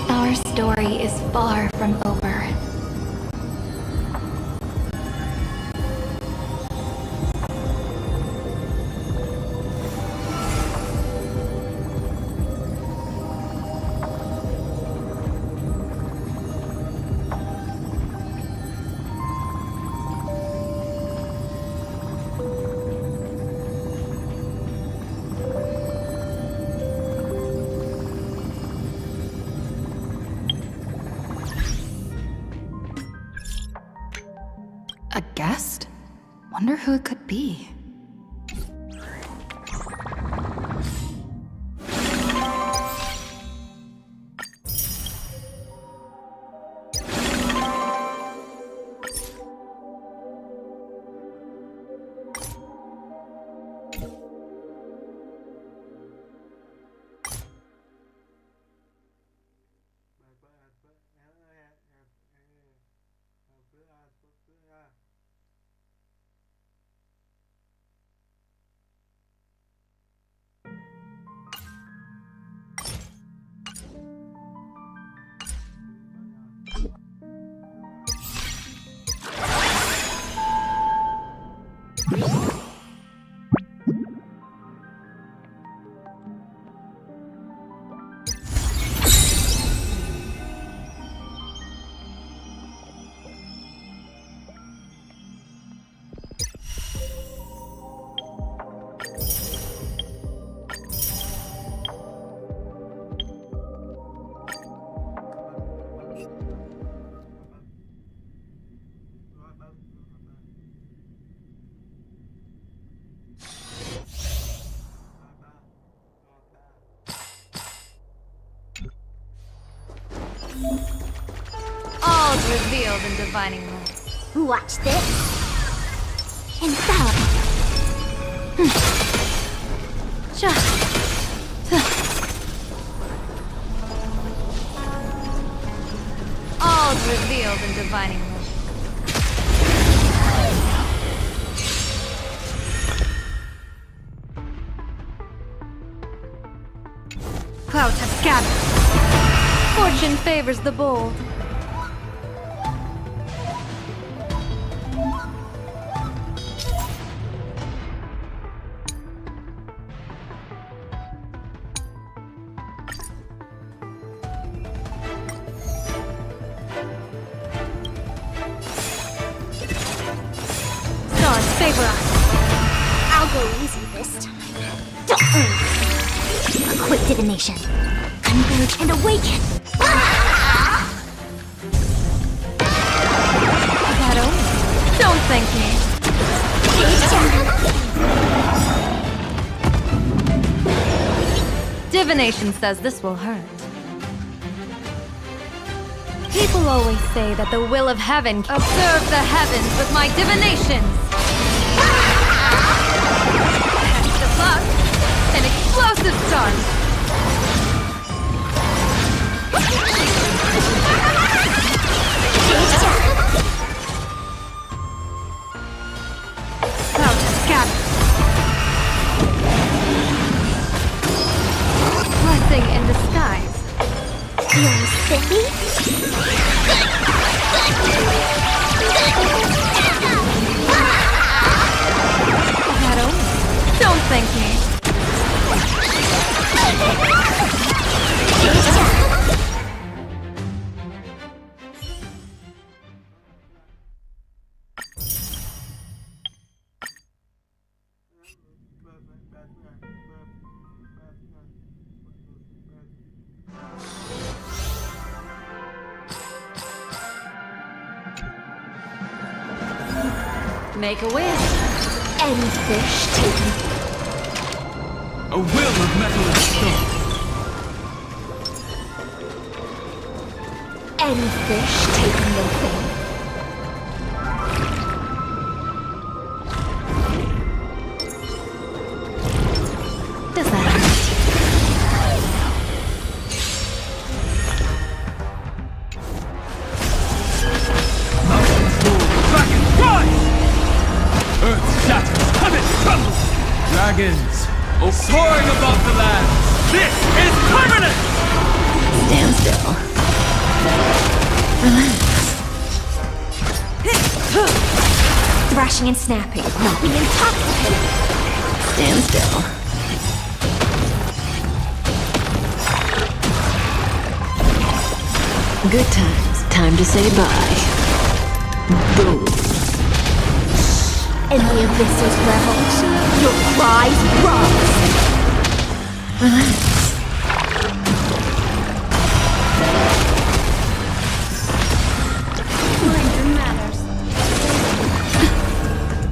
Our story is far from over. A guest? Wonder who it could be. All's revealed in divining light. Watch this. Infallible. All's revealed in divining light. Clouds have scattered. Fortune favors the bold. Stars favor us. I'll go easy this time. Don't worry. A quick divination. Converge and awaken. That omen. Don't thank me. Divination says this will hurt. People always say that the will of heaven observe the heavens with my divinations. Test of luck. An explosive start. Clouds have scattered. Blessing in disguise. Feeling sticky? That omen. Don't thank me. Make a wish. End fish taken. A will of metal and stone. End fish taken no thing. Does that hurt? Mountains roll back and rise! Earth shatters, heaven trembles! Dragons, soaring above the land! This is permanent! Stand still. Thrashing and snapping. Be intoxicated. Stand still. Good times. Time to say bye. Boom. In the abyss's revel, your cries rise.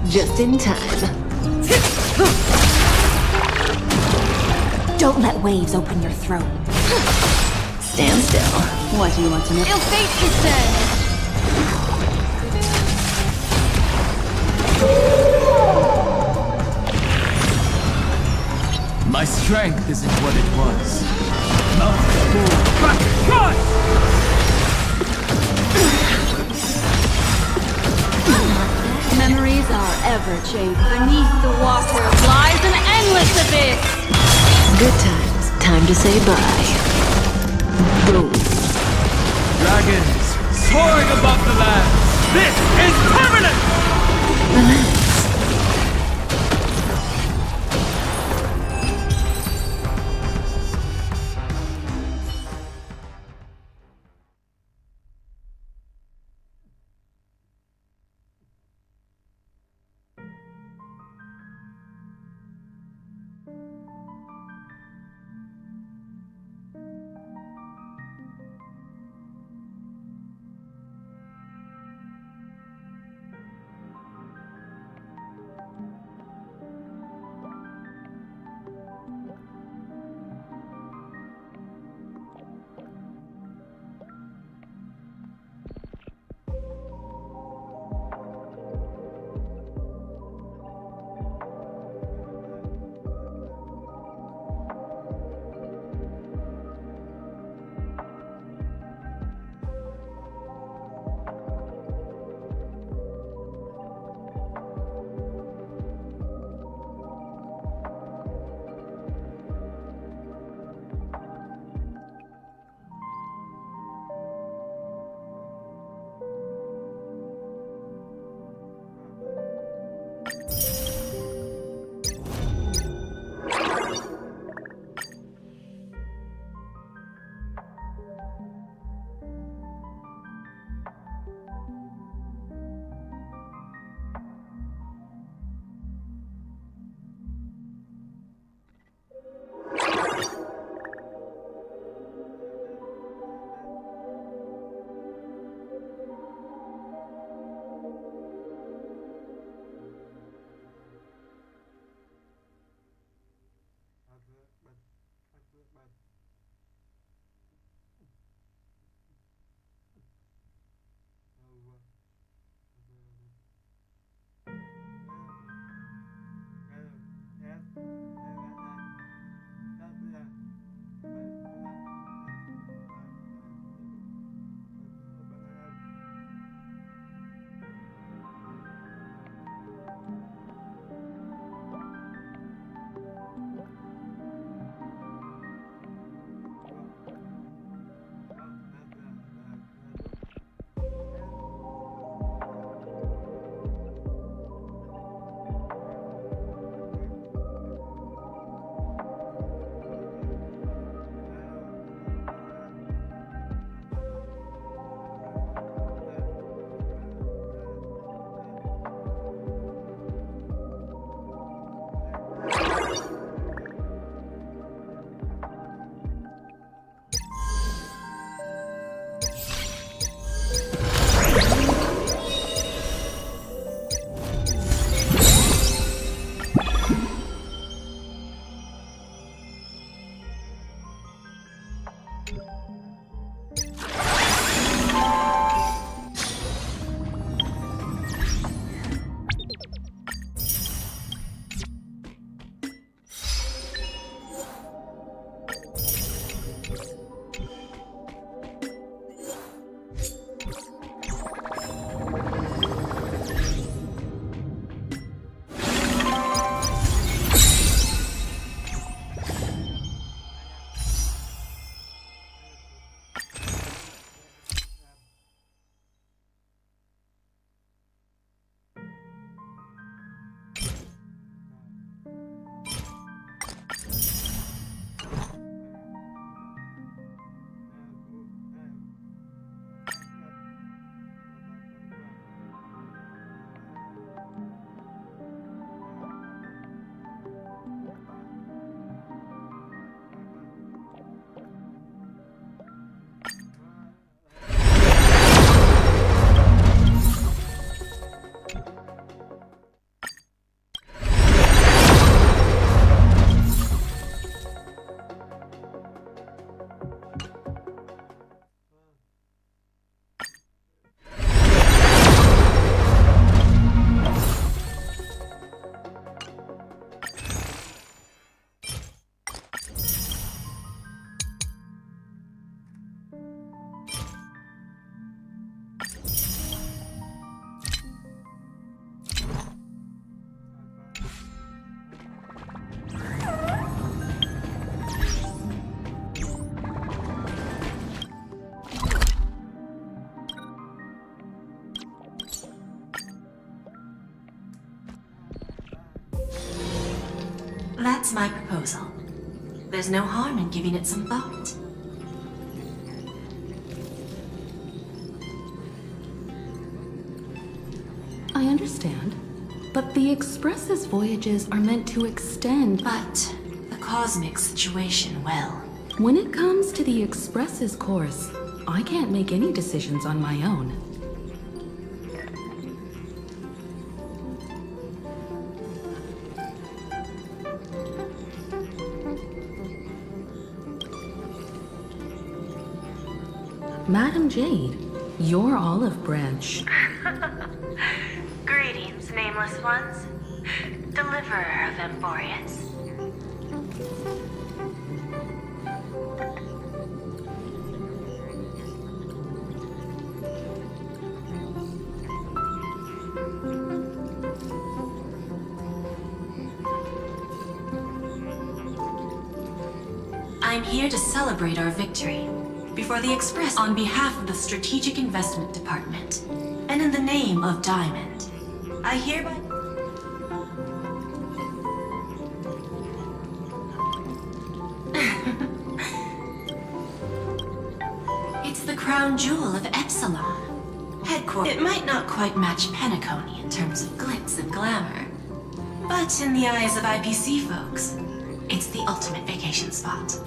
Just in time. Don't let waves open your throat. Stand still. What do you want to know? Ill fate descends! My strength isn't what it was. Mountains roll back and rise! Memories are ever changing. Beneath the water lies an endless abyss! Good times. Time to say bye. Boom. Dragons, soaring above the land! This is permanent! That's my proposal. There's no harm in giving it some thought. I understand, but the Express's voyages are meant to extend. But the cosmic situation, well... When it comes to the Express's course, I can't make any decisions on my own. Madam Jade, your olive branch. Greetings, nameless ones. Deliverer of Emporius. I'm here to celebrate our victory before the Express on behalf of the Strategic Investment Department and in the name of Diamond. I hereby... It's the crown jewel of Epsilon. Headquarters. It might not quite match Penacony in terms of glitz and glamour, but in the eyes of IPC folks, it's the ultimate vacation spot.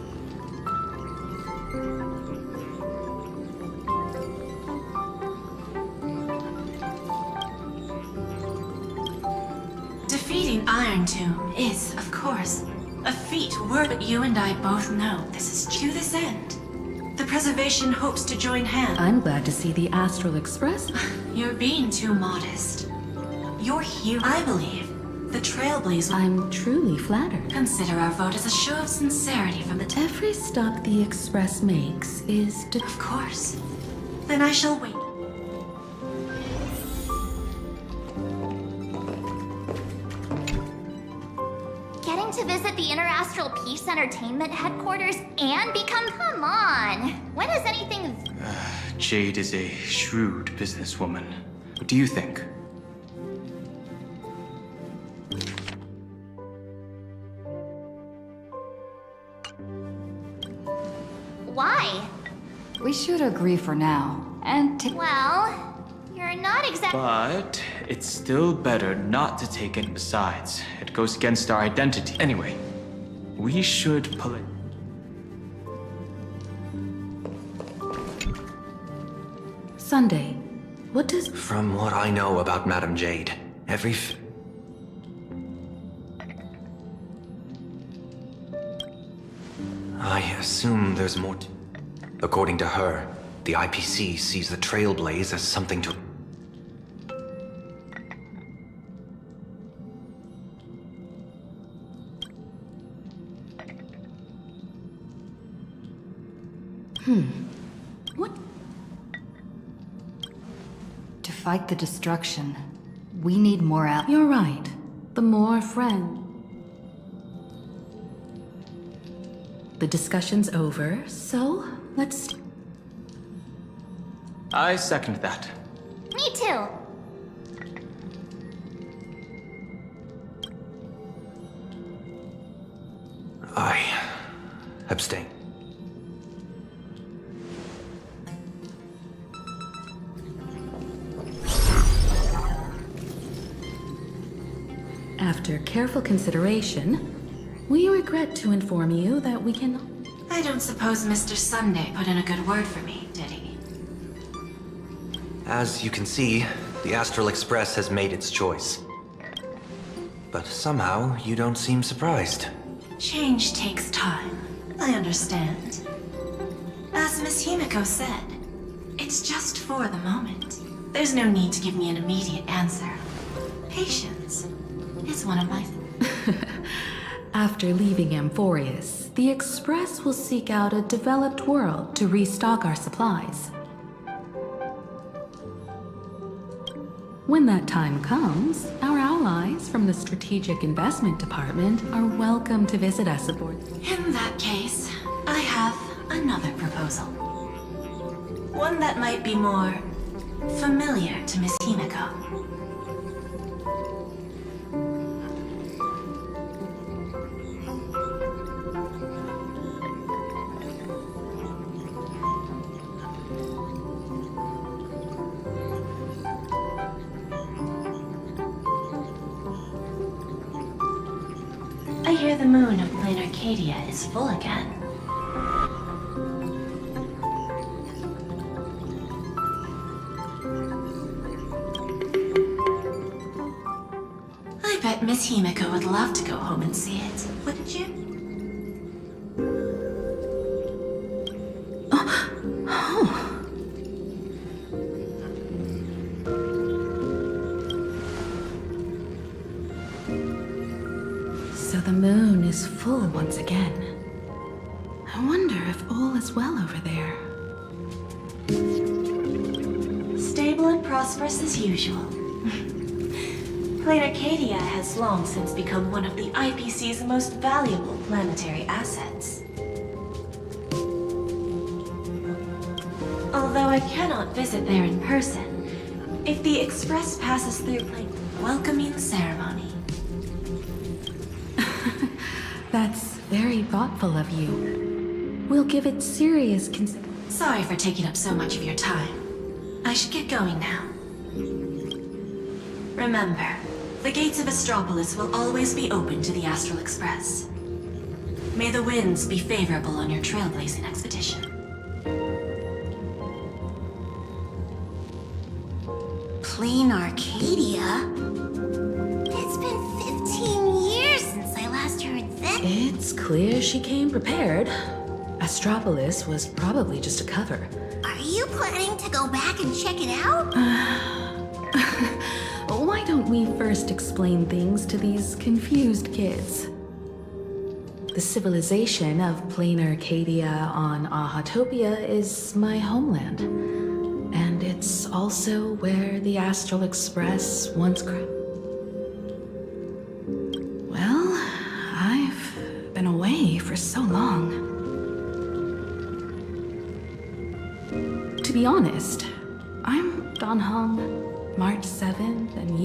Defeating Iron Tomb is, of course, a feat but you and I both know this is to this end. The Preservation hopes to join hands. I'm glad to see the Astral Express. You're being too modest. You're here, I believe. The Trailblazer. I'm truly flattered. Consider our vote as a show of sincerity from the Every stop the Express makes is to... Of course. Then I shall wait. Getting to visit the Interastral Peace Entertainment headquarters and become... Come on! When has anything... Jade is a shrewd businesswoman. What do you think? Why? We should agree for now, and Well, you're not exactly... But it's still better not to take it. Besides, it goes against our identity. Anyway, we should pull it. Sunday. What does... From what I know about Madam Jade, I assume there's more to... According to her, the IPC sees the Trailblaze as something to... What? to fight the destruction, we need more out. You're right. The more friend... The discussion's over, so let's... I second that. Me too. I abstain. After careful consideration, we regret to inform you that we can... I don't suppose Mr. Sunday put in a good word for me, did he? As you can see, the Astral Express has made its choice. But somehow, you don't seem surprised. Change takes time. I understand. As Miss Himiko said, it's just for the moment. There's no need to give me an immediate answer. Patience is one of my... After leaving Amphorius, the Express will seek out a developed world to restock our supplies. When that time comes, our allies from the Strategic Investment Department are welcome to visit us aboard. In that case, I have another proposal. One that might be more familiar to Miss Himiko. hear the moon of plain Arcadia is full again. I bet Miss Himiko would love to go home and see it, wouldn't you? So the moon is full once again. I wonder if all is well over there. Stable and prosperous as usual. Plain Arcadia has long since become one of the IPC's most valuable planetary assets. Although I cannot visit there in person, if the express passes through Plain, welcoming ceremony. That's very thoughtful of you. We'll give it serious Sorry for taking up so much of your time. I should get going now. Remember, the gates of Astropolis will always be open to the Astral Express. May the winds be favorable on your trailblazing expedition. Plain Arcadia? It's been 15 years since I last heard that. It's clear she came prepared. Astropolis was probably just a cover. Are you planning to go back and check it out? Why don't we first explain things to these confused kids? The civilization of plain Arcadia on Ahatopia is my homeland. And it's also where the Astral Express once Well, I've been away for so long. To be honest, I'm gone home March 7th, and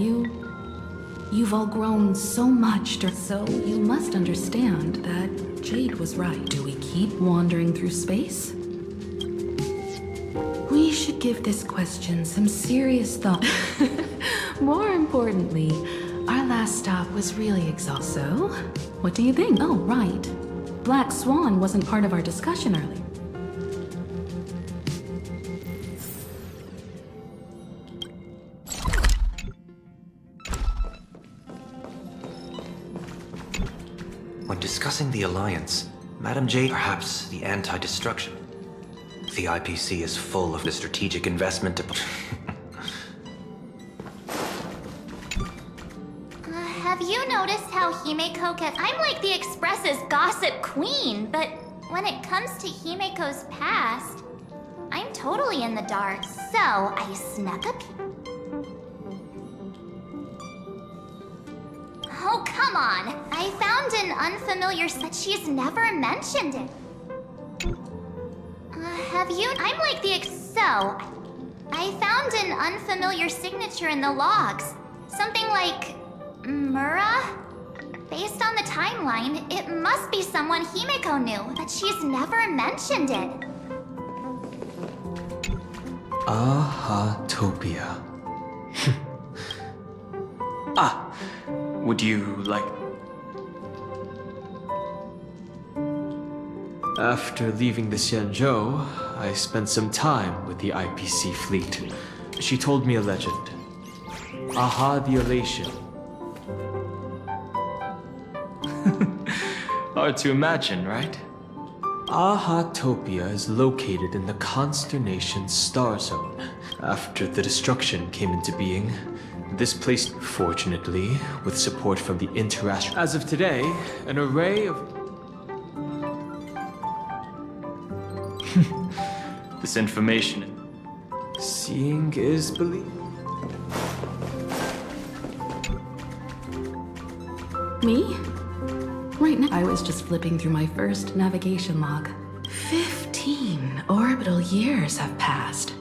you've all grown so much, so you must understand that Jade was right. Do we keep wandering through space? We should give this question some serious thought. More importantly, our last stop was really exhausting. So, what do you think? Oh, right. Black Swan wasn't part of our discussion earlier. When discussing the Alliance, Madam Jade, perhaps the anti-destruction. The IPC is full of the strategic investment Have you noticed how Himeko gets... I'm like the Express's gossip queen, but when it comes to Himeko's past, I'm totally in the dark. So, I snuck a peek. Oh, come on! I found an unfamiliar but she's never mentioned it. Have you... I'm like the So, I found an unfamiliar signature in the logs. Something like... Mura? Based on the timeline, it must be someone Himeko knew, but she's never mentioned it. Ahatopia. Would you like... After leaving the Xianzhou, I spent some time with the IPC fleet. She told me a legend. Aha the Elation. Hard to imagine, right? Ahatopia is located in the constellation Star Zone. After the destruction came into being, this place, fortunately, with support from the Interastral. As of today, an array of... This information... Seeing is believing. Me? Right now, I was just flipping through my first navigation log. 15 orbital years have passed.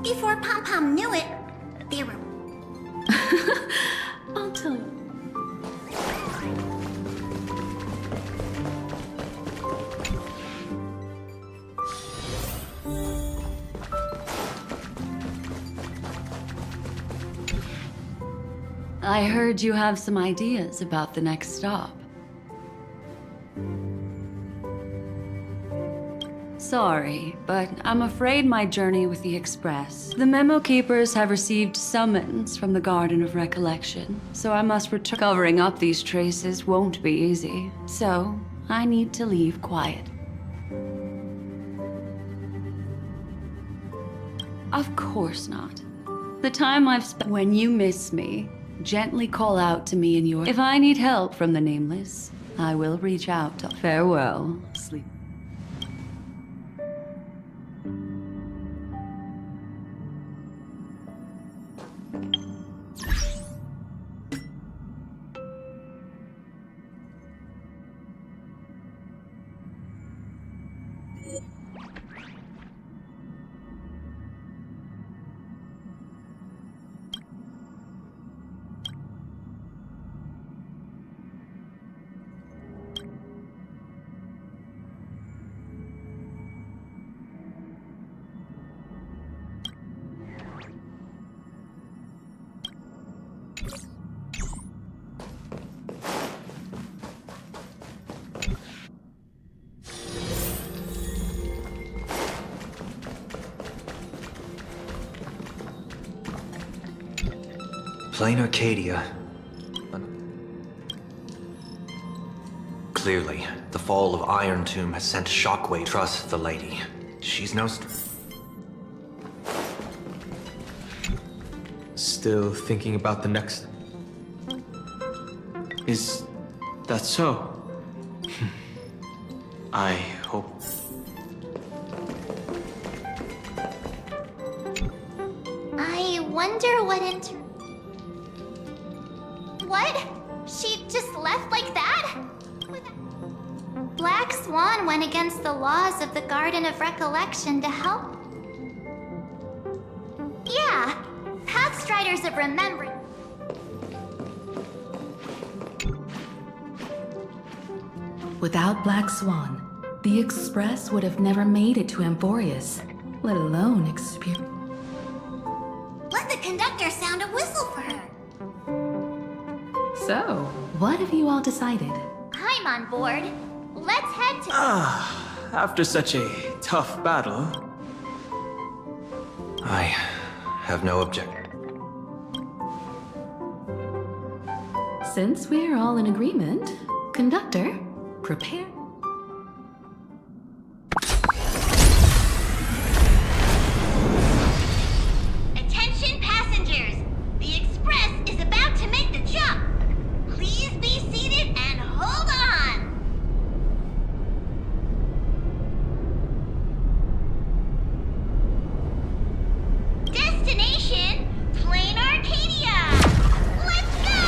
Before Pom Pom knew it, they were... I'll tell you. I heard you have some ideas about the next stop. Sorry, but I'm afraid my journey with the Express. The Memo Keepers have received summons from the Garden of Recollection, so I must return. Covering up these traces won't be easy, so I need to leave quiet. Of course not. The time I've spent. When you miss me, gently call out to me in your. If I need help from the Nameless, I will reach out. Farewell, sleep. Plain Arcadia. Clearly, the fall of Iron Tomb has sent shockwave. Trust the lady. She's no Still thinking about the next... Is that so? I hope... I wonder what What? She just left like that? Black Swan went against the laws of the Garden of Recollection to help. Yeah, Pathstriders of Remembrance. Without Black Swan, the Express would have never made it to Amphorius, let alone experience. Let the conductor sound a whistle for her. So, what have you all decided? I'm on board. Let's head to... After such a tough battle... I have no objection. Since we're all in agreement, conductor, prepare. Attention passengers! The Express is about to make the jump. Please be seated and hold on! Destination, Plain Arcadia! Let's go!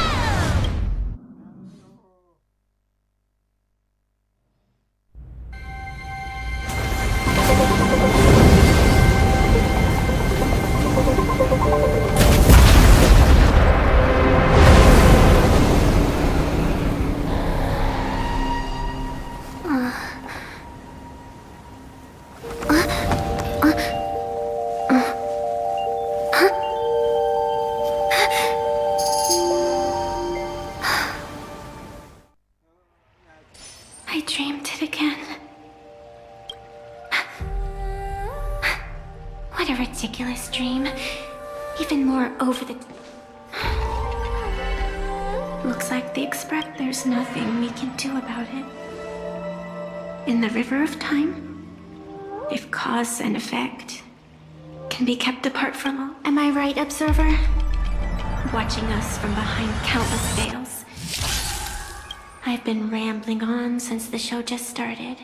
I dreamed it again. What a ridiculous dream. Even more over the... Looks like the Express, there's nothing we can do about it. In the river of time, if cause and effect can be kept apart for long. Am I right, observer? Watching us from behind countless veils. I've been rambling on since the show just started.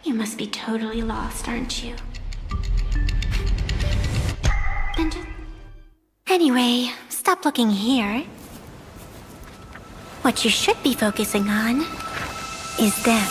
You must be totally lost, aren't you? Then just... Anyway, stop looking here. What you should be focusing on is them.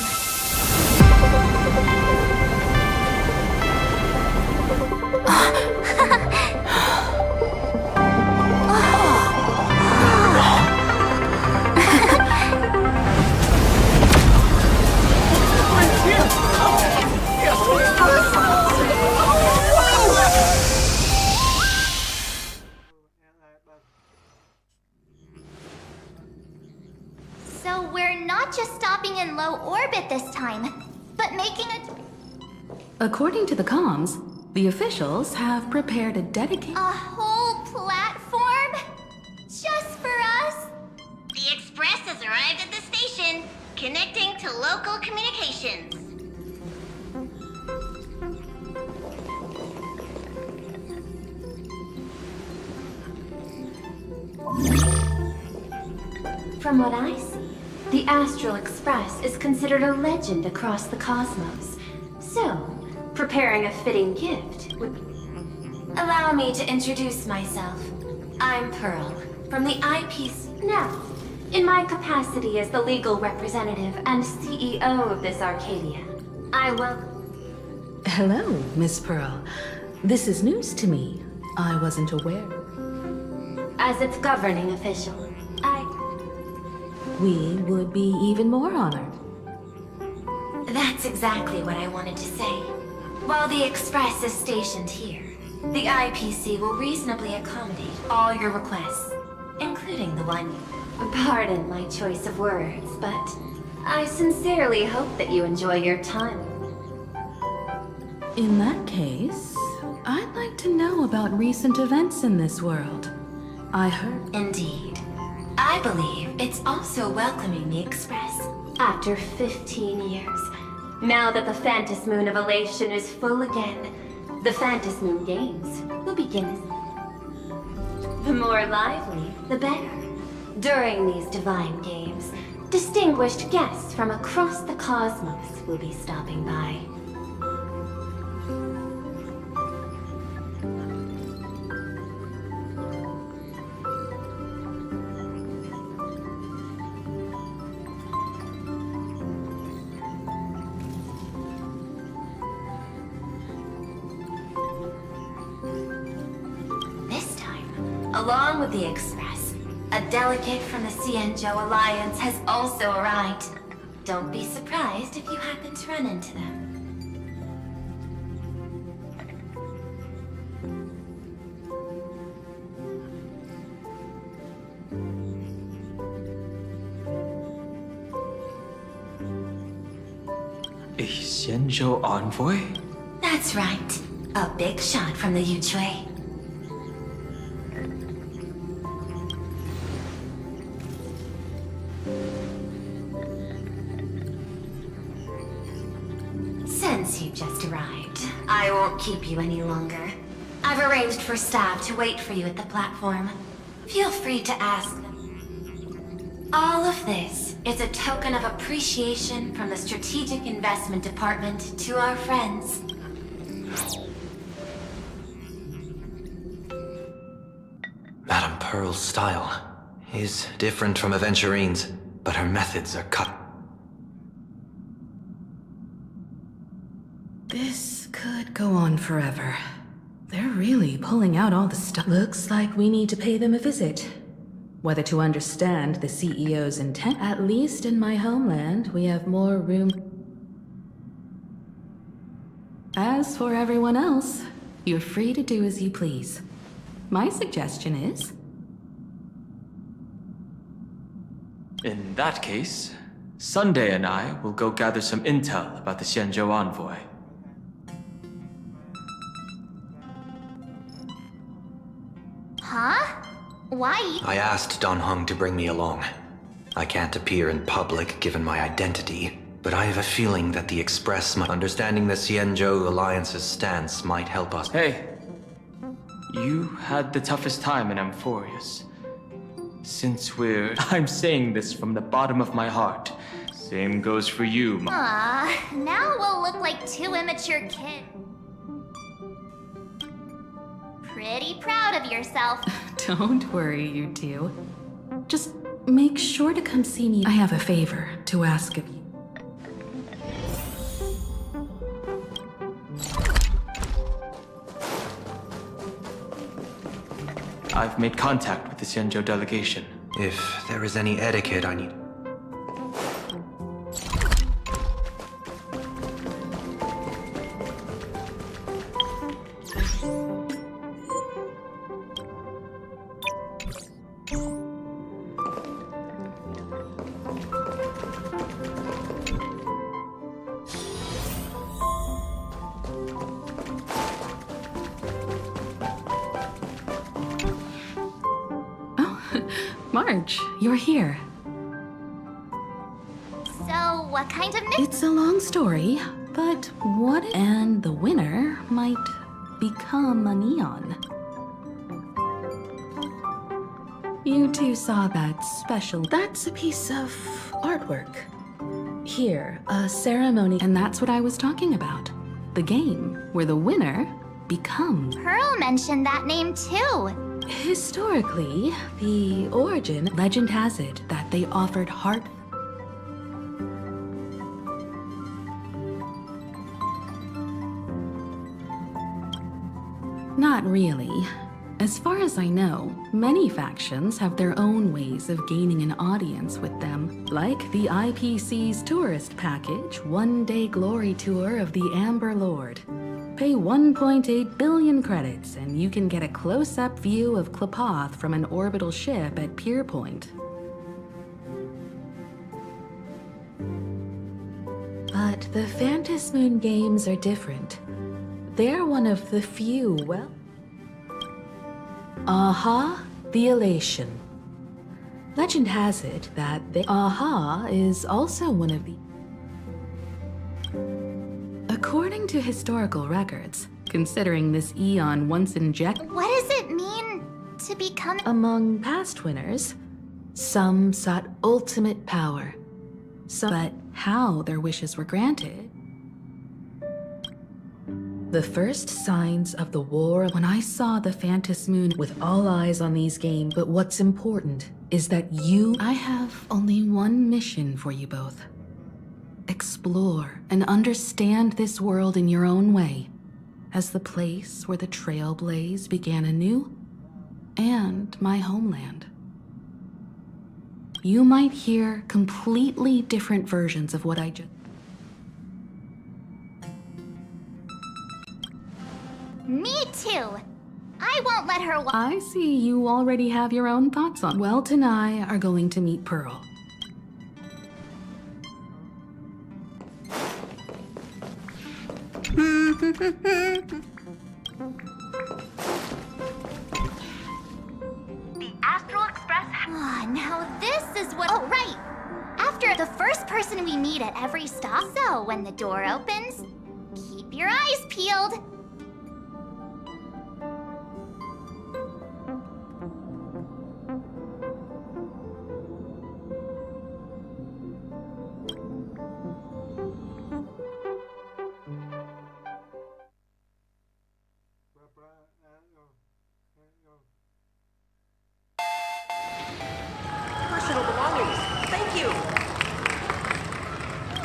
not just stopping in low orbit this time, but making a According to the comms, the officials have prepared a dedicated... whole platform? Just for us? The Express has arrived at the station, connecting to local communications. From what I see, the Astral Express is considered a legend across the cosmos. So, preparing a fitting gift would... Allow me to introduce myself. I'm Pearl, from the IPC. Now, in my capacity as the legal representative and CEO of this Arcadia, I welcome... Hello, Miss Pearl. This is news to me. I wasn't aware. As its governing official, We would be even more honored. That's exactly what I wanted to say. While the Express is stationed here, the IPC will reasonably accommodate all your requests, including the one you... Pardon my choice of words, but I sincerely hope that you enjoy your time. In that case, I'd like to know about recent events in this world. I heard... Indeed. I believe it's also welcoming the Express. After 15 years, now that the Phantas Moon of Elation is full again, the Phantas Moon Games will begin. The more lively, the better. During these divine games, distinguished guests from across the cosmos will be stopping by. Along with the Express, a delegate from the Xianzhou Alliance has also arrived. Don't be surprised if you happen to run into them. A Xianzhou envoy? That's right. A big shot from the Yujue. Since you've just arrived, I won't keep you any longer. I've arranged for staff to wait for you at the platform. Feel free to ask them. All of this is a token of appreciation from the Strategic Investment Department to our friends. Madame Pearl's style is different from Aventurine's, but her methods are cut. This could go on forever. They're really pulling out all the stuff. Looks like we need to pay them a visit. Whether to understand the CEO's intent, at least in my homeland, we have more room. As for everyone else, you're free to do as you please. My suggestion is... In that case, Sunday and I will go gather some intel about the Xianzhou envoy. Huh? Why? I asked Don Hung to bring me along. I can't appear in public given my identity, but I have a feeling that the Express, understanding the Xianzhou Alliance's stance, might help us. Hey, you had the toughest time in Amphorius. Since I'm saying this from the bottom of my heart. Same goes for you, Now we'll look like two immature kids. Pretty proud of yourself. Don't worry, you two. Just make sure to come see me. I have a favor to ask of you. I've made contact with the Xianzhou delegation. If there is any etiquette I need... Marge, you're here. So, what kind of It's a long story, but what if... And the winner might become a neon. You two saw that special... That's a piece of artwork. Here, a ceremony, and that's what I was talking about. The game where the winner becomes... Pearl mentioned that name too. Historically, the origin... Legend has it that they offered heart... Not really. As far as I know, many factions have their own ways of gaining an audience with them, like the IPC's tourist package, one-day glory tour of the Amber Lord. Pay 1.8 billion credits and you can get a close-up view of Klapoth from an orbital ship at Pier Point. But the Phantasmoon games are different. They're one of the few, well... Aha, the Elation. Legend has it that the Aha is also one of the... According to historical records, considering this Eon once injected... What does it mean to become... Among past winners, some sought ultimate power. But how their wishes were granted... The first signs of the war when I saw the Phantasmoon with all eyes on these games, but what's important is that I have only one mission for you both. Explore and understand this world in your own way, as the place where the Trailblaze began anew, and my homeland. You might hear completely different versions of what I just... Me too. I won't let her I see you already have your own thoughts on. Welt and I are going to meet Pearl. The Astral Express. now this is what... Oh, right. After the first person we meet at every stop. So when the door opens, keep your eyes peeled. Personal belongings. Thank you.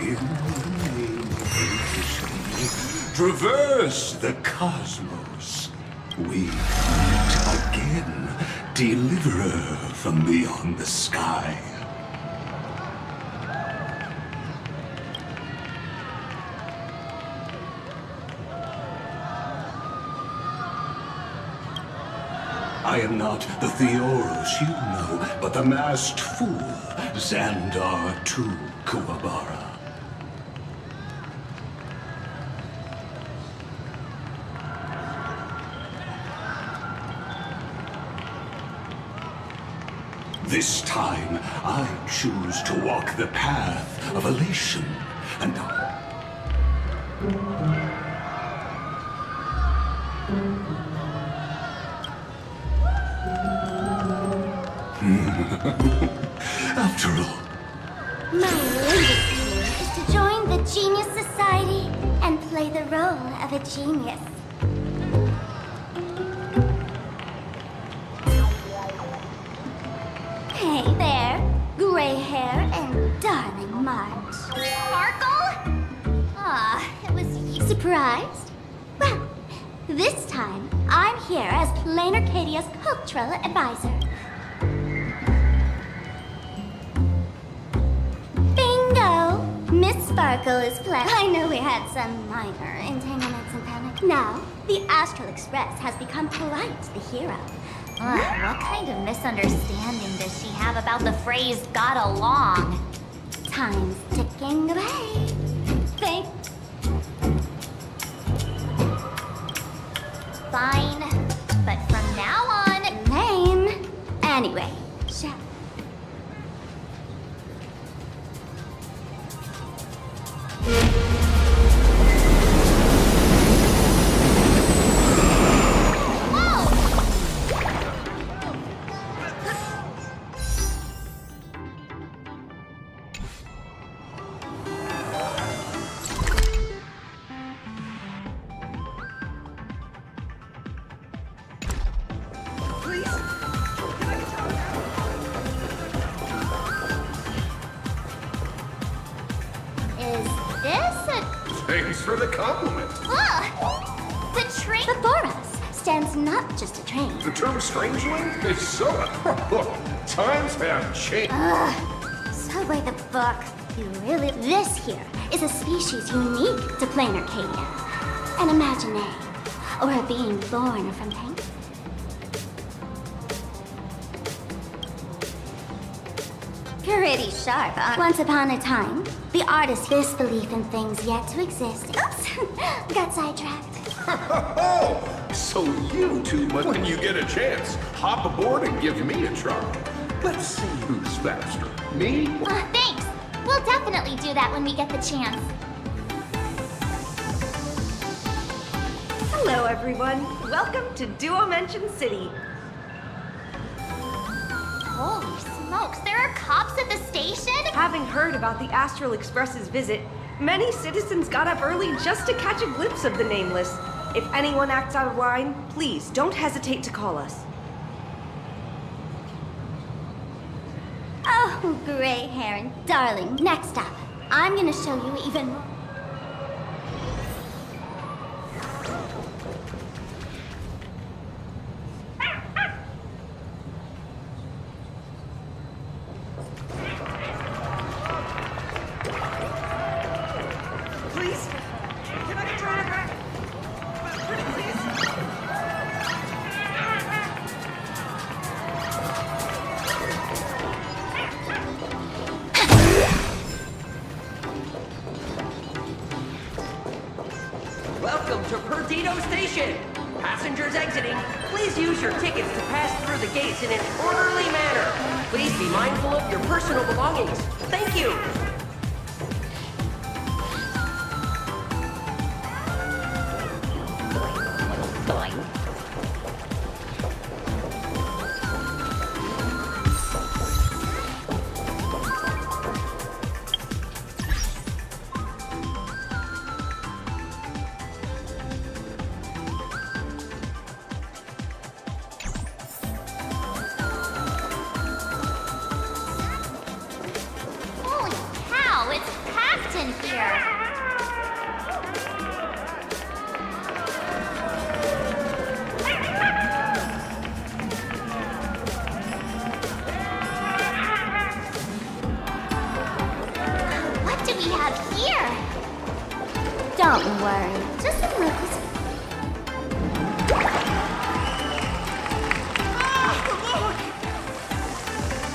In the name of evolution, traverse the cosmos. We meet again, deliverer from beyond the sky. I am not the Theoros you know, but the masked fool, Xandar II Kuwabara. This time, I choose to walk the path of elation and... After all, My latest goal is to join the Genius Society and play the role of a genius. Hey there, gray hair and darling Marge. Sparkle? It was you. Surprised? Well, this time I'm here as Plain Arcadia's cultural advisor. Miss Sparkle is playing. I know we had some minor entanglements and panic. Now, the Astral Express has become polite the hero. What kind of misunderstanding does she have about the phrase got along? Time's ticking away. Fine, but from now on, lame. Anyway, please? Is this a... Thanks for the compliment. Ugh! The train before us stands not just a train. The term strangeling is so... Times have changed. So by the book, you really... This here is a species unique to plain Arcadia. An imagine, or a being born from pain. Pretty sharp, huh? Once upon a time, the artist this belief in things yet to exist. Oops, got sidetracked. So you two, but when you get a chance, hop aboard and give me a try. Let's see who's faster, me or... Thanks. We'll definitely do that when we get the chance. Hello, everyone. Welcome to Duo Mention City. Holy smokes, there are cops at the station? Having heard about the Astral Express's visit, many citizens got up early just to catch a glimpse of the Nameless. If anyone acts out of line, please don't hesitate to call us. Oh, gray hair and darling. Next up, I'm gonna show you even more. Please? Can I try to grab? Pretty please? Welcome to Perdido Station. Passengers exiting, please use your tickets to pass through the gates in an orderly manner. Please be mindful of your personal belongings. Thank you. Holy cow, it's packed in here. What do we have here? Don't worry, just some locals.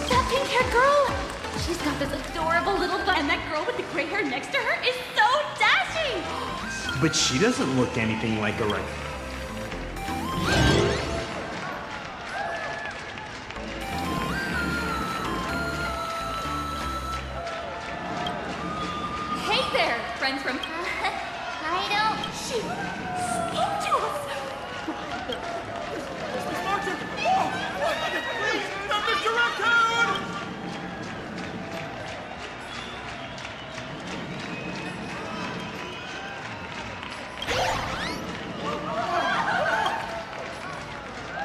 That pink-haired girl! She's got this adorable little butt, and that girl with the gray hair next to her is so dashing! But she doesn't look anything like a right. Hey there, friends from... I don't... She spoke to us!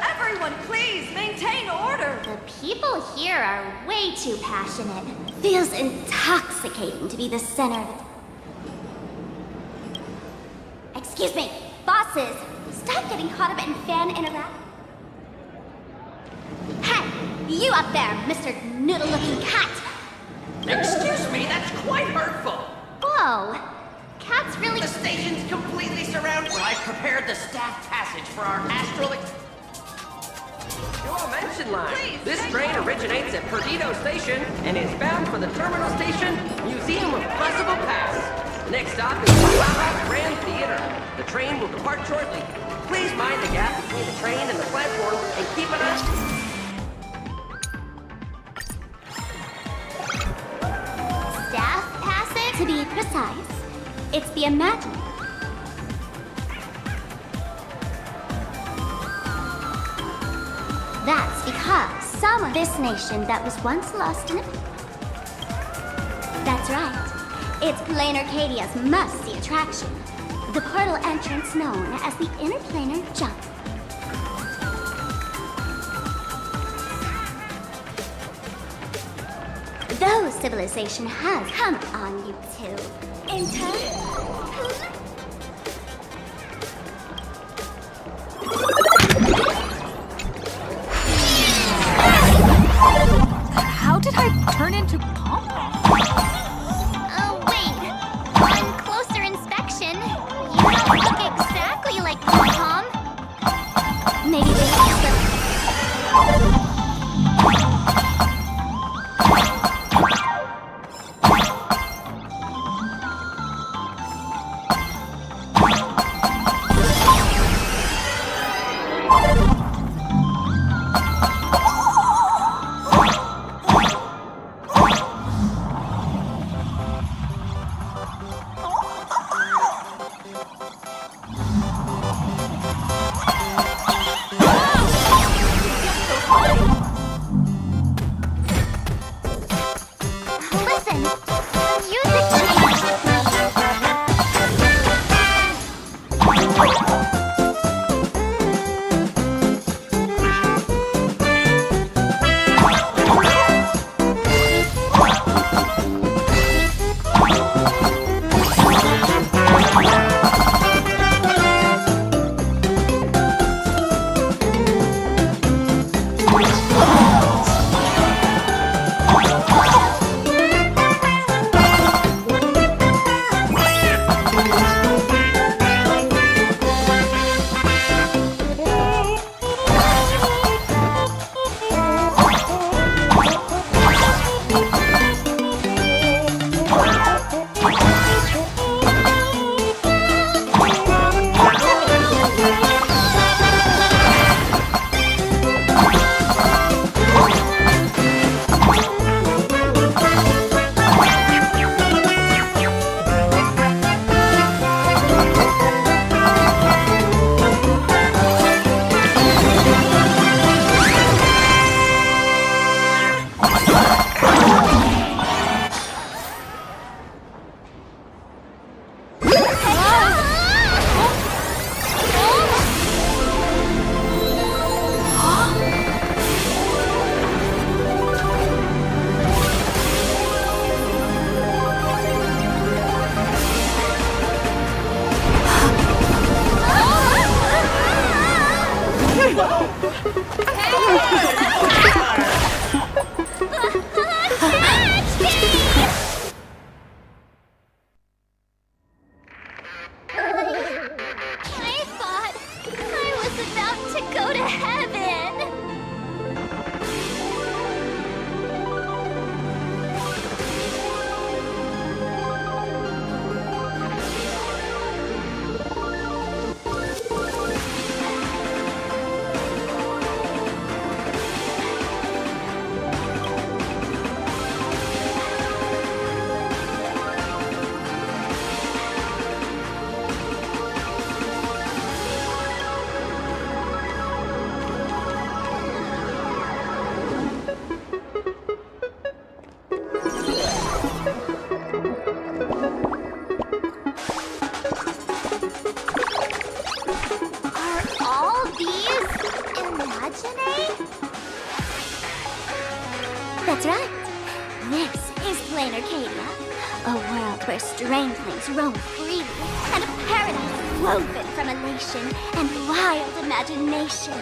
Everyone, please maintain order. The people here are way too passionate. Feels intoxicating to be the center of it. Excuse me, bosses, stop getting caught up in fan interact. Hey, you up there, Mr. Noodle-looking cat. Excuse me, that's quite hurtful. Whoa, cats really... The station's completely surrounded. Well, I've prepared the staff passage for our astral... Duo Mention line. Please, This train originates at Perdido Station and is bound for the terminal station, Museum of Possible Past. Next stop is Mabar Grand Theater. The train will depart shortly. Please mind the gap between the train and the platform and keep an eye... Staff passage? To be precise, it's the imaginary. That's because some of this nation that was once lost in it. That's right. It's Plain Arcadia's must-see attraction. The portal entrance known as the Interplanar Jump. Though civilization has come on you two. How did I turn into Pom-Pom? Oh, wait. On closer inspection, you don't look exactly like Pom-Pom. Maybe this is the... Listen, the music changed. I thought I was about to go to heaven. All these imagine? That's right. This is plain Arcadia, a world where strangelings roam freely, and a paradise woven from elation and wild imagination.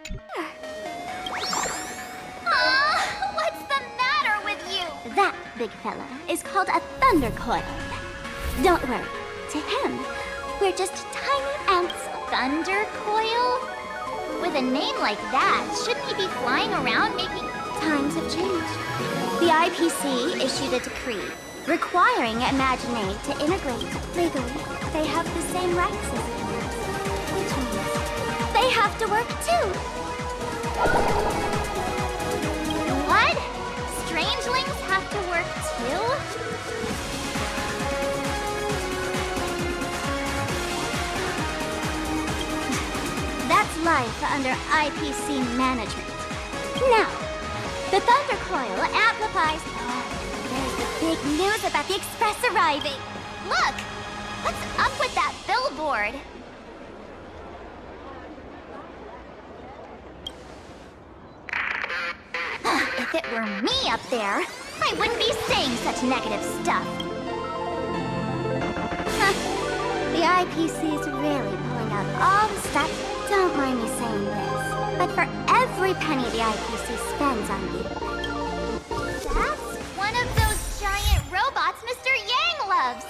What's the matter with you? That, big fella, is called a thunder coil. Don't worry. To him, we're just tiny ants. Thunder coil? With a name like that, shouldn't he be flying around making... Times have changed. The IPC issued a decree requiring Imaginate to integrate legally. They have the same rights as humans, which means they have to work too. What? Strangelings have to work too? That's life under IPC management. Now, the Thunder Coil amplifies... There's the big news about the Express arriving. Look! What's up with that billboard? If it were me up there, I wouldn't be saying such negative stuff. The IPC's really pulling out all the stops. Don't mind me saying this, but for every penny the IPC spends on you... That's one of those giant robots Mr. Yang loves!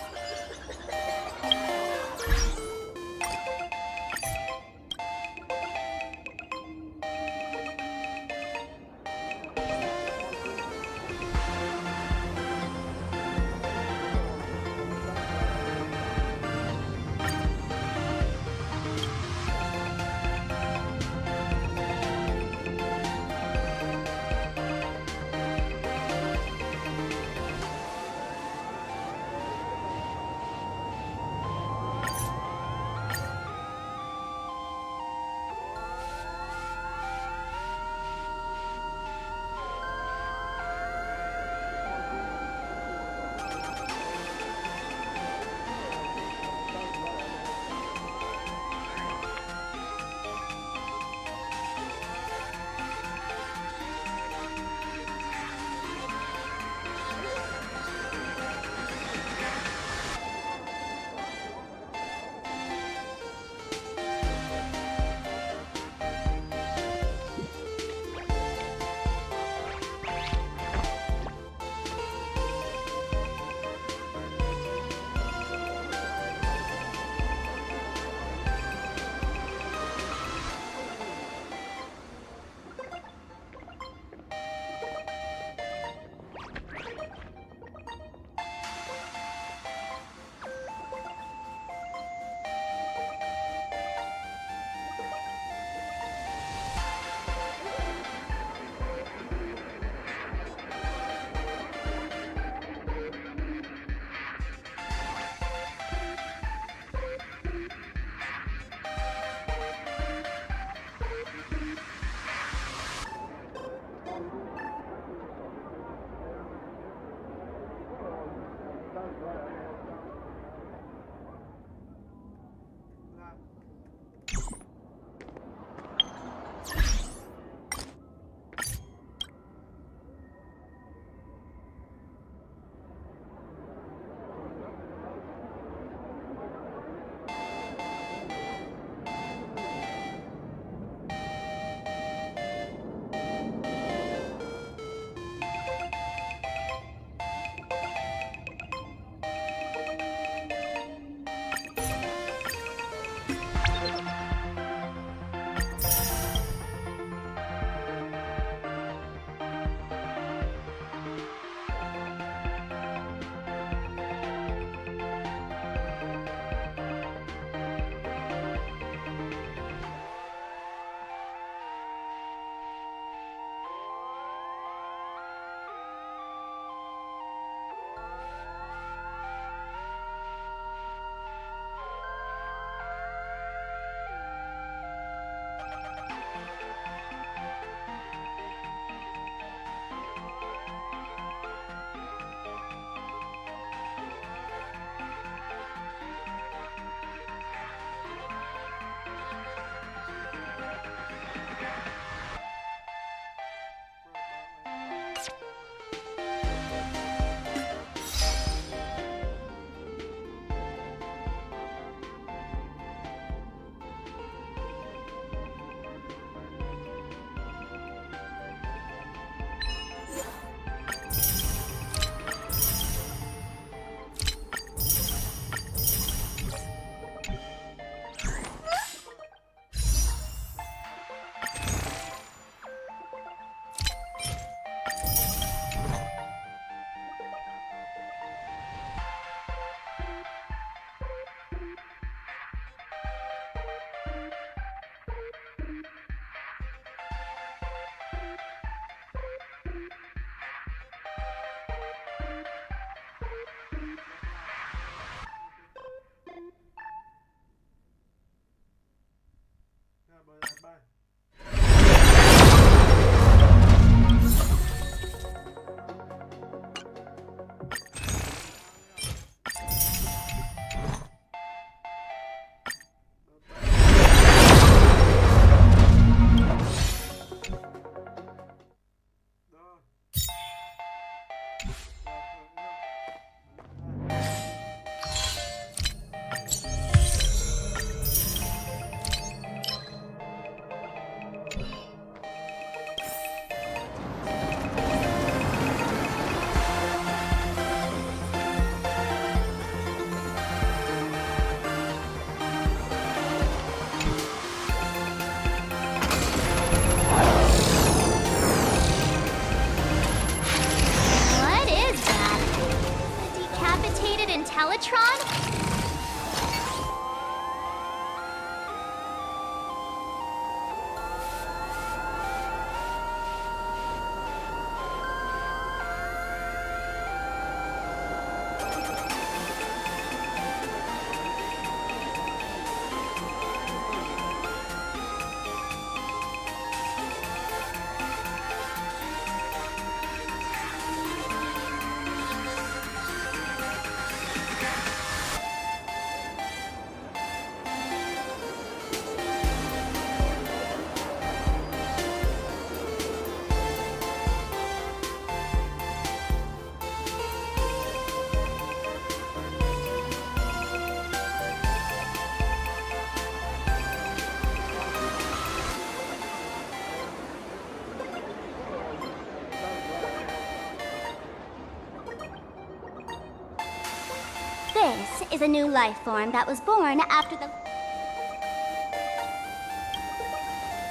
This is a new life form that was born after the...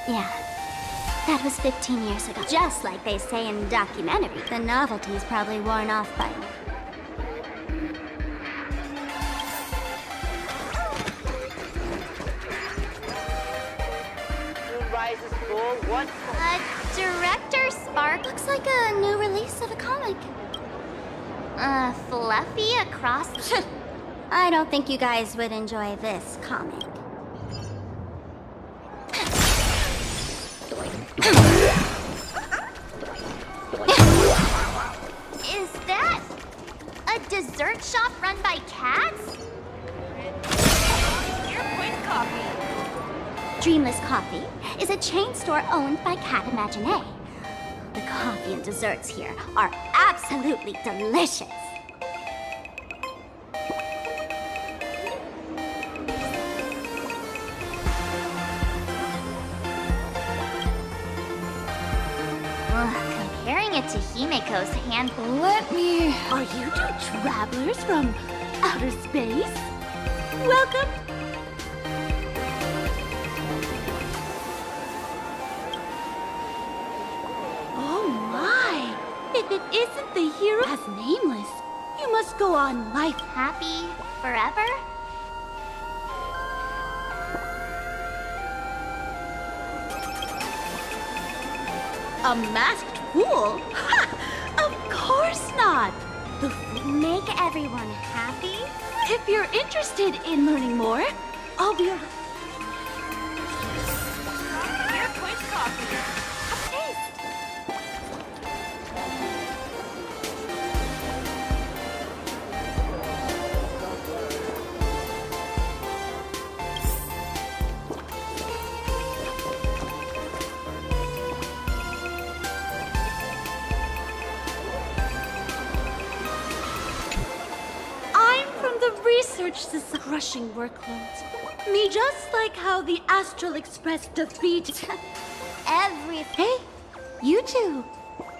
Yeah, that was 15 years ago. Just like they say in documentary, the novelty's probably worn off by now. Director Spark looks like a new release of a comic. Fluffy across... I don't think you guys would enjoy this comic. Is that a dessert shop run by cats? Your quick coffee. Dreamless Coffee is a chain store owned by Cat Imaginé. The coffee and desserts here are absolutely delicious. Comparing it to Himiko's hand... Let me... Are you two travelers from outer space? Welcome. Oh my! If it isn't the hero as nameless, you must go on life happy forever? A masked fool? Ha! Of course not! The Make everyone happy? If you're interested in learning more, I'll be able... Your quick coffee. Research this crushing workloads. Me just like how the Astral Express defeated everything. Hey, you two.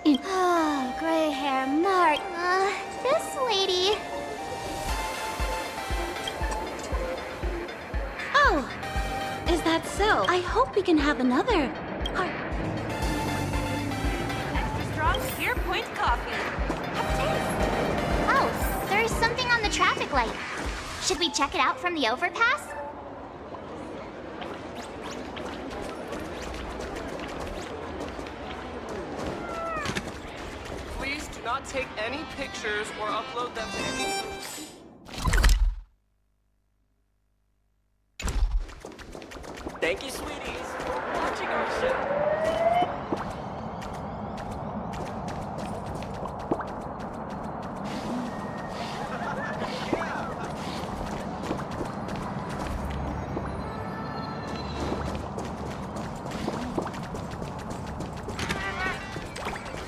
Gray hair Mark. This lady. Oh, is that so? I hope we can have another. Extra strong Spear Point coffee. Oh, there's something on the traffic light. Should we check it out from the overpass? Please do not take any pictures or upload them to any... Thank you, sweeties. person.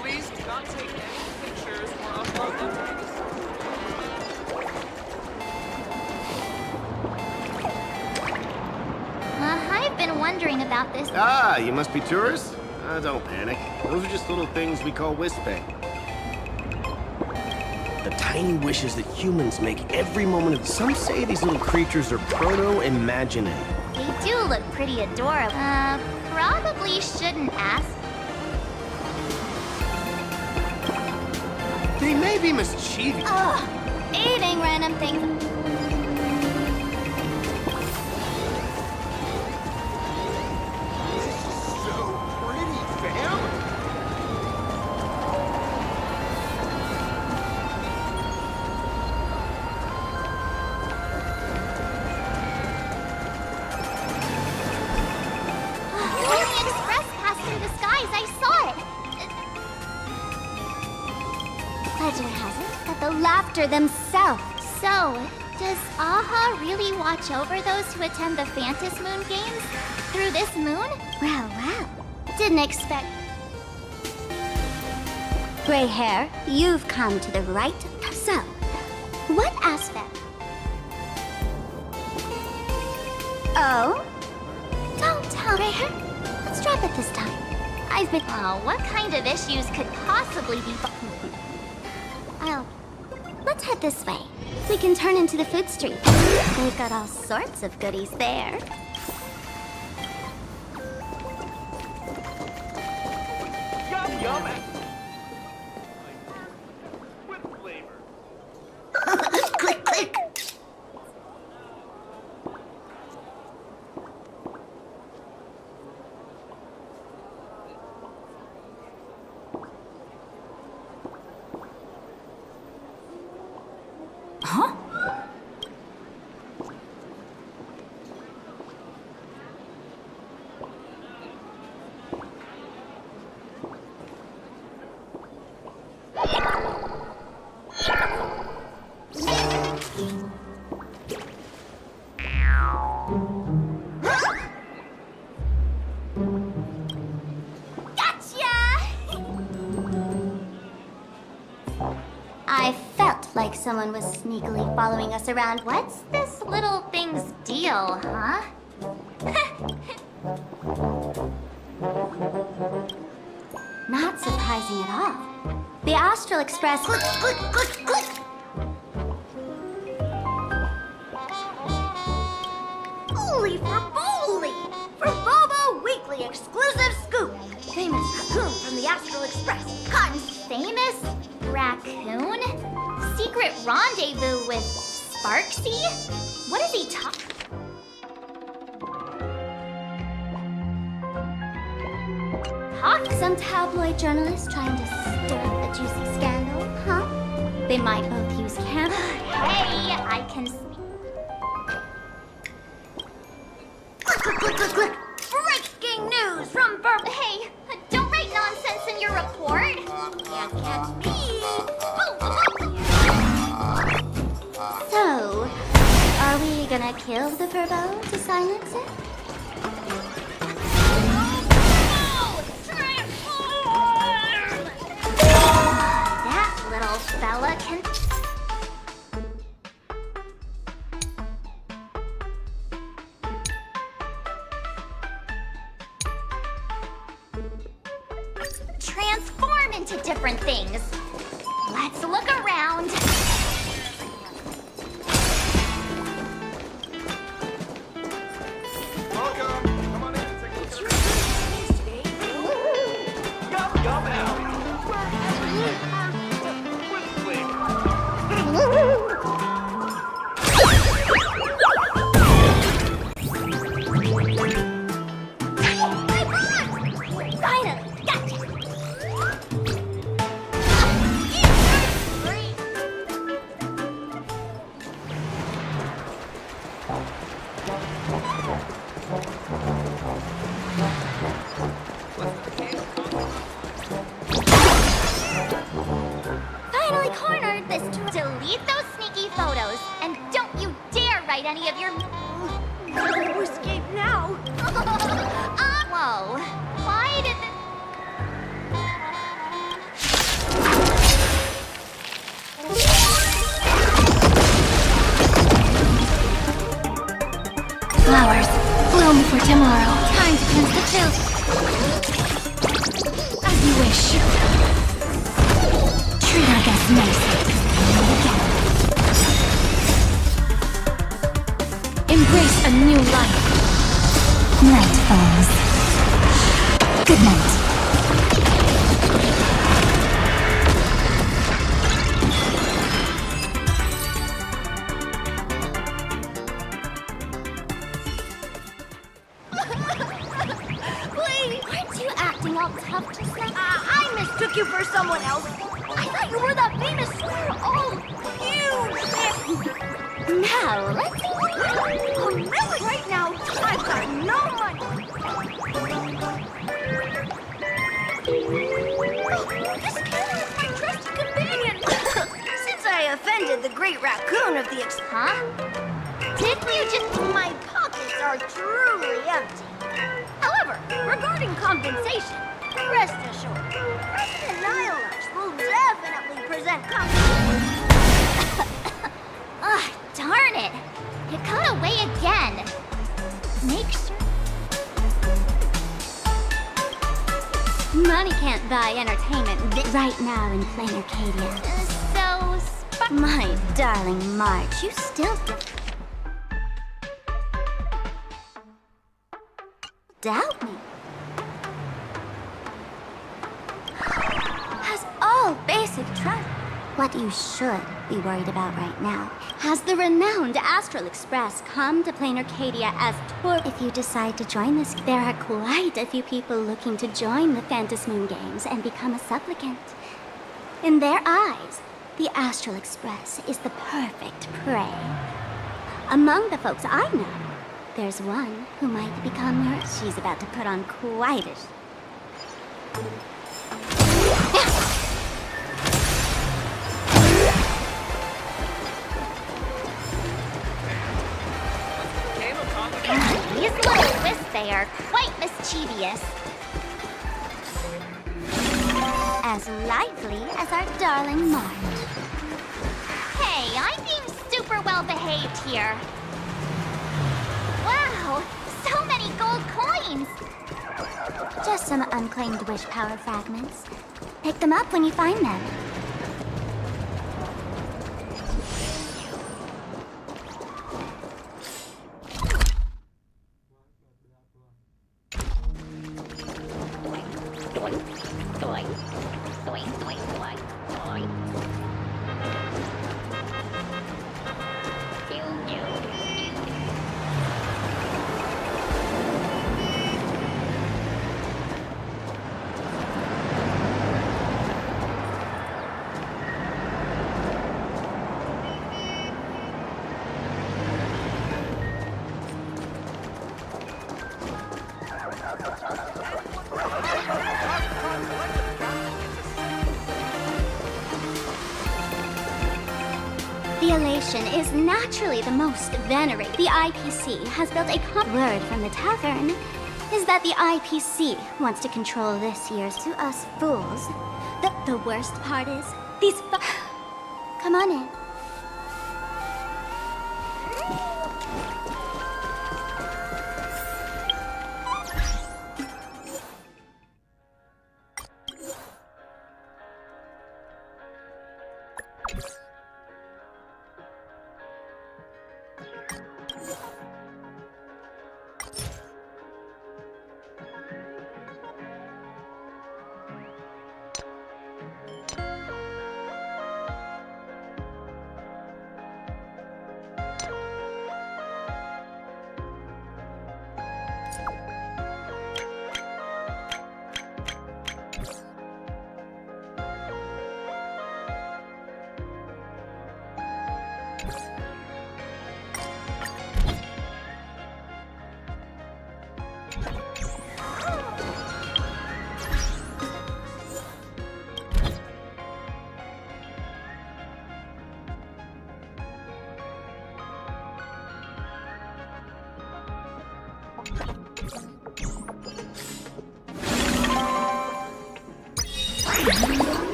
Please do not take any pictures or upload them to the I've been wondering about this. Ah, you must be tourists? Don't panic. Those are just little things we call wisping. The tiny wishes that humans make every moment of... Some say these little creatures are proto-imaginary. They do look pretty adorable. Probably shouldn't ask. They may be mischievous. Ugh, eating random things. Legend has it that the laughter themselves. So, does Aha really watch over those who attend the Phantom Moon Games through this moon? Well, well. Didn't expect... Gray hair, you've come to the right. So, what aspect? Oh? Don't tell Gray hair. Let's drop it this time. I've been... Oh, what kind of issues could possibly be... Let's head this way. We can turn into the food street. They've got all sorts of goodies there. Yum yum. With flavor. Click, click. Huh? I felt like someone was sneakily following us around. What's this little thing's deal, huh? Not surprising at all. The Astral Express... Click, click, click, click! Holy for Bowly! For Bobo Weekly exclusive scoop! Famous raccoon from the Astral Express. Cotton Famous raccoon? Secret rendezvous with Sparksy? What is he talking? Some tabloid journalists trying to stir up a juicy scandal, huh? They might both use cameras. Hey, I can... Click, click, click, click, click! Breaking news from Burp... Hey, don't write nonsense in your report. Can't catch me! So, are we gonna kill the Furbo to silence it? That little fella can... transform into different things. Let's look around. tomorrow. Time to cleanse the filth. As you wish. Treat our guests nicely. Embrace a new life. Night falls. Good night. Please! Aren't you acting all tough just now? I mistook you for someone else. I thought you were that famous swear. Oh, huge! Now, let's... Oh, really? Right now, I've got no money. Oh, this killer is my trusty companion. Since I offended the great raccoon of the Huh? Didn't you just... My pockets are truly empty. However, regarding compensation, rest assured, President Nihilux will definitely present compensation. Ugh, darn it! It got away again. Make sure. Money can't buy entertainment right now in plain Arcadia. My darling March, you still... doubt me. Has all basic trust. What you should be worried about right now. Has the renowned Astral Express come to plain Arcadia as tour? If you decide to join this, there are quite a few people looking to join the Phantasmoon Games and become a supplicant. In their eyes, the Astral Express is the perfect prey. Among the folks I know, there's one who might become yours. She's about to put on quite a... These little wisps, they are quite mischievous. As lively as our darling March. Hey, I'm being super well behaved here. Wow, so many gold coins! Just some unclaimed wish power fragments. Pick them up when you find them. The elation is naturally the most venerated. The IPC has built a word from the tavern is that the IPC wants to control this year's to us fools. The worst part is these come on in.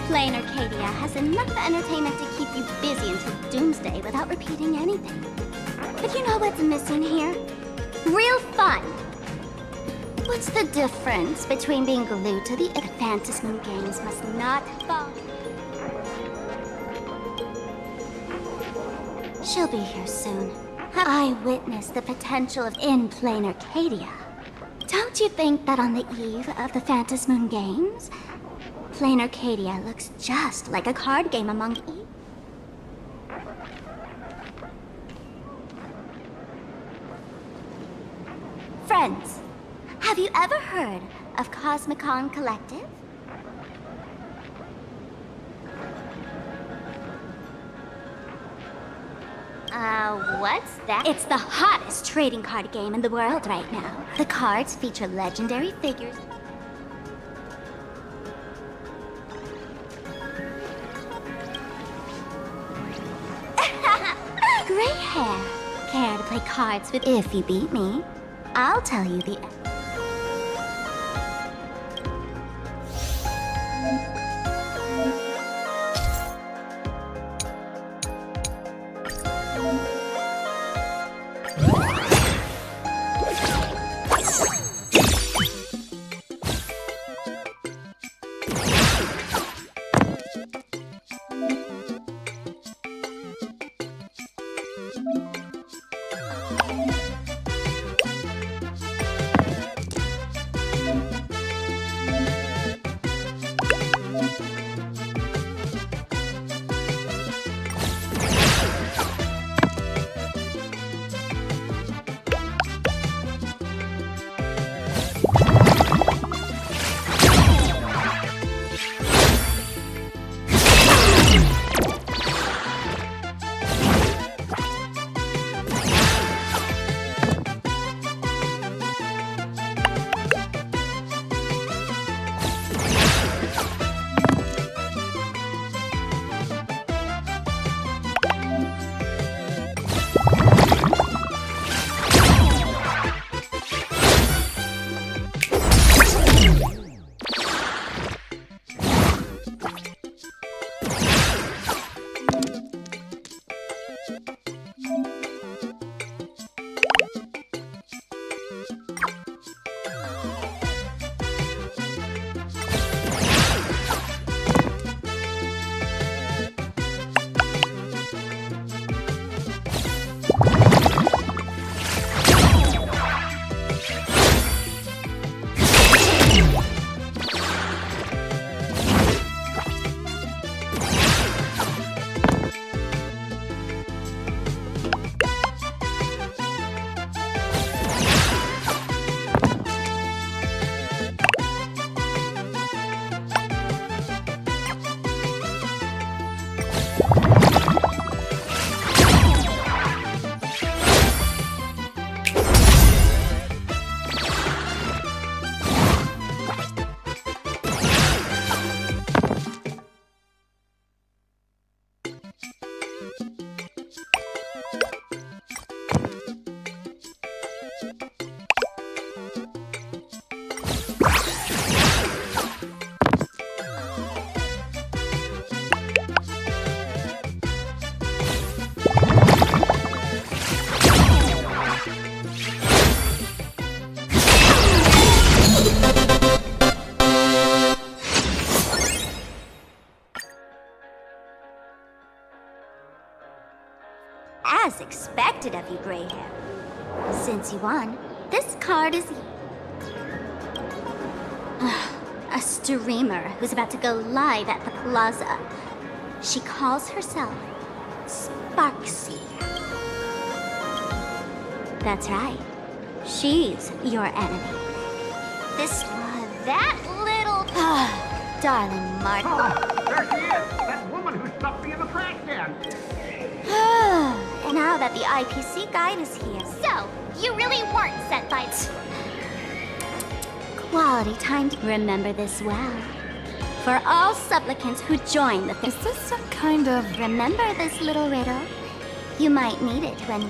Plain Arcadia has enough entertainment to keep you busy until doomsday without repeating anything. But you know what's missing here? Real fun! What's the difference between being glued to the Phantom Moon games must not fall? She'll be here soon. I witnessed the potential of in Plain Arcadia. Don't you think that on the eve of the Phantom Moon games, Plain Arcadia looks just like a card game among Friends, have you ever heard of Cosmicon Collective? What's that? It's the hottest trading card game in the world right now. The cards feature legendary figures. Gray hair. Care to play cards with? If you beat me, I'll tell you the... As expected of you, gray hair. Since you won, this card is... a streamer who's about to go live at the plaza. She calls herself Sparksy. That's right. She's your enemy. This... that little... darling Mark. Oh, there she is! That woman who stuffed me in the trash can! And now that the IPC guide is here... So, you really weren't sent by... quality time. Remember this well. For all supplicants who join the... Is this some kind of... Remember this little riddle? You might need it when...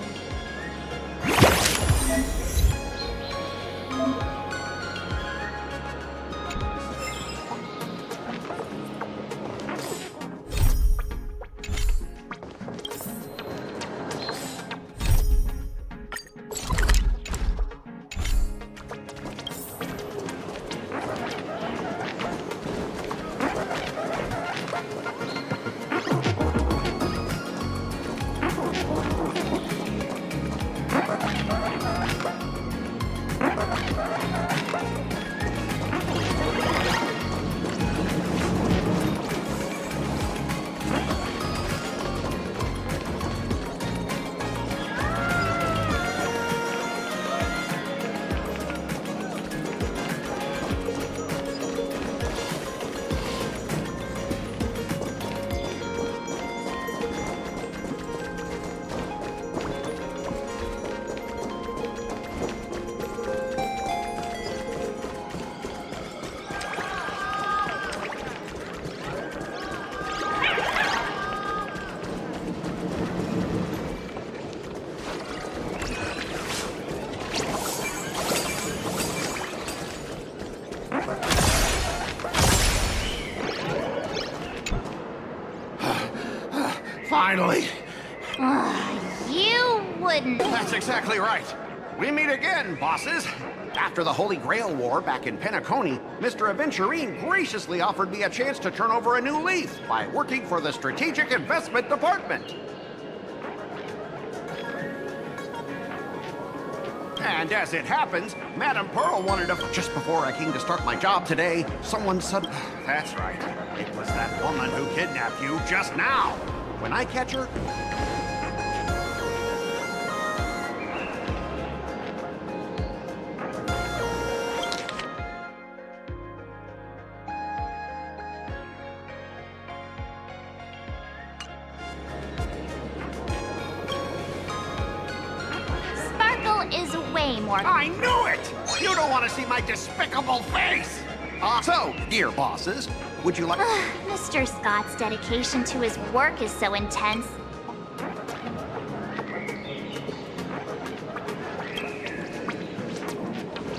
Finally! You wouldn't... That's exactly right. We meet again, bosses. After the Holy Grail War back in Penacony, Mr. Aventurine graciously offered me a chance to turn over a new leaf by working for the Strategic Investment Department. And as it happens, Madame Pearl wanted to... Just before I came to start my job today, someone suddenly... That's right. It was that woman who kidnapped you just now. When I catch her... is way more... I knew it! You don't want to see my despicable face! So, dear bosses, would you like... Mr. Scott's dedication to his work is so intense.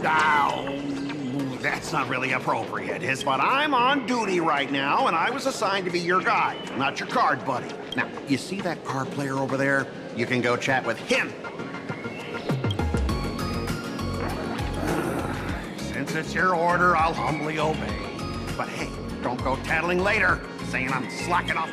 Oh, that's not really appropriate, but I'm on duty right now, and I was assigned to be your guide, not your card buddy. Now, you see that card player over there? You can go chat with him. Since it's your order, I'll humbly obey. But hey, don't go tattling later, saying I'm slacking off.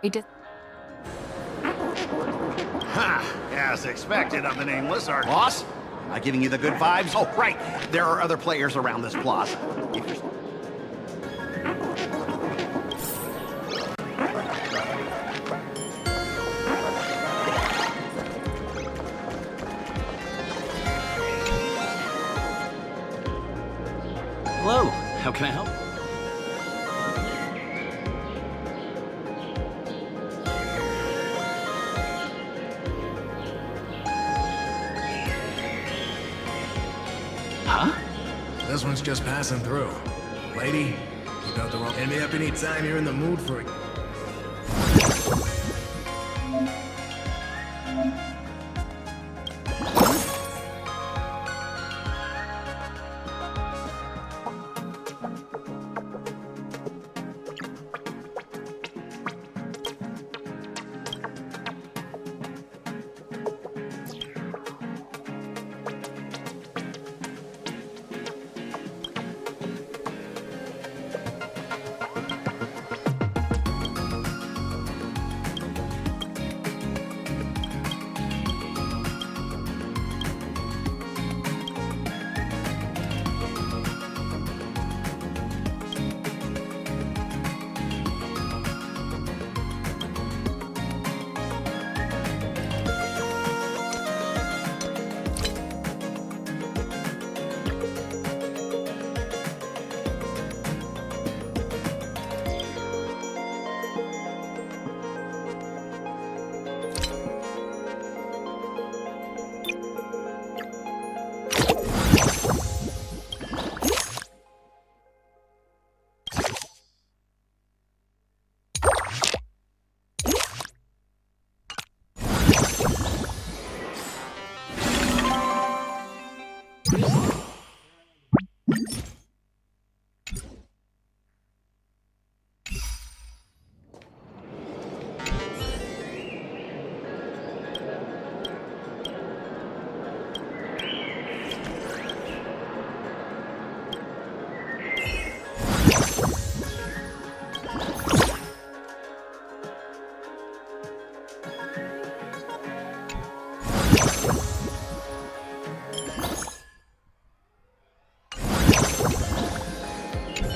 We did. Ha! As expected of the nameless, our boss. Am I giving you the good vibes? Oh, right. There are other players around this plaza. If you're... Hello, how can I help? Huh? This one's just passing through. Lady, you got the wrong. Hit me up anytime you're in the mood for it.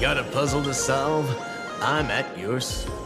Got a puzzle to solve? I'm at your service.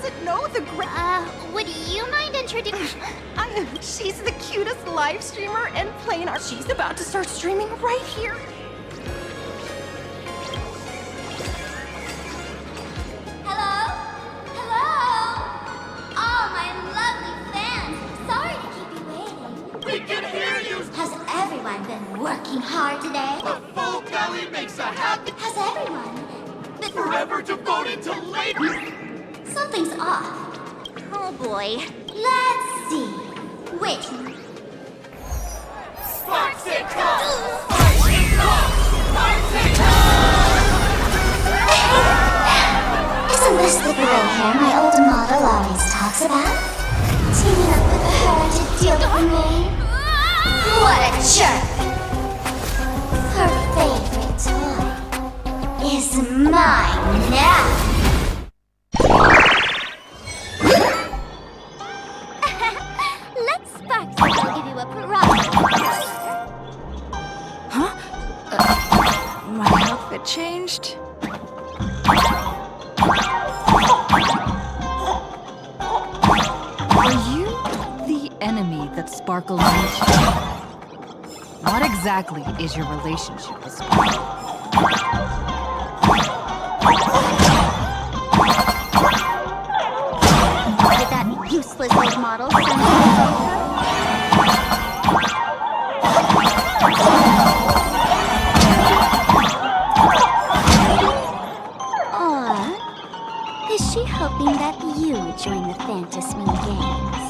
doesn't know the would you mind introducing... She's the cutest live streamer and playing our... She's about to start streaming right here. Hello? Hello? Oh, my lovely fans. Sorry to keep you waiting. We can hear you! Has everyone been working hard today? A full belly makes a happy... Has everyone been forever devoted to labor! Something's off. Oh boy. Let's see. Which... Sparks and Cups! Sparks and Cups! Sparks and Cups! Isn't this the gray hair my old model always talks about? Teaming up with her to deal with me? What a jerk! Her favorite toy is mine now! Let's spark so I'll give you a prize. Huh? My outfit changed? Are you the enemy that Sparkle needs? What exactly is your relationship with Sparkle? Did that useless old model send you over? Or is she hoping that you join the Fantasy Games?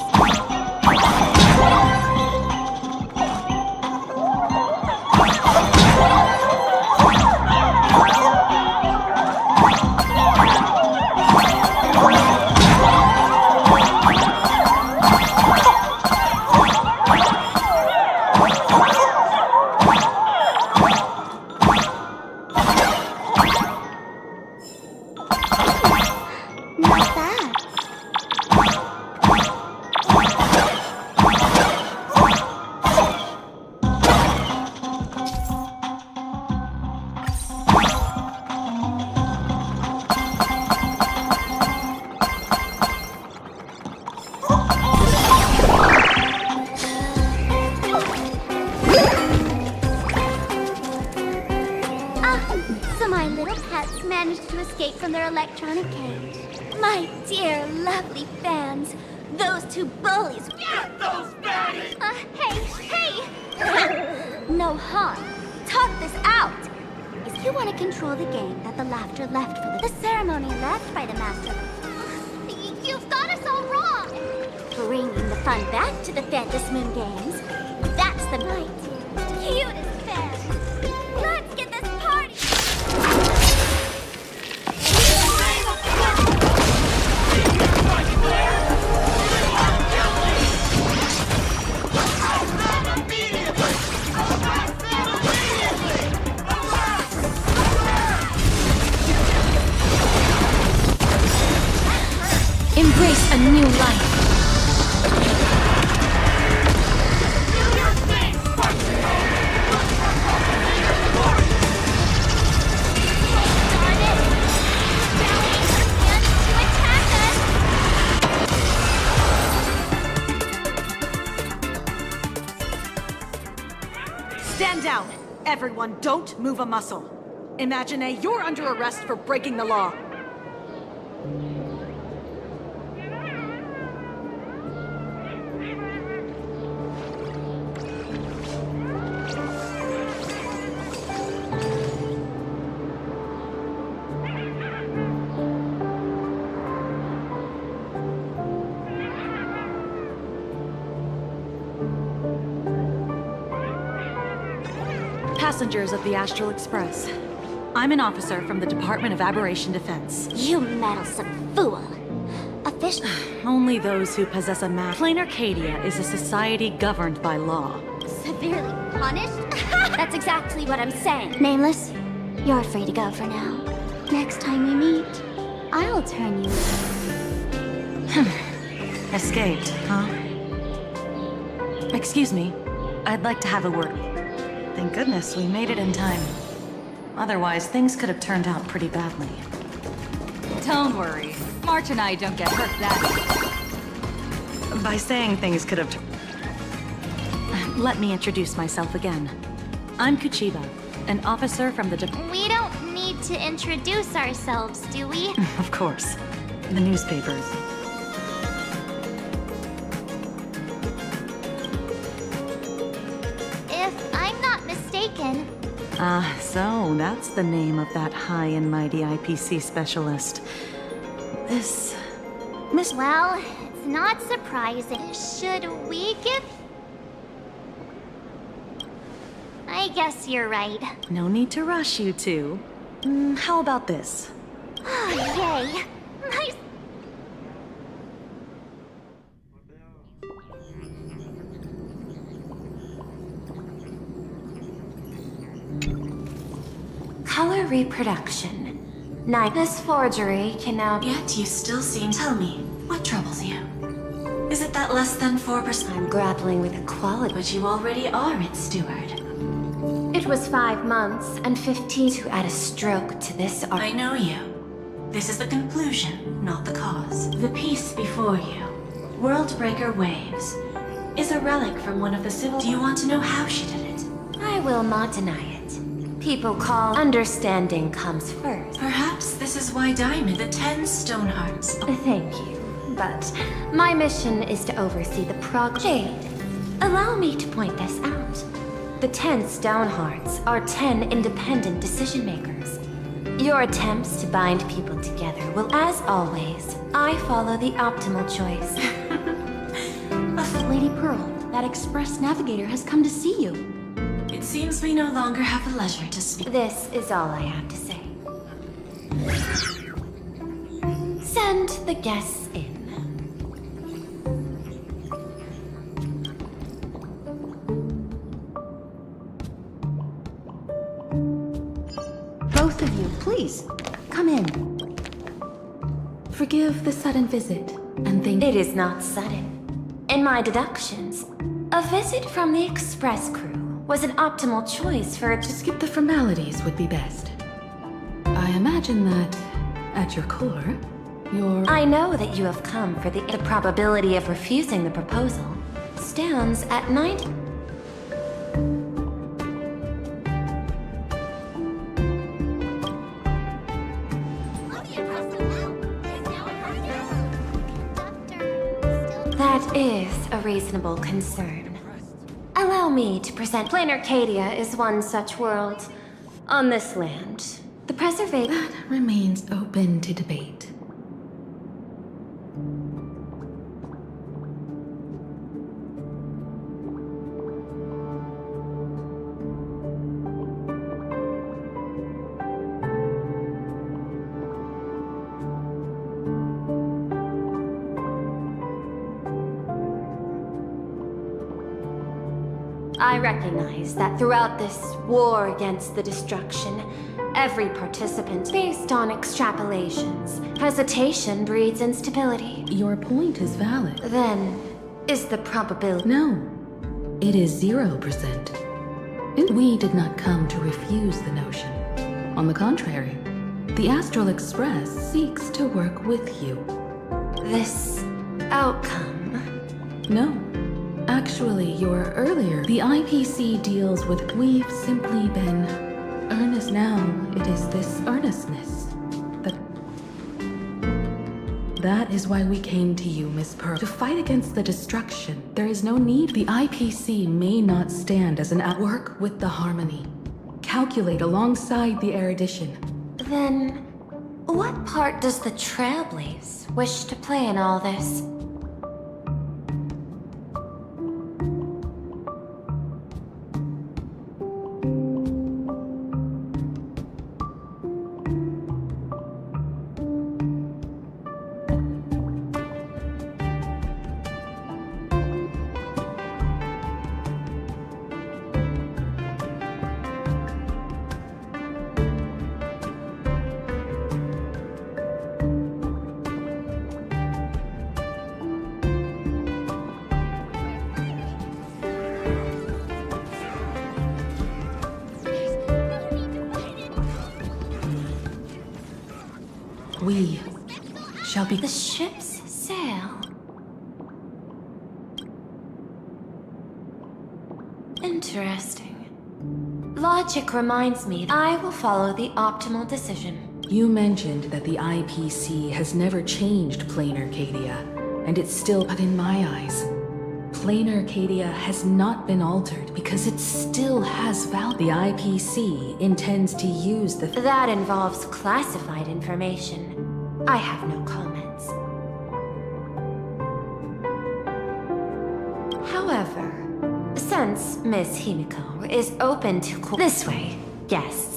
Not bad. So my little pets managed to escape from their electronic cage. My dear, lovely fans, those two bullies. Get those baddies! Hey! No harm. Talk this out. If you want to control the game that the laughter left for the ceremony left by the master, you've got us all wrong. Bringing the fun back to the Fantasy Moon Games. That's the night. Cutest fans. Let's get this party. Embrace a new life. Stand down! Everyone, don't move a muscle. Imagine you're under arrest for breaking the law. Passengers of the Astral Express. I'm an officer from the Department of Aberration Defense. You meddlesome fool. Official. Only those who possess a map. Plain Arcadia is a society governed by law. Severely punished? That's exactly what I'm saying. Nameless, you're free to go for now. Next time we meet, I'll turn you in. Escaped, huh? Excuse me. I'd like to have a word. Thank goodness we made it in time. Otherwise, things could have turned out pretty badly. Don't worry. March and I don't get hurt that easy. By saying things could have... Let me introduce myself again. I'm Kuchiba, an officer from the We don't need to introduce ourselves, do we? Of course. The newspapers. If I'm not mistaken, So that's the name of that high and mighty IPC specialist. This... Miss... well, it's not surprising. Should we give... I guess you're right. No need to rush, you two. How about this? Yay. Nice. Color reproduction. This forgery can now... Yet you still seem... Tell me, what troubles you? Is it that less than 4%? I'm grappling with equality. But you already are its steward. It was 5 months and 15 to add a stroke to this art. I know you. This is the conclusion, not the cause. The piece before you, Worldbreaker Waves, is a relic from one of the civil... Do you want to know how she did it? I will not deny it. People call understanding comes first. Perhaps this is why Diamond, the 10 stone hearts... Thank you, but my mission is to oversee the progress. Jade, allow me to point this out. The 10 stone hearts are 10 independent decision makers. Your attempts to bind people together will, as always, I follow the optimal choice. Lady Pearl, that express navigator has come to see you. It seems we no longer have the leisure to speak. This is all I have to say. Send the guests in. Both of you, please, come in. Forgive the sudden visit, and thank... It is not sudden. In my deductions, a visit from the express crew was an optimal choice for... To skip the formalities would be best. I imagine that, at your core, you're... I know that you have come for the probability of refusing the proposal stands at 90... That is a reasonable concern. Allow me to present. Arcadia is one such world. On this land, the preservation... That remains open to debate. I recognize that throughout this war against the destruction, every participant, based on extrapolations, hesitation breeds instability. Your point is valid. Then, is the probability... No, it is 0%. We did not come to refuse the notion. On the contrary, the Astral Express seeks to work with you. This outcome? No. Actually, your earlier... The IPC deals with... We've simply been... earnest. Now, it is this earnestness that is why we came to you, Miss Pearl. To fight against the destruction, there is no need. The IPC may not stand as an work with the harmony. Calculate alongside the erudition. Then, what part does the Trailblaze wish to play in all this? We shall be... The ship's sail. Interesting. Logic reminds me I will follow the optimal decision. You mentioned that the IPC has never changed Plain Arcadia, and it's still, but in my eyes, Plain Arcadia has not been altered because it still has value. The IPC intends to use the... That involves classified information. I have no comments. However, since Miss Himiko is open to this way, yes.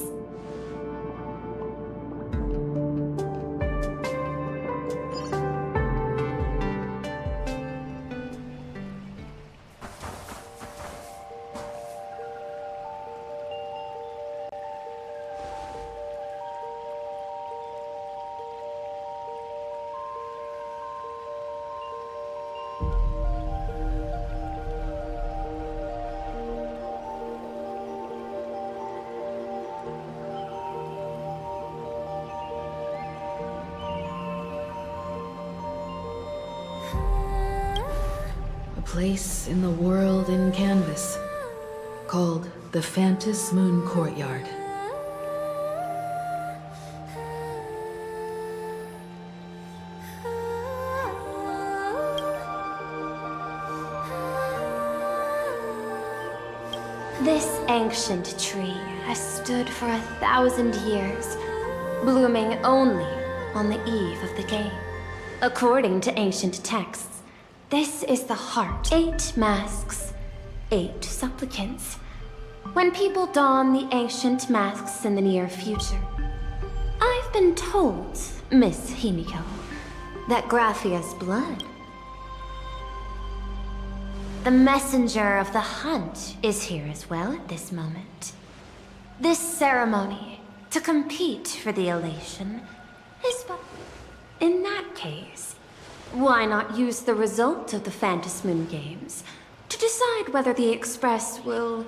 Place in the world in canvas, called the Phantom Moon Courtyard. This ancient tree has stood for 1,000 years, blooming only on the eve of the game. According to ancient texts, this is the heart. 8 masks, 8 supplicants. When people don the ancient masks in the near future, I've been told, Miss Himiko, that Graphia's blood. The messenger of the hunt is here as well at this moment. This ceremony, to compete for the elation, is but... In that case, why not use the result of the Phantom Moon Games to decide whether the Express will...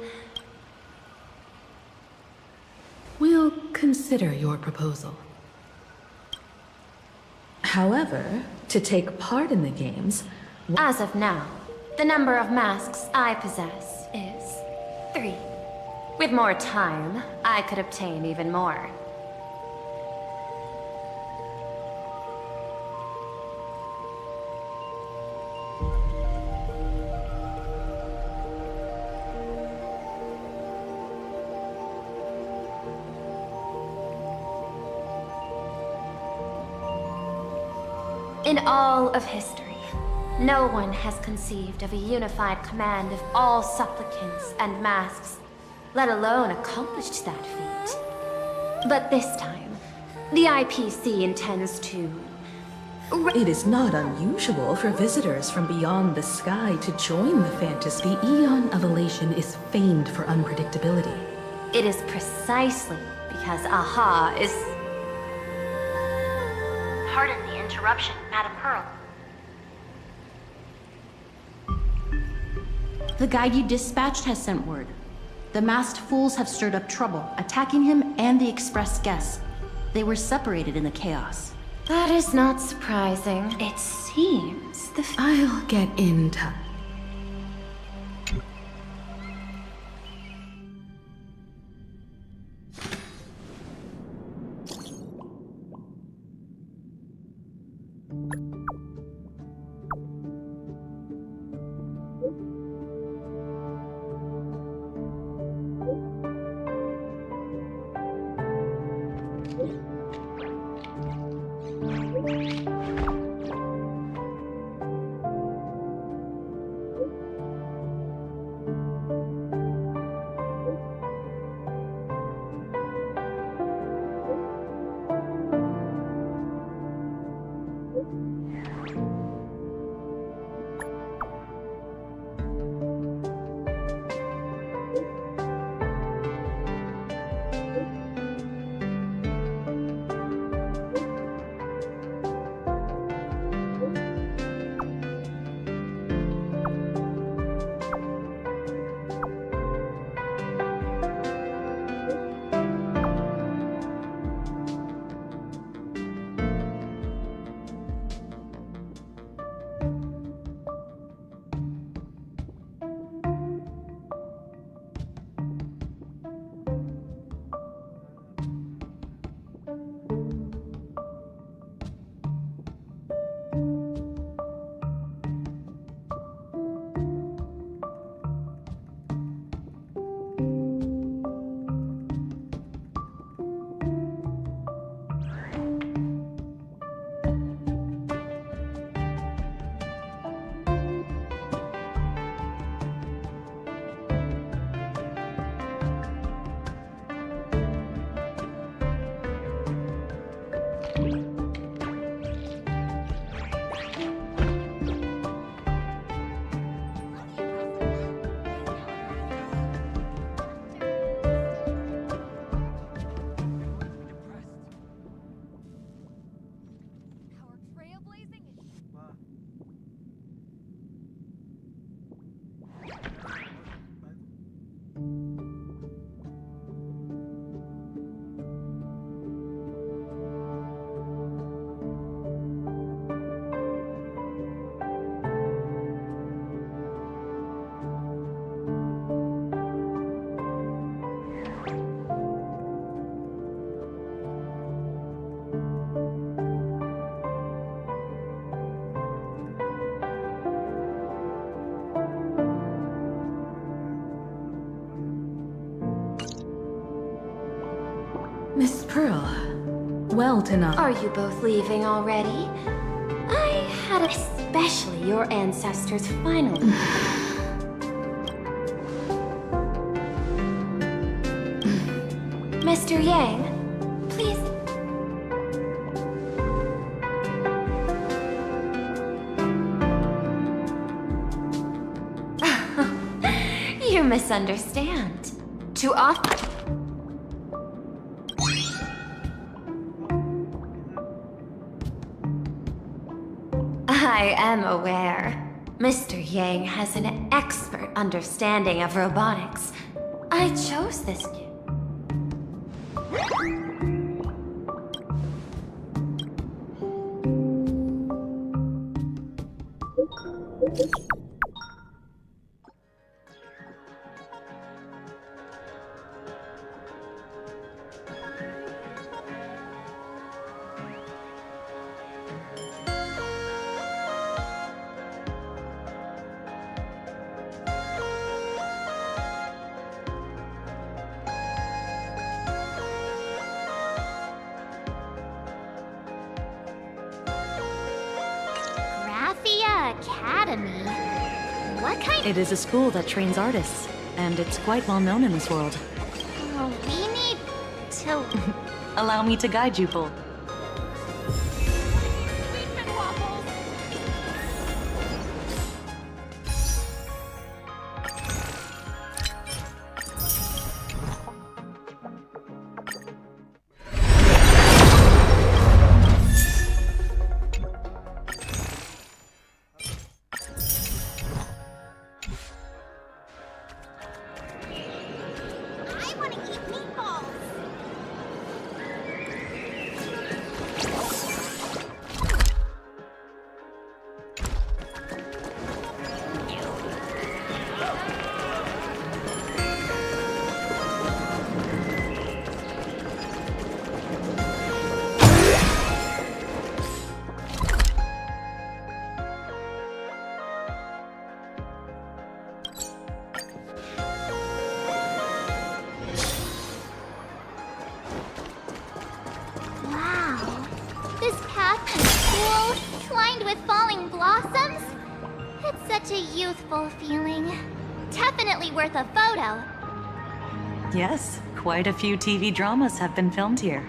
We'll consider your proposal. However, to take part in the games... As of now, the number of masks I possess is 3. With more time, I could obtain even more. In all of history, no one has conceived of a unified command of all supplicants and masks, let alone accomplished that feat. But this time, the IPC intends to... It is not unusual for visitors from beyond the sky to join the Phantasy. The Eon of Elation is famed for unpredictability. It is precisely because AHA is... Pardon the interruption, Madam Pearl. The guide you dispatched has sent word. The masked fools have stirred up trouble, attacking him and the Express guests. They were separated in the chaos. That is not surprising. It seems the... I'll get in touch. out enough. Are you both leaving already? I had especially your ancestors finally. Mr. Yang, please. You misunderstand. To offer. I am aware. Mr. Yang has an expert understanding of robotics. I chose this kid. Academy? What kind? It is a school that trains artists, and it's quite well known in this world. Oh, we need to... Allow me to guide you, Bull. Youthful feeling. Definitely worth a photo. Yes, quite a few TV dramas have been filmed here.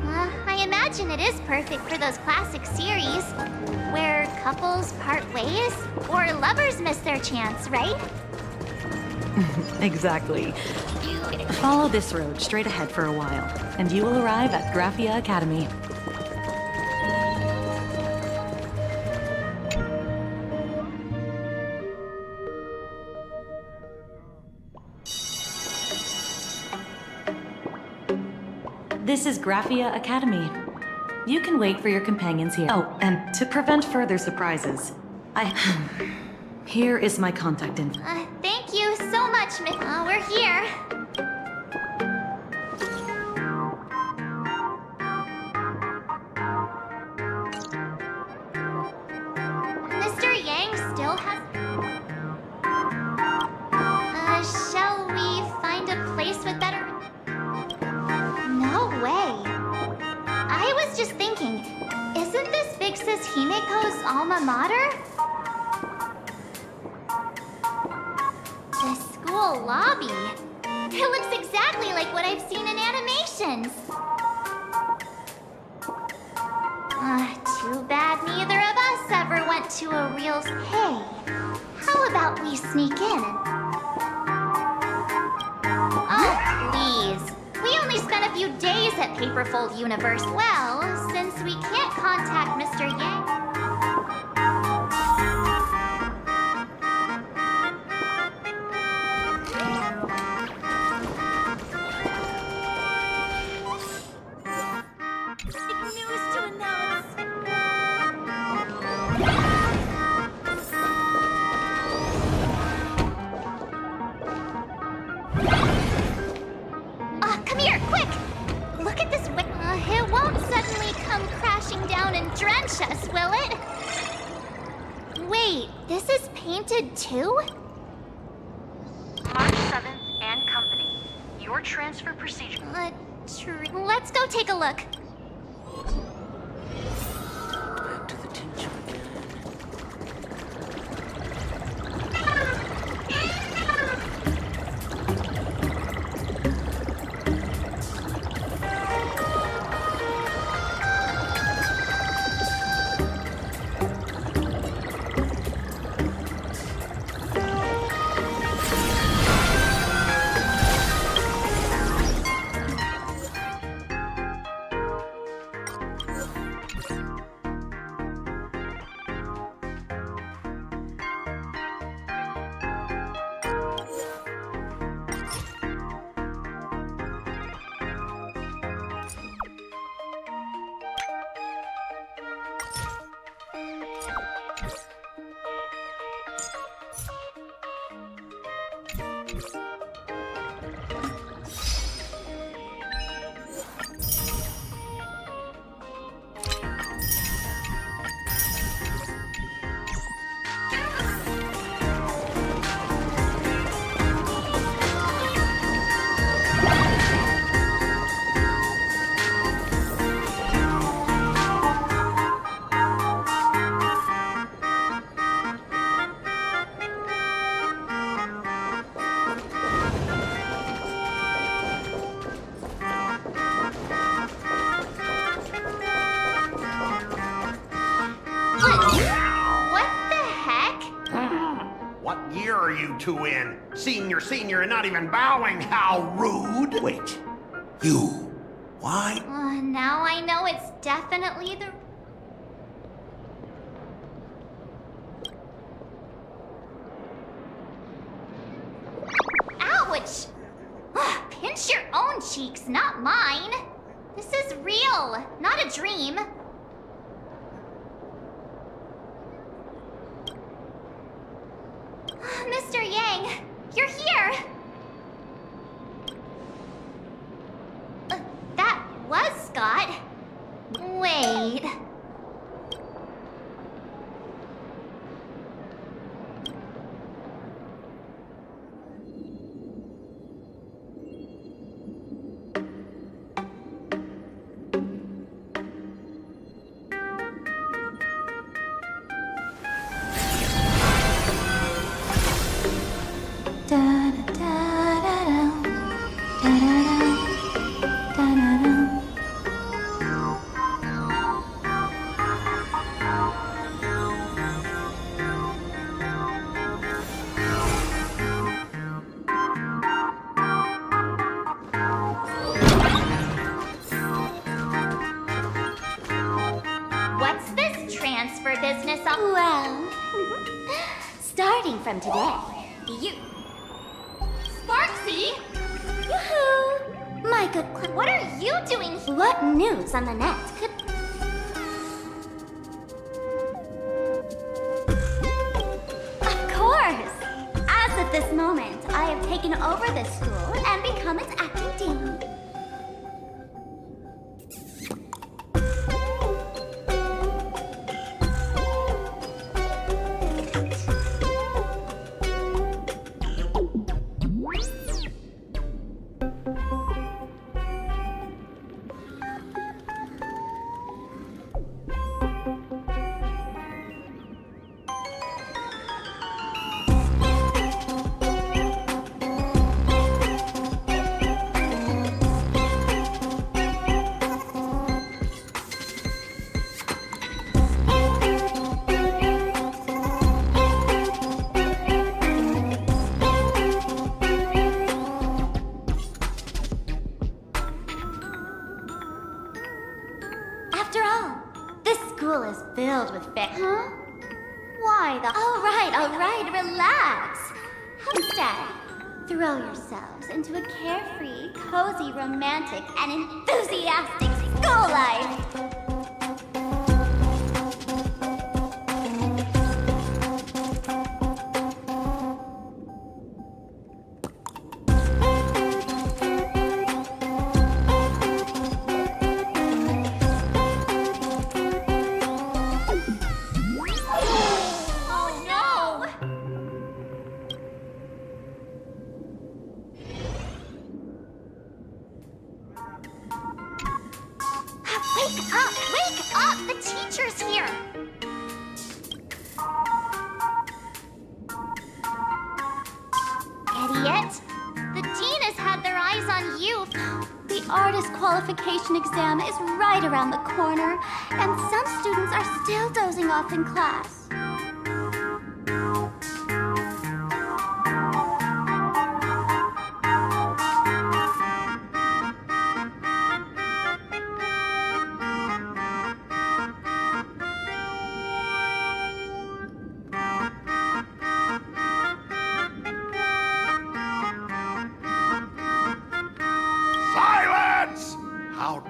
I imagine it is perfect for those classic series where couples part ways or lovers miss their chance, right? Exactly. Follow this road straight ahead for a while, and you will arrive at Akhirnyaa Academy. This is Akhirnyaa Academy. You can wait for your companions here. Oh, and to prevent further surprises, here is my contact info. Thank you so much, Miss. We're here. Mr. Yang still has... shall we find a place with better... No way. I was just thinking, isn't this Big Sis Himiko's alma mater? The school lobby. It looks exactly like what I've seen in animations. Too bad neither of us ever went to a real... Hey, how about we sneak in and... Oh, please. We only spent a few days at Paperfold Universe. Well, since we can't contact Mr. Yang... Come here, quick! Look at this it won't suddenly come crashing down and drench us, will it? Wait, this is painted too? March 7th and Company. Your transfer procedure. Let's go take a look. Back to the tincture again. Two in. Senior, and not even bowing. How rude. Wait. You. Why? Now I know it's definitely the... Ouch! Pinch your own cheeks, not mine. This is real, not a dream. Mr. Yang, you're here! That was Scott. Wait... Well, starting from today, you... Sparksy! Yoo-hoo! My good... What are you doing? What news on the net could... Of course! As of this moment, I have taken over this school and become its acting dean. Filled with fish. Huh? Why the... All right, relax. Instead, throw yourselves into a carefree, cozy, romantic, and enthusiastic school life. Wake up! qualification exam is right around the corner, and some students are still dozing off in class.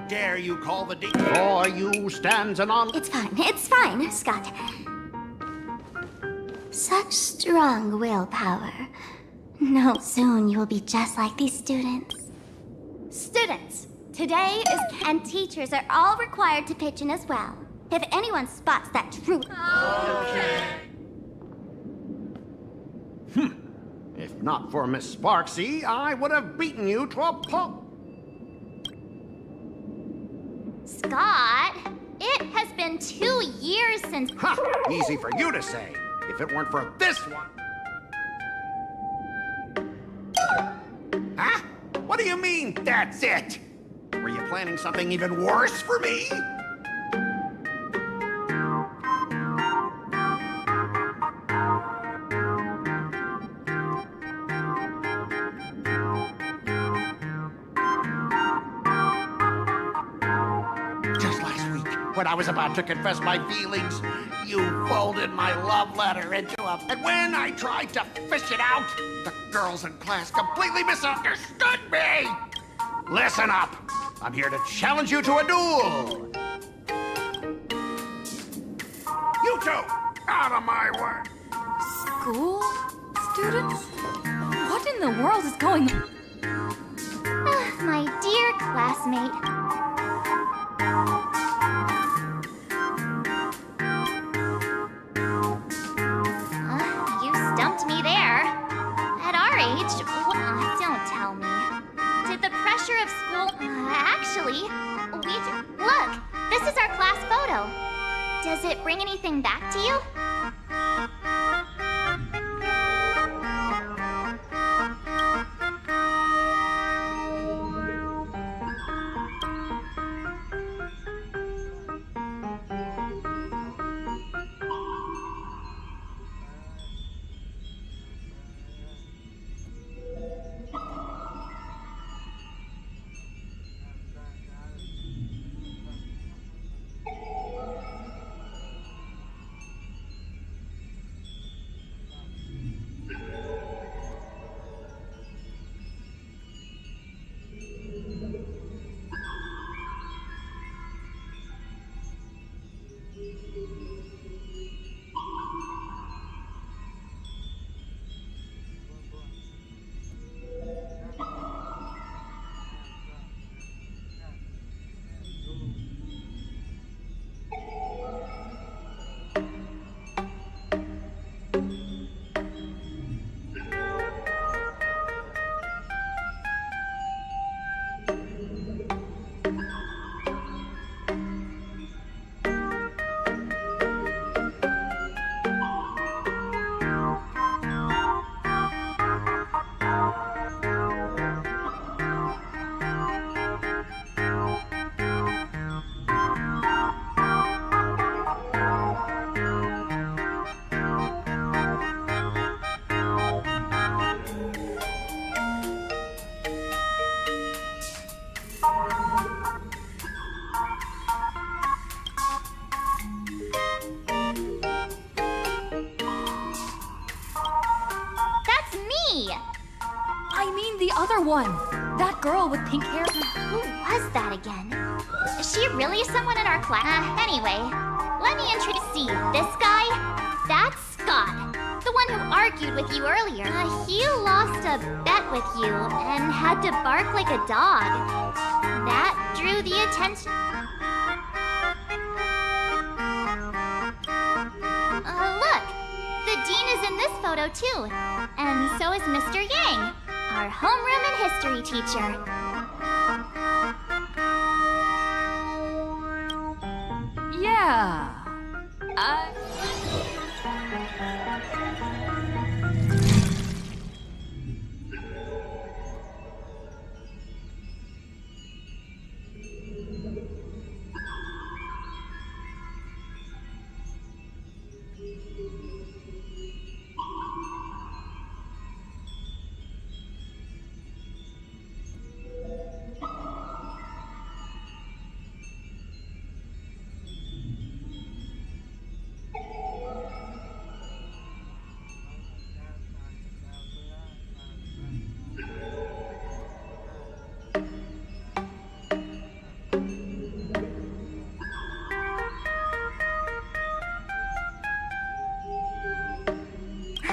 Dare you call the before you stands an on? It's fine, Scott. Such strong willpower. No, soon you will be just like these students. Students, today is... and teachers are all required to pitch in as well. If anyone spots that truth... If not for Miss Sparksy, I would have beaten you to a pulp. Scott, it has been 2 years since... Ha! Easy for you to say. If it weren't for this one... Huh? What do you mean, that's it? Were you planning something even worse for me? When I was about to confess my feelings, you folded my love letter into a... And when I tried to fish it out, the girls in class completely misunderstood me! Listen up! I'm here to challenge you to a duel! You two, out of my way! School? Students? What in the world is going on? My dear classmate. Me there. At our age, don't tell me. Did the pressure of school... actually, look, this is our class photo. Does it bring anything back to you? One. That girl with pink hair. Who was that again? Is she really someone in our class? Anyway, let me introduce you. This guy, that's Scott. The one who argued with you earlier. He lost a bet with you and had to bark like a dog. That drew the attention. Look, the dean is in this photo too. And so is Mr. Yang, our homeroom and history teacher. Yeah.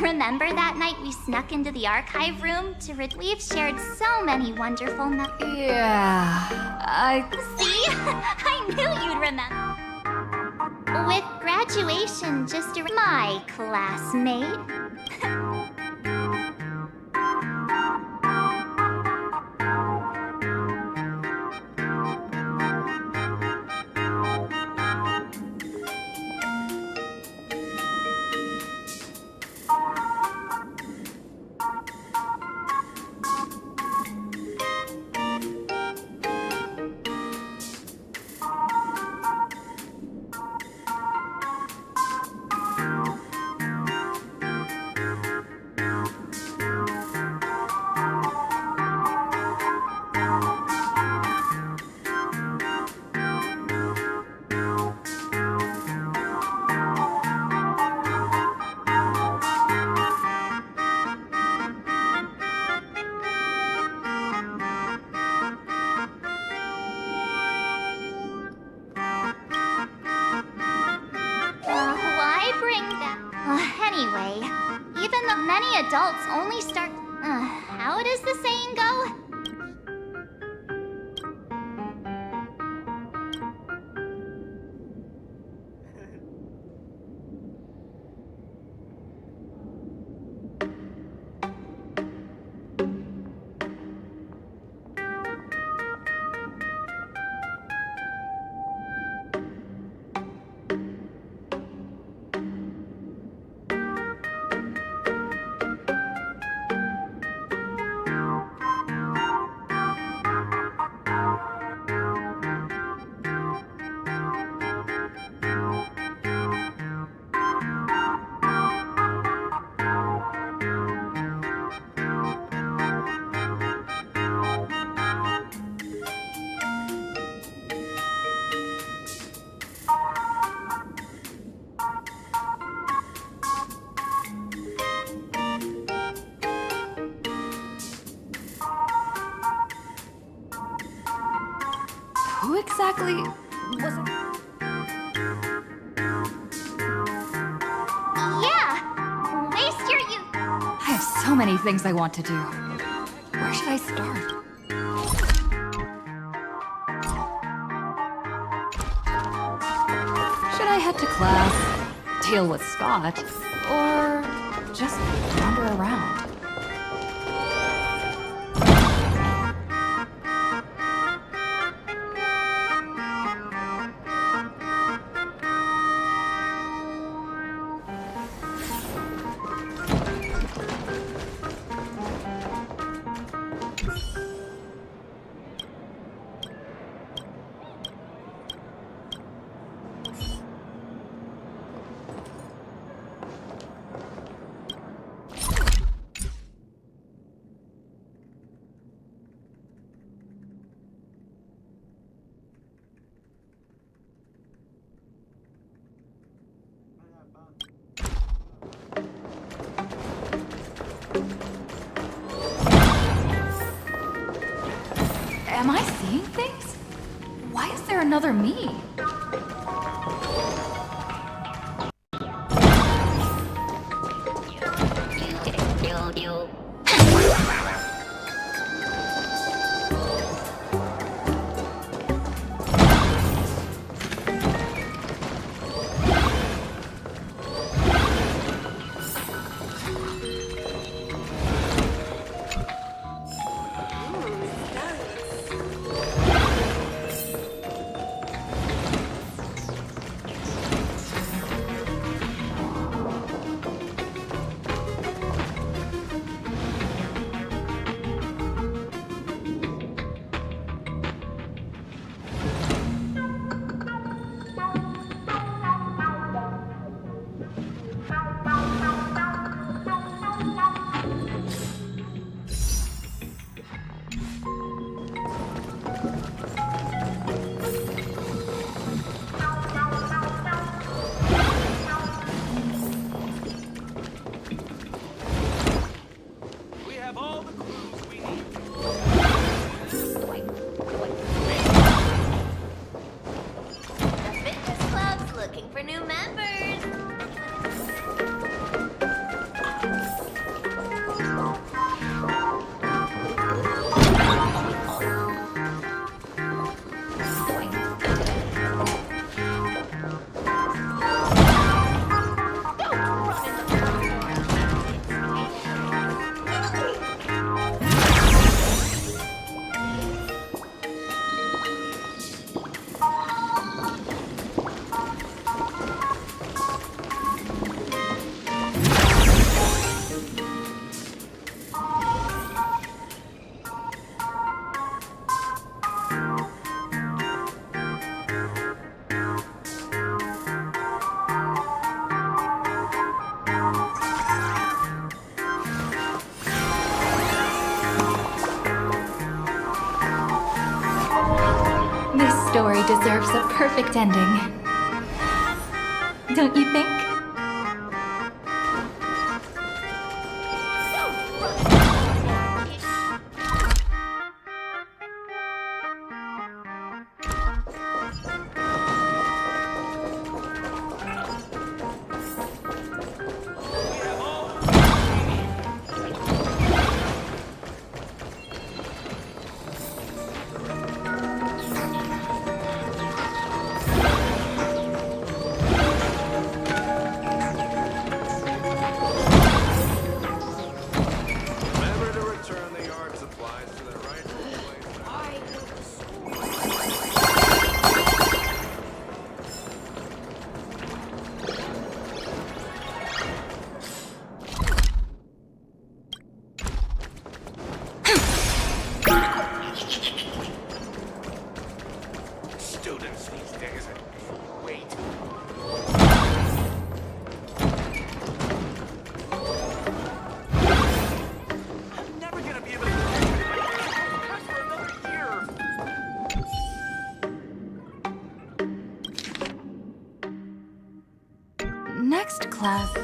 Remember that night we snuck into the archive room to we've shared so many wonderful Yeah, See? I knew you'd remember. With graduation just my classmate. Anyway, even though many adults only start... how does the saying go? Who exactly was it? Yeah! Waste your youth! I have so many things I want to do. Where should I start? Should I head to class, deal with Scott, or just wander around? Am I seeing things? Why is there another me? deserves a perfect ending. Don't you think? Next class.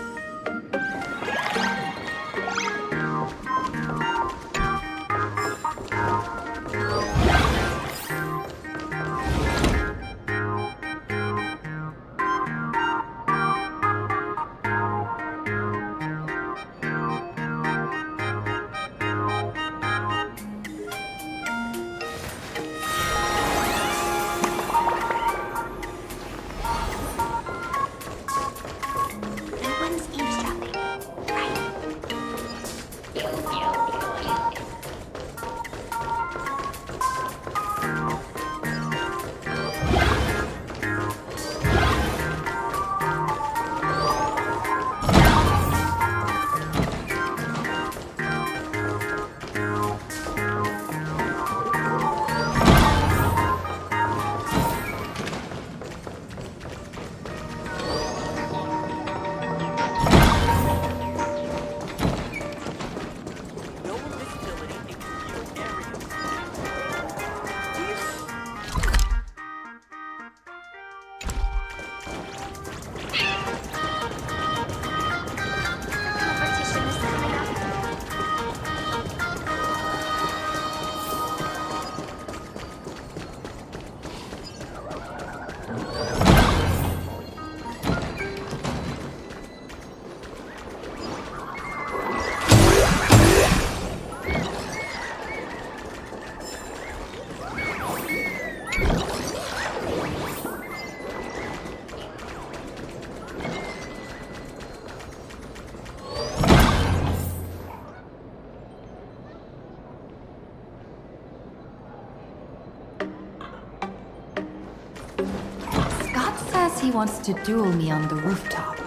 He wants to duel me on the rooftop.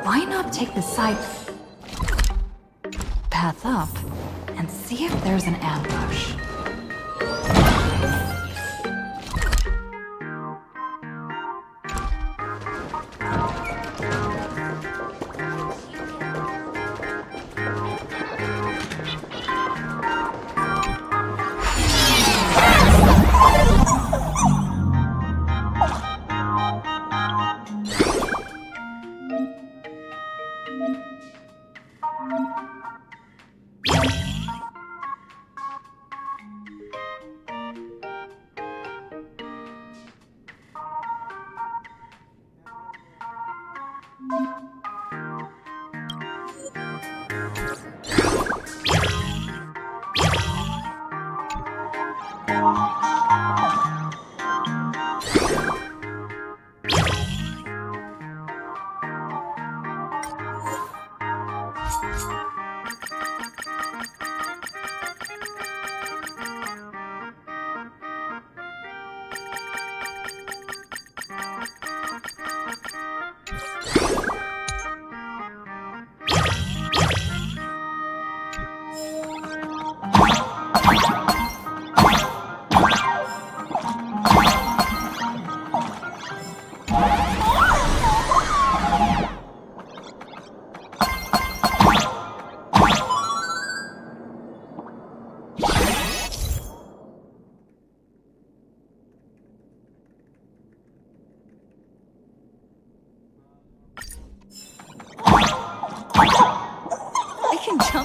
Why not take the side path up and see if there's an ambush?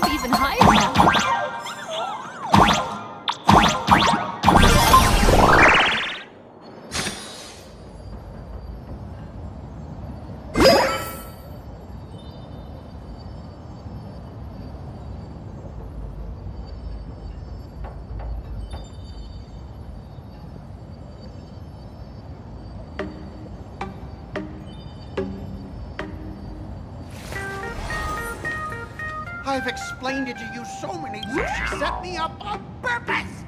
up even higher now. I've explained it to you so many times. She set me up on purpose.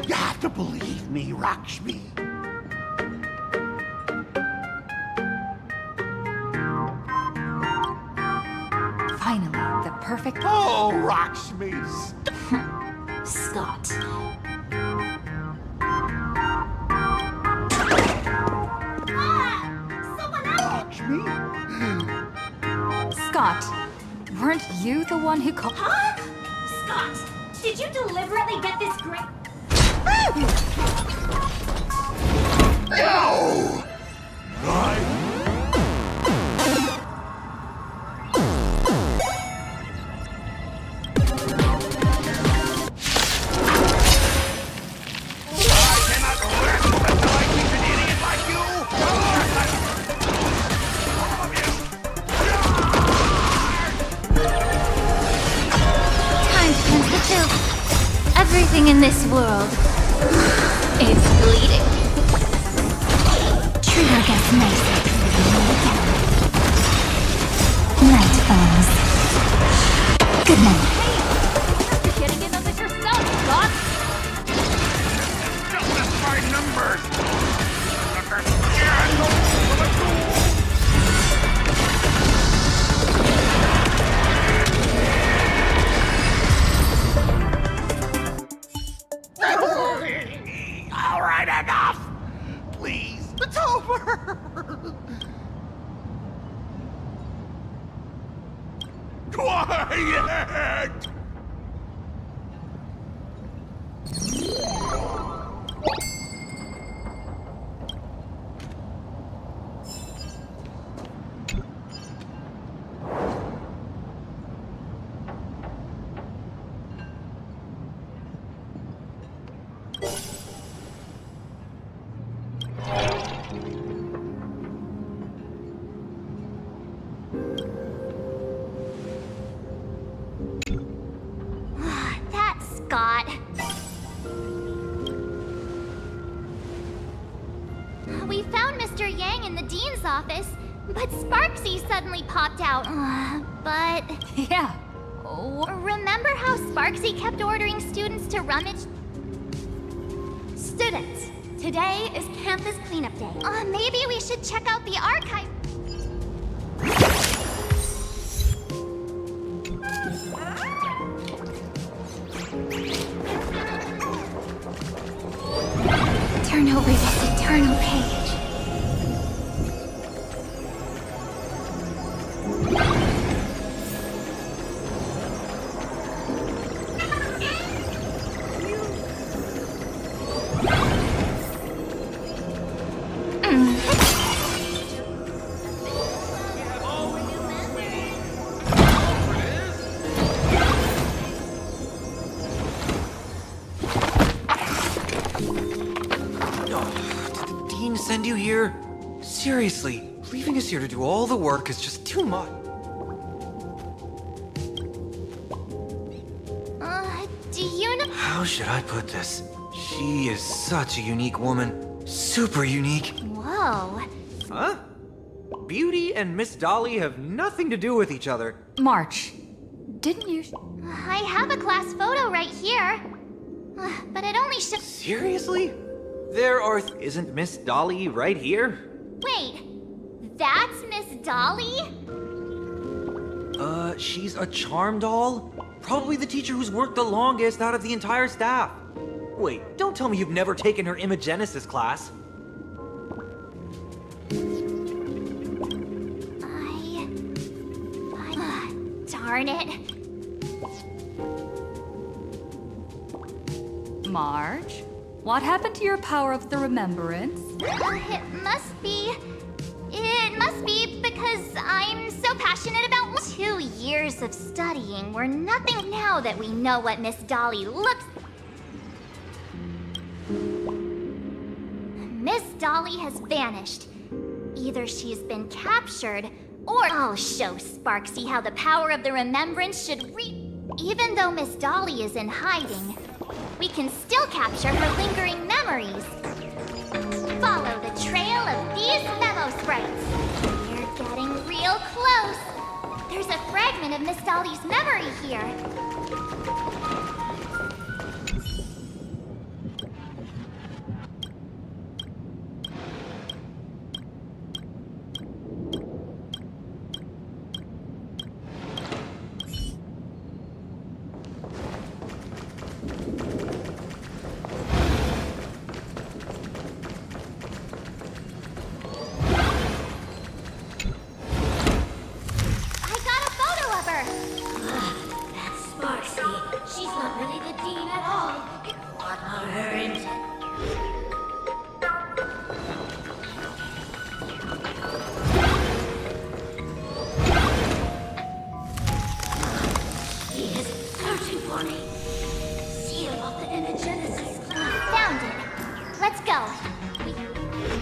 You have to believe me, Rakshmi. Finally, the perfect... Oh, Rakshmi. Scott. Rakshmi? Scott, weren't you the one who called... Huh? Scott, did you deliberately get this great... No! Everything in this world is bleeding. Treat our guests nicely. Night, fellows. Good night. You're getting in on this yourself, Scott! Just by numbers. All right, enough. Please, it's over. Quiet. That's Scott. We found Mr. Yang in the dean's office, but Sparksy suddenly popped out. But... Yeah. Remember how Sparksy kept ordering students to rummage? Students, today is campus cleanup day. Maybe we should check out the archive. Turn over this eternal page. Send you here? Seriously, leaving us here to do all the work is just too much. Do you know? How should I put this? She is such a unique woman. Super unique. Whoa. Huh? Beauty and Miss Dolly have nothing to do with each other. March, didn't you... I have a class photo right here. But it only shows... Seriously? Isn't Miss Dolly right here? Wait, that's Miss Dolly? She's a charm doll? Probably the teacher who's worked the longest out of the entire staff. Wait, don't tell me you've never taken her Imagenesis class. Darn it. Marge? What happened to your power of the remembrance? It must be because I'm so passionate about 2 years of studying were nothing now that we know what Miss Dolly looks... Miss Dolly has vanished. Either she's been captured, or I'll show Sparksy how the power of the remembrance should Even though Miss Dolly is in hiding, we can still capture her lingering memories. Follow the trail of these memo sprites. You're getting real close. There's a fragment of Miss Dolly's memory here.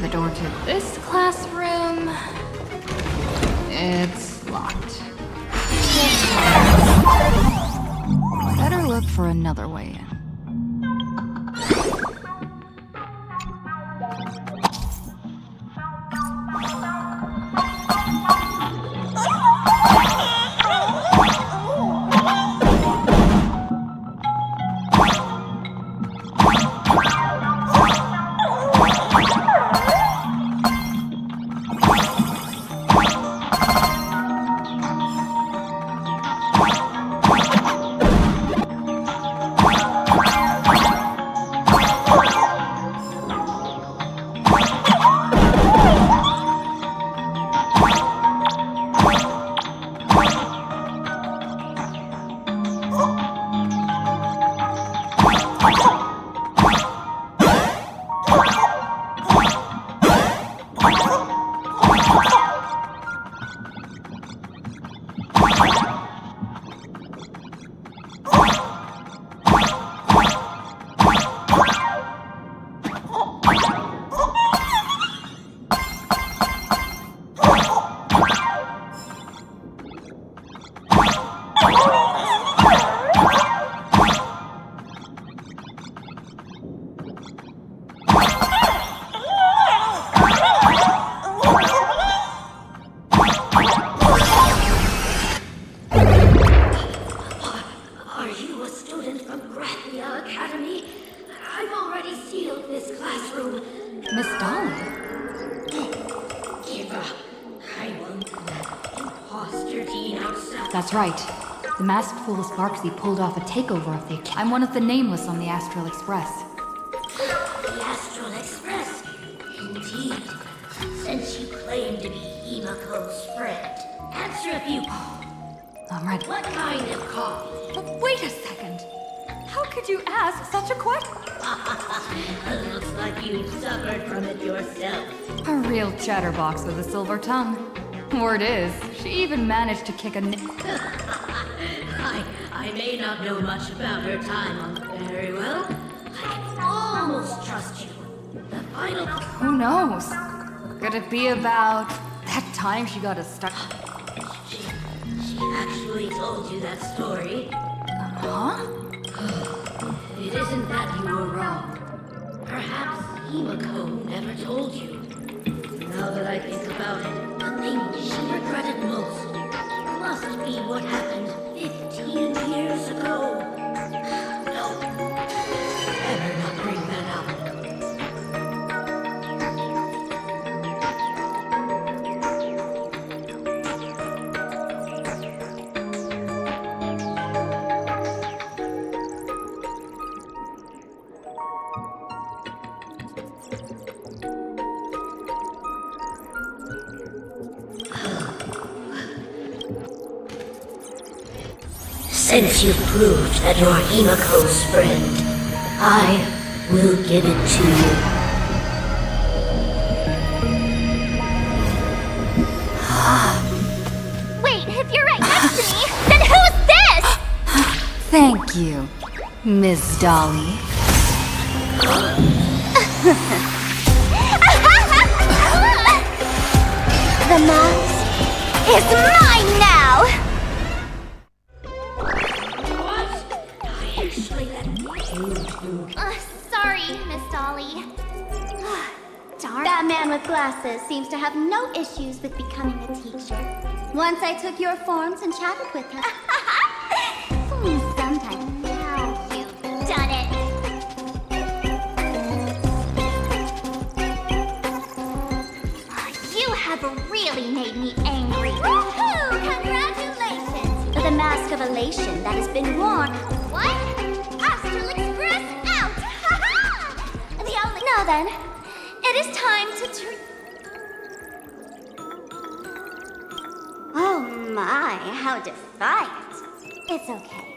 The door to this classroom... it's locked. Better look for another way in. That's right. The masked fool Sparksy pulled off a takeover of the Academy. I'm one of the nameless on the Astral Express. The Astral Express? Indeed. Since you claim to be Himiko's friend, answer a few... I'm ready. What kind of coffee? But wait a second. How could you ask such a question? Looks like you suffered from it yourself. A real chatterbox with a silver tongue. Word is, she even managed to kick a I may not know much about her time on very well. I can almost trust you. The final... Who knows? Could it be about that time she got stuck? She actually told you that story. Huh? It isn't that you were wrong. Perhaps Himiko never told you. Now that I think about it, the thing she regretted most must be what happened 15 years ago. No, better not bring that up. Since you've proved that you're Himiko's friend, I will give it to you. Wait, if you're right next to me, then who Thank you, Miss Dolly. The mask is mine now! Sorry, Miss Dolly. Darn. That man with glasses seems to have no issues with becoming a teacher. Once I took your forms and chatted with her. Sometimes. Now you've done it. You have really made me angry. Woohoo! Congratulations! The mask of elation that has been worn. What? Astral Express out! The only. Now then, it is time to Oh my, how defiant. It's okay.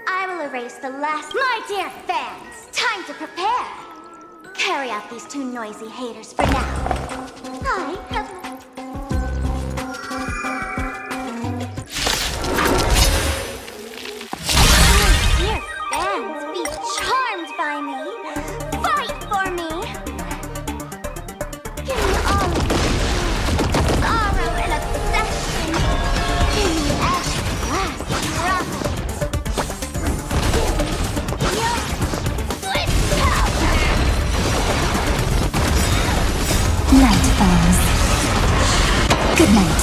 I will erase the last. My dear fans, time to prepare. Carry out these two noisy haters for now. I have. Dear fans, be charmed by me. Fight for me. Give me all of you. Sorrow and obsession. Give me ash, glass, and rubble. Give me your sweet power. Night, fans. Good night.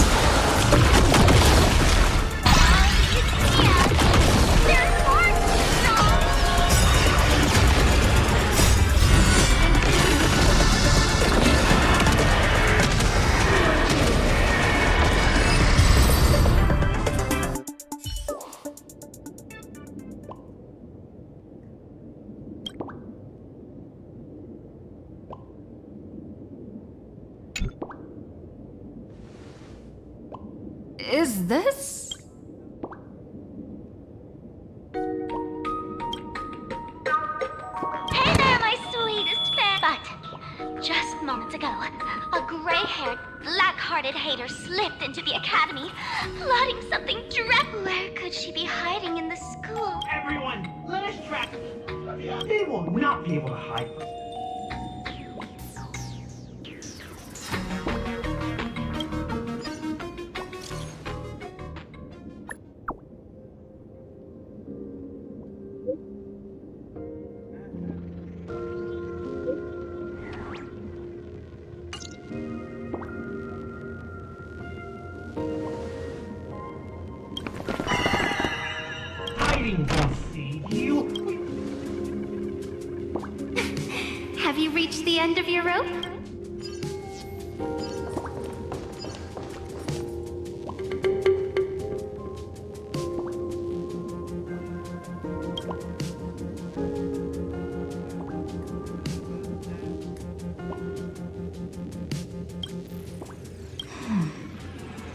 Is this? Hey there, my sweetest fan! But just moments ago, a gray-haired, black-hearted hater slipped into the academy, plotting something dreadful. Where could she be hiding in the school? Everyone, let us track them. They will not be able to hide from us. Have you reached the end of your rope?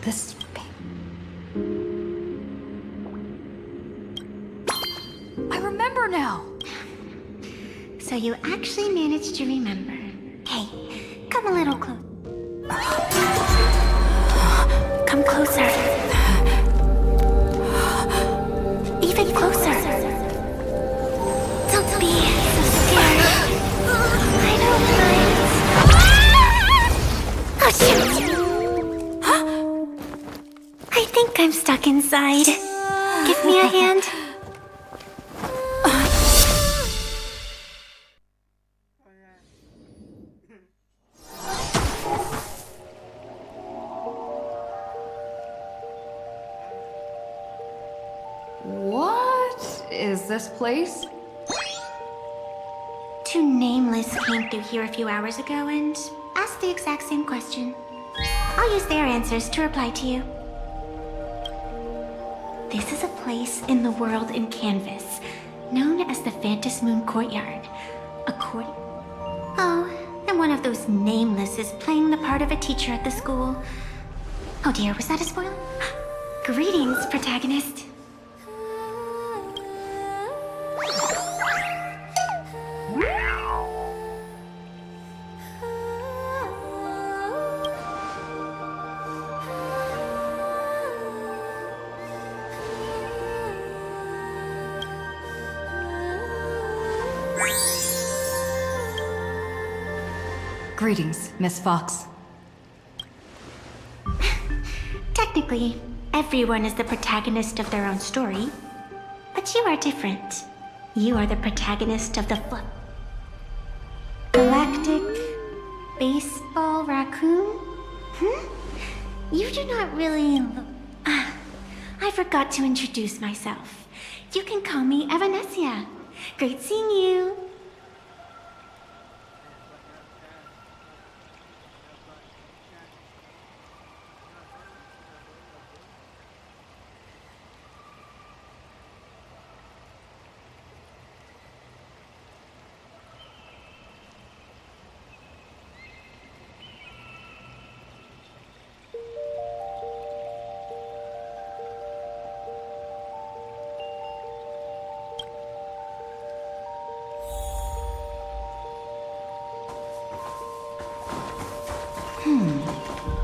This. I remember now. So you actually managed to remember. Hey, come a little closer. Come closer. Even closer. Don't be so scared. I don't mind. Oh, shoot! I think I'm stuck inside. Give me a hand. What is this place? Two nameless came through here a few hours ago and asked the exact same question. I'll use their answers to reply to you. This is a place in the world in Canvas, known as the Phantom Moon Courtyard. Oh, and one of those nameless is playing the part of a teacher at the school. Oh dear, was that a spoiler? Greetings, protagonist. Greetings, Miss Fox. Technically, everyone is the protagonist of their own story. But you are different. You are the protagonist of the Galactic Baseball Raccoon? You do not really look... I forgot to introduce myself. You can call me Akhirnyaa. Great seeing you.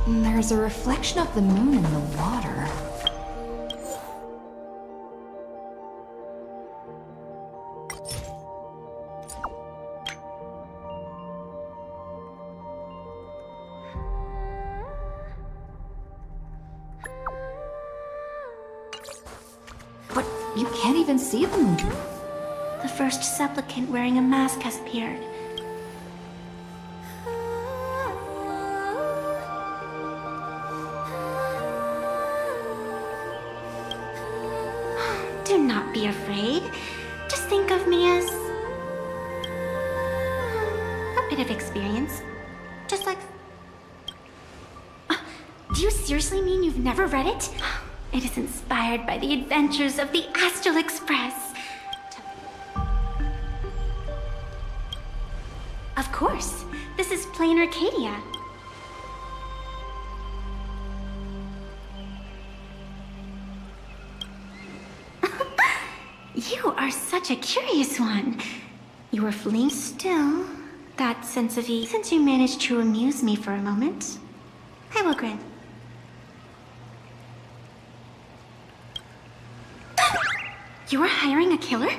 There's a reflection of the moon in the water. But you can't even see the moon. The first supplicant wearing a mask has appeared. Do not be afraid. Just think of me as a bit of experience. Just like... Do you seriously mean you've never read it? It is inspired by the adventures of the Astral Express. Of course. This is plain Arcadia. You are such a curious one. You were fleeing still. That sense of ease. Since you managed to amuse me for a moment, I will grin. You are hiring a killer?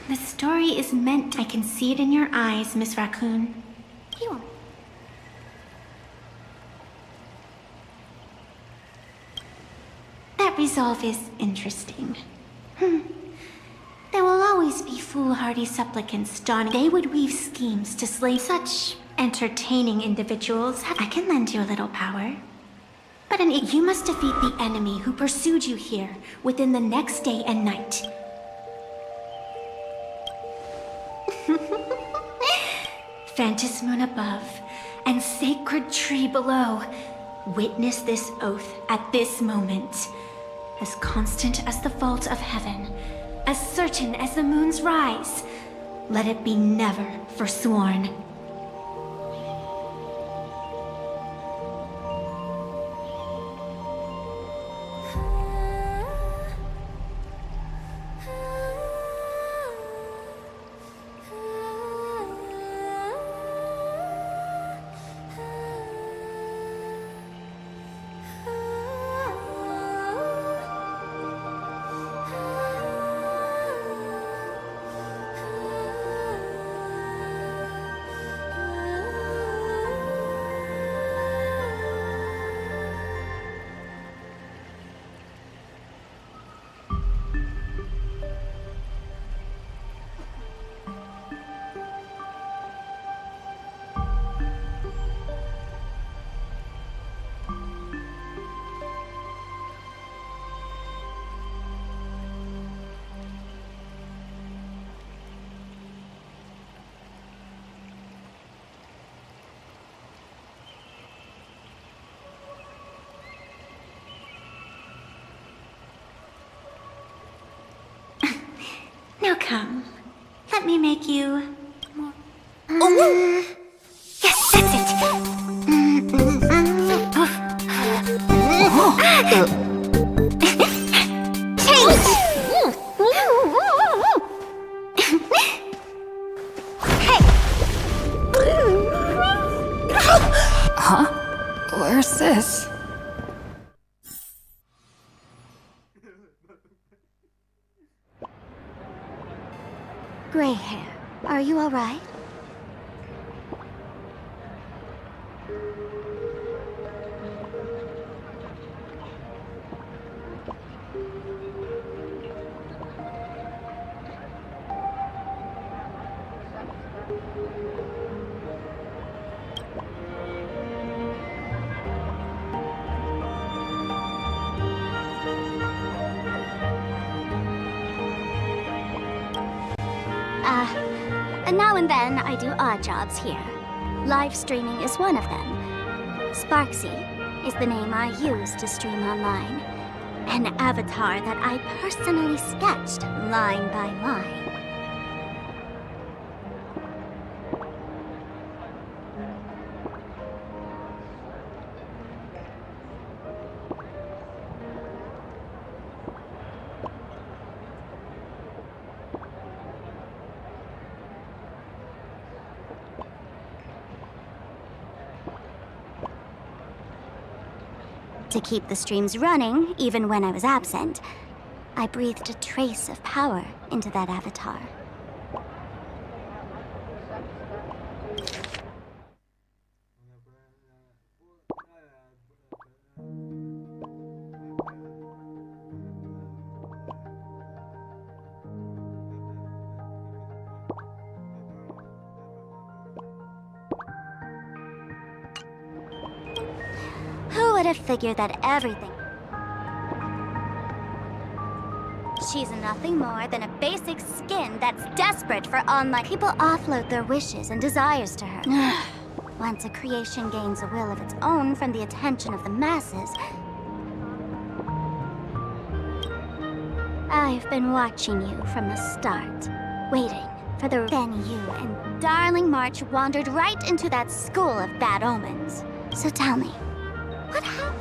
The story is meant. I can see it in your eyes, Miss Raccoon. You won't. That resolve is interesting. There will always be foolhardy supplicants donning. They would weave schemes to slay such entertaining individuals. I can lend you a little power. But you must defeat the enemy who pursued you here within the next day and night. Phantom moon above and sacred tree below. Witness this oath at this moment. As constant as the vault of heaven, as certain as the moon's rise, let it be never forsworn. Now come, let me make you more... Yes, that's it! Change! Hey! Huh? Where's this? Gray hair, are you all right? And now and then I do odd jobs here. Live streaming is one of them. spekpc is the name I use to stream online. An avatar that I personally sketched line by line. To keep the streams running, even when I was absent, I breathed a trace of power into that avatar. Who would have figured that everything... She's nothing more than a basic skin that's desperate for online... People offload their wishes and desires to her. Once a creation gains a will of its own from the attention of the masses... I've been watching you from the start, waiting for the... Then you and Darling March wandered right into that school of bad omens. So tell me, what happened?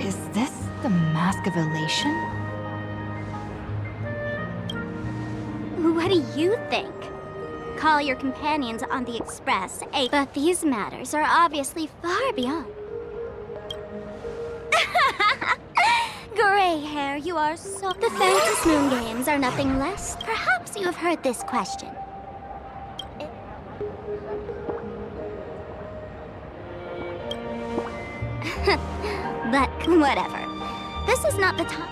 Is this the Mask of Elation? What do you think? Call your companions on the Express, but these matters are obviously far beyond. Gray hair, you are so... The Phantom Moon Games are nothing less. Perhaps you have heard this question. But whatever. This is not the time.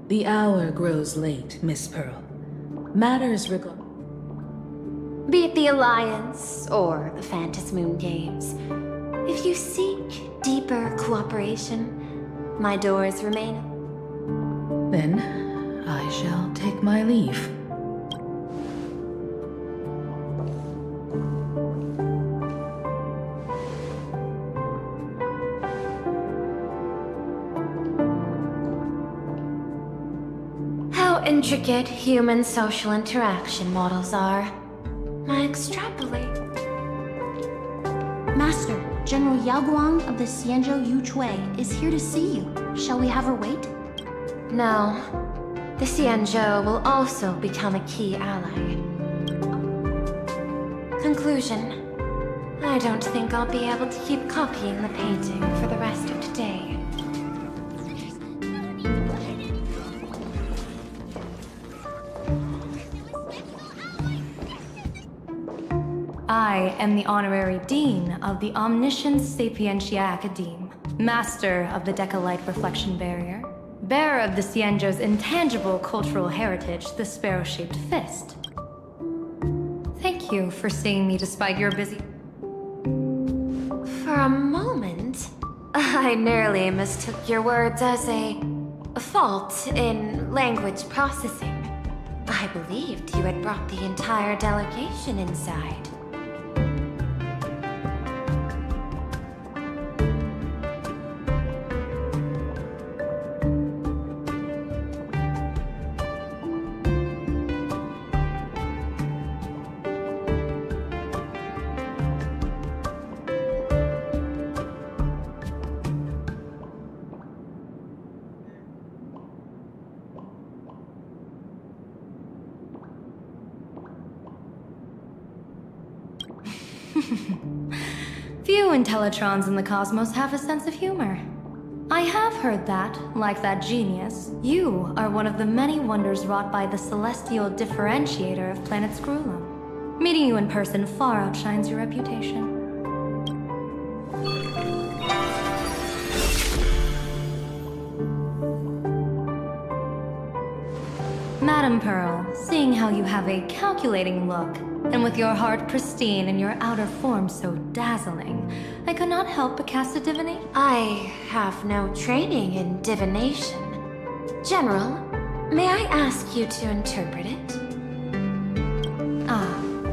The hour grows late, Miss Pearl. Matters regard... Be it the Alliance or the Phantom Moon Games, if you seek deeper cooperation, my doors remain. Then, I shall take my leave. Intricate human social interaction models are. I extrapolate. Master, General Yao Guang of the Xianzhou Yuchui is here to see you. Shall we have her wait? No. The Xianzhou will also become a key ally. Conclusion. I don't think I'll be able to keep copying the painting for the rest of today. I am the Honorary Dean of the Omniscient Sapientia Academe, Master of the Decalite Reflection Barrier, Bearer of the Xianzhou's intangible cultural heritage, the Sparrow-Shaped Fist. Thank you for seeing me despite your busy... For a moment, I nearly mistook your words as a fault in language processing. I believed you had brought the entire delegation inside. Few Intellitrons in the cosmos have a sense of humor. I have heard that, like that genius, you are one of the many wonders wrought by the celestial differentiator of planet Screwlum. Meeting you in person far outshines your reputation. Madam Pearl, seeing how you have a calculating look, and with your heart pristine and your outer form so dazzling, I could not help but cast a divination. I have no training in divination. General, may I ask you to interpret it?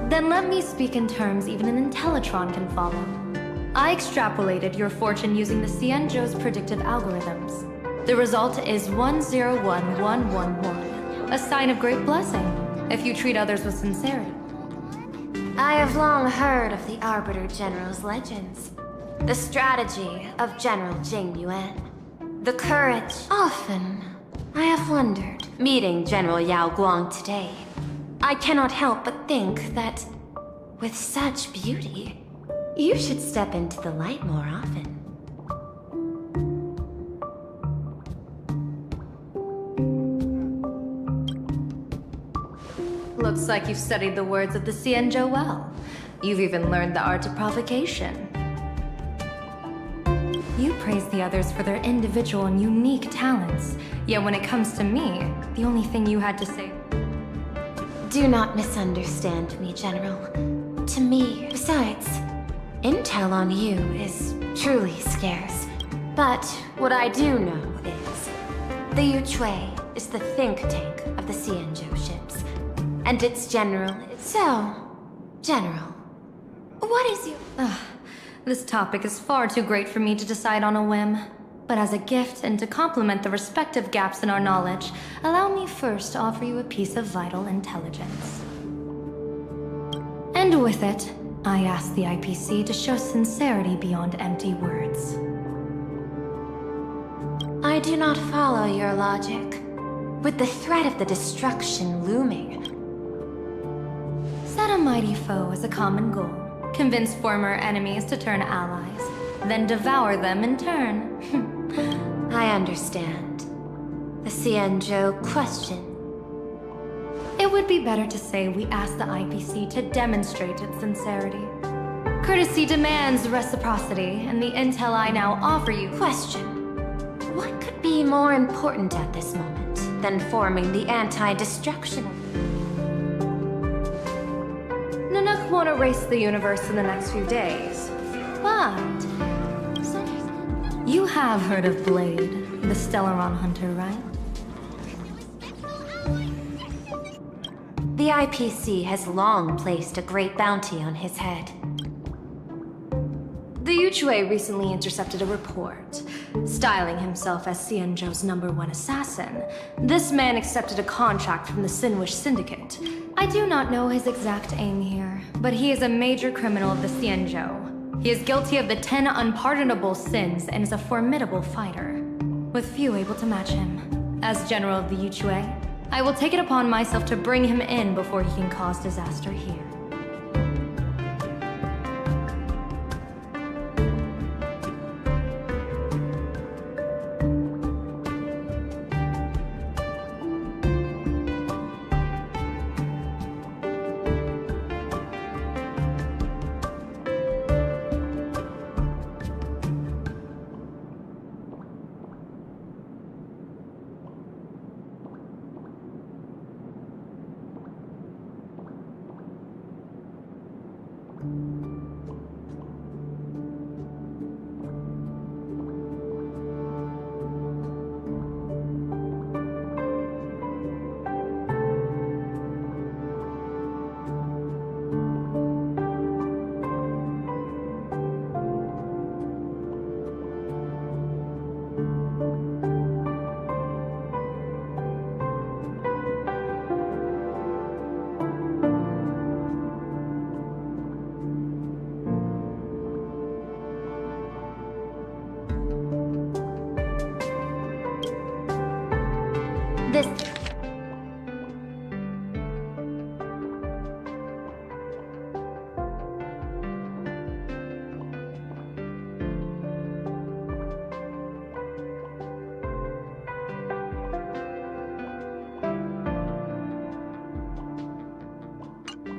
Then let me speak in terms even an Intellitron can follow. I extrapolated your fortune using the Cienjo's predictive algorithms. The result is 101111, a sign of great blessing, if you treat others with sincerity. I have long heard of the Arbiter General's legends. The strategy of General Jing Yuan. The courage. Often, I have wondered, meeting General Yao Guang today, I cannot help but think that, with such beauty, you should step into the light more often. Looks like you've studied the words of the Cienjo well. You've even learned the art of provocation. You praise the others for their individual and unique talents, yet when it comes to me, the only thing you had to say... Do not misunderstand me, General. To me, besides, intel on you is truly scarce. But what I do know is, the Yuchui is the think tank of the Cienjo ships. And its general is... So, General, what is your... This topic is far too great for me to decide on a whim. But as a gift and to complement the respective gaps in our knowledge, allow me first to offer you a piece of vital intelligence. And with it, I ask the IPC to show sincerity beyond empty words. I do not follow your logic. With the threat of the destruction looming... Set a mighty foe as a common goal. Convince former enemies to turn allies. Then devour them in turn. I understand. The Cienjo question. It would be better to say we ask the IPC to demonstrate its sincerity. Courtesy demands reciprocity, and the intel I now offer you... Question. What could be more important at this moment than forming the anti-destruction? Nanook won't erase the universe in the next few days, but... You have heard of Blade, the Stellaron hunter, right? The IPC has long placed a great bounty on his head. The Yuchui recently intercepted a report, styling himself as Cienjo's #1 assassin. This man accepted a contract from the Sinwish Syndicate. I do not know his exact aim here, but he is a major criminal of the Cienjo. He is guilty of the 10 unpardonable sins and is a formidable fighter, with few able to match him. As General of the Yuchui, I will take it upon myself to bring him in before he can cause disaster here.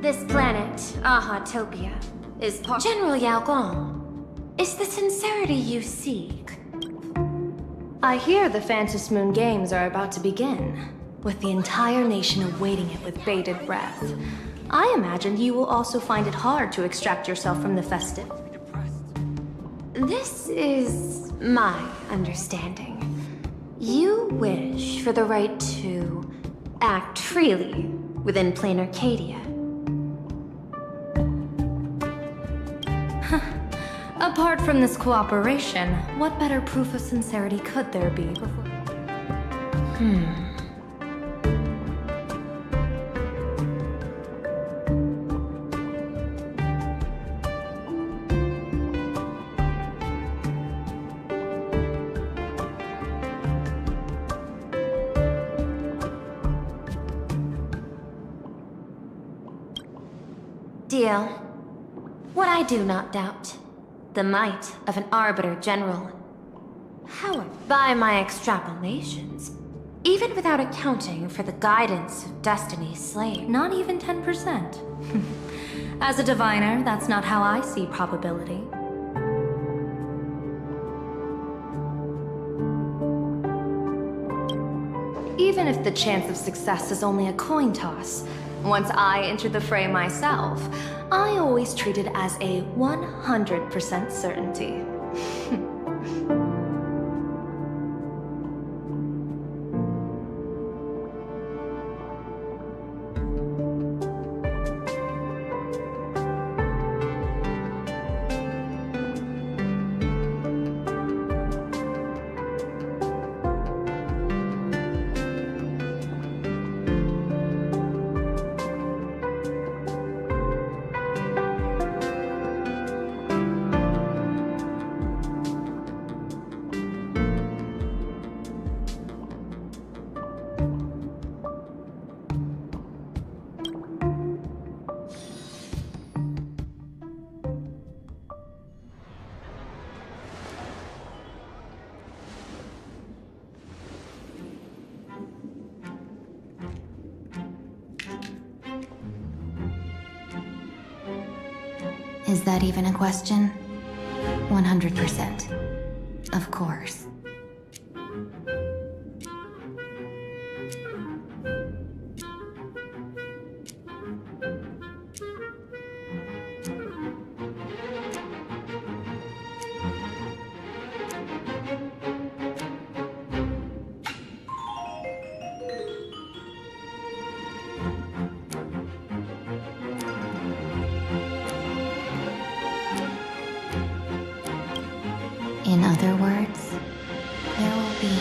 This planet, Ahatopia, is part— General Yao Gong, is the sincerity you seek? I hear the Phantom Moon Games are about to begin, with the entire nation awaiting it with bated breath. I imagine you will also find it hard to extract yourself from the festive. This is my understanding. You wish for the right to act freely within plain Arcadia. Apart from this cooperation, what better proof of sincerity could there be before— Deal. What I do not doubt. The might of an Arbiter General. However, by my extrapolations, even without accounting for the guidance of Destiny's slave, not even 10%. As a diviner, that's not how I see probability. Even if the chance of success is only a coin toss, once I enter the fray myself, I always treat it as a 100% certainty. Is that even a question? 100%. Of course. In other words, there will be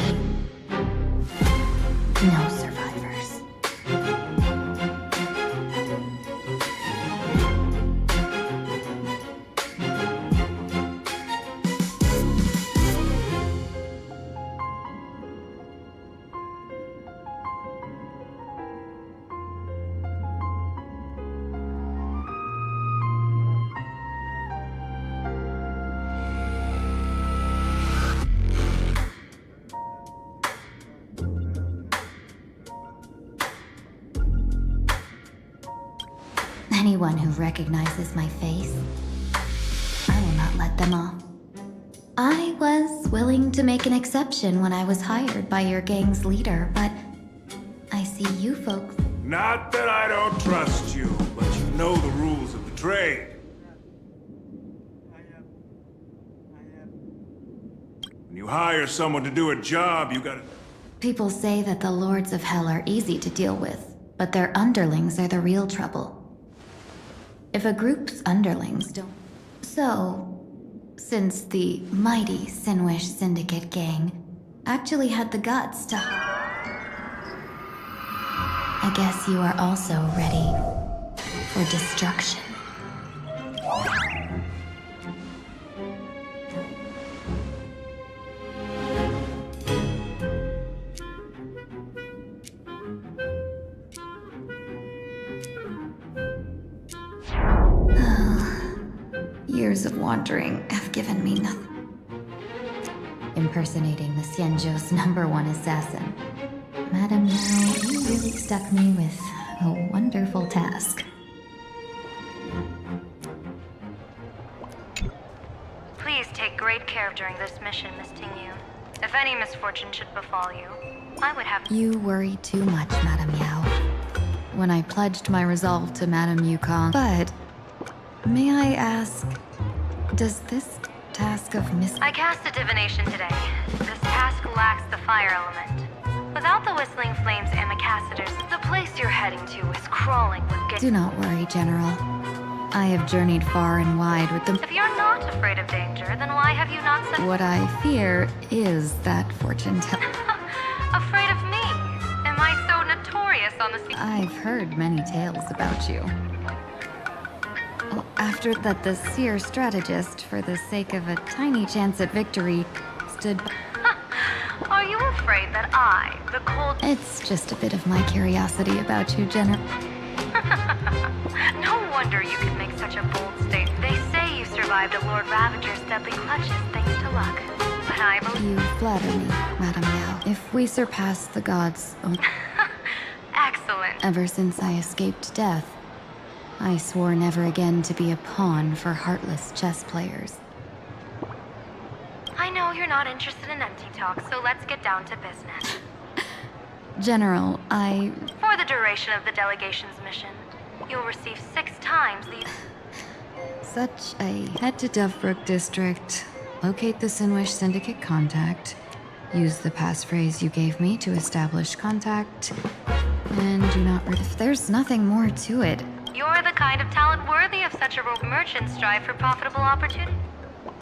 no survivors. Anyone who recognizes my face, I will not let them off. I was willing to make an exception when I was hired by your gang's leader, but I see you folks. Not that I don't trust you, but you know the rules of the trade. When you hire someone to do a job, you gotta... People say that the Lords of Hell are easy to deal with, but their underlings are the real trouble. If a group's underlings don't... So, since the mighty Sinwish Syndicate gang actually had the guts to... I guess you are also ready for destruction. Years of wandering have given me nothing. Impersonating the Xianzhou's #1 assassin. Madam Yao, you really stuck me with a wonderful task. care of during this mission, Miss Tingyu. If any misfortune should befall you, I would have... You worry too much, Madame Yao. When I pledged my resolve to Madame Yukong. But, may I ask, does this task of I cast a divination today. This task lacks the fire element. Without the whistling flames and macacitors, the place you're heading to is crawling with... Do not worry, General. I have journeyed far and wide with them. If you're not afraid of danger, then why have you not said... What I fear is that fortune teller. Afraid of me? Am I so notorious on the sea? I've heard many tales about you. After that, the seer strategist, for the sake of a tiny chance at victory, stood... Are you afraid that I, the cold... It's just a bit of my curiosity about you, General. No wonder you could make such a bold statement. They say you survived a Lord Ravager's deadly clutches thanks to luck. But I believe... You flatter me, Madame Yao. If we surpass the gods... Excellent. Ever since I escaped death, I swore never again to be a pawn for heartless chess players. I know you're not interested in empty talk, so let's get down to business. General, For the duration of the delegation's mission, you'll receive 6 times the... Such a... Head to Dovebrook District, locate the Sinwish Syndicate contact, use the passphrase you gave me to establish contact, and do not... If there's nothing more to it... You're the kind of talent worthy of such a merchant strive for profitable opportunity.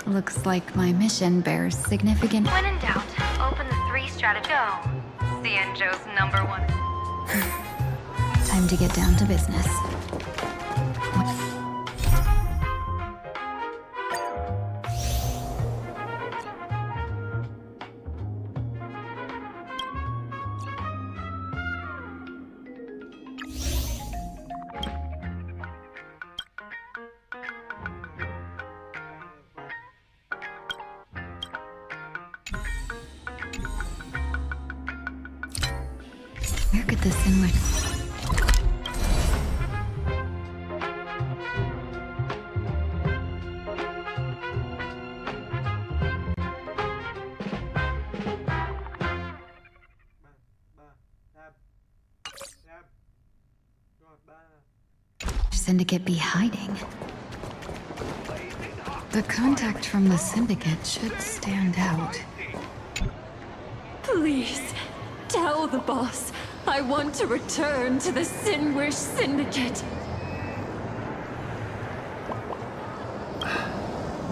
Looks like my mission bears significant... When in doubt, open the 3 strategy. Go. Cienjo's #1. Time to get down to business. Where could this Sinwish... Syndicate be hiding? The contact from the Syndicate should stand out. Please, tell the boss I want to return to the Sinwish Syndicate.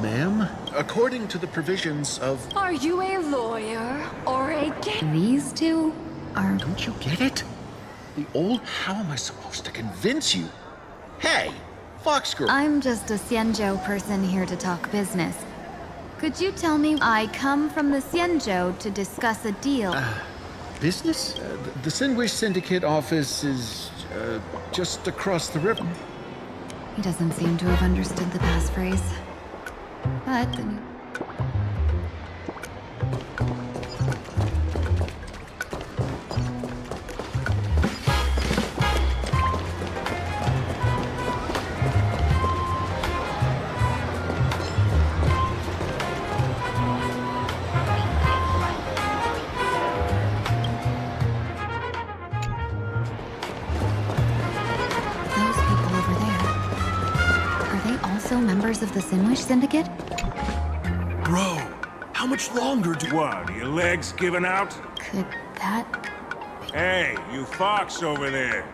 Ma'am, according to the provisions of... Are you a lawyer or a These two are... Don't you get it? The old... How am I supposed to convince you? Hey, Fox Girl. I'm just a Xianzhou person here to talk business. Could you tell me... I come from the Xianzhou to discuss a deal. Business? The Sinwish Syndicate office is just across the river. He doesn't seem to have understood the passphrase. But the new... members of the Sinwish Syndicate? Bro, how much longer do... What, are your legs giving out? Could that... Hey, you fox over there.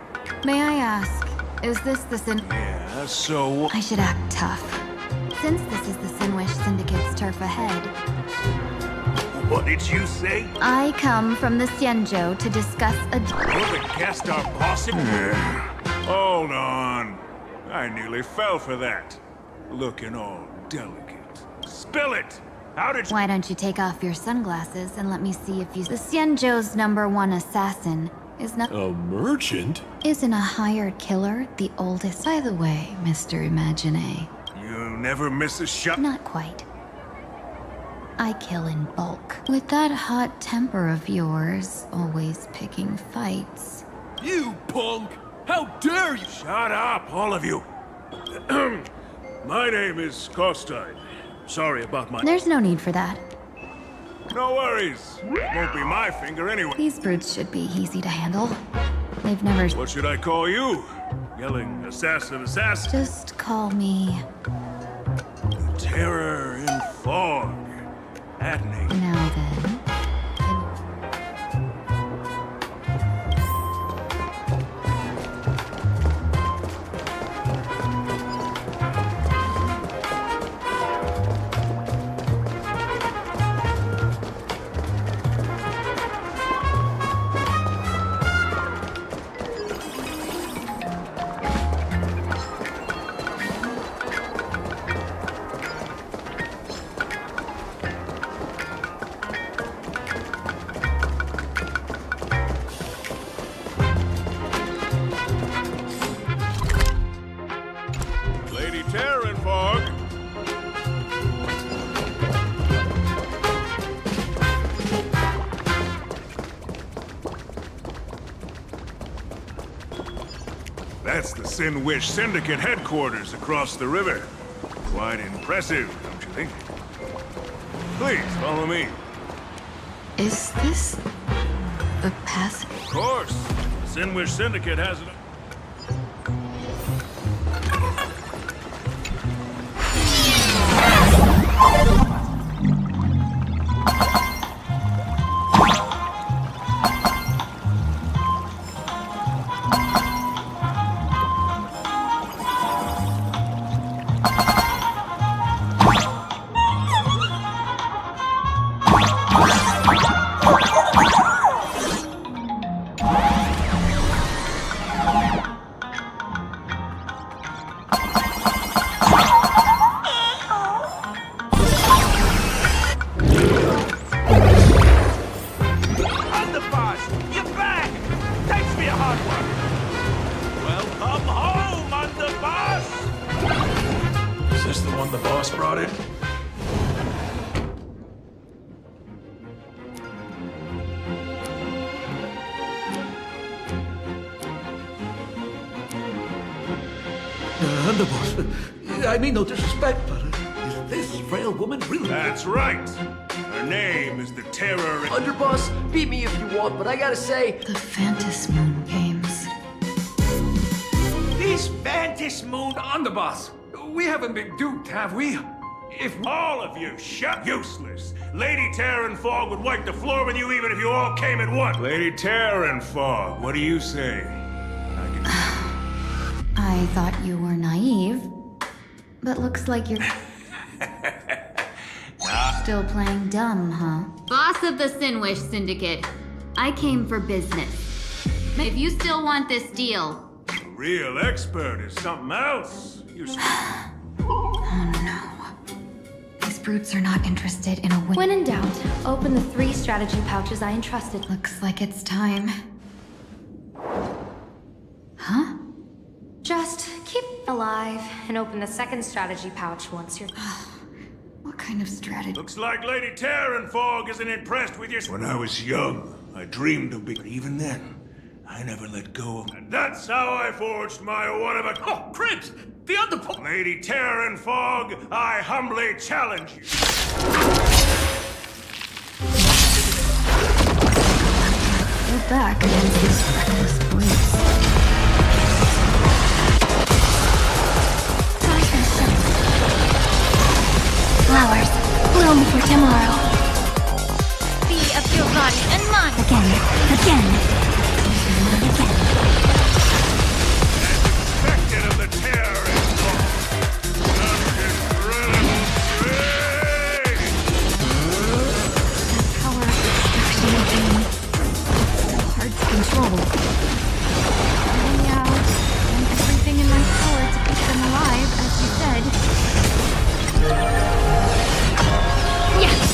May I ask, is this the Yeah, so... I should act tough. Since this is the Sinwish Syndicate's turf ahead... What did you say? I come from the Xianzhou to discuss a... You're the guest our boss... Hold on. I nearly fell for that. Looking all delicate. Spill it! How did you... Why don't you take off your sunglasses and let me see if you... The Xianzhou's #1 assassin is not... A merchant? Isn't a hired killer the oldest? By the way, Mr. Imagine. You never miss a shot? Not quite. I kill in bulk. With that hot temper of yours, always picking fights. You punk! How dare you! Shut up, all of you! My name is Kostai. Sorry about my... There's no need for that. No worries. Won't be my finger anyway. These brutes should be easy to handle. They've never... What should I call you? Yelling assassin, assassin? Just call me... Terror in fog. At me. Now then... That's the Sin Wish Syndicate headquarters across the river. Quite impressive, don't you think? Please, follow me. Is this... the passage? Of course. The Sin Wish Syndicate has it... Underboss, I mean no disrespect, but is this frail woman really... That's right. Her name is the Terror... Underboss, beat me if you want, but I gotta say... The Phantom Moon Games. These Phantom Moon Underboss. We haven't been duped, have we? If all of you shut useless, Lady Terran Fog would wipe the floor with you even if you all came at once. Lady Terran Fog, what do you say? I thought you were naive, but looks like you're still playing dumb, huh? Boss of the Sinwish Syndicate, I came for business. If you still want this deal... A real expert is something else. Oh no. These brutes are not interested in a win. When in doubt, open the 3 strategy pouches I entrusted. Looks like it's time. Huh? Just keep alive and open the 2nd strategy pouch once you're... What kind of strategy? Looks like Lady Terran Fog isn't impressed with your... When I was young, I dreamed of being... But even then, I never let go of... And that's how I forged my one-of-a... Oh, Prince! The underpo... Lady Terran Fog, I humbly challenge you. Go back against these reckless brutes. Flowers bloom for tomorrow. Be of your body and mind. Again. Expected of the Terran Fog. The power of destruction of being so hard to control. Running out and everything in my power to keep them alive, as you said. Yes!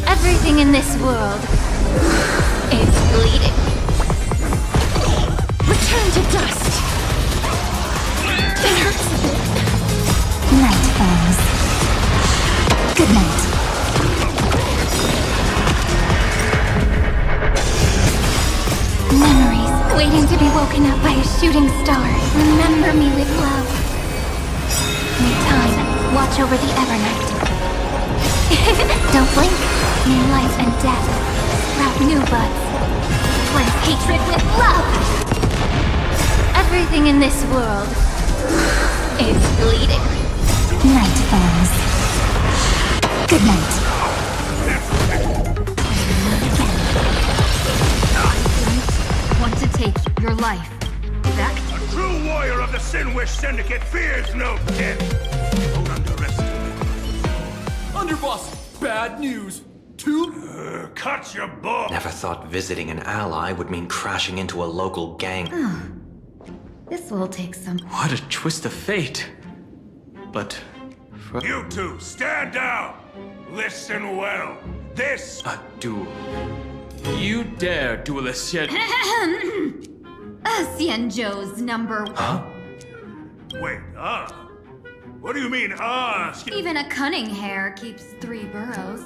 Everything in this world is bleeding. Return to dust! It hurts a bit. Night falls. Good night. Memories waiting to be woken up by a shooting star. Remember me with love. May time watch over the Evernight. Don't blink. May life and death sprout new buds. Blend hatred with love. Everything in this world is bleeding. Night falls. Good night. Want to take your life back? A true warrior of the Sinwish Syndicate fears no death. Don't underestimate. Underboss, bad news. Cut your ball. Never thought visiting an ally would mean crashing into a local gang. This will take some... What a twist of fate. But... You two, stand down! Listen well. This... A duel. You dare duel a Xianzhou's number one. Huh? Wait, What do you mean, Even a cunning hare keeps 3 burrows.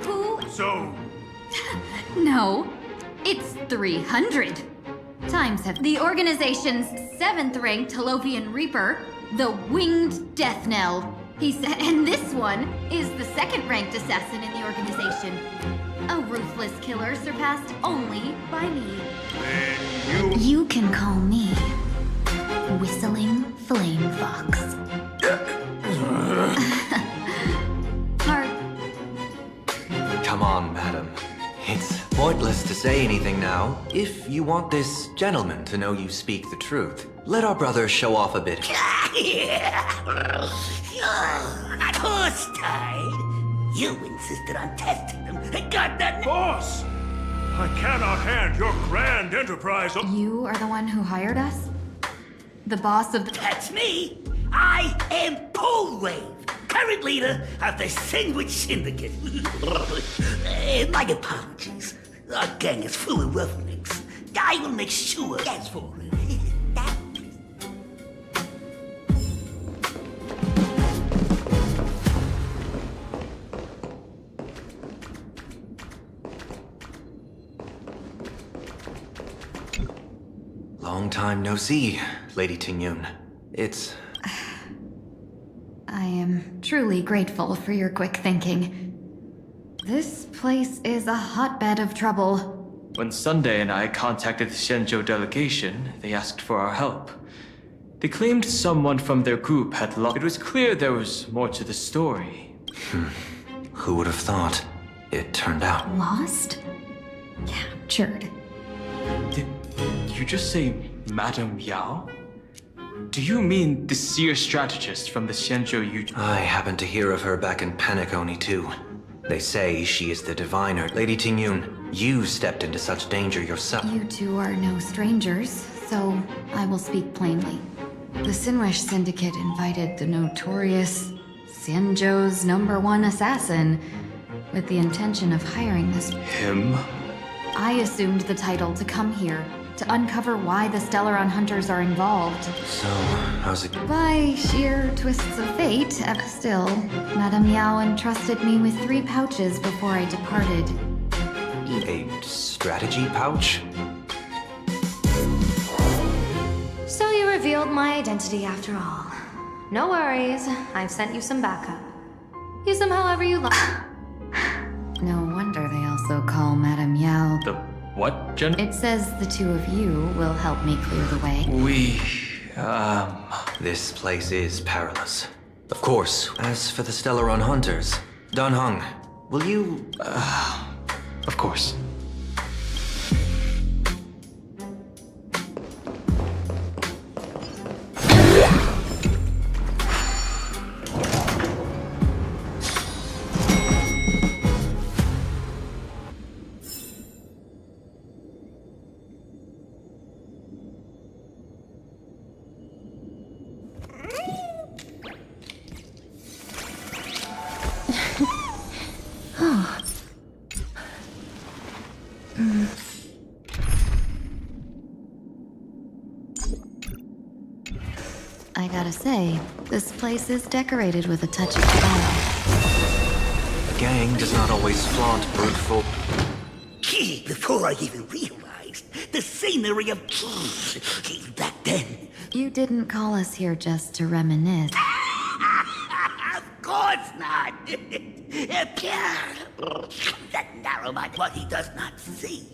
Who? So... No, it's 300. Times have the organization's 7th-ranked Telovian Reaper, the Winged Death Knell. He said, and this one is the 2nd-ranked assassin in the organization. A ruthless killer surpassed only by me. You can call me Whistling Flame Fox. Come on, madam. It's pointless to say anything now. If you want this gentleman to know you speak the truth, let our brother show off a bit. That horse died. You insisted on testing them and got that... Boss! I cannot hand your grand enterprise... You are the one who hired us? The boss of the... That's me! I am Polwave, current leader of the Sandwich Syndicate. My apologies. Our gang is full of roughnecks. I will make sure that's for it. Long time no see, Lady Tingyun. It's... I am truly grateful for your quick thinking. This place is a hotbed of trouble. When Sunday and I contacted the Xianzhou delegation, they asked for our help. They claimed someone from their group had lost. It was clear there was more to the story. Who would have thought? It turned out. Lost? Captured. Did you just say Madame Yao? Do you mean the seer strategist from the Xianzhou Yu? I happened to hear of her back in Penacony too. They say she is the diviner. Lady Tingyun, you stepped into such danger yourself. You two are no strangers, so I will speak plainly. The Sinwish Syndicate invited the notorious Xianzhou's #1 assassin with the intention of hiring this... Him? I assumed the title to come here, to uncover why the Stellaron hunters are involved. So, how's it... By sheer twists of fate, still, Madame Yao entrusted me with 3 pouches before I departed. A strategy pouch? So you revealed my identity after all. No worries, I've sent you some backup. Use them however you like. No wonder they also call Madame Yao... The what, Jen? It says the 2 of you will help me clear the way. This place is perilous. Of course. As for the Stellaron hunters, Dan Heng, will you... Of course. I gotta say, this place is decorated with a touch of style. The gang does not always flaunt brute force. Before I even realized the scenery of back then. You didn't call us here just to reminisce. Of course not. That narrow mind, what he does not see.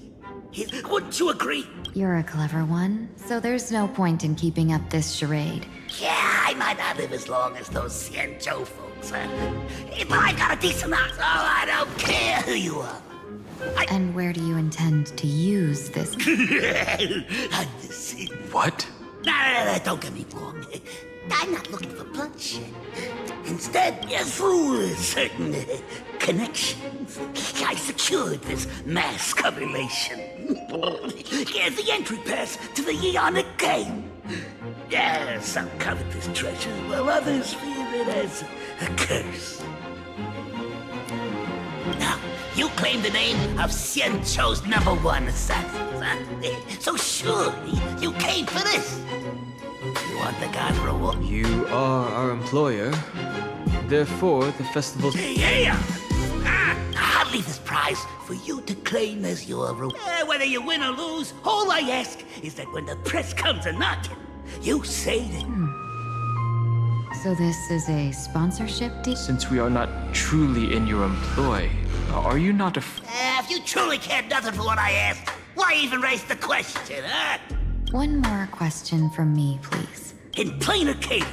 Wouldn't you agree? You're a clever one, so there's no point in keeping up this charade. Yeah, I might not live as long as those Xianzhou folks, but I got a decent amount, so I don't care who you are. And where do you intend to use this? What? No, don't get me wrong. I'm not looking for bloodshed. Instead, through certain connections, I secured this mass correlation. The entry pass to the Eonic game. Some covet this treasure, while others fear it as a curse. Now, you claim the name of Xianzhou's #1 assassin, huh? So surely you came for this. You want the god reward? You are our employer. Therefore, the festival... Yeah! I'll leave this prize for you to claim as your reward. Whether you win or lose, all I ask is that when the press comes a-knocking, you say that... So this is a sponsorship deal? Since we are not truly in your employ, are you not if you truly cared nothing for what I asked, why even raise the question, huh? One more question from me, please. In plain Arcadia,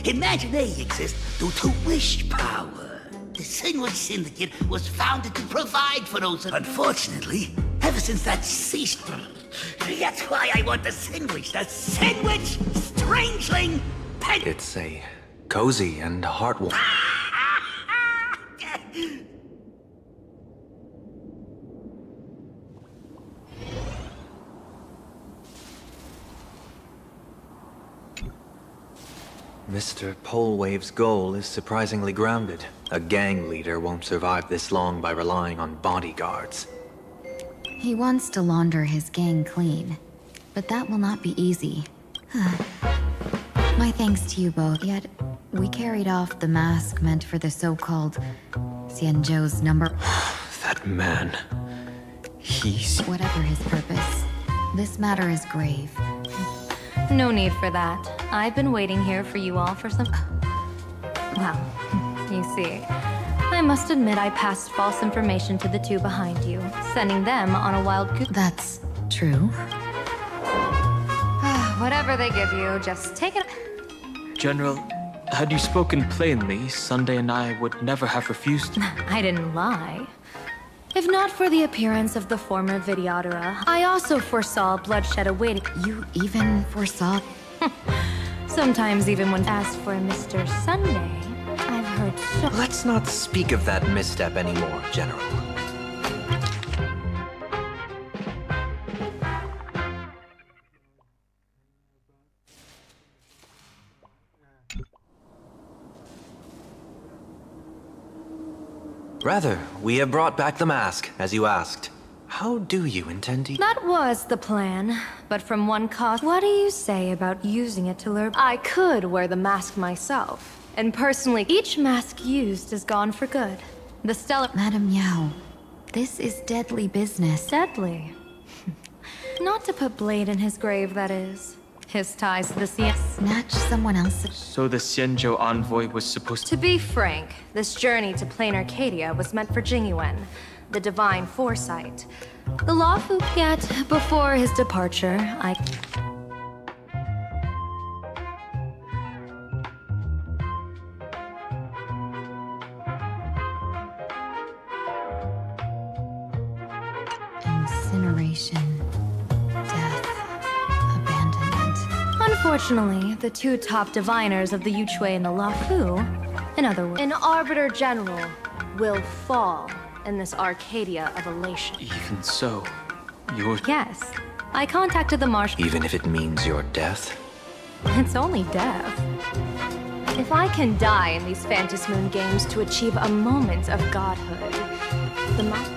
imagine they exist due to wish power. The Sandwich Syndicate was founded to provide for those. Unfortunately, ever since that ceased, that's why I want the Sandwich Strangeling Pen. It's a cozy and heartwarming. Mr. Polewave's goal is surprisingly grounded. A gang leader won't survive this long by relying on bodyguards. He wants to launder his gang clean, but that will not be easy. My thanks to you both. Yet, we carried off the mask meant for the so-called Xianzhou's number. That man... He's... Whatever his purpose, this matter is grave. No need for that. I've been waiting here for you all for some... Well, you see, I must admit I passed false information to the two behind you, sending them on a wild goose. That's true. Whatever they give you, just take it... General, had you spoken plainly, Sunday and I would never have refused. I didn't lie. If not for the appearance of the former Videodora, I also foresaw bloodshed awaiting. You even foresaw? Sometimes even when asked for a Mr. Sunday, I've heard so... Let's not speak of that misstep anymore, General. Rather, we have brought back the mask, as you asked. How do you intend to... That was the plan, but from one cause... What do you say about using it to lure... I could wear the mask myself, and personally, each mask used is gone for good. The stellar... Madam Yao, this is deadly business. Deadly? Not to put blade in his grave, that is. His ties to the sea... Snatch someone else... So the Xianzhou envoy was supposed to... be frank, this journey to plain Arcadia was meant for Jingyuan, the divine foresight. The lawful... Yet, before his departure, I... Incineration. Unfortunately, the two top diviners of the Yuchui and the Lafu, in other words, an Arbiter General, will fall in this Arcadia of elation. Even so, you're... Yes. I contacted the Marsh... Even if it means your death? It's only death. If I can die in these Phantom Moon games to achieve a moment of godhood, the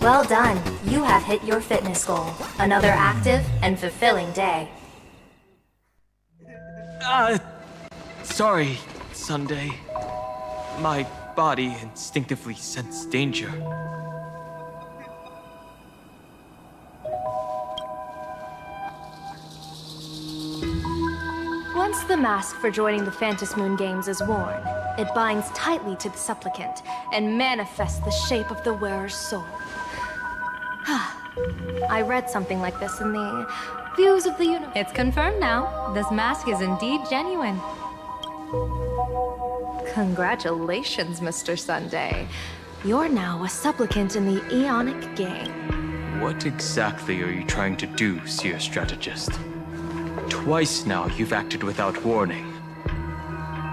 Well done. You have hit your fitness goal. Another active and fulfilling day. Sorry, Sunday. My body instinctively sensed danger. Once the mask for joining the Phantom Moon Games is worn, it binds tightly to the supplicant and manifests the shape of the wearer's soul. I read something like this in the Views of the Universe. It's confirmed now. This mask is indeed genuine. Congratulations, Mr. Sunday. You're now a supplicant in the Aeonic Gang. What exactly are you trying to do, Seer Strategist? Twice now you've acted without warning.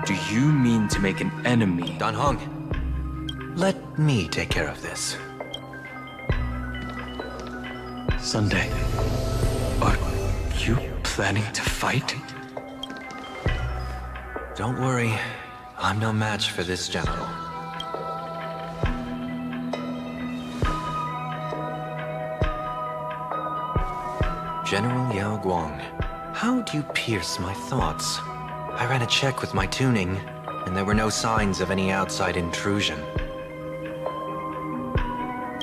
Do you mean to make an enemy? Dan Hong, let me take care of this. Sunday, are you planning to fight? Don't worry, I'm no match for this general. General Yao Guang, how do you pierce my thoughts? I ran a check with my tuning, and there were no signs of any outside intrusion.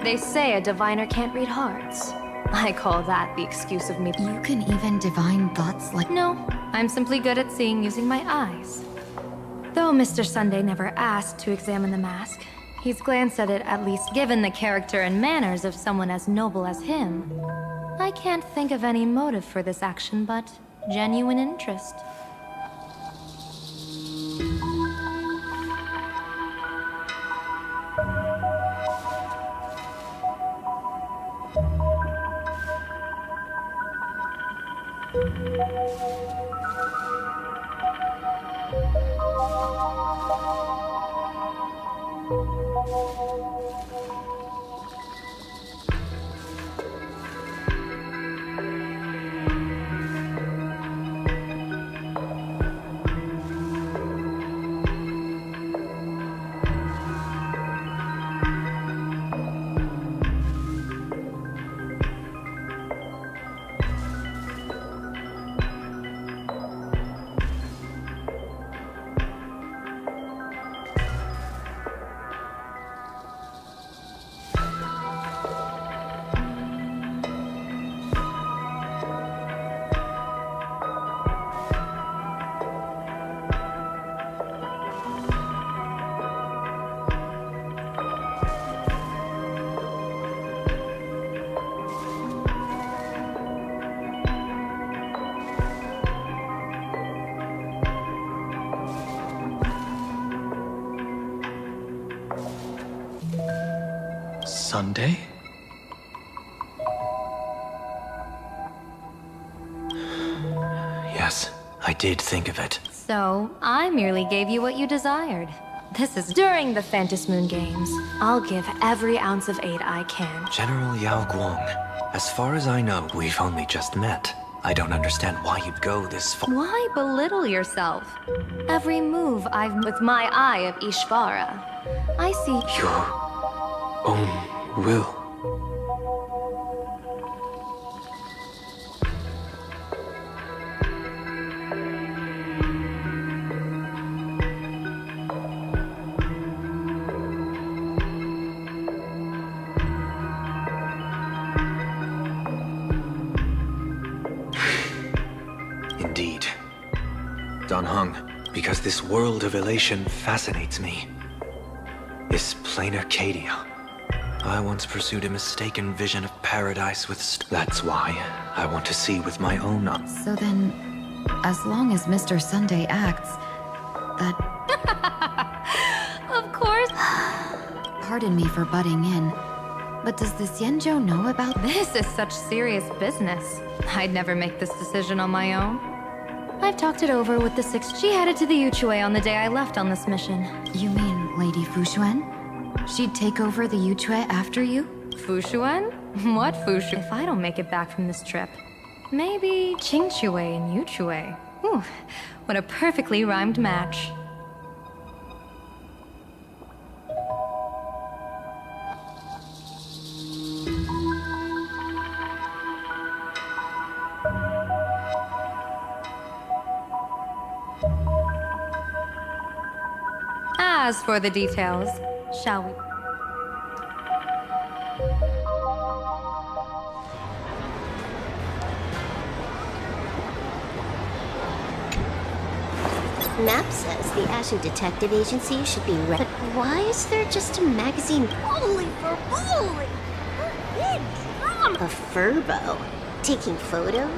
They say a diviner can't read hearts. I call that the excuse of me. You can even divine thoughts like... No, I'm simply good at seeing using my eyes. Though Mr. Sunday never asked to examine the mask, he's glanced at it at least given the character and manners of someone as noble as him. I can't think of any motive for this action but genuine interest. Sunday? Yes, I did think of it. So, I merely gave you what you desired. This is during the Phantom Moon Games. I'll give every ounce of aid I can. General Yao Guang, as far as I know, we've only just met. I don't understand why you'd go this far. Why belittle yourself? Every move I've with my eye of Ishvara. I see your own will. Indeed. Dan Heng, because this world of elation fascinates me. This plain Arcadia. I once pursued a mistaken vision of paradise with That's why I want to see with my own eyes. So then, as long as Mr. Sunday acts, that... Of course. Pardon me for butting in, but does the Xianzhou know about... This is such serious business. I'd never make this decision on my own. I've talked it over with the Sixth. She headed to the Yuchue on the day I left on this mission. You mean Lady Fushuan? She'd take over the Yuchue after you? Fushuan? What Fushu? If I don't make it back from this trip, maybe Qingchue and Yuchue. Ooh, what a perfectly rhymed match. As for the details, shall we? Map says the Ashu Detective Agency should be But why is there just a magazine? Holy for holy! Big drama! A furbo. Taking photos?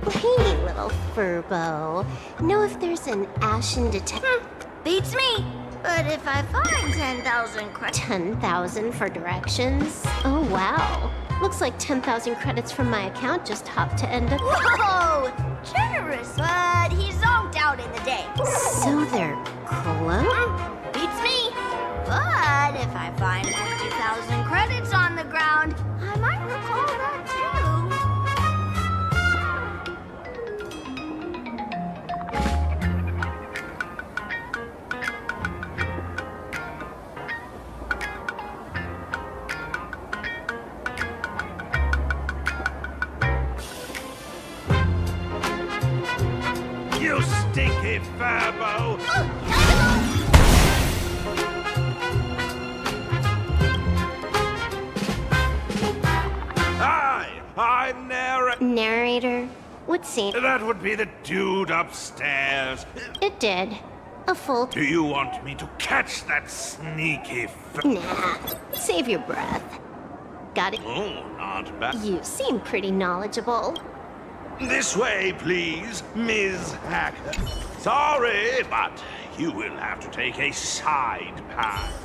Hey, little furbo. Know if there's an Ashen Detective? Beats me. But if I find 10,000 credits... 10,000 for directions? Oh, wow. Looks like 10,000 credits from my account just hopped to end up... Whoa! Generous, but he's zonked out in the day. So they're close? Beats me. But if I find 50,000 credits on the ground, I might recall that too. You stinky furbo! I'm Narrator? What scene? That would be the dude upstairs. It did. A full... Do you want me to catch that sneaky Nah. Save your breath. Got it? Oh, not bad. You seem pretty knowledgeable. This way, please, Ms. Hacker. Sorry, but you will have to take a side path.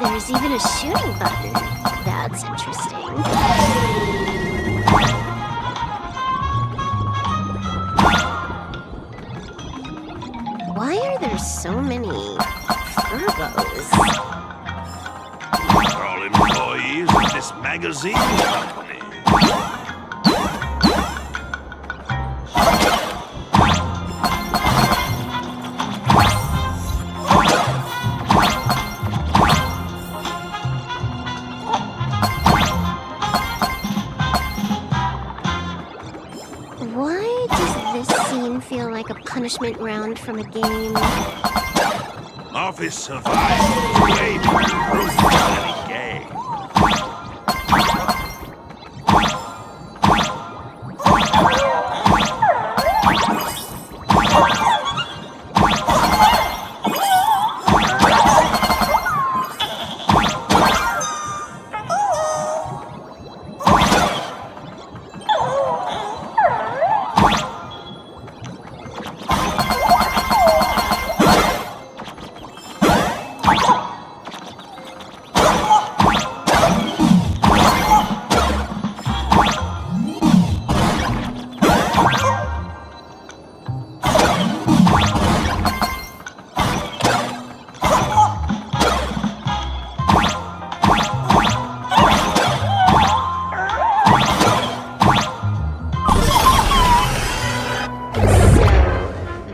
There's even a shooting button. That's interesting. Why are there so many Furbos? We're all employees of this magazine company. Why does this scene feel like a punishment round from a game? Office survived way more brutal than any game.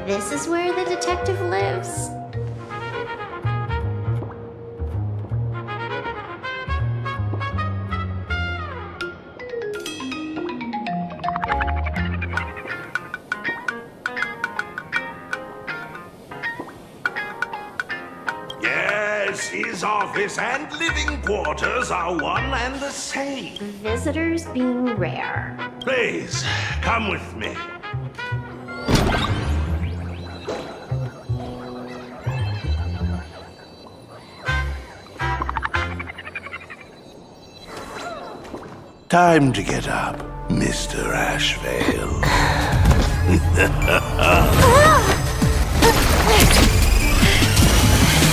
This is where the detective lives? Yes, his office and living quarters are one and the same. Visitors being rare. Please, come with me. Time to get up, Mr. Ashvale.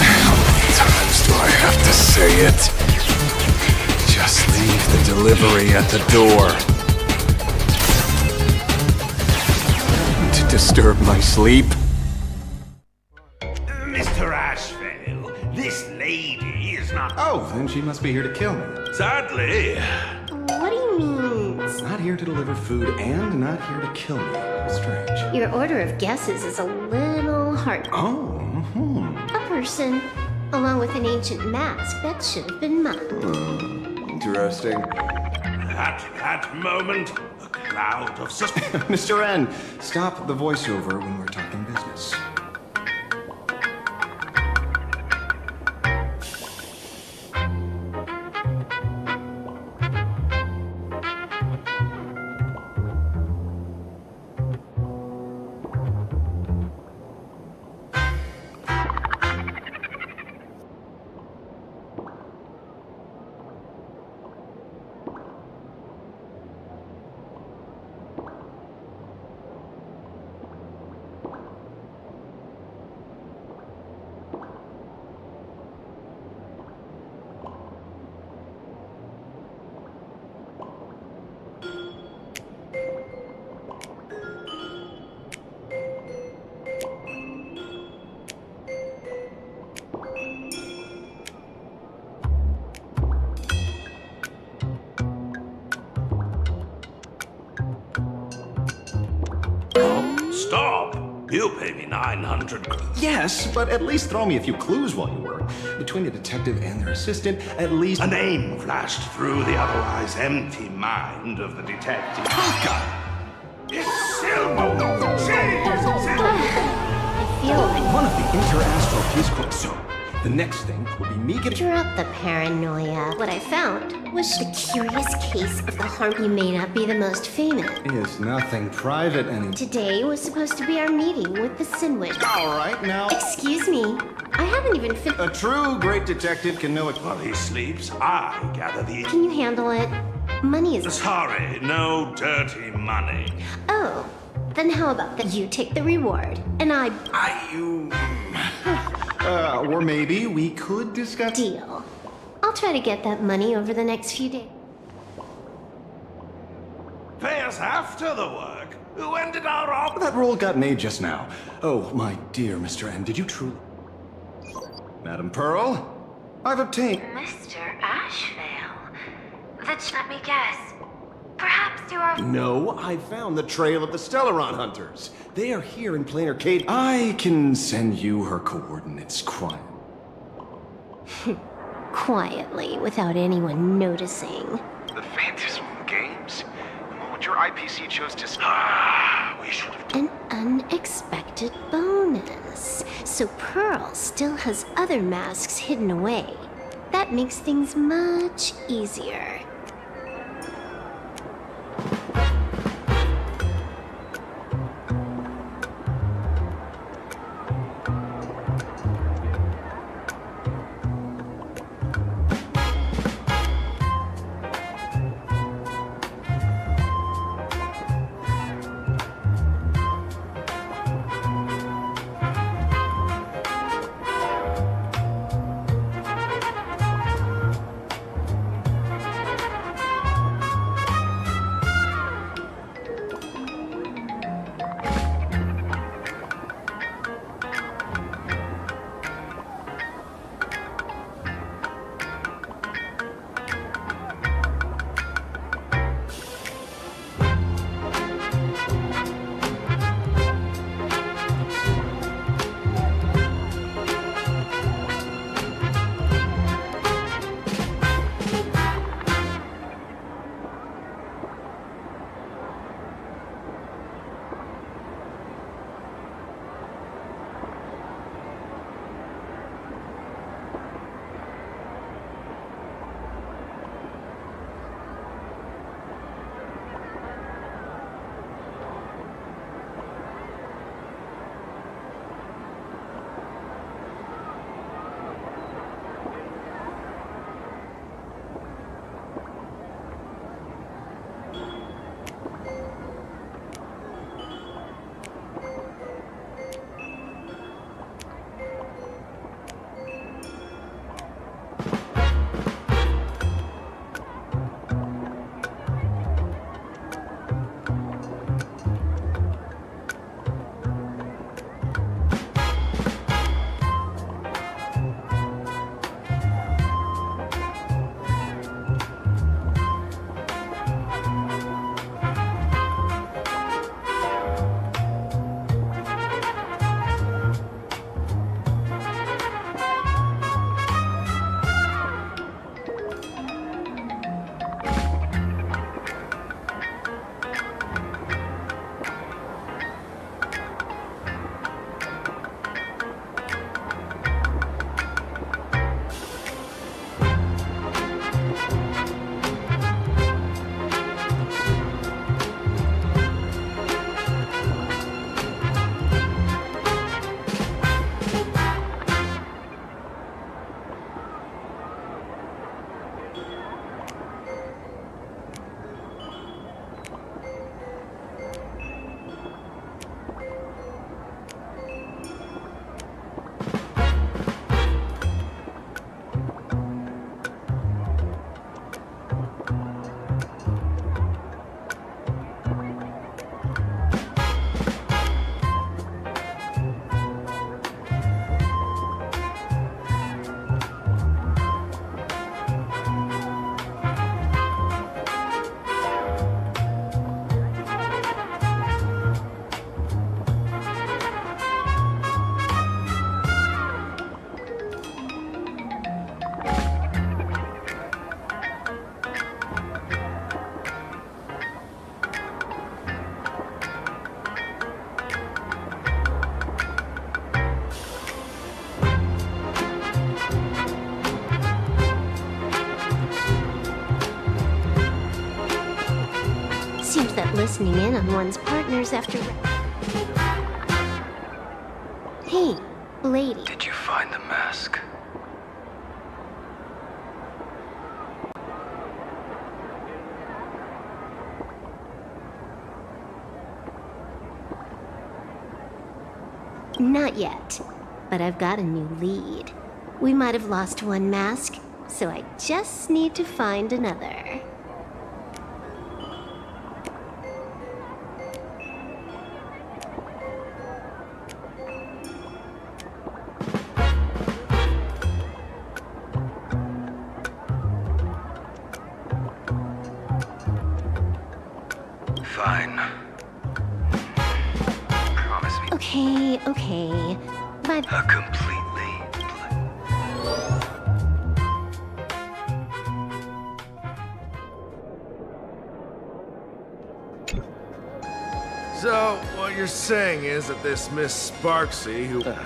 How many times do I have to say it? Just leave the delivery at the door. To disturb my sleep? Mr. Ashvale, this lady is not... Oh, then she must be here to kill me. Sadly. What do you mean? Not here to deliver food and not here to kill me. Strange. Your order of guesses is a little hard. Oh, A person, along with an ancient mask that should have been mine. Interesting. At that moment, a cloud of suspicion. Mr. N, stop the voiceover when we're talking business. Stop! You pay me 900. Yes, but at least throw me a few clues while you work. Between the detective and their assistant, at least... A name flashed through the otherwise empty mind of the detective. Honkai! It's Silmo! I feel like... One of the interastral peace corps. So, the next thing will be me getting... Drop the paranoia. What I found was the curious case of the harm. You may not be the most famous. Is nothing private anymore. Today was supposed to be our meeting with the Sinwich. All right, now... Excuse me. I haven't even finished. A true great detective can know it. While he sleeps, I gather the... Can you handle it? Money is... Sorry, no dirty money. Oh, then how about that you take the reward, and I... Or maybe we could discuss... Deal. I'll try to get that money over the next few days. Pay us after the work. When did our op... That roll got made just now. Oh, my dear Mr. N, did you truly... Madam Pearl, I've obtained... Mr. Ashvale. Let me guess. Perhaps you are... No, I found the trail of the Stellaron hunters. They are here in plain arcade. I can send you her coordinates quiet. Quietly, without anyone noticing. The Phantasm Games? The moment your IPC chose to... we should have... An unexpected bonus. So Pearl still has other masks hidden away. That makes things much easier. listening in on one's partners after... Hey, lady. Did you find the mask? Not yet, but I've got a new lead. We might have lost one mask, so I just need to find another. Fine. Promise me. Okay. But... A completely... So, what you're saying is that this Miss Sparksy, who... I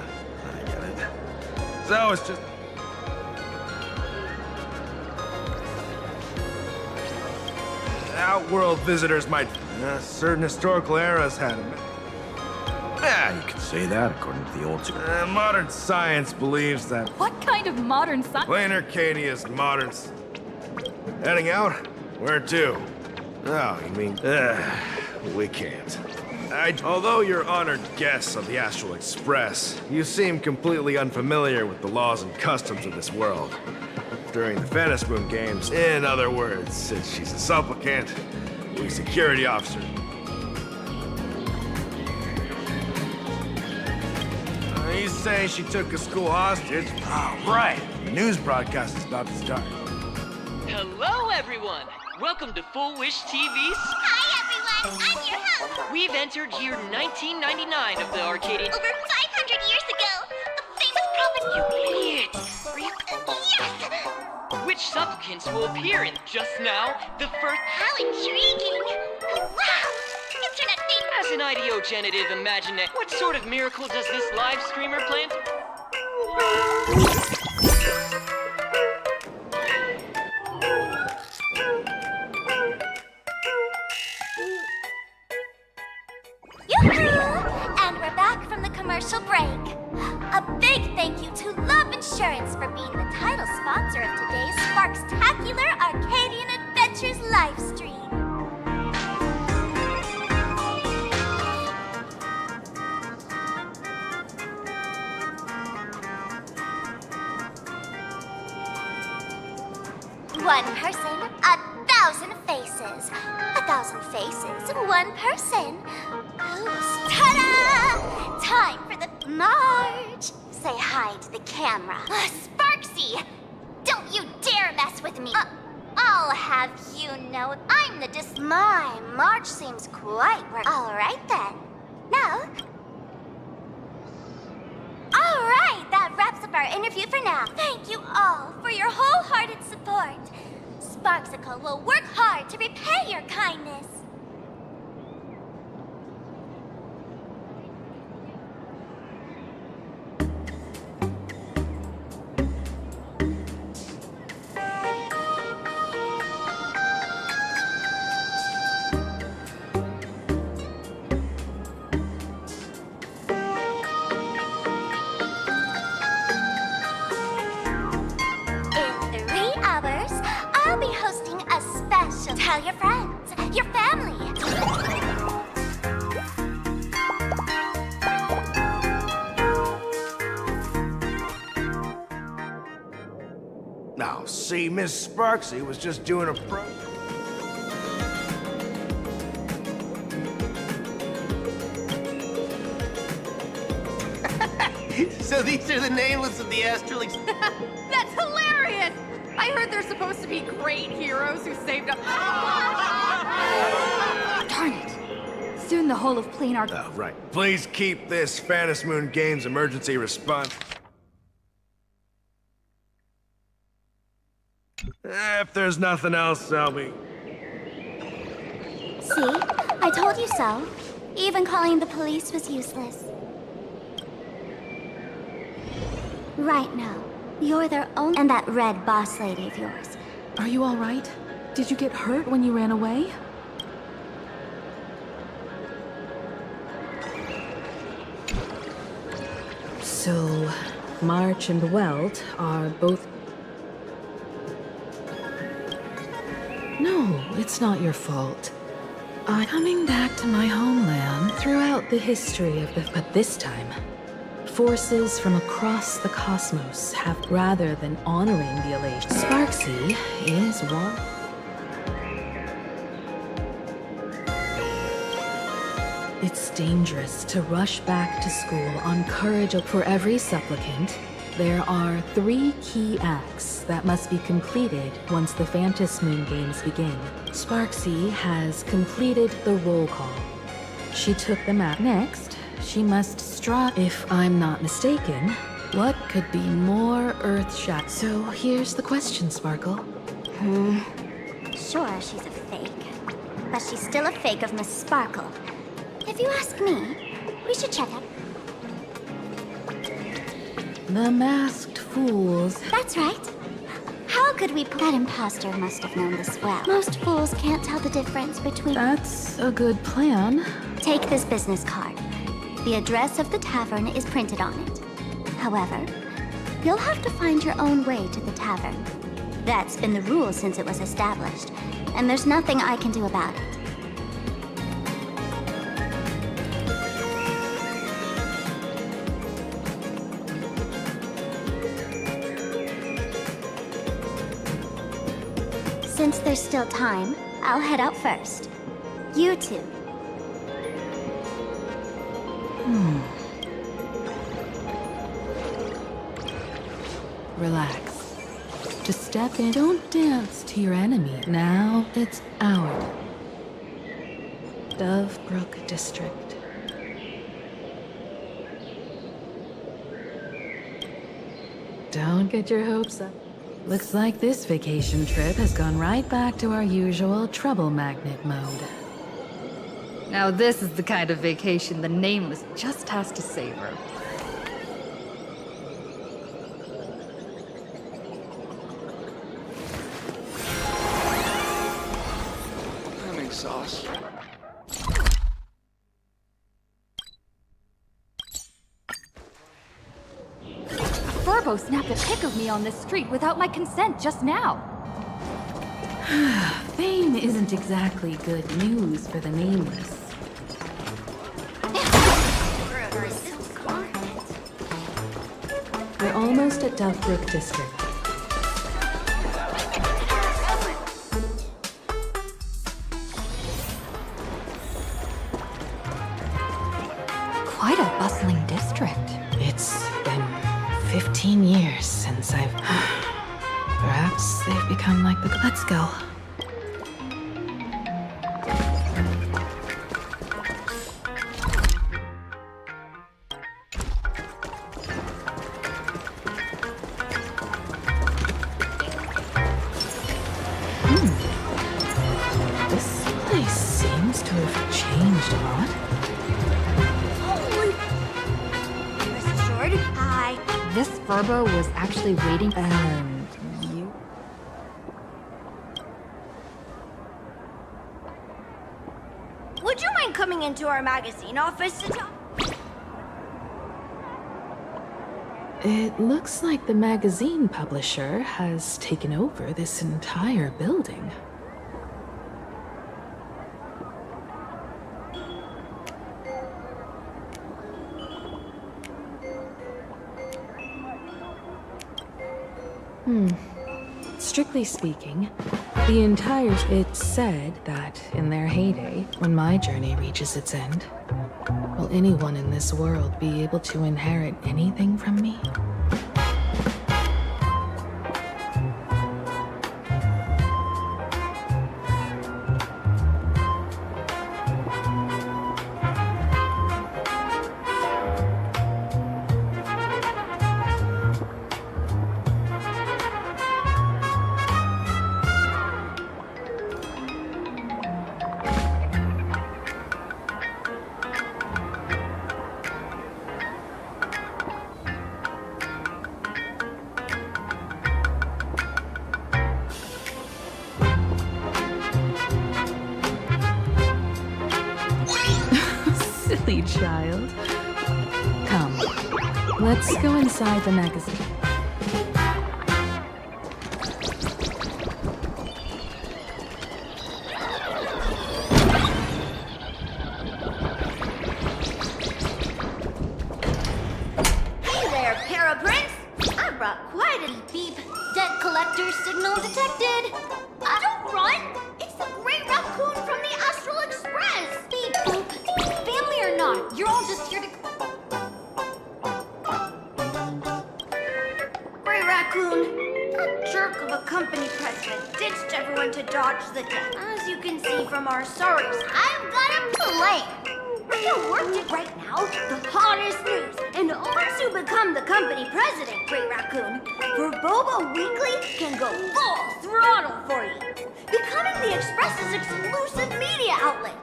get it. So, it's just... Outworld visitors might... certain historical eras had them. Yeah, you could say that according to the old... modern science believes that... What kind of modern science? Plain Arcadia's modern... Heading out? Where to? Oh, you mean... we can't. Although you're honored guests of the Astral Express, you seem completely unfamiliar with the laws and customs of this world. During the Phantom Moon Games, in other words, since she's a supplicant, we security officer. He's saying she took a school hostage. Oh, right. The news broadcast is about to start. Hello, everyone. Welcome to Full Wish TV's... Hi, everyone! I'm your host! We've entered year 1999 of the Arcadian... Over 500 years ago, a famous prophet... You idiot! Yes! Which supplicants will appear in just now the first... How intriguing! Wow! Internet thing! As an ideogenitive imaginate, what sort of miracle does this live streamer plan to... And we're back from the commercial break. A big thank you to Love Insurance for being the title sponsor of today's Sparkstacular Arcadian Adventures livestream. One person, 1,000 faces. 1,000 faces, one person. Ta-da! Time for the march. Say hi to the camera. Sparksy! Don't you dare mess with me. I'll have you know I'm the My march seems quite work. All right then. Now. All right, that wraps up our interview for now. Thank you all for your wholehearted support. Sparksicle will work hard to repay your kindness. Tell your friends, your family. Now, see, Miss Sparksy was just doing a pro... So these are the nameless of the Astral That's hilarious! I heard they're supposed to be great heroes who saved up... Darn it. Soon the whole of Planar... Oh, right. Please keep this Phantom Moon Games emergency response... If there's nothing else, I'll be... See? I told you so. Even calling the police was useless. Right now, you're their own... And that red boss lady of yours. Are you all right? Did you get hurt when you ran away? So, March and Welt are both... No, it's not your fault. I'm coming back to my homeland throughout the history of the... But this time, forces from across the cosmos have, rather than honoring the elation, Sparksy is one. It's dangerous to rush back to school on courage. For every supplicant, there are 3 key acts that must be completed once the Phantom Moon Games begin. Sparksy has completed the roll call. She took the map. Next, she must strive. If I'm not mistaken, what could be more earth-shattering? So here's the question, Sparkle. Sure, she's a fake. But she's still a fake of Miss Sparkle. If you ask me, we should check out. The masked fools. That's right. How could we... That imposter must have known this well. Most fools can't tell the difference between... That's a good plan. Take this business card. The address of the tavern is printed on it. However, you'll have to find your own way to the tavern. That's been the rule since it was established, and there's nothing I can do about it. Since there's still time, I'll head out first. You two. Relax. Just step in. Don't dance to your enemy. Now it's our Dovebrook District. Don't get your hopes up. Looks like this vacation trip has gone right back to our usual trouble magnet mode. Now this is the kind of vacation the Nameless just has to savor. Lemon sauce. Furbo snapped a pic of me on the street without my consent just now. Fame isn't exactly good news for the Nameless. We're almost at Dovebrook District. Quite a bustling district. It's been 15 years since I've... Perhaps they've become like the... Let's go. This place seems to have changed a lot. Mr. Short, hi. This Furbo was actually waiting for you. Would you mind coming into our magazine office to talk? It looks like the magazine publisher has taken over this entire building. Strictly speaking, the entire... It's said that in their heyday, when my journey reaches its end, will anyone in this world be able to inherit anything from me? Silly child. Come, Let's go inside the magazine. Hey there, Paraprince! I brought quite a beep. Debt collector signal detected. Don't run! It's the Great Raccoon from the Astral Express! Beep boop. Family or not, you're all just here to... Great Raccoon, that jerk of a company president ditched everyone to dodge the debt. As you can see from our sorries, I've got a plan. We can work it right now, the hottest news, and once you become the company president, Great Raccoon, Verboba Weekly can go full throttle for you, becoming the Express's exclusive media outlet,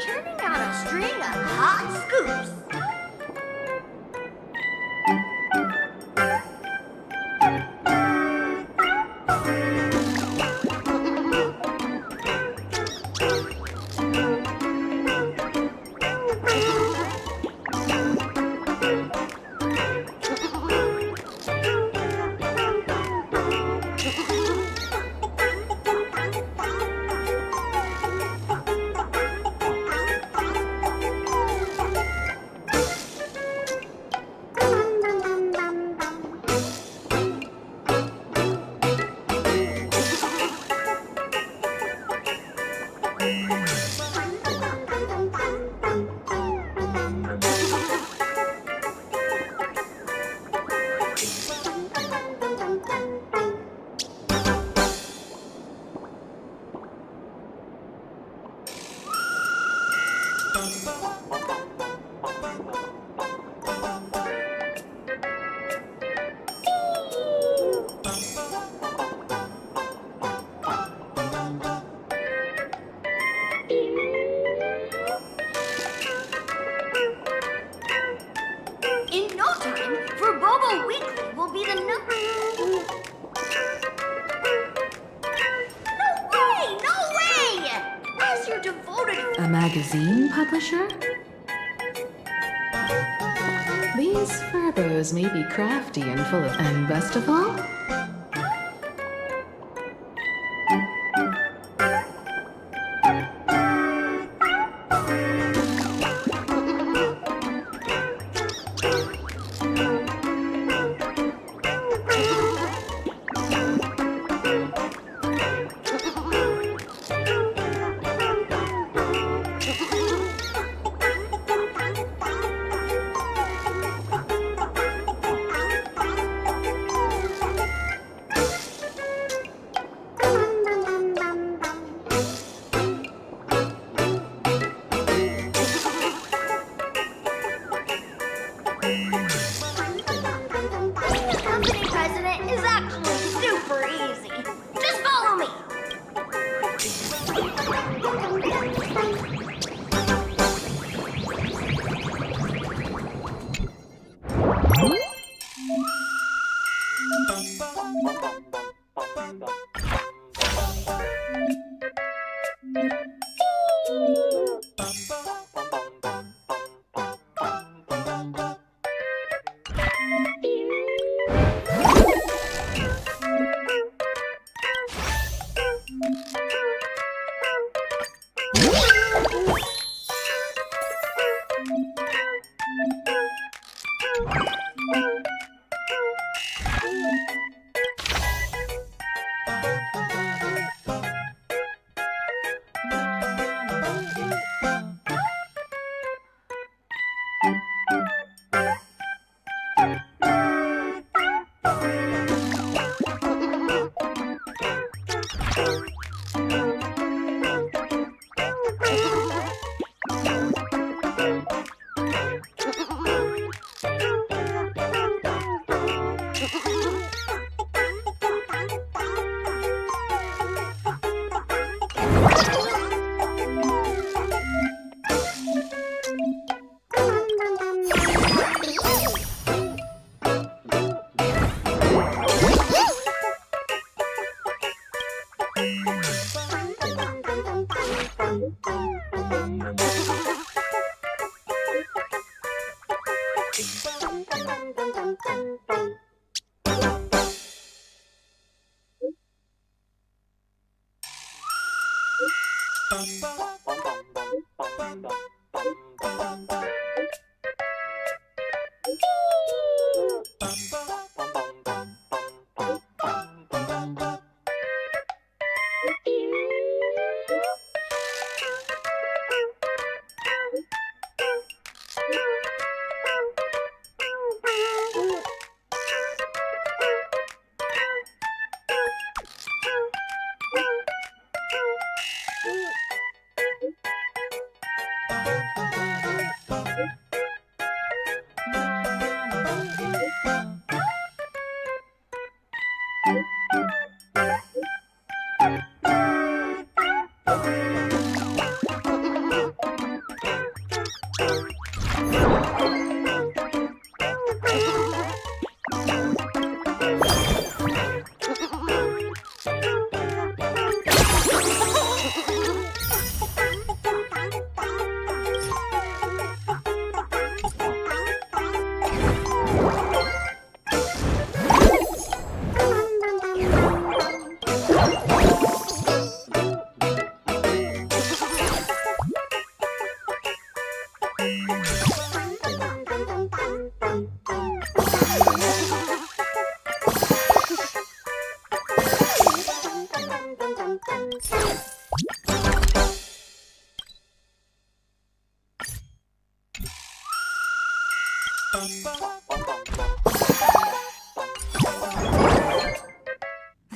churning out a string of hot scoops. In no time, Verboba Weekly will be the number... No way! As your devoted... A magazine publisher? These furbos may be crafty and full of... And best of all,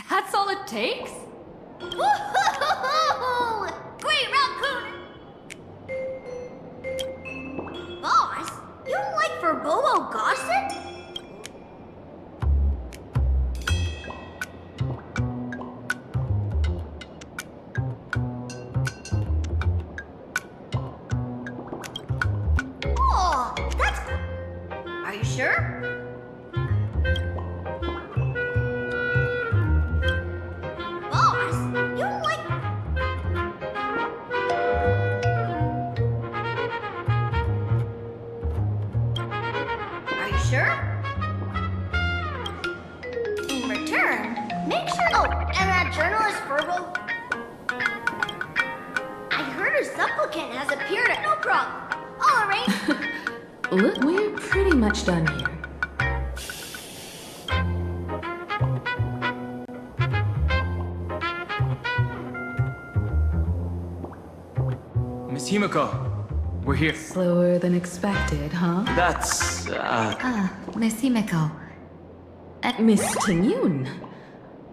That's all it takes? Woo-hoo-hoo-hoo! Great raccoon! Boss, you don't like Verbobo gossip? Oh, that's... Are you sure? Boss, you don't like... Are you sure? In return, make sure... Oh, and that journalist Verbo... I heard a supplicant has appeared at... No problem. All right. Look, we're pretty much done here. Miss Himiko, we're here. Slower than expected, huh? That's, Miss Himiko. Miss Tingyun,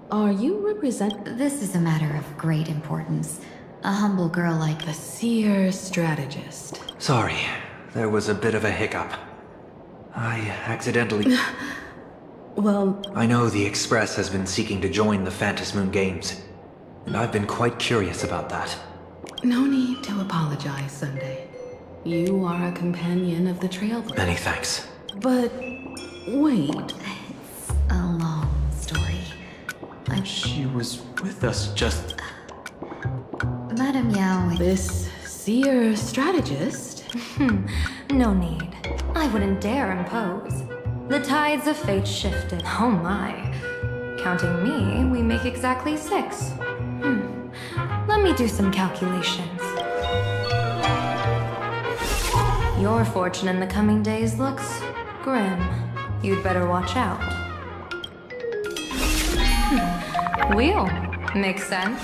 are you represent... This is a matter of great importance. A humble girl like... The seer strategist. Sorry, there was a bit of a hiccup. I accidentally... Well... I know the Express has been seeking to join the Phantom Moon Games, and I've been quite curious about that. No need to apologize, Sunday. You are a companion of the Trailblazer. Many thanks. But... wait. It's a long story. She was with us just... Madam Yao... This seer strategist? No need. I wouldn't dare impose. The tides of fate shifted. Oh my. Counting me, we make exactly 6. Let me do some calculations. Your fortune in the coming days looks grim. You'd better watch out. Wheel. Makes sense.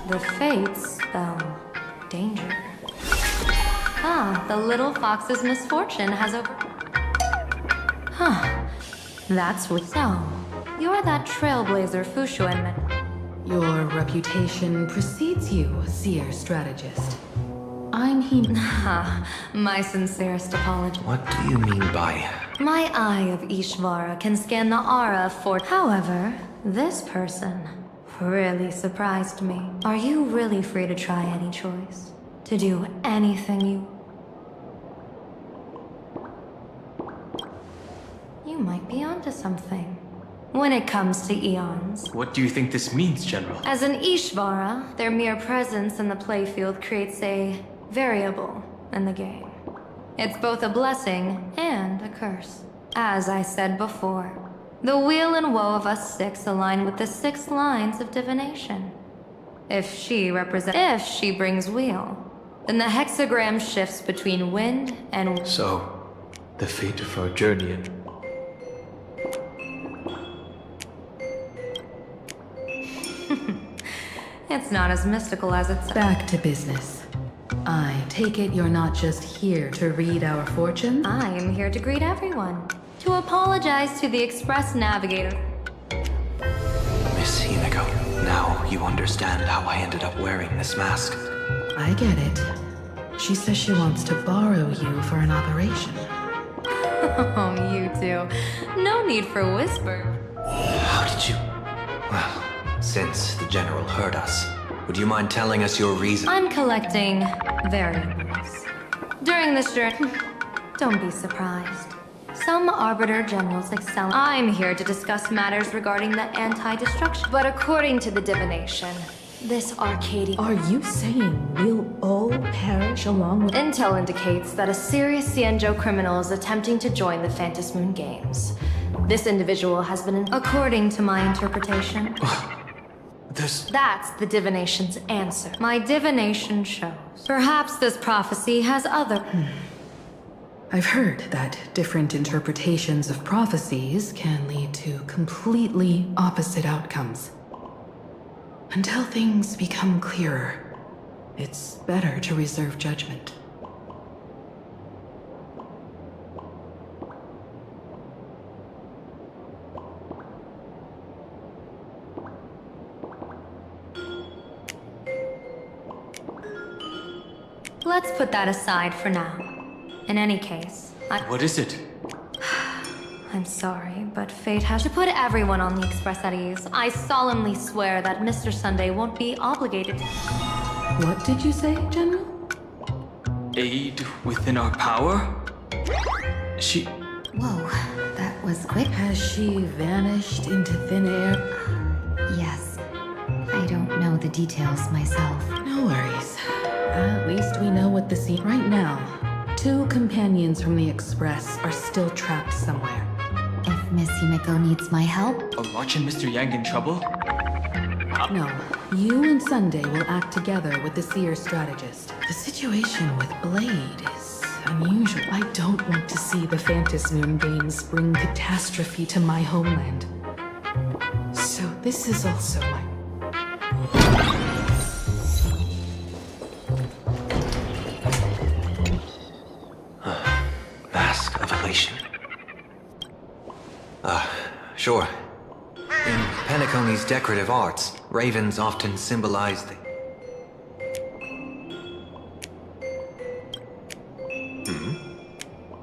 The fates spell danger. Ah, the little fox's misfortune has over... Huh. That's what... So, you're that trailblazer Fushuan. Your reputation precedes you, seer strategist. I'm Him. My sincerest apology. What do you mean by... My eye of Ishvara can scan the aura for... However, this person really surprised me. Are you really free to try any choice? To do anything you... You might be onto something. When it comes to eons. What do you think this means, General? As an Ishvara, their mere presence in the playfield creates a variable in the game. It's both a blessing and a curse. As I said before, the weal and woe of us 6 align with the 6 lines of divination. If she brings weal, then the hexagram shifts between wind and... So, the fate of our journey and... It's not as mystical as it's... Back to business. I take it you're not just here to read our fortune? I am here to greet everyone. To apologize to the Express Navigator. Miss Himeko, now you understand how I ended up wearing this mask. I get it. She says she wants to borrow you for an operation. Oh, you two. No need for whisper. How did you... Well, since the General heard us, would you mind telling us your reason? I'm collecting variables. During this journey, don't be surprised. Some Arbiter Generals excel. I'm here to discuss matters regarding the anti-destruction. But according to the divination, this Arcadia... Are you saying we'll all perish along with... Intel indicates that a serious Xianzhou criminal is attempting to join the Phantom Moon Games. This individual has been... According to my interpretation... That's the divination's answer. My divination shows. Perhaps this prophecy has other... I've heard that different interpretations of prophecies can lead to completely opposite outcomes. Until things become clearer, it's better to reserve judgment. Let's put that aside for now. In any case, What is it? I'm sorry, but fate has to put everyone on the Express at ease. I solemnly swear that Mr. Sunday won't be obligated to... What did you say, General? Aid within our power? She... Whoa, that was quick. Has she vanished into thin air? Yes. I don't know the details myself. No worries. At least we know what the scene... Right now, 2 companions from the Express are still trapped somewhere. If Miss Himeko needs my help... Are March and Mr. Yang in trouble? No. You and Sunday will act together with the Seer strategist. The situation with Blade is unusual. I don't want to see the Phantom Moon Games bring catastrophe to my homeland. So this is also my... Mask of Elation. Sure. In Penacony's decorative arts, ravens often symbolize the...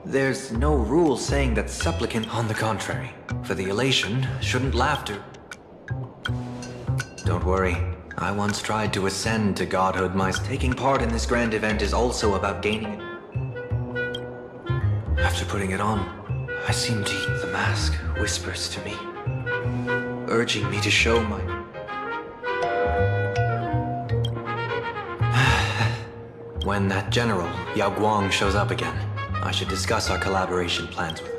There's no rule saying that supplicant... On the contrary, for the elation, shouldn't laughter... Don't worry. I once tried to ascend to godhood. Taking part in this grand event is also about gaining it. After putting it on, I seem to... The mask whispers to me, urging me to show my... When that general, Yao Guang, shows up again, I should discuss our collaboration plans with her.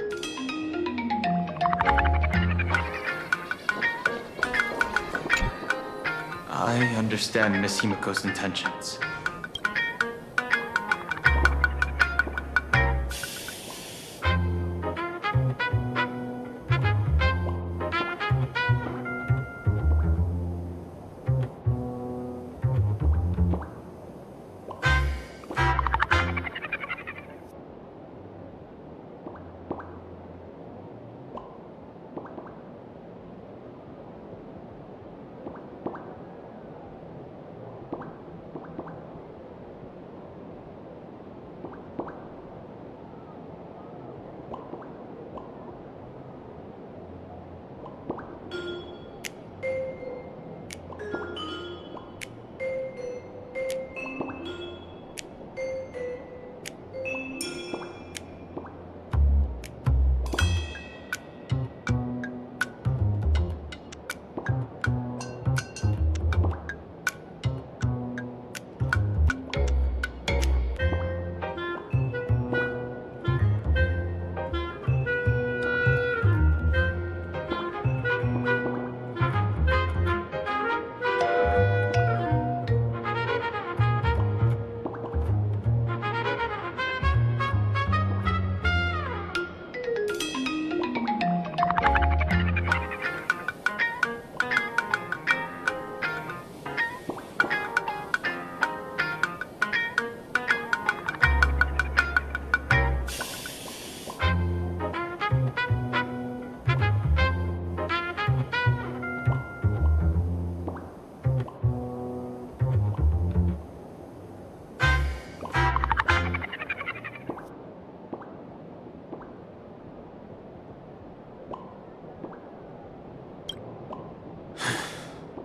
I understand Miss Himeko's intentions.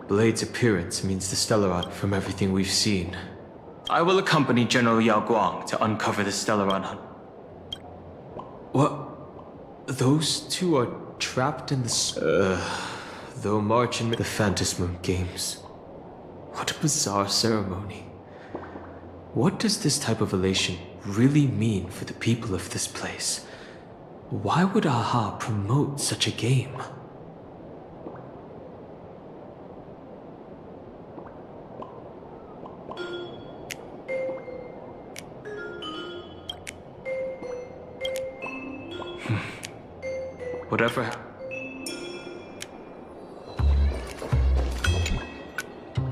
Blade's appearance means the Stellaron from everything we've seen. I will accompany General Yao Guang to uncover the Stellaron hunt. What? Those two are trapped in the they'll march in the Phantasm Games. What a bizarre ceremony. What does this type of elation really mean for the people of this place? Why would AHA promote such a game? Whatever.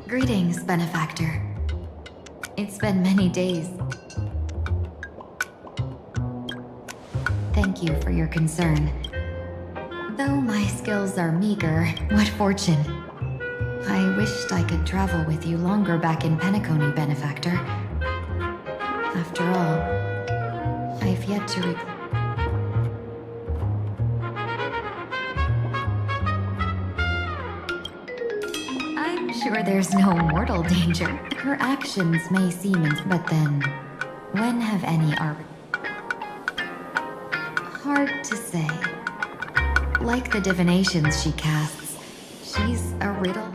Greetings, benefactor. It's been many days. Thank you for your concern. Though my skills are meager, what fortune. I wished I could travel with you longer back in Penacony, benefactor. After all, I've yet to I'm sure there's no mortal danger. Her actions may seem but then, when have any are hard to say. Like the divinations she casts, she's a riddle.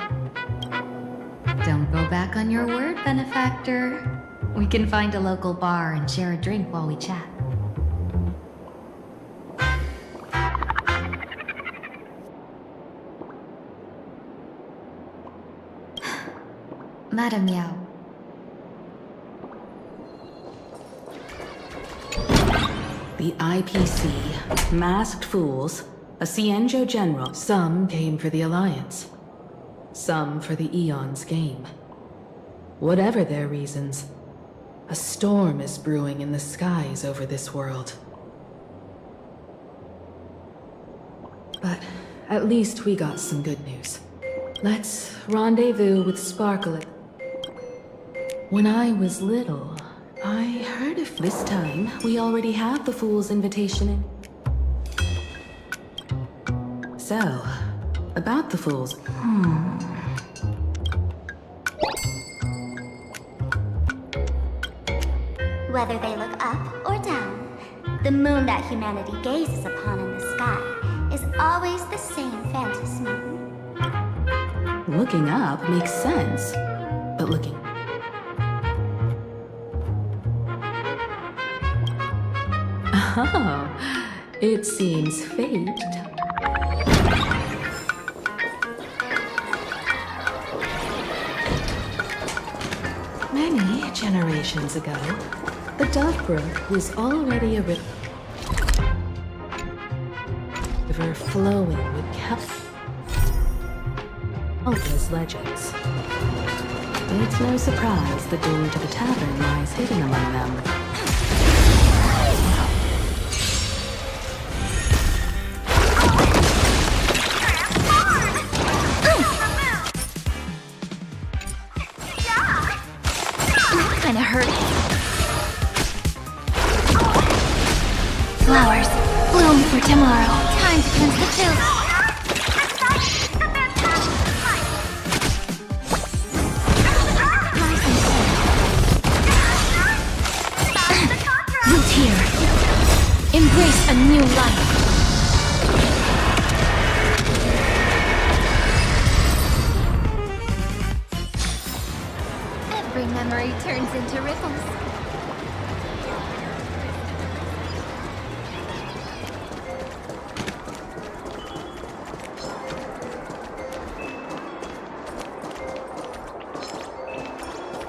Don't go back on your word, benefactor. We can find a local bar and share a drink while we chat. Madam Yao. The IPC, masked fools, a Xianzhou general. Some came for the Alliance. Some for the Eon's game. Whatever their reasons, a storm is brewing in the skies over this world. But at least we got some good news. Let's rendezvous with Sparkle. When I was little, I heard of this time we already have the Fool's invitation in. So, about the Fools. Whether they look up or down, the moon that humanity gazes upon in the sky is always the same Phantas moon. Looking up makes sense, but looking... Oh, it seems fate. Many generations ago, the Dovebrook was already a river flowing with countless legends. It's no surprise the door to the tavern lies hidden among them. Kinda hurt. Flowers, bloom for tomorrow. Time to cleanse the chills. Root here. Embrace a new life. Every memory turns into ripples.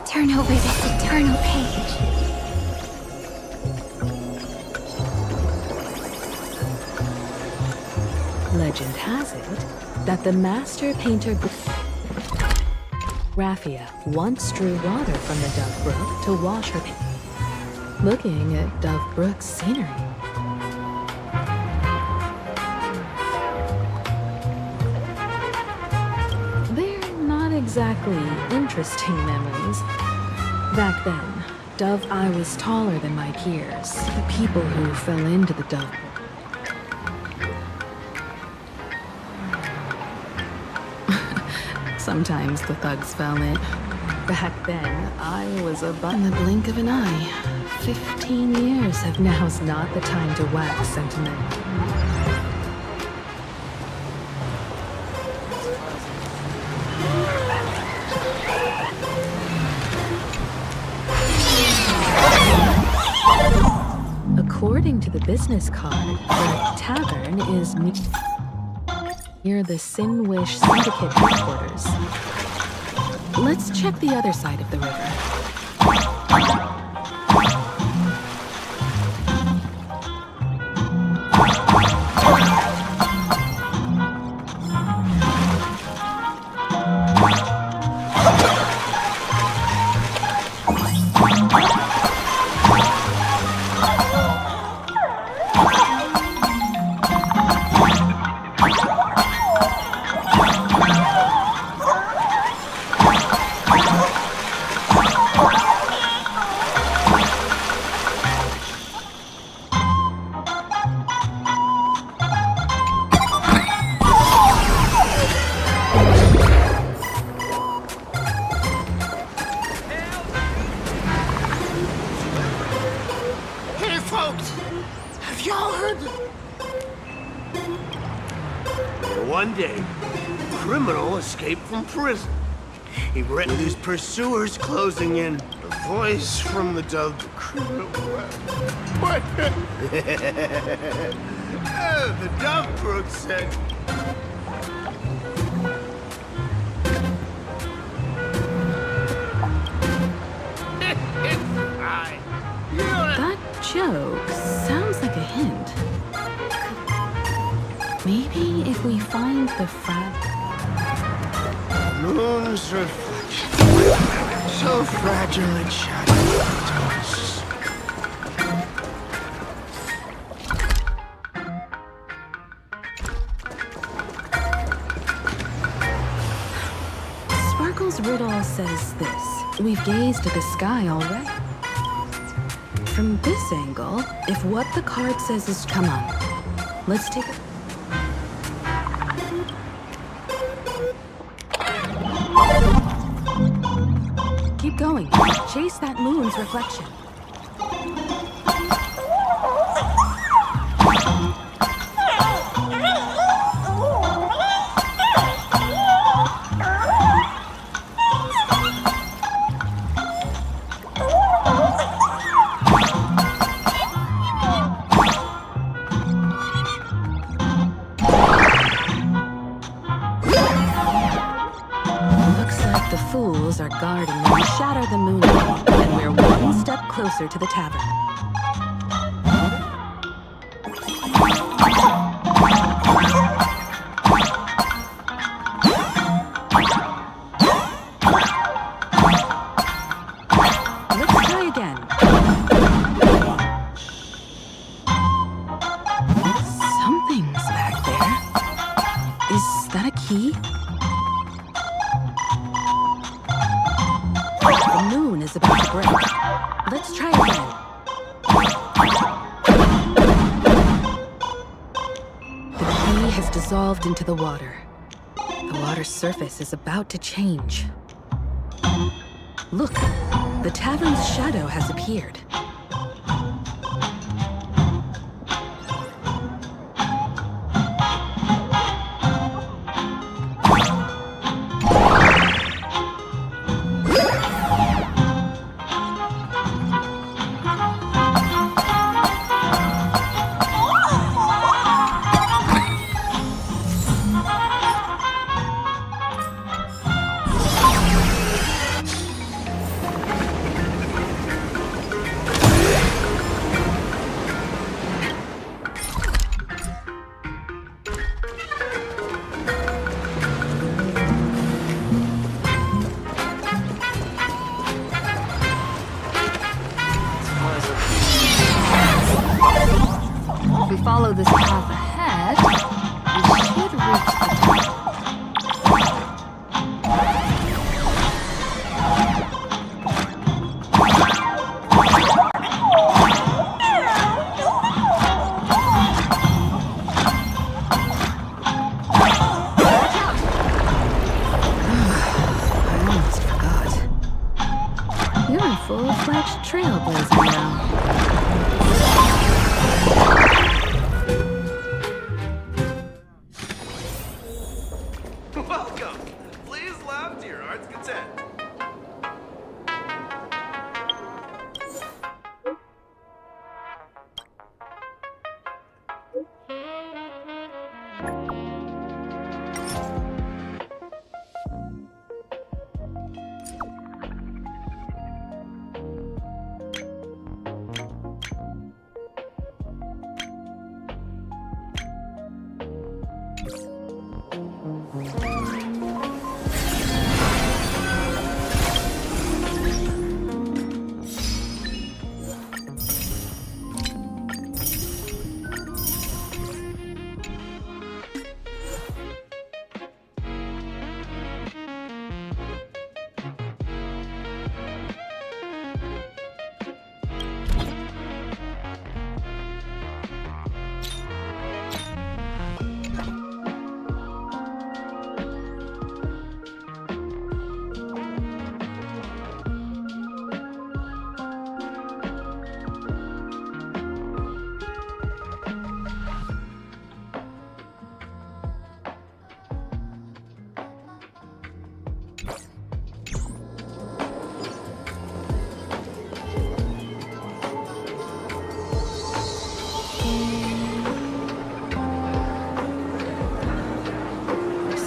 Turn over this eternal page. Legend has it that the master painter Raphia once drew water from the Dove Brook to wash her paint. Looking at Dove Brook's scenery. They're not exactly interesting memories. Back then, Dove Eye was taller than my peers, the people who fell into the Dove Brook. Sometimes the thugs fell in. Back then, I was a in the blink of an eye. 15 years have now's not the time to wax sentimental. According to the business card, the tavern is near the Sinwish Syndicate headquarters. Let's check the other side of the river. One day, a criminal escaped from prison. He ran with his pursuers closing in. A voice from the dove. What? Oh, the dove brook said. That joke sounds like a hint. Maybe if we find the moon's reflection, so fragile it shadows. Sparkle's riddle says this. We've gazed at the sky already. From this angle, if what the card says is come on, let's take a keep going. Chase that moon's reflection. Are guarding when we shatter the moon, and we're one step closer to the tavern. Let's try again. Something's back there. Is that a key? Is about to break. Let's try again. The key has dissolved into the water. The water's surface is about to change. Look, the tavern's shadow has appeared. If we follow this path ahead, we should reach the top.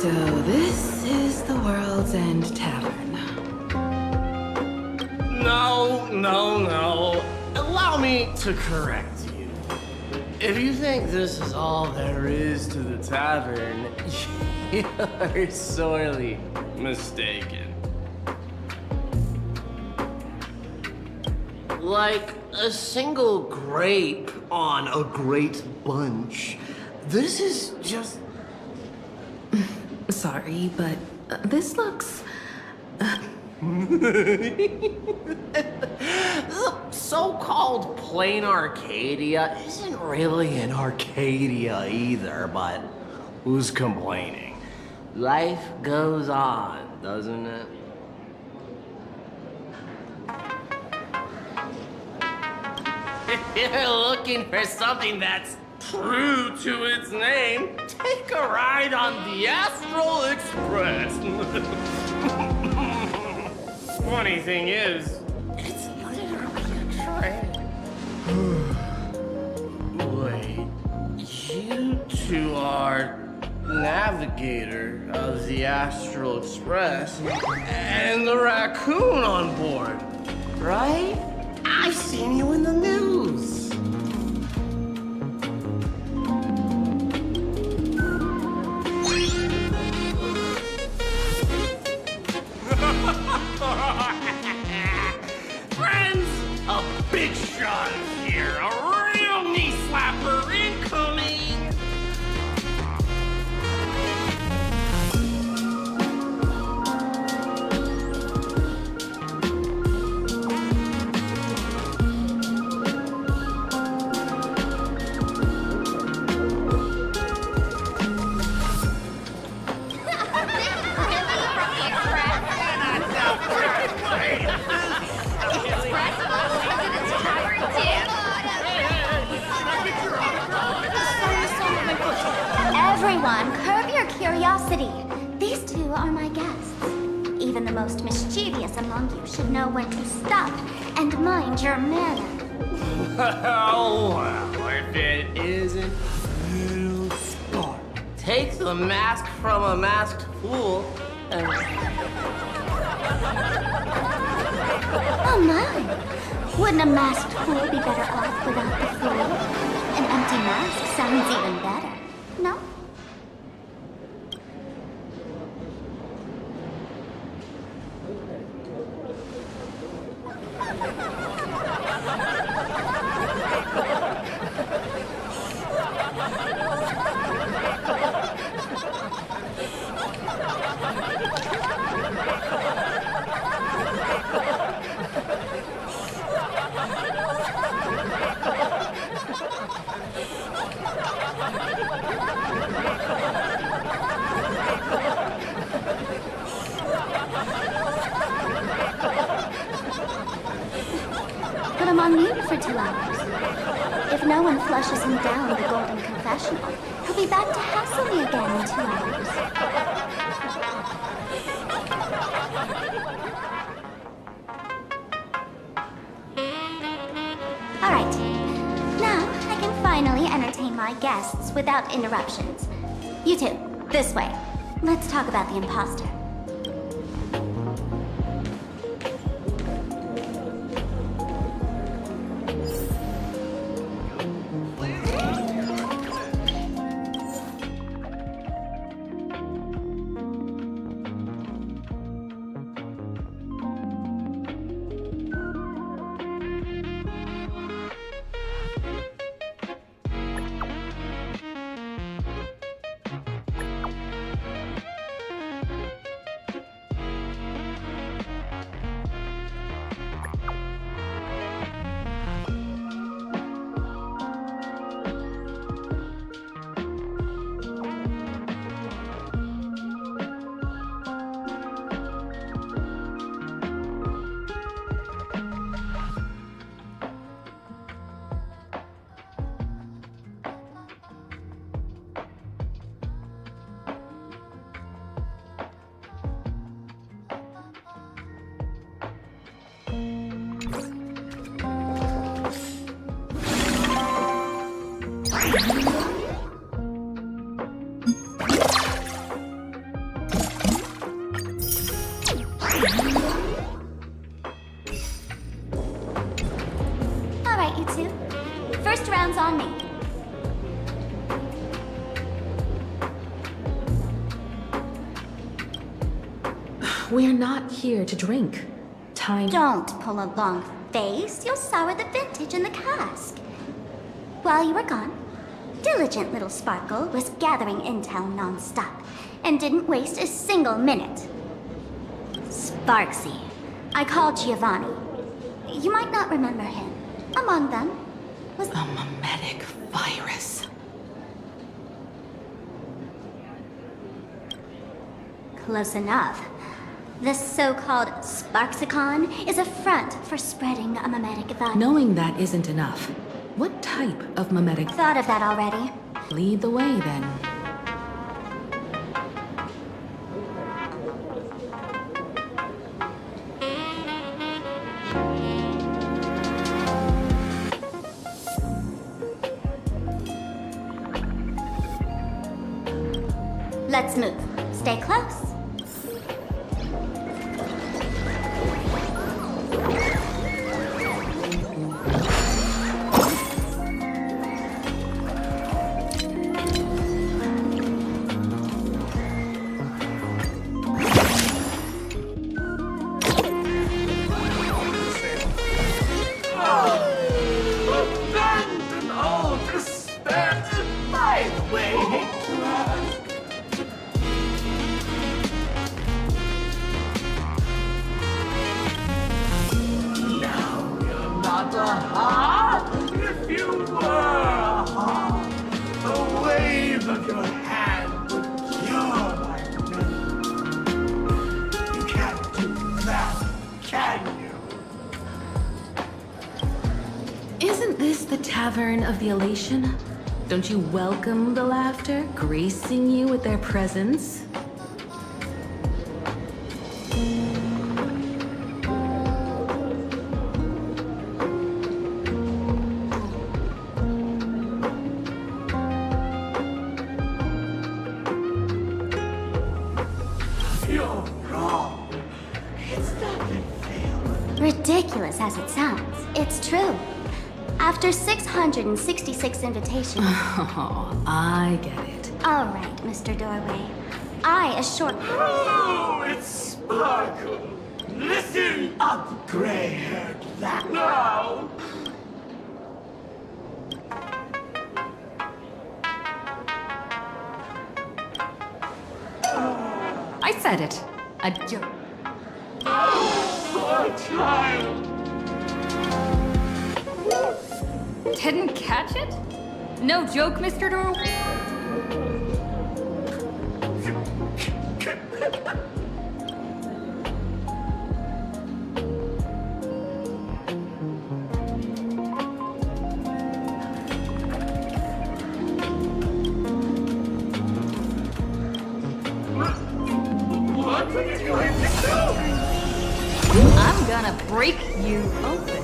So this is the World's End Tavern. No. Allow me to correct you. If you think this is all there is to the tavern, you're sorely mistaken. Like a single grape on a great bunch, this is just... Sorry, but this looks... The so-called plain Arcadia isn't really an Arcadia either, but who's complaining? Life goes on, doesn't it? If you're looking for something that's true to its name, take a ride on the Astral Express. Funny thing is, it's literally a train. Wait, you two are navigator of the Astral Express and the raccoon on board, right? I've seen you in the news. Friends, a big shot here. A real knee slapper incoming. Everyone, curb your curiosity. These two are my guests. Even the most mischievous among you should know when to stop and mind your manner. Well, if it isn't you, sport. Take the mask from a masked fool and... Oh my! Wouldn't a masked fool be better off without the fool? An empty mask sounds even better, no? Put him on mute for 2 hours. If no one flushes him down the golden confessional, he'll be back to hassle me again in 2 hours. Alright, now I can finally entertain my guests without interruptions. You two, this way. Let's talk about the imposter. We're not here to drink. Time. Don't pull a long face. You'll sour the vintage in the cask. While you were gone, diligent little Sparkle was gathering intel non-stop and didn't waste a single minute. Sparksy. I called Giovanni. You might not remember him. Among them was a mimetic virus. Close enough. The so-called Sparksicon is a front for spreading a mimetic virus. Knowing that isn't enough. What type of mimetic? Thought of that already. Lead the way, then. Let's move. Stay close. Abandon all despair, by the way, hate to ask. Now you're not a heart, if you were a heart, the wave of your hand would cure my pain. You can't do that, can you? Isn't this the Tavern of the Elation? Don't you welcome the laughter, gracing you with their presence? You're wrong. It's not been failed. Ridiculous as it sounds, it's true. After 666 invitations... Oh, I get it. All right, Mr. Doorway. I assure... Oh, it's Sparkle. Listen up, gray-haired black. Now. I said it. A joke. Poor child. Didn't catch it? No joke, Mr. Doorway? What are you going to do? I'm gonna break you open.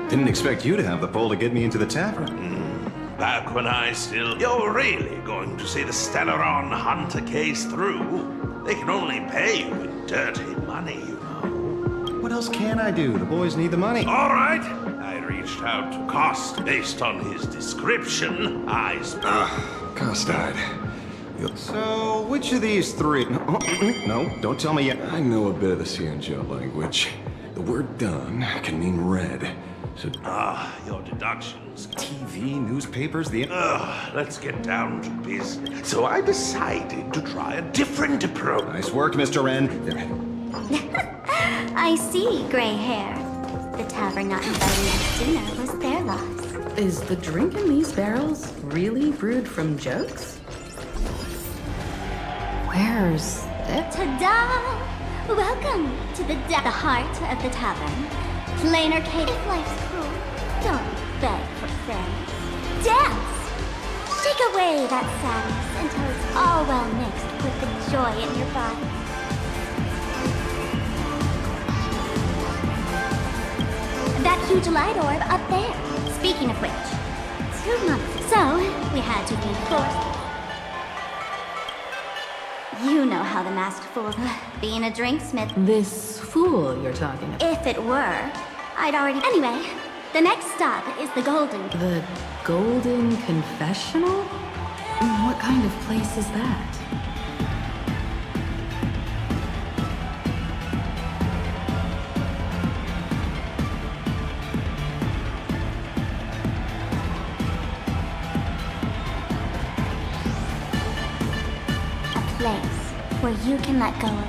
Didn't expect you to have the pull to get me into the tavern. Back when I still... You're really going to see the Stellaron Hunter case through? They can only pay you with dirty money, you know. What else can I do? The boys need the money. All right. I reached out to Cost. Based on his description, I... Cost died. So, which of these three... No, don't tell me yet. I know a bit of the Cianjo language. The word done can mean red. So... your deductions. TV, newspapers, the... Let's get down to business. So I decided to try a different approach. Nice work, Mr. Wren. I see, gray hair. The tavern not inviting us dinner was their loss. Is the drink in these barrels really brewed from jokes? Where's it? Ta-da! Welcome to the heart of the tavern. Plain arcade. If life's cruel, don't beg for fairness. Dance! Shake away that sadness until it's all well mixed with the joy in your body. That huge light orb up there. Speaking of which, 2 months. So, we had to reinforce. You know how the masked fool, being a drinksmith. This fool you're talking about. If it were, I'd already... Anyway, the next stop is the Golden... The Golden Confessional? What kind of place is that? Place where you can let go of.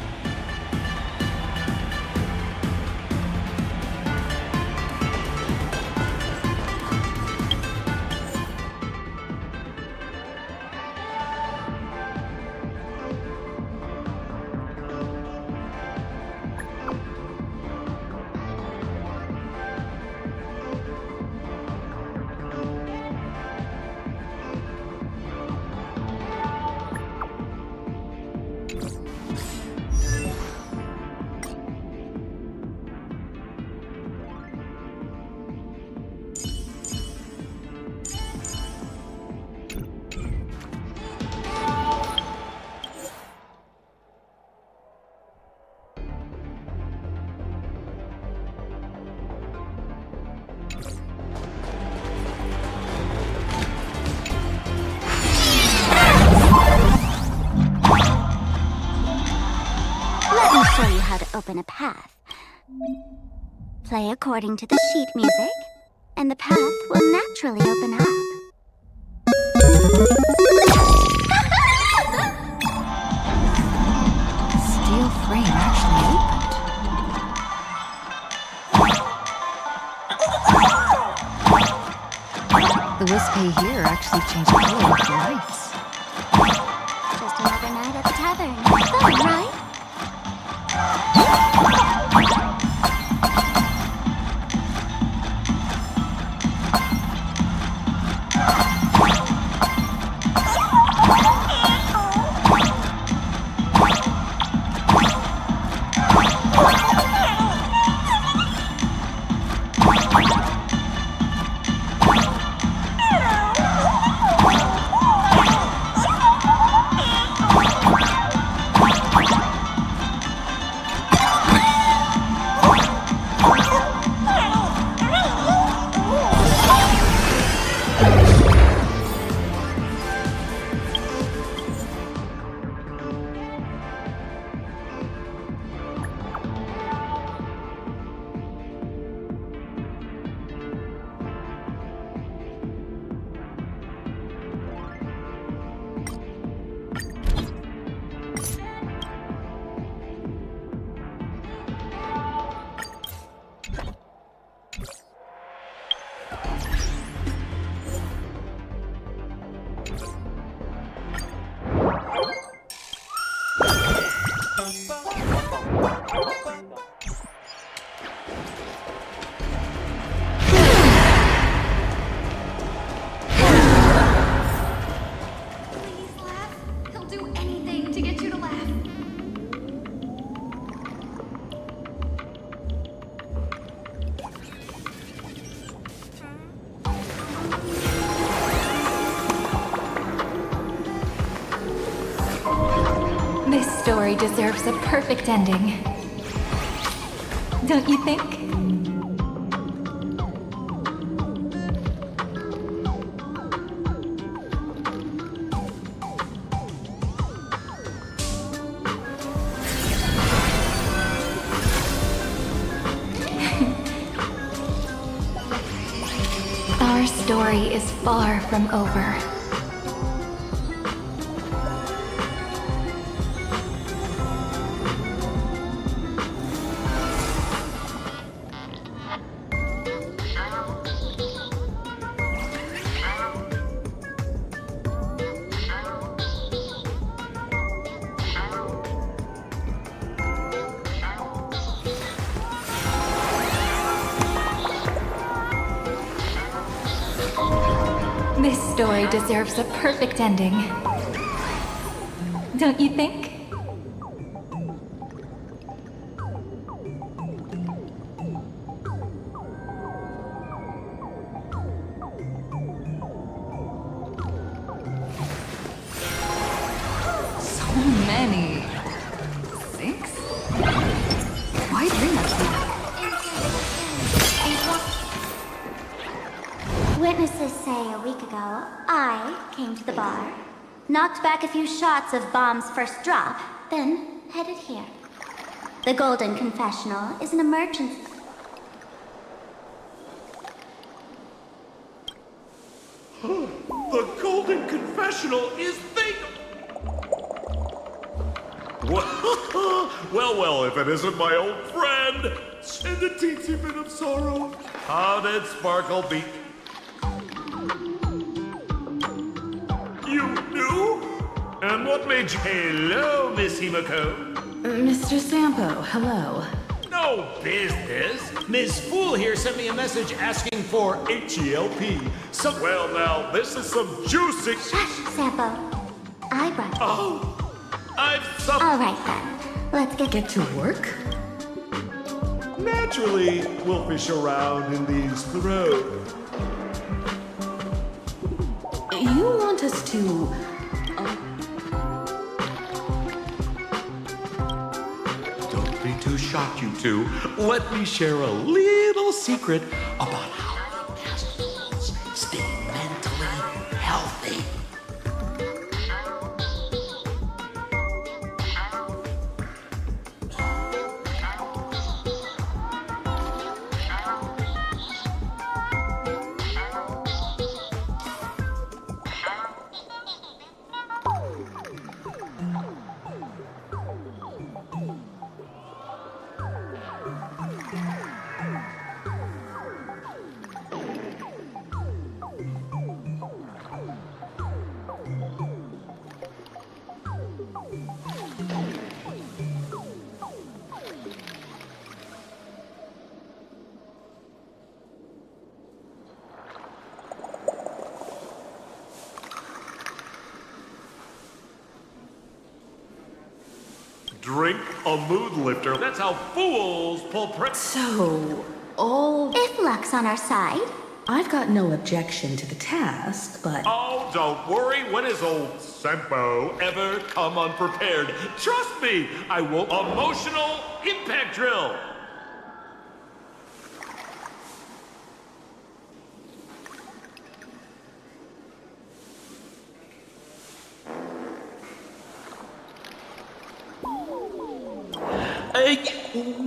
Show you how to open a path. Play according to the sheet music, and the path will naturally open up. Steel frame actually opened. The wispy here actually changed the color of the lights. Just another night at the tavern. Fun, right? This story deserves a perfect ending. Don't you think? Our story is far from over. This story deserves a perfect ending. Don't you think? So many. 6? Why 3 actually? Witnesses say a week ago, I came to the bar, Knocked back a few shots of Bomb's first drop, then headed here. The Golden Confessional is an emergency. The Golden Confessional is thing. Well, if it isn't my old friend, and a teensy bit of sorrow. How did Sparkle beat? You knew? And what made you? Hello, Miss Himiko. Mr. Sampo, hello. No business. Ms. Fool here sent me a message asking for HELP. Well, now, this is some juicy... Shush, Sampo. I brought it. Oh, I've some... All right, then. Let's get to work? Naturally, we'll fish around in these throats. You want us to... Don't be too shocked, you two. Let me share a little secret about how pastels stay mentally healthy. Drink a mood lifter. That's how fools pull So, all... If luck's on our side. I've got no objection to the task, but... Oh, don't worry. When has old Sempo ever come unprepared? Trust me, I won't. Emotional impact drill.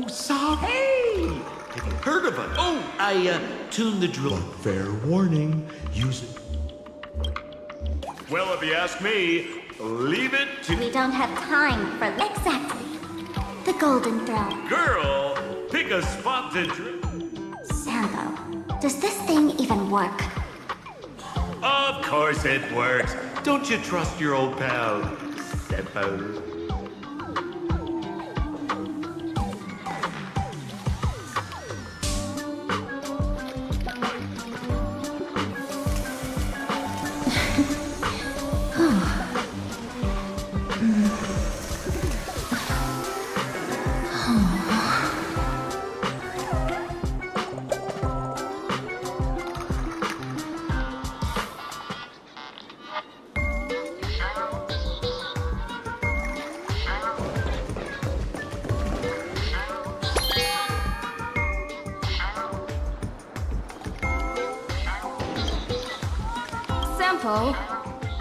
Sorry. Hey! Have you heard of it? Oh, I tuned the drill. Fair warning, use it. Well, if you ask me, leave it to... We don't have time for... Exactly. The golden thread. Girl, pick a spot to drill. Sampo, does this thing even work? Of course it works. Don't you trust your old pal, Sempo?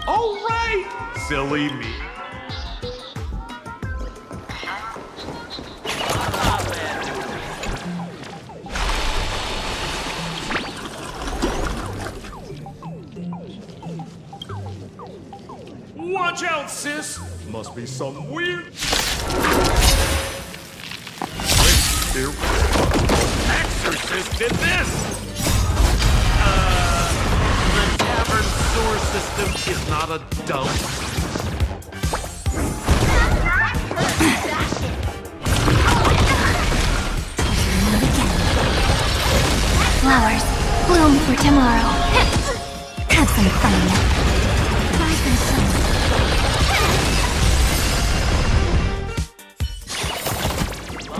All right, silly me. Watch out, sis. Must be some weird... Exorcist did this! Sewer system is not a dump. Flowers bloom for tomorrow. Have some fun. Buy some sun.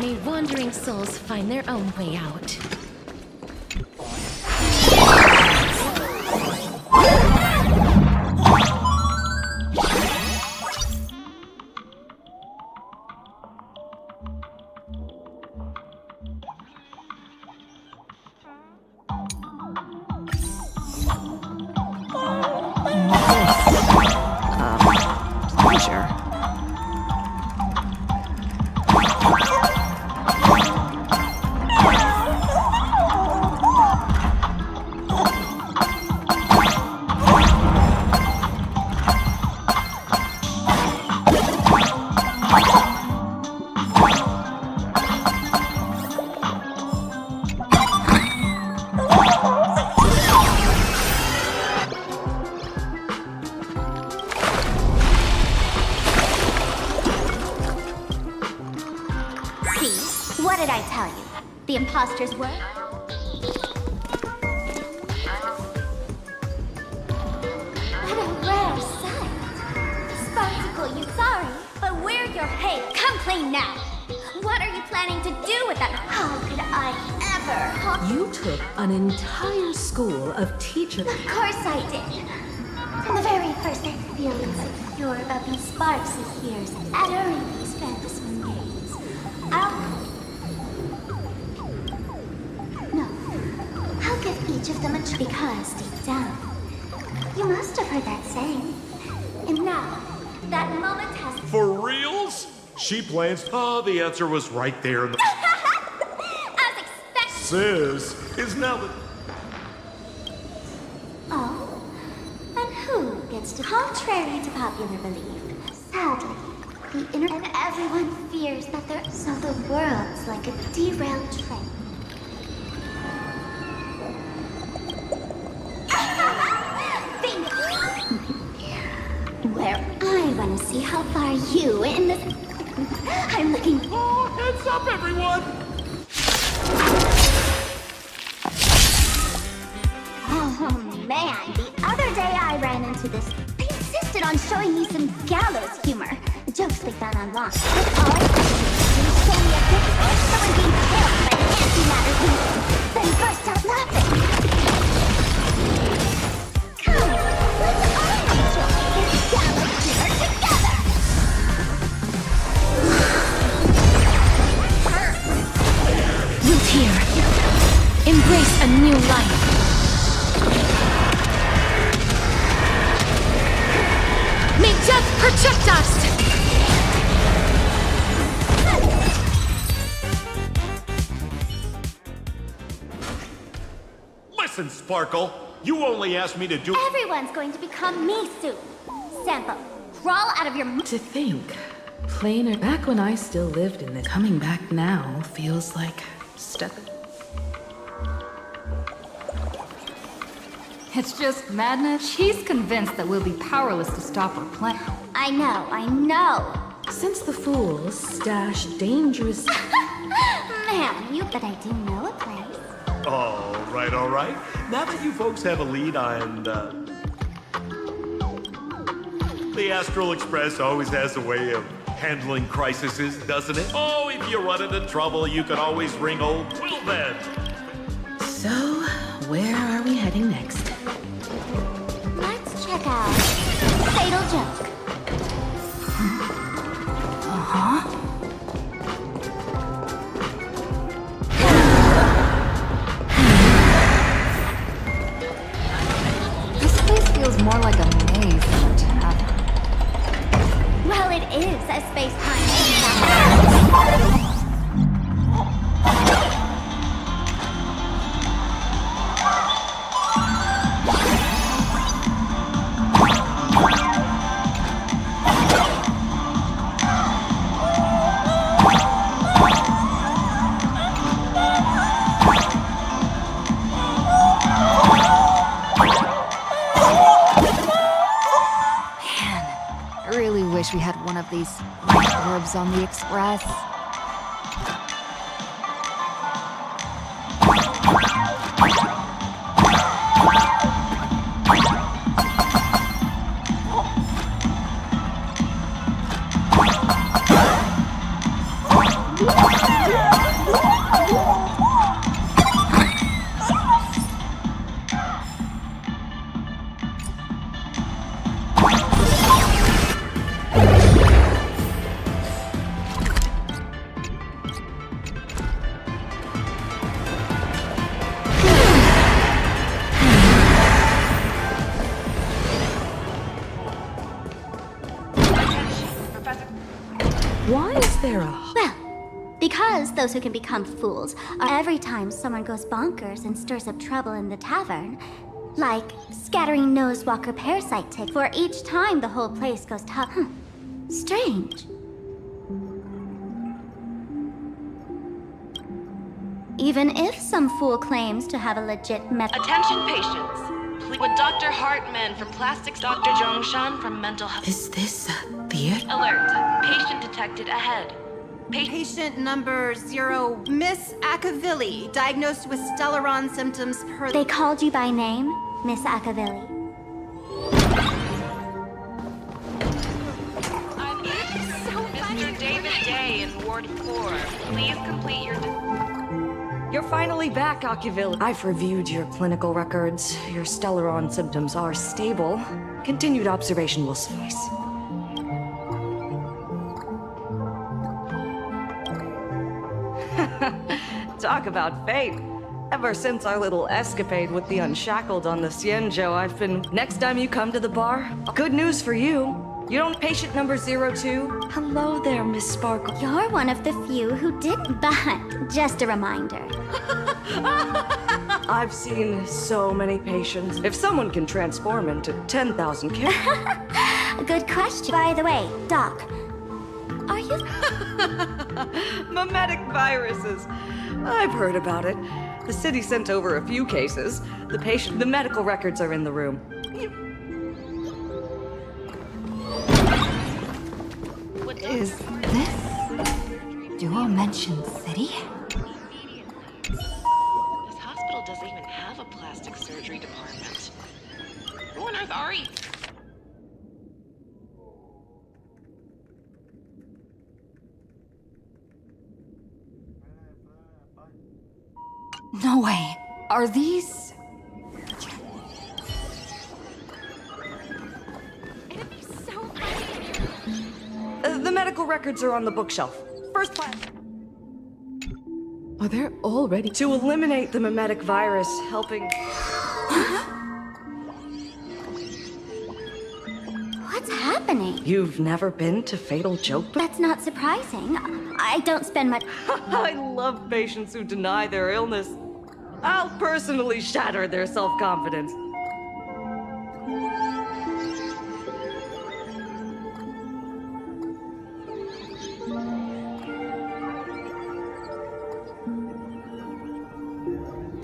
May wandering souls find their own way out. imposters work? What a rare sight. Sparkle, you sorry, but we're your hate. Come clean now. What are you planning to do with that? How could I ever? You took an entire school of teachers. Of course I did. From the very first I feel insecure about these sparks of years during these fantasy games. I'll give each of them a try because deep down, you must have heard that saying. And now, that moment has... For reals? She plans... Oh, the answer was right there in the... As expected... Sis is now the... Oh? And who gets to... Contrary to popular belief, sadly, the inner... And everyone fears that they're... So the world's like a derailed train. Where I want to see how far you in this... I'm looking... Oh, heads up, everyone! Oh, man. The other day I ran into this... They insisted on showing me some gallows humor. Jokes they found online. That's all I had to do. Show me a picture of someone being killed by an antimatter beam. Then burst out laughing. Come, let's all enjoy this gallows humor together! Root here. Embrace a new life. May death protect us! Listen, Sparkle, you only asked me to do... Everyone's going to become me soon. Sample, crawl out of your... To think, plainer back when I still lived in this, coming back now feels like stepping. It's just madness. She's convinced that we'll be powerless to stop her plan. I know. Since the fools stash dangerous... Man, but I do know a place. All right. Now that you folks have a lead on... The Astral Express always has a way of handling crises, doesn't it? Oh, if you run into trouble, you can always ring old Twilbed. So, where are we heading next? Let's check out Fatal Joke. This place feels more like a maze than a tavern. Well, it is a space-time. We had one of these orbs on the Express. Why is there a... Well, because those who can become fools are every time someone goes bonkers and stirs up trouble in the tavern. Like scattering nosewalker parasite tick for each time the whole place goes top. Strange. Even if some fool claims to have a legit method. Attention patients. With Dr. Hartman from Plastics, Dr. Zhongshan from Mental Health. Is this a theater? Alert. Patient detected ahead. Patient number 0, Miss Akavili, diagnosed with Stellaron symptoms per... They called you by name, Miss Akavili. Mr. David Day in Ward 4. Please complete your... You're finally back, Akavili. I've reviewed your clinical records. Your Stellaron symptoms are stable. Continued observation will suffice. Talk about fate. Ever since our little escapade with the Unshackled on the Xianzhou, I've been... Next time you come to the bar, good news for you. You don't patient number 02? Hello there, Miss Sparkle. You're one of the few who didn't, but just a reminder. I've seen so many patients. If someone can transform into 10,000 characters... Good question. By the way, Doc, are you... Mimetic viruses. I've heard about it. The city sent over a few cases. The medical records are in the room. What is this? Duo mention city? This hospital doesn't even have a plastic surgery department. Who on earth are you? No way. Are these... The medical records are on the bookshelf. First class. Are there already... To eliminate the mimetic virus, helping... What's happening? You've never been to Fatal Joke? That's not surprising. I don't spend much... I love patients who deny their illness. I'll personally shatter their self-confidence.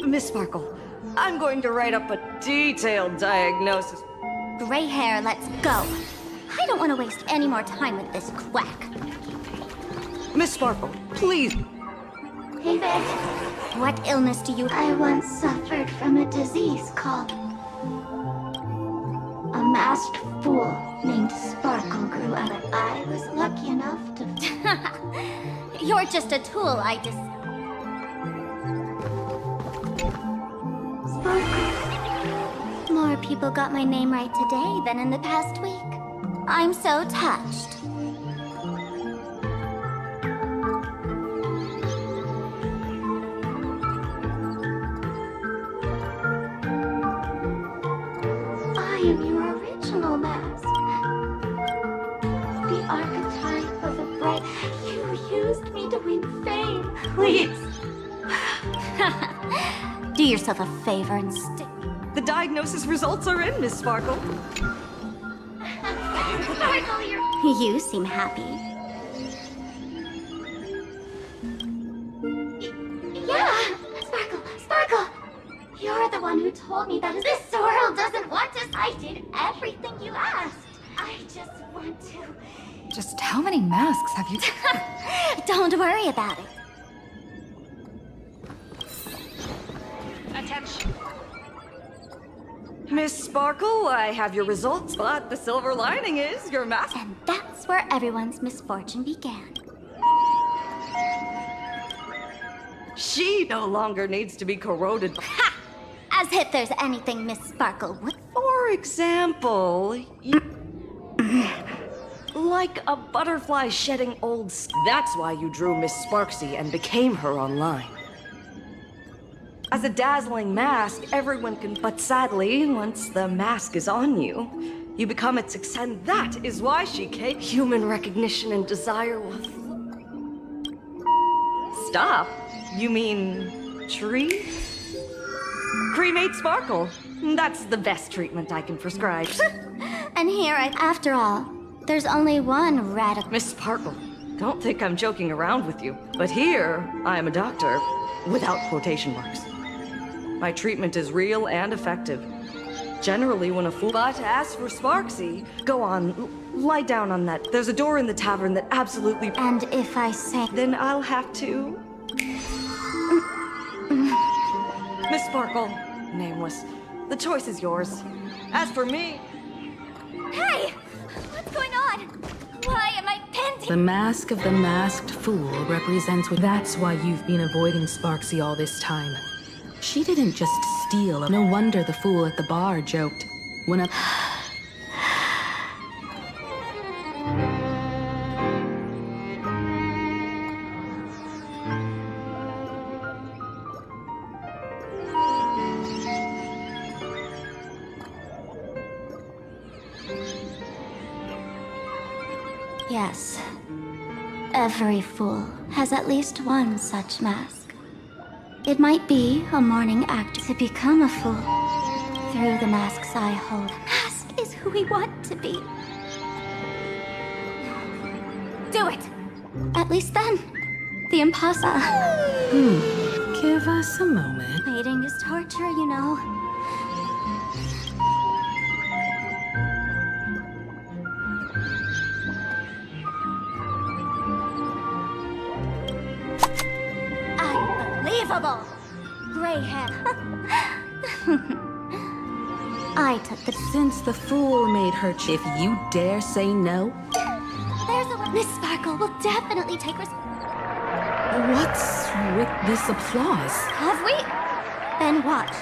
Miss Sparkle, I'm going to write up a detailed diagnosis. Gray hair, let's go. I don't want to waste any more time with this quack. Miss Sparkle, please. Hey there. What illness do you... I once suffered from a disease called... A masked fool named Sparkle grew up. I was lucky enough to... You're just a tool, I just... Sparkle. More people got my name right today than in the past week. I'm so touched. I am your original mask. The archetype of a bright... You used me to win fame. Please. Do yourself a favor and stick... The diagnosis results are in, Miss Sparkle. Sparkle, you seem happy. Yeah! Sparkle! You're the one who told me that this world doesn't want us. I did everything you asked. I just want to... Just how many masks have you... Don't worry about it. Attention. Miss Sparkle, I have your results, but the silver lining is your mask. And that's where everyone's misfortune began. She no longer needs to be corroded. Ha! As if there's anything Miss Sparkle would... For example, like a butterfly shedding old... That's why you drew Miss Sparksy and became her online. As a dazzling mask, everyone can... But sadly, once the mask is on you, you become its success. And that is why she came. Human recognition and desire will... Stop? You mean... tree? Cremate Sparkle. That's the best treatment I can prescribe. And here after all, there's only one radical... Miss Sparkle, don't think I'm joking around with you. But here, I am a doctor, without quotation marks. My treatment is real and effective. Generally, when a fool... But as for Sparksy, go on, lie down on that. There's a door in the tavern that absolutely... And if I say... Then I'll have to... Miss Sparkle, nameless, the choice is yours. As for me... Hey! What's going on? Why am I panting? The mask of the masked fool represents what... That's why you've been avoiding Sparksy all this time. She didn't just steal. No wonder the fool at the bar joked. When a... Yes. Every fool has at least one such mask. It might be a morning act to become a fool. Through the masks I hold, mask is who we want to be. Do it! At least then, the imposter. Give us a moment. Waiting is torture, you know. Unbelievable! Gray hair. I took the... Since the fool made her if you dare say no... There's a... Miss Sparkle will definitely take What's with this applause? Have we? Then watch.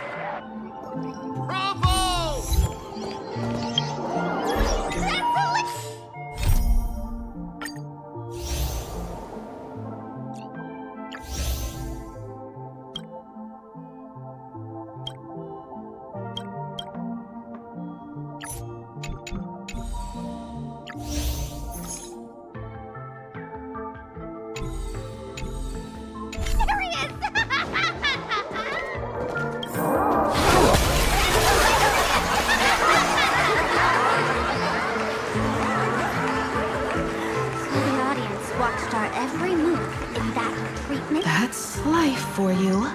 That's life for you.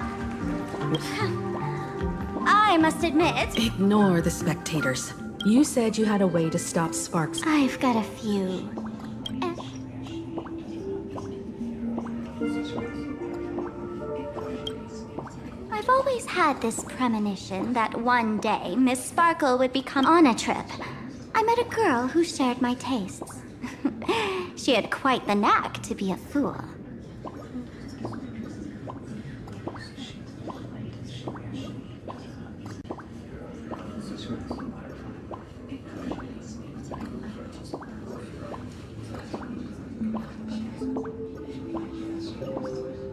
I must admit... Ignore the spectators. You said you had a way to stop Sparks. I've got a few. I've always had this premonition that one day Miss Sparkle would become on a trip. I met a girl who shared my tastes. She had quite the knack to be a fool.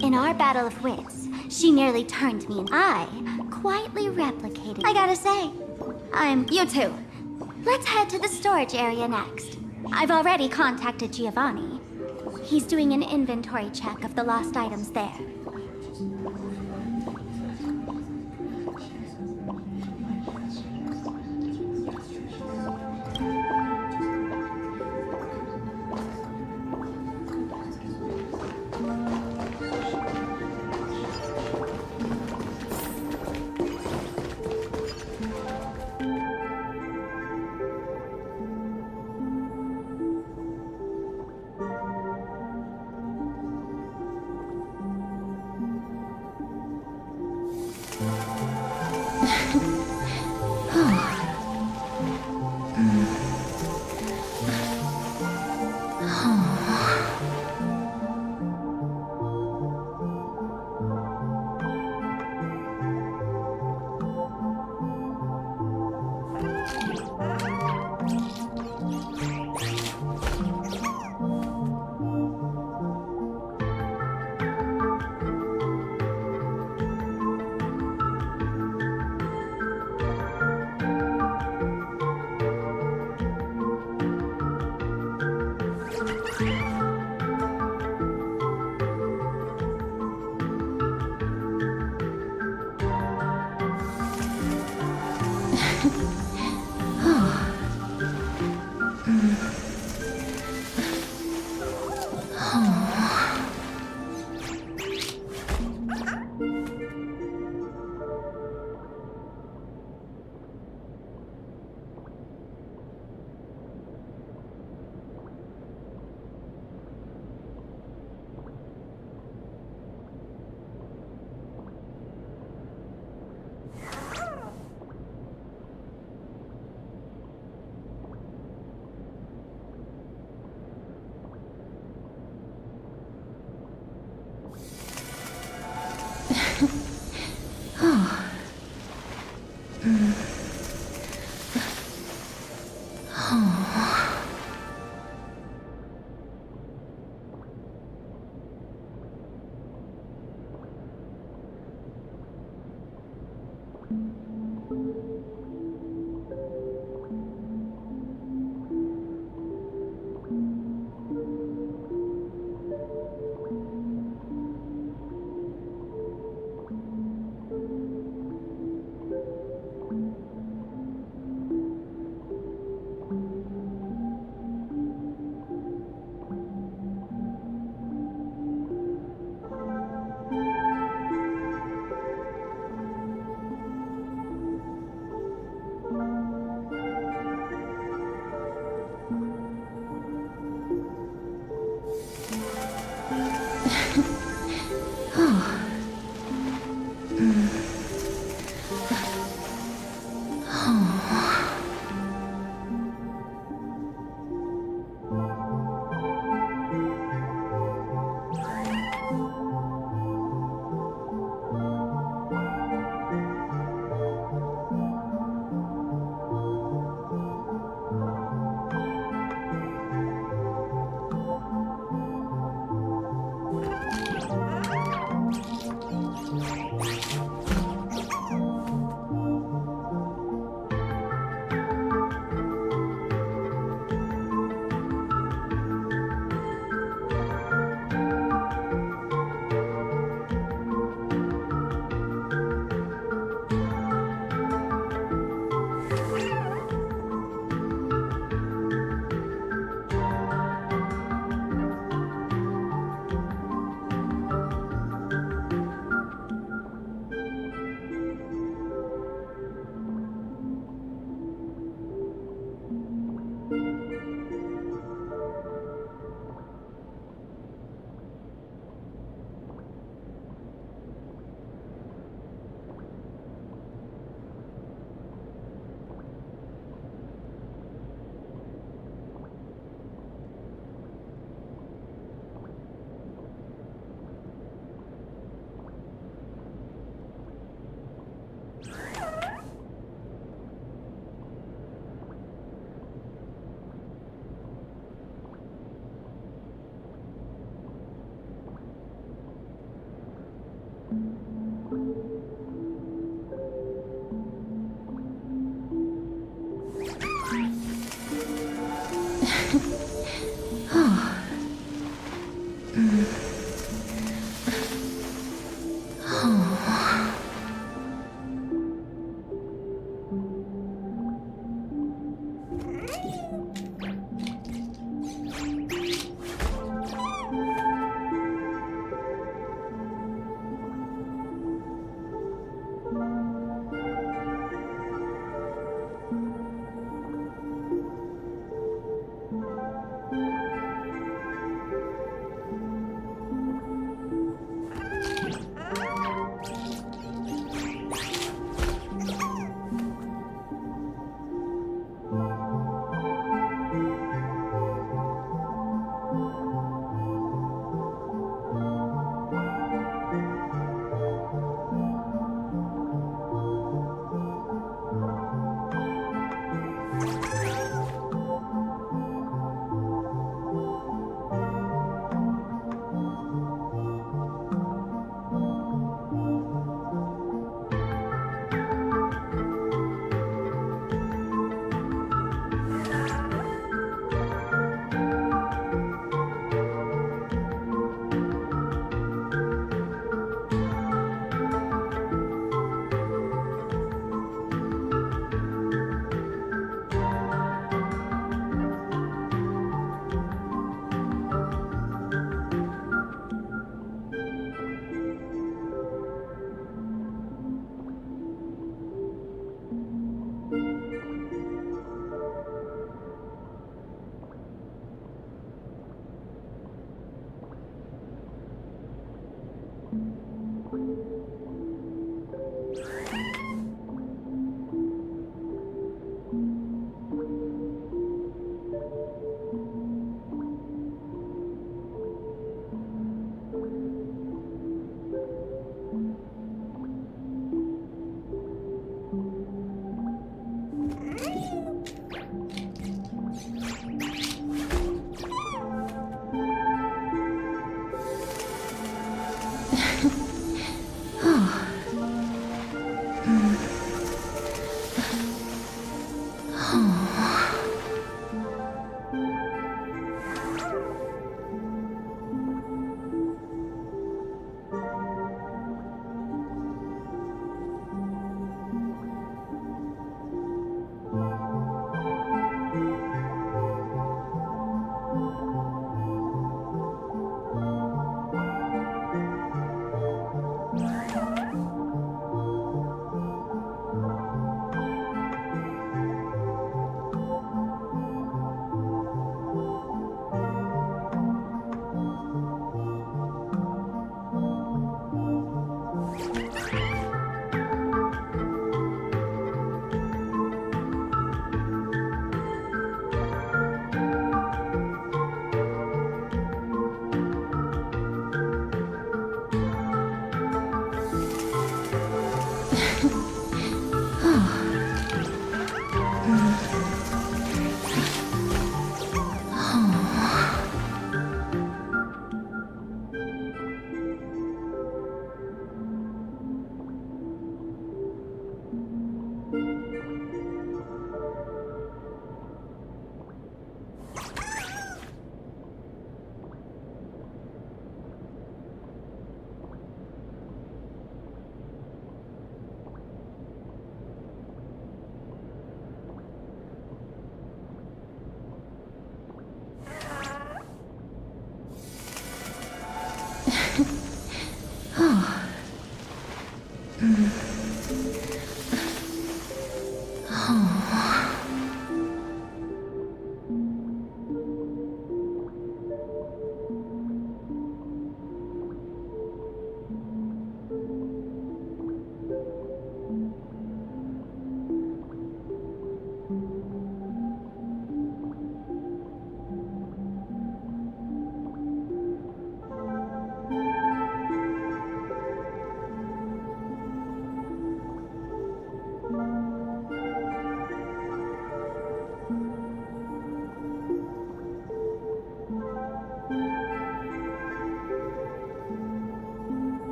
In our battle of wits, she nearly turned me and I quietly replicated. I gotta say, you two. Let's head to the storage area next. I've already contacted Giovanni. He's doing an inventory check of the lost items there.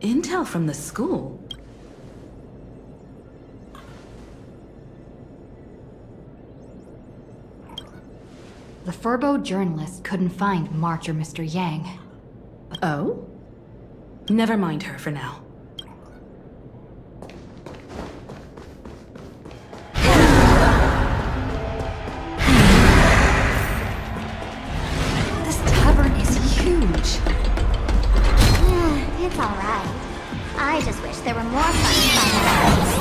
Intel from the school? The Furbo journalist couldn't find March or Mr. Yang. Oh? Never mind her for now. This tavern is huge. It's alright. I just wish there were more fun spots.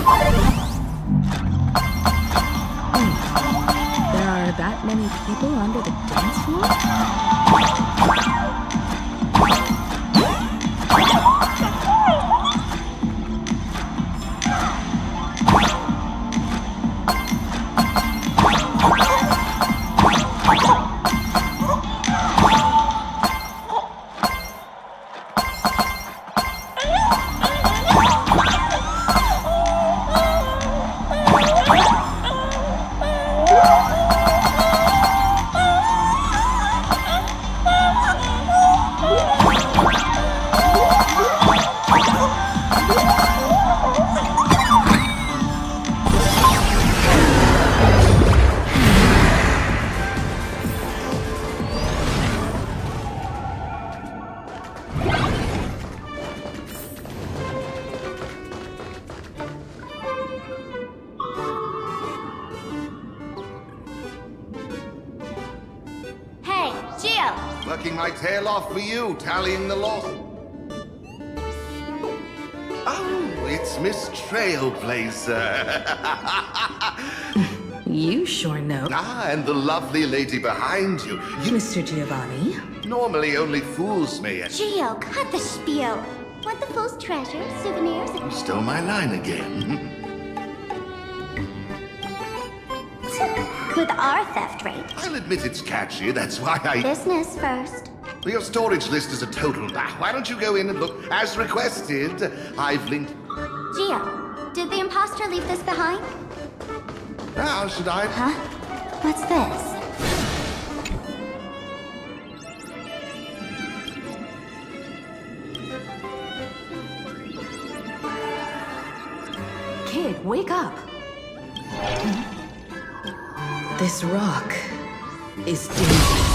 There are that many people under the dance floor? working my tail off for you, tallying the loss. Oh, it's Miss Trailblazer. You sure know. Ah, and the lovely lady behind you. Mr. Giovanni. Normally only fools may. Gio, cut the spiel. Want the fool's treasure, souvenirs? You stole my line again. With our theft rate. I'll admit it's catchy, that's why I... Business first. Your storage list is a total bah. Why don't you go in and look as requested? I've linked... Gio, did the imposter leave this behind? Now, should I... Huh? What's this? Kid, wake up. This rock is dangerous.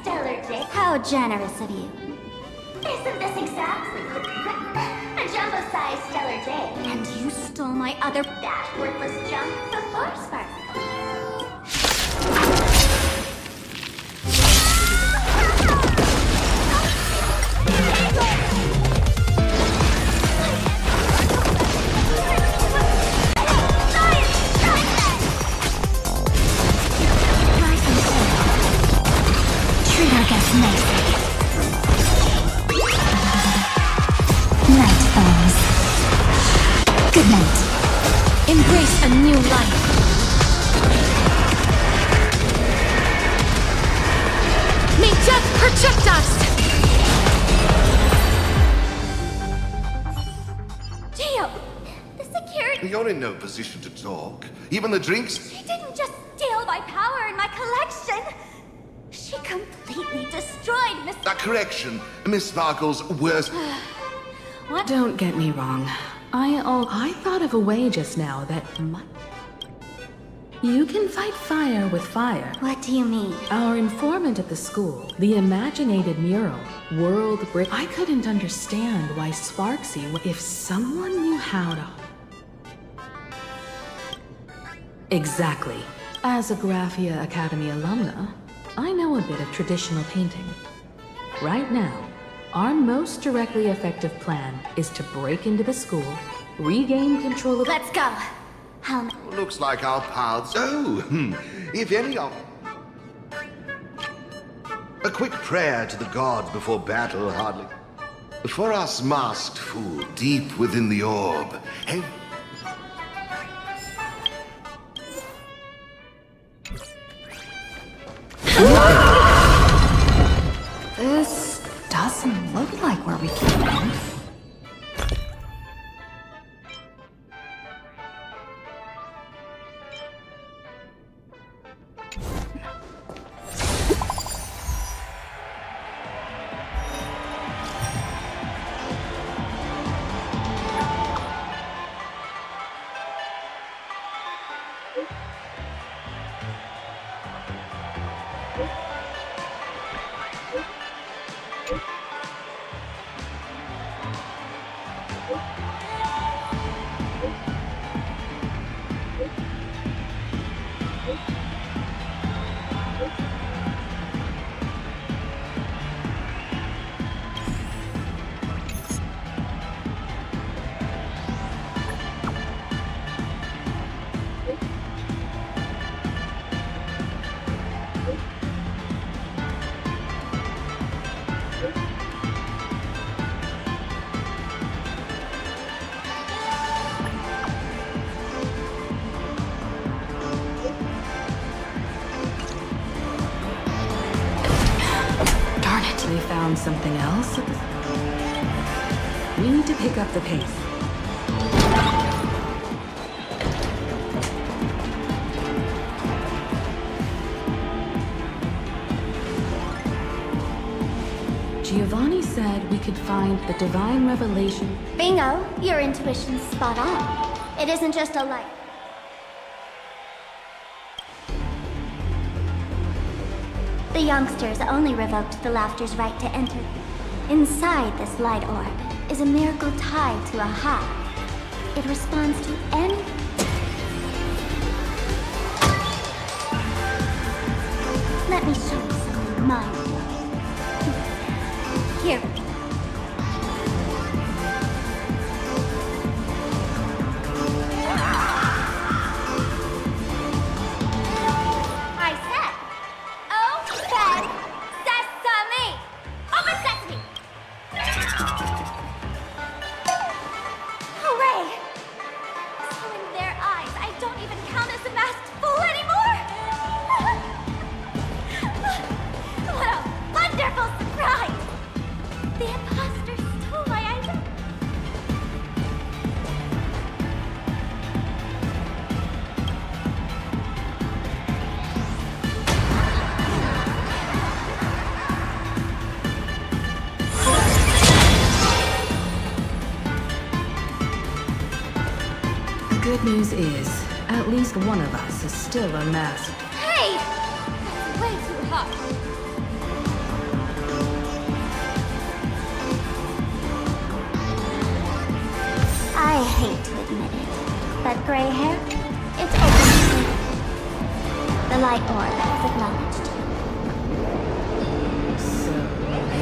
Stellar J. How generous of you. Isn't this exactly a jumbo-sized Stellar J? And you stole my other that worthless junk before, Spark. Treat our guests nicely. Night, foes. Good night. Embrace a new life. May death protect us! Gio, the security... You're in no position to talk. Even the drinks... She didn't just steal my power and my collection. She completely destroyed Miss... correction. Miss Sparkle's worst... What? Don't get me wrong. I thought of a way just now that you can fight fire with fire. What do you mean? Our informant at the school, the imaginated mural, World Brick. I couldn't understand why Sparksy, if someone knew how to... Exactly. As a Graphia Academy alumna, I know a bit of traditional painting. Right now, our most directly effective plan is to break into the school, regain control of... Let's go! Looks like our paths... Oh, if any of... A quick prayer to the gods before battle, hardly... For us masked fool, deep within the orb... Hey... This doesn't look like where we came from. They found something else? We need to pick up the pace. Giovanni said we could find the divine revelation. Bingo! Your intuition's spot on. It isn't just a light. The youngsters only revoked the laughter's right to enter. Inside this light orb is a miracle tied to a hive. It responds to any... Let me show you something mine. Here. I said, open sesame! Open sesame! Hooray! So in their eyes, I don't even count as a masked fool anymore! What a wonderful surprise! The imposter stole my identity. The good news is, at least one of us is still unmasked. Hey! That's way too hot. I hate to admit it, but gray hair, it's open to me. The light orb has acknowledged you. So,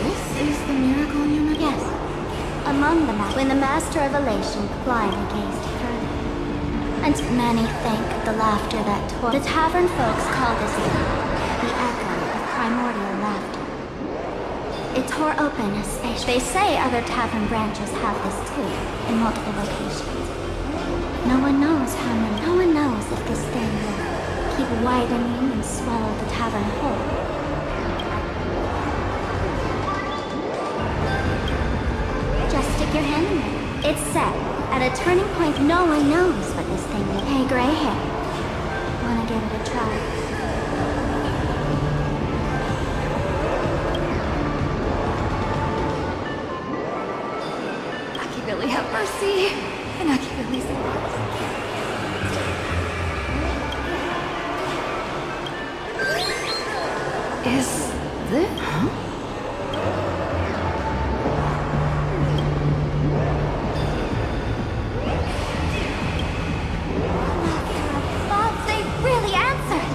this is the miracle you met? Yes. Among the when the Master of Elation quietly gazed further. And many think of the laughter that tore. The tavern folks call this the echo of primordial laughter. It tore open a space. They say other tavern branches have this too, in multiple locations. No one knows how many. No one knows if this thing will keep widening and swallow the tavern whole. Just stick your hand in there. It's set. At a turning point, no one knows what this thing will. Hey, gray hair. Wanna give it a try? Really have mercy. And I can release it. Is this? Huh? Bob, they really answered.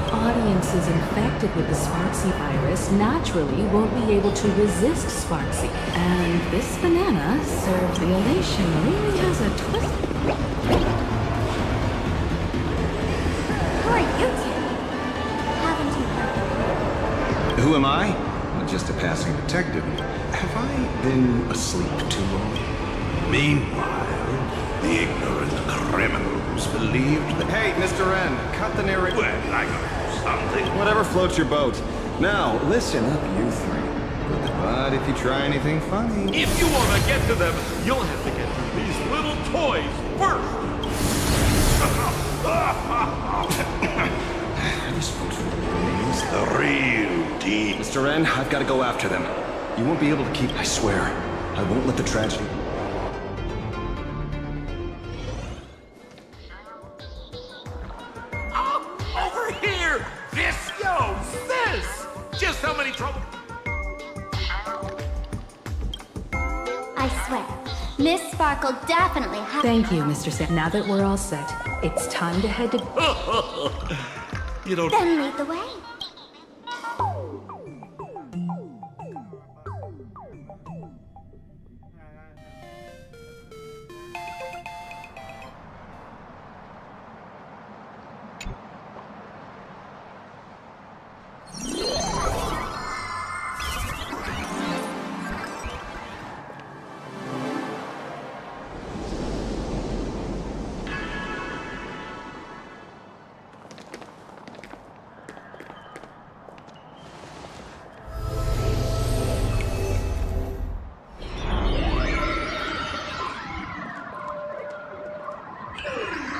Audiences infected with the Sparksy virus naturally won't be able to resist Sparksy. And this banana served the elation really has a twist. Who are you two? Haven't you heard? Who am I? Well, just a passing detective. Have I been asleep too long? Meanwhile, the ignorant criminals believed that... Hey, Mr. N, cut the narration. Well, I got something. Whatever floats your boat. Now, listen up, you three. But if you try anything funny... If you want to get to them, you'll have to get through these little toys first. Are these folks real names? The real deal. Mr. N, I've got to go after them. You won't be able to keep... I swear, I won't let the tragedy... Over here! This, this! Just how many trouble... I swear, Miss Sparkle definitely has... Thank you, Mr. Sam. Now that we're all set, it's time to head to... You don't... Then lead the way.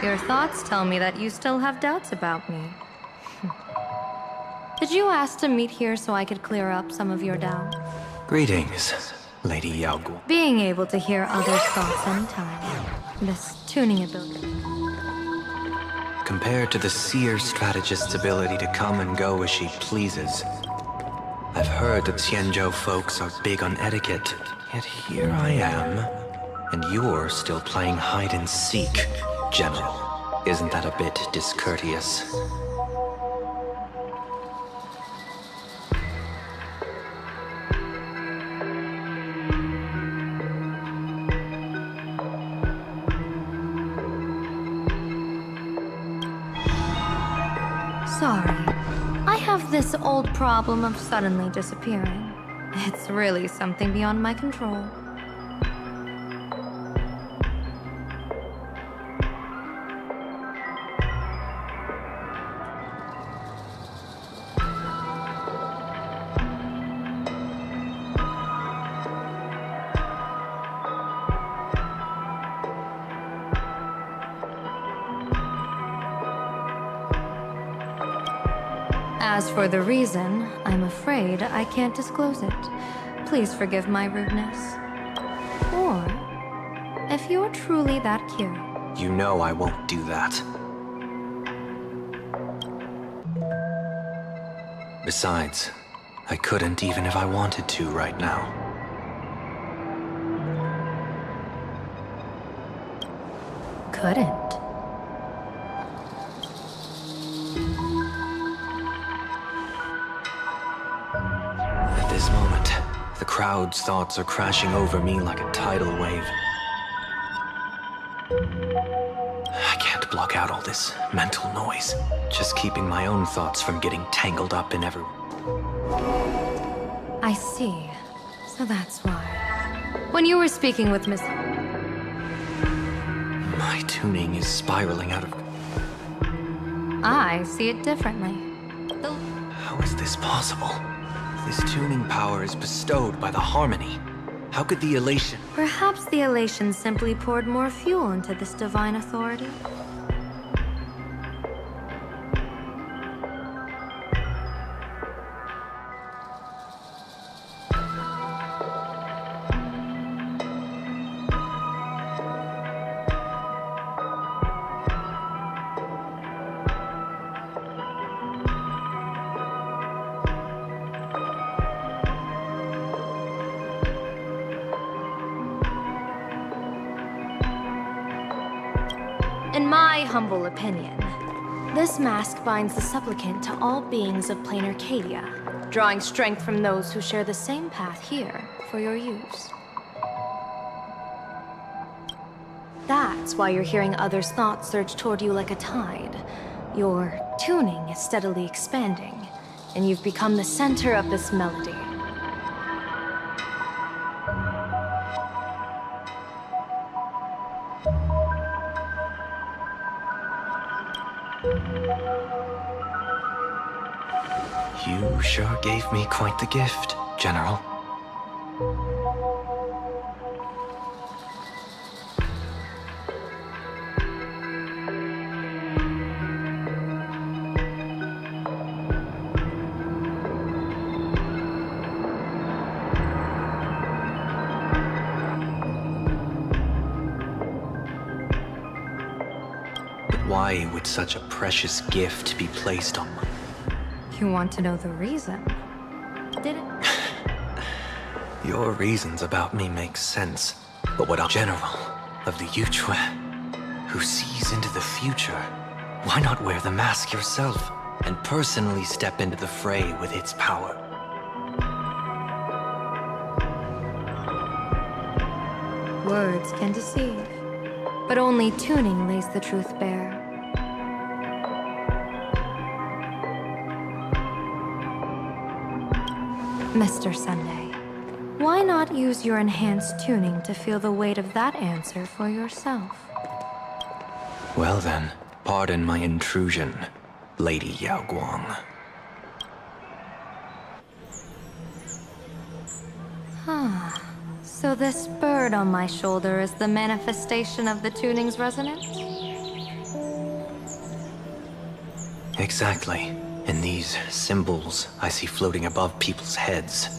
Your thoughts tell me that you still have doubts about me. Did you ask to meet here so I could clear up some of your doubt? Greetings, Lady Yaogu. Being able to hear others' thoughts anytime. This tuning ability. compared to the seer strategist's ability to come and go as she pleases. I've heard that Xianzhou folks are big on etiquette, yet here I am, and you're still playing hide and seek, General. Isn't that a bit discourteous? Sorry. I have this old problem of suddenly disappearing. It's really something beyond my control. As for the reason, I'm afraid I can't disclose it. Please forgive my rudeness. Or, if you're truly that curious... You know I won't do that. Besides, I couldn't even if I wanted to right now. Couldn't. At this moment, the crowd's thoughts are crashing over me like a tidal wave. I can't block out all this mental noise, just keeping my own thoughts from getting tangled up in every... I see. So that's why. When you were speaking with Miss... My tuning is spiraling out of... I see it differently. How is this possible? This tuning power is bestowed by the harmony. How could the elation... Perhaps the elation simply poured more fuel into this divine authority. In my humble opinion, this mask binds the supplicant to all beings of plain Arcadia, drawing strength from those who share the same path here for your use. That's why you're hearing others' thoughts surge toward you like a tide. Your tuning is steadily expanding, and you've become the center of this melody. You sure gave me quite the gift, General. But why would such a precious gift be placed on my... You want to know the reason? Did it? Your reasons about me make sense. But what a general of the Yuchue, who sees into the future, why not wear the mask yourself and personally step into the fray with its power? Words can deceive, but only tuning lays the truth bare. Mr. Sunday, why not use your enhanced tuning to feel the weight of that answer for yourself? Well then, pardon my intrusion, Lady Yao Guang. So this bird on my shoulder is the manifestation of the tuning's resonance? Exactly. And these symbols I see floating above people's heads.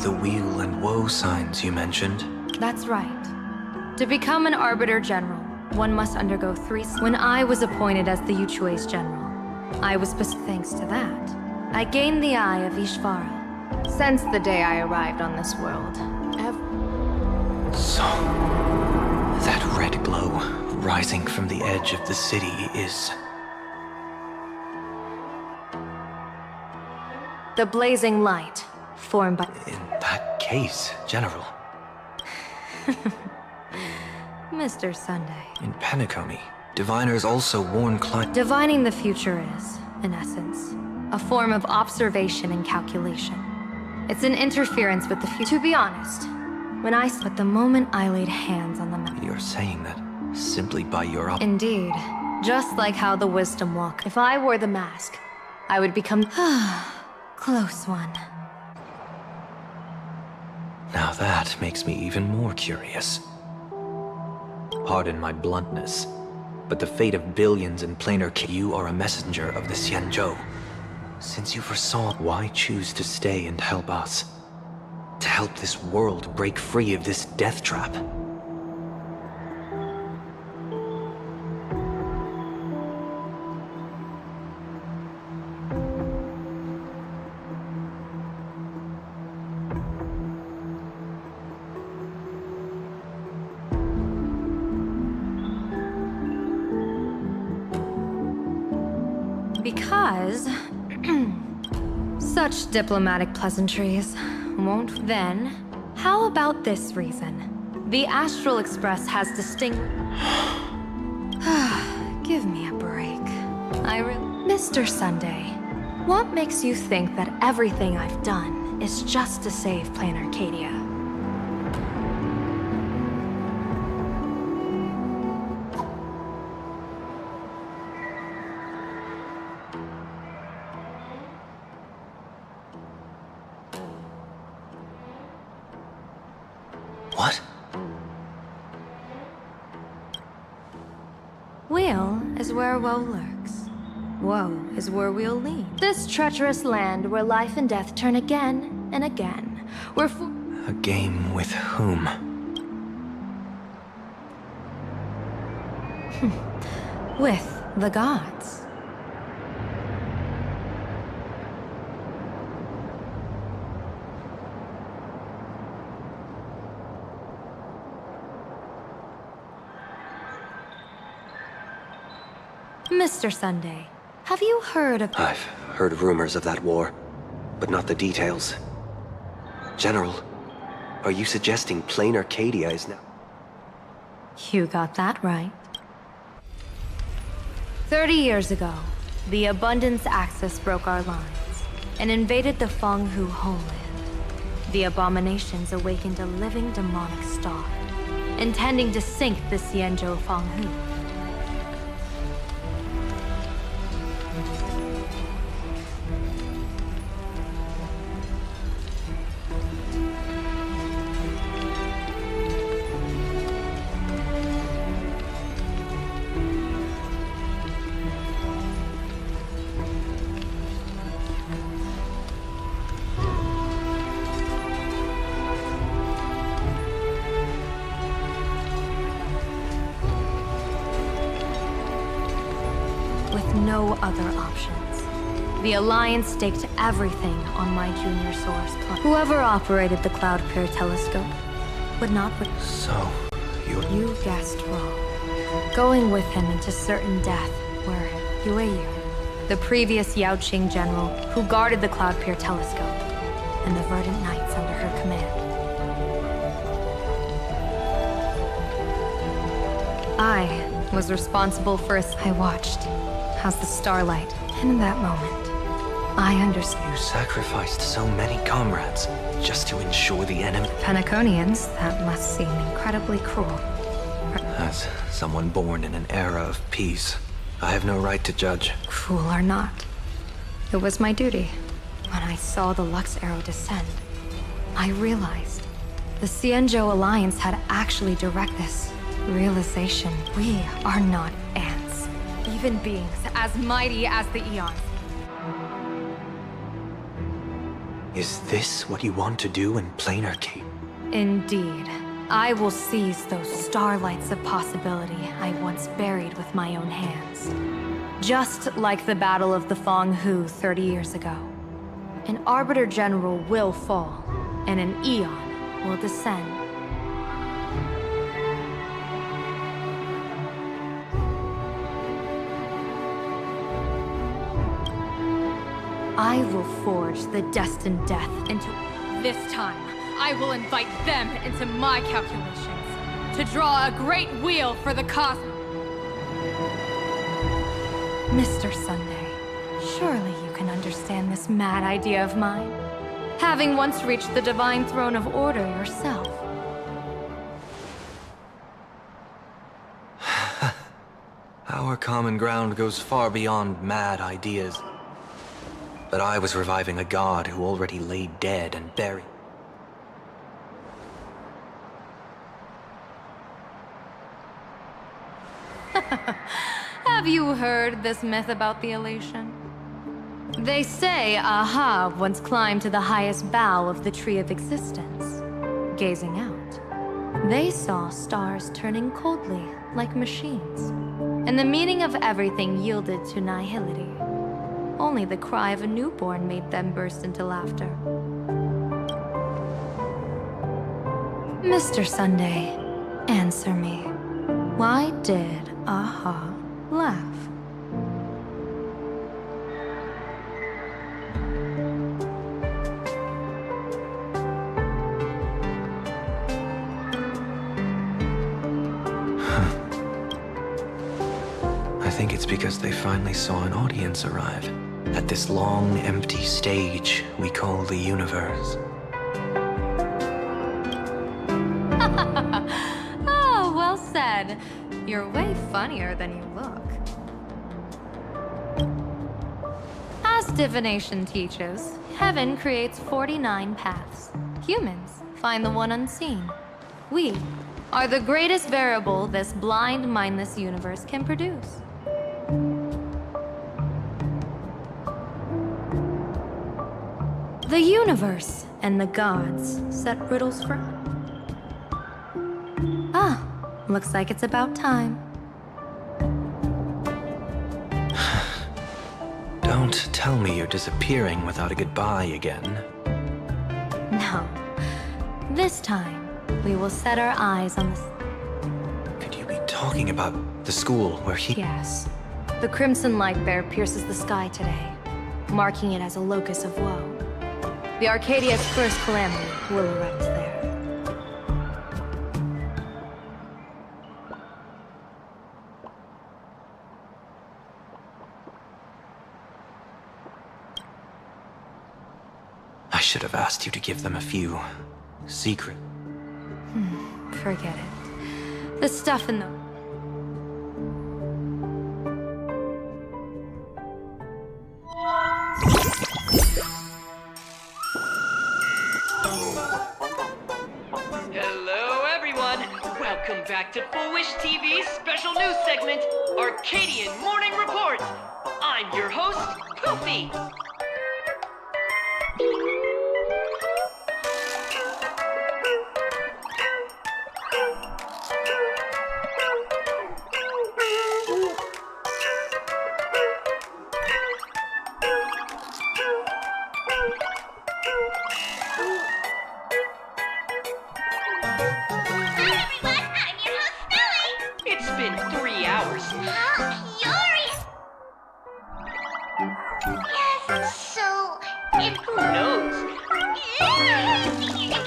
the wheel and woe signs you mentioned? That's right. To become an Arbiter General, one must undergo 3... When I was appointed as the Yuchue's General, I was thanks to that. I gained the eye of Ishvara. Since the day I arrived on this world, So, that red glow rising from the edge of the city is... the blazing light formed by... In that case, General. Mr. Sunday. In Penacony, diviners also warn clients... Divining the future is, in essence, a form of observation and calculation. It's an interference with the future. To be honest, but the moment I laid hands on the map... You're saying that simply by your... Indeed. Just like how the wisdom walk. If I wore the mask, I would become... Close one. Now that makes me even more curious. Pardon my bluntness, but the fate of billions in planar you are a messenger of the Xianzhou. Since you foresaw, why choose to stay and help us? To help this world break free of this death trap? Because... such diplomatic pleasantries won't then. How about this reason? The Astral Express has distinct... Give me a break. Mr. Sunday, what makes you think that everything I've done is just to save Planet Arcadia? What? Weal is where woe lurks. Woe is where we'll lead. This treacherous land where life and death turn again and again. Where A game with whom? with the gods. Mr. Sunday, have you heard of... I've heard rumors of that war, but not the details. General, are you suggesting plain Arcadia is now... You got that right. 30 years ago, the Abundance Axis broke our lines and invaded the Fenghu homeland. The abominations awakened a living demonic star, intending to sink the Xianzhou Fenghu. No other options. The Alliance staked everything on my junior source plan. Whoever operated the Cloud Peer telescope would not... So, You guessed wrong. Going with him into certain death were Yueyu, the previous Yaoqing general who guarded the Cloud Peer telescope, and the Verdant Knights under her command. I was responsible for I watched as the starlight, and in that moment, I understood. You sacrificed so many comrades just to ensure the enemy... Penaconians, that must seem incredibly cruel. As someone born in an era of peace, I have no right to judge. Cruel or not, it was my duty. When I saw the Lux Arrow descend, I realized the Xianzhou Alliance had actually directed this realization. We are not ants, even beings as mighty as the eons. Is this what you want to do in planar Kate? Indeed. I will seize those starlights of possibility I once buried with my own hands. Just like the Battle of the Fong Hu 30 years ago. An Arbiter General will fall, and an Eon will descend. I will forge the destined death into... This time, I will invite them into my calculations to draw a great wheel for the cosmos. Mr. Sunday, surely you can understand this mad idea of mine, having once reached the divine throne of order yourself. Our common ground goes far beyond mad ideas. But I was reviving a god who already lay dead and buried. Have you heard this myth about the elation? They say Aha once climbed to the highest bough of the Tree of Existence. Gazing out, they saw stars turning coldly like machines, and the meaning of everything yielded to nihility. Only the cry of a newborn made them burst into laughter. Mr. Sunday, answer me. Why did Aha laugh? I think it's because they finally saw an audience arrive at this long, empty stage we call the universe. Oh, well said. You're way funnier than you look. As divination teaches, heaven creates 49 paths. Humans find the one unseen. We are the greatest variable this blind, mindless universe can produce. The universe and the gods set riddles for... Ah, looks like it's about time. Don't tell me you're disappearing without a goodbye again. No. This time, we will set our eyes on the... Could you be talking about the school where he... Yes. The Crimson Light Bear pierces the sky today, marking it as a locus of woe. The Arcadia's first calamity will erupt there. I should have asked you to give them a few secret. Forget it. The stuff in the... Hello, everyone. Welcome back to Foolish TV's special news segment, Arcadian Morning Report. I'm your host, Poofy. It's been 3 hours. How curious! Yes, so... Who knows? Other words, more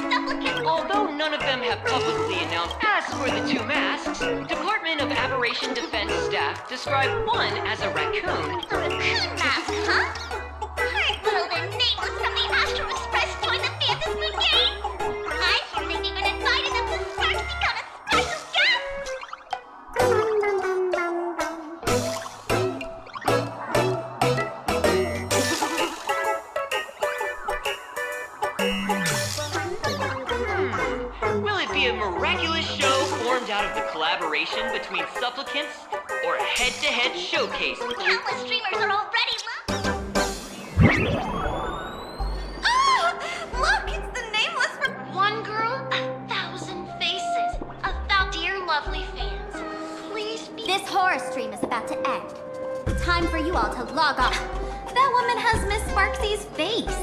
supplicants. Although none of them have publicly announced. As for the two masks, Department of Aberration Defense staff described one as a raccoon. A raccoon mask, huh? I thought the name was from the Astral Express join the Phantasm Brigade. I hear they've even invited them to Sparks become a special Will it be a miraculous show formed out of the collaboration between supplicants or a head-to-head showcase. Countless streamers are already look, it's the nameless from One Girl, 1,000 Faces. Dear lovely fans, please be... This horror stream is about to end. Time for you all to log off. That woman has Miss Sparksy's face.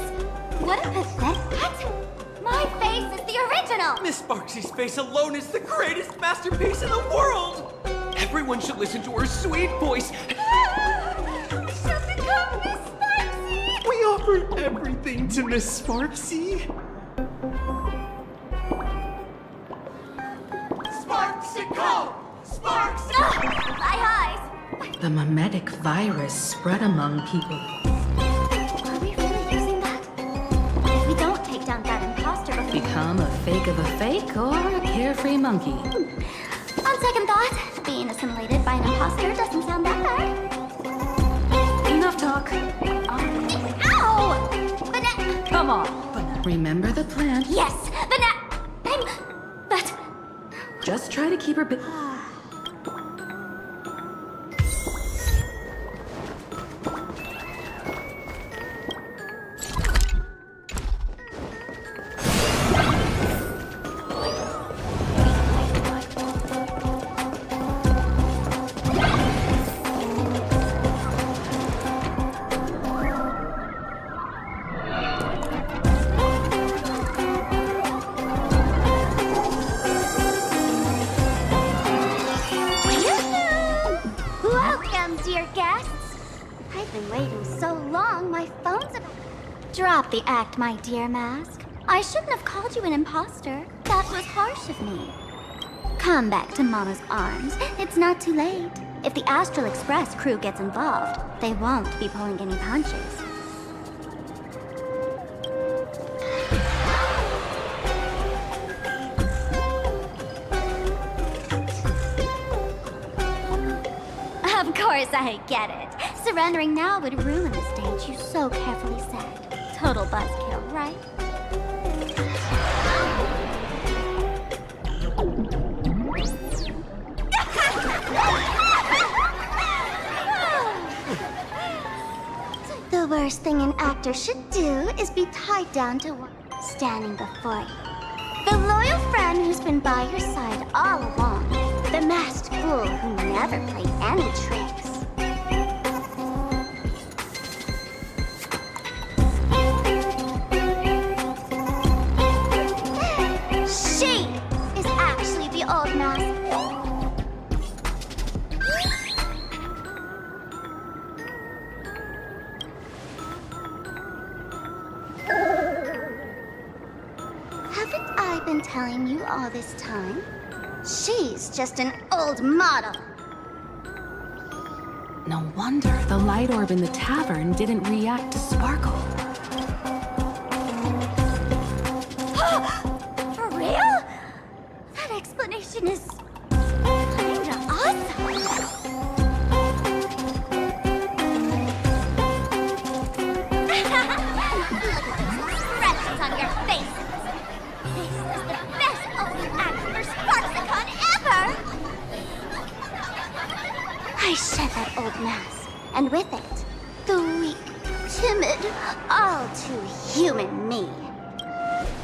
What a pathetic... What? My face is the original! Miss Sparksy's face alone is the greatest masterpiece in the world! Everyone should listen to her sweet voice. She'll become Miss Sparksy! We offer everything to Miss Sparksy. Sparksicle! Sparksy! My eyes! The mimetic virus spread among people. Are we really using that? If we don't take down that imposter before... Become a fake of a fake or a carefree monkey. On second thought, being assimilated by an imposter doesn't sound that bad. Enough talk. Ow! Banana! Come on. Remember the plan. Yes! But... Just try to keep her busy. Drop the act, my dear Mask. I shouldn't have called you an imposter. That was harsh of me. Come back to Mama's arms. It's not too late. If the Astral Express crew gets involved, they won't be pulling any punches. Of course I get it. Surrendering now would ruin the stage you so carefully set. Total buzzkill, right? The worst thing an actor should do is be tied down to one standing before you. The loyal friend who's been by your side all along. The masked fool who never played any tricks. Telling you all this time? She's just an old model. No wonder the light orb in the tavern didn't react to sparkle. For real? That explanation is kinda awesome. Look at those expressions on your faces. I shed that old mask, and with it, the weak, timid, all too human me.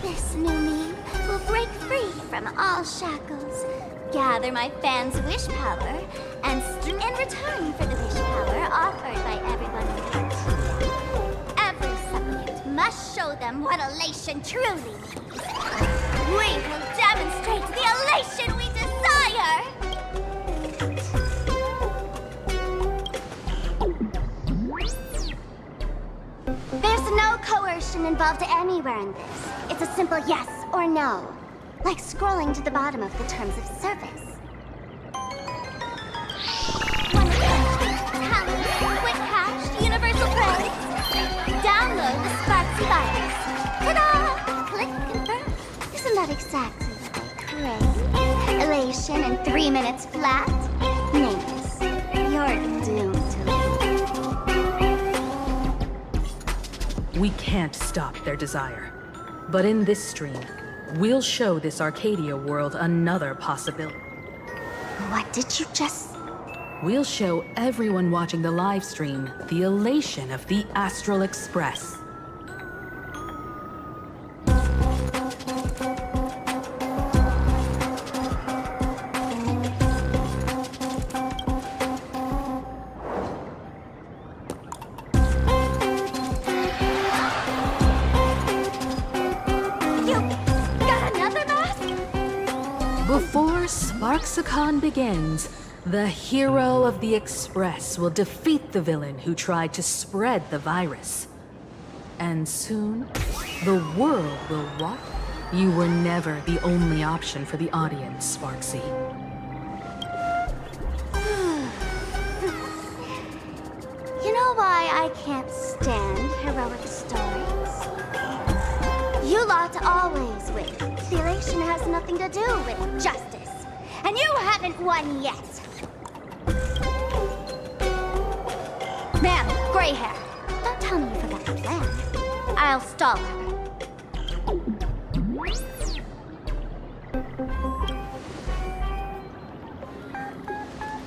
This new me will break free from all shackles, gather my fans' wish power, and in return for the wish power offered by everyone we touch. Every supplicant must show them what elation truly means. We will demonstrate the elation we desire! There's no coercion involved anywhere in this. It's a simple yes or no. Like scrolling to the bottom of the terms of service. Talent, quick cash, universal praise. Download the Sparksy virus. Ta-da! Click confirm. Isn't that exactly what I crave? Elation in 3 minutes flat? Nameless. You're doomed to lose. We can't stop their desire. But in this stream, we'll show this Arcadia world another possibility. What did you just... we'll show everyone watching the live stream the elation of the Astral Express. Before Sparksicon begins, the hero of the Express will defeat the villain who tried to spread the virus. And soon, the world will watch. You were never the only option for the audience, Sparksy. You know why I can't stand heroic stories? You lot always win. The elation has nothing to do with justice. And you haven't won yet. Ma'am, gray hair. Don't tell me you forgot the plan. I'll stall her.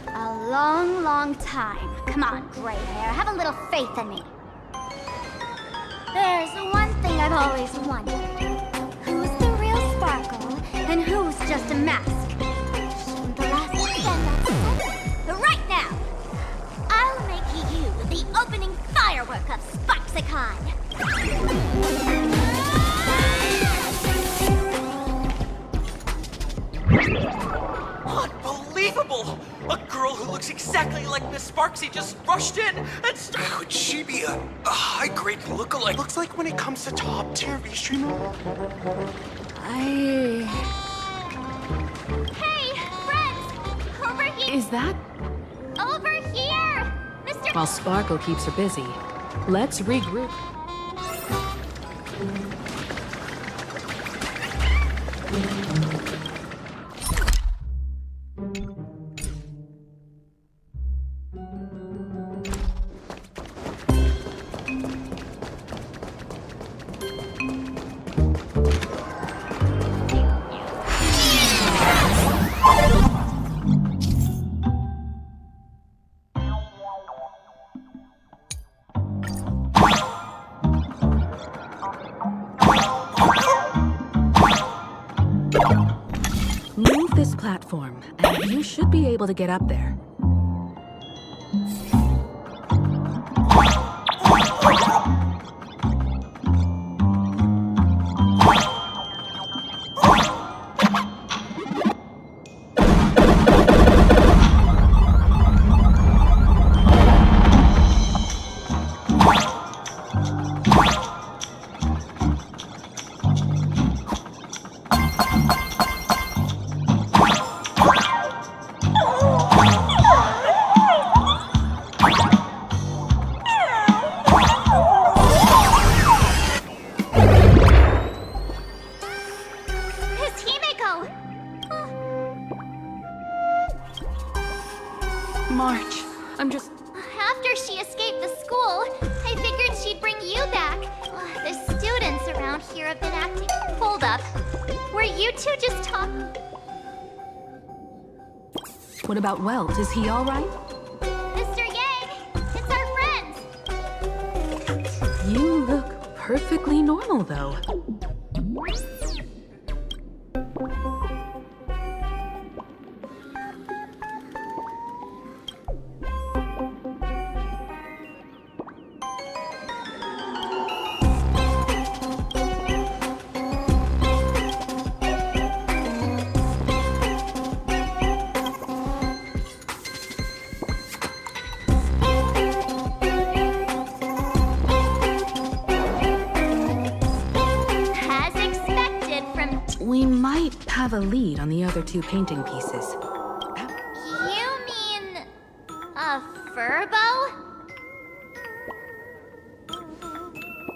A long, long time. Come on, gray hair. Have a little faith in me. There's one thing I've always wondered. Who's the real Sparkle and who's just a mask? The last but right now, I'll make you the opening firework of Sparksicon. Unbelievable! A girl who looks exactly like Miss Sparksy just rushed in and How would she be a high-grade lookalike? Looks like when it comes to top-tier V-streamer. Hey, friends! Over here! Is that? Over here! Mr. While Sparkle keeps her busy, let's regroup. Move this platform, and you should be able to get up there. March, I'm just... After she escaped the school, I figured she'd bring you back. The students around here have been acting... Hold up. Were you two just talking? What about Welt? Is he all right? Mr. Yang, it's our friends. You look perfectly normal, though. We might have a lead on the other two painting pieces. You mean... a furbo?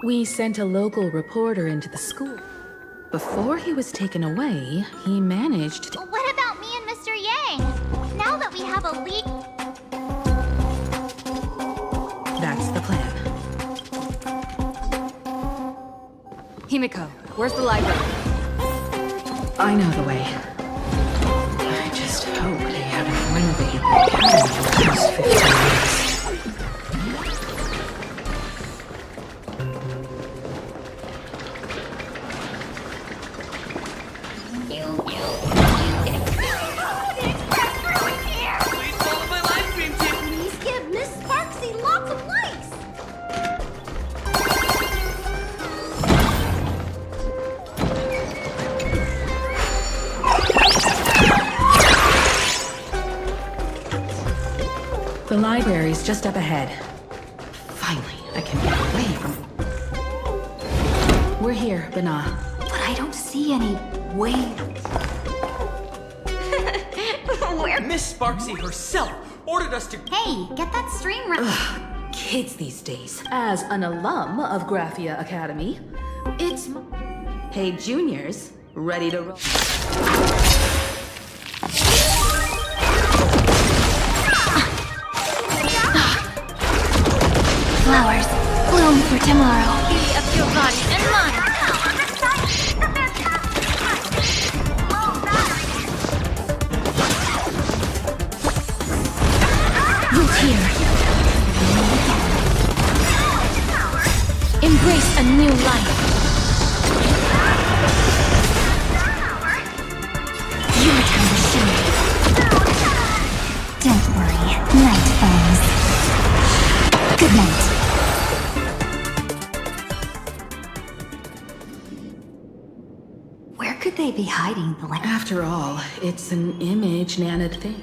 We sent a local reporter into the school. Before he was taken away, he managed to... What about me and Mr. Yang? Now that we have a lead... That's the plan. Himiko, where's the library? I know the way. I just hope they haven't renovated Just 15 minutes. Please follow my live stream tip. Please give Miss Sparksy lots of likes. The library's just up ahead. Finally, I can get away from... We're here, Bana. But I don't see any waves. Miss Sparksy herself ordered us to. Hey, get that stream right. Kids these days. As an alum of Graphia Academy, it's... Hey, juniors, ready to roll? Flowers bloom for tomorrow. Beauty of your body and mind. Root here. Embrace a new life. Your time to shine. Don't worry, night falls. Good night. Where could they be hiding the lamp? After all, it's an image Nana thing.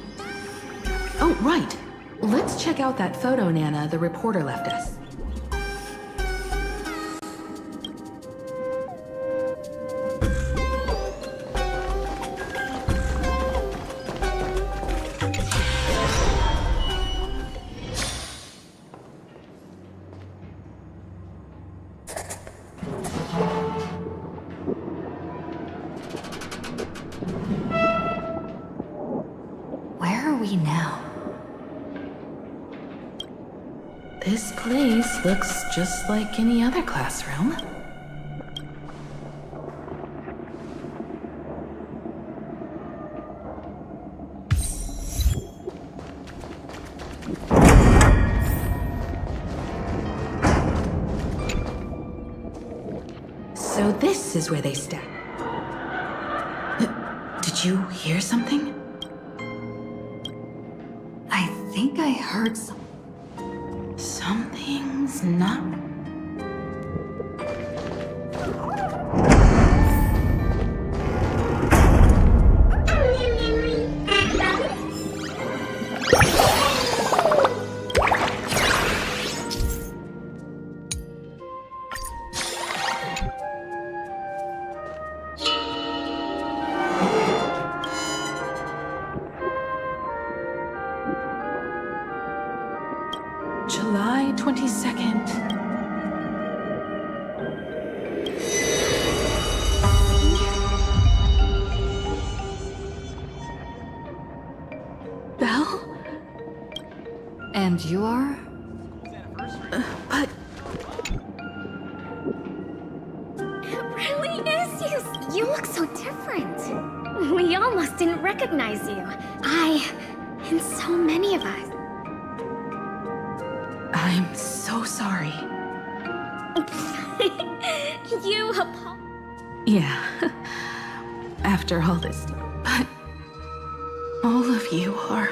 Oh, right. Let's check out that photo Nana the reporter left us. Where are we now? This place looks just like any other classroom. So this is where they stay. Did you hear something? I think I heard some. Something's not... July 22nd. Belle? And you are? But... It really is you. You look so different. We almost didn't recognize you. And so many of us. I'm so sorry. You Yeah. After all this... But... all of you are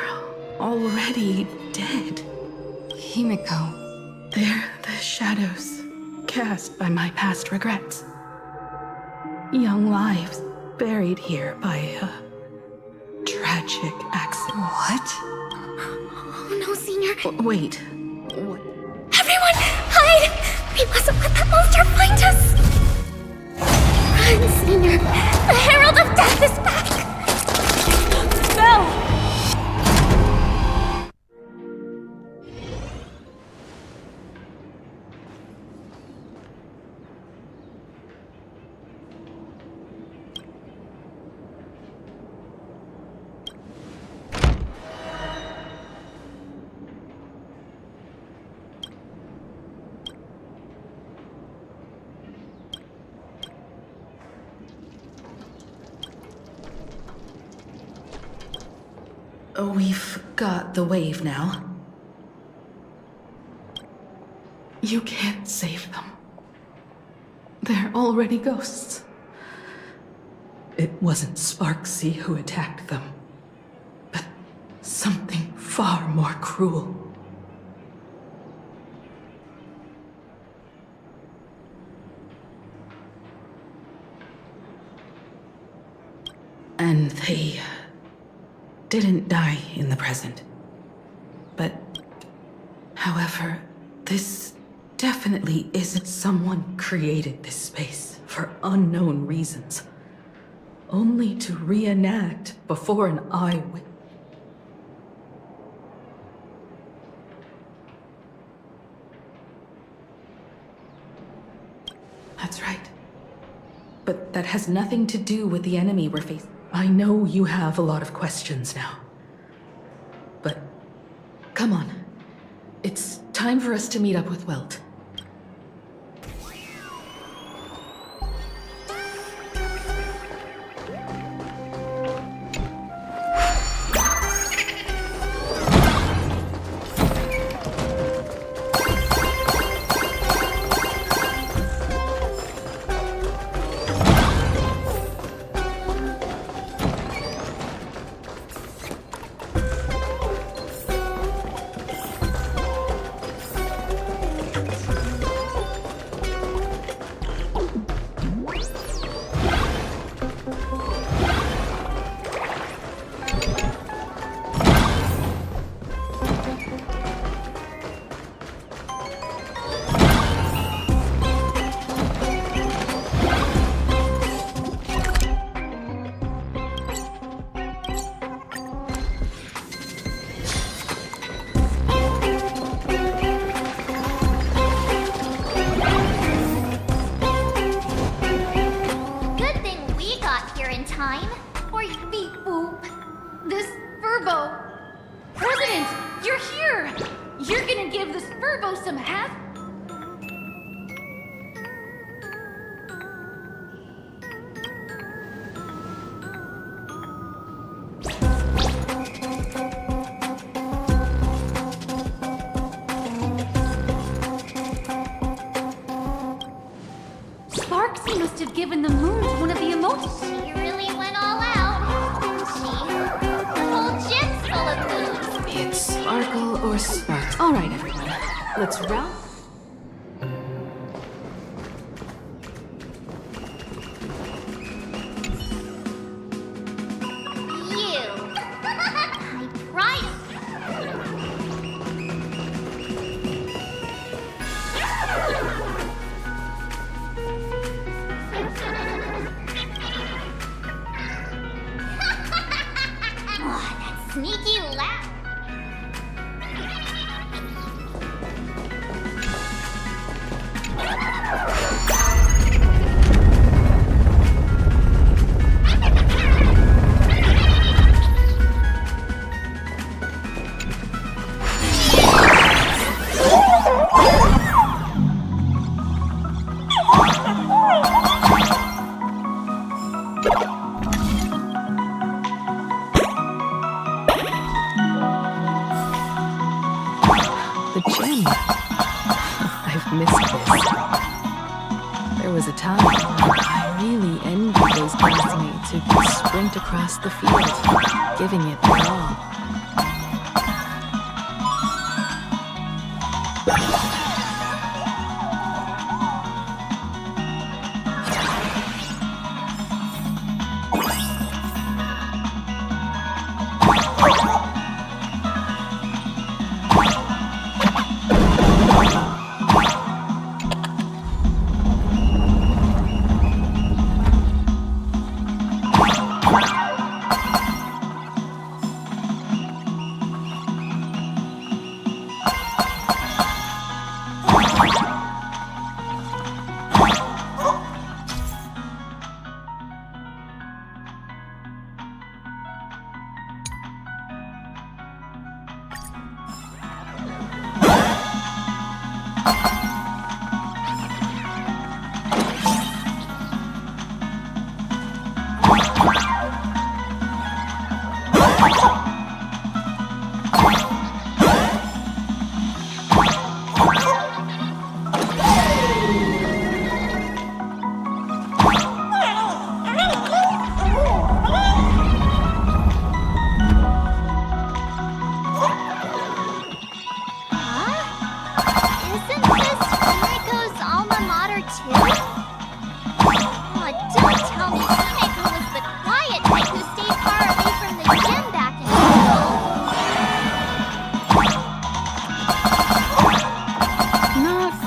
already dead. Himiko. They're the shadows cast by my past regrets. Young lives buried here by a tragic accident. What? Oh no, Senior. Wait. Everyone, hide! We mustn't let that monster find us! Run, Senior! The Herald of Death is back! No! We've got the wave now. You can't save them. They're already ghosts. It wasn't Sparksy who attacked them, but something far more cruel. And they didn't die in the present. But, however, this definitely isn't someone created this space for unknown reasons. Only to reenact before an eyewitness. That's right. But that has nothing to do with the enemy we're facing. I know you have a lot of questions now. But, come on. It's time for us to meet up with Welt. Given the moon one of the emojis. She really went all out, didn't she? The whole gym's full of moons. It's sparkle or spark. All right, everyone. Let's round. Sneaky laugh. The gym. I've missed this. There was a time when I really envied those classmates who could sprint across the field, giving it their all.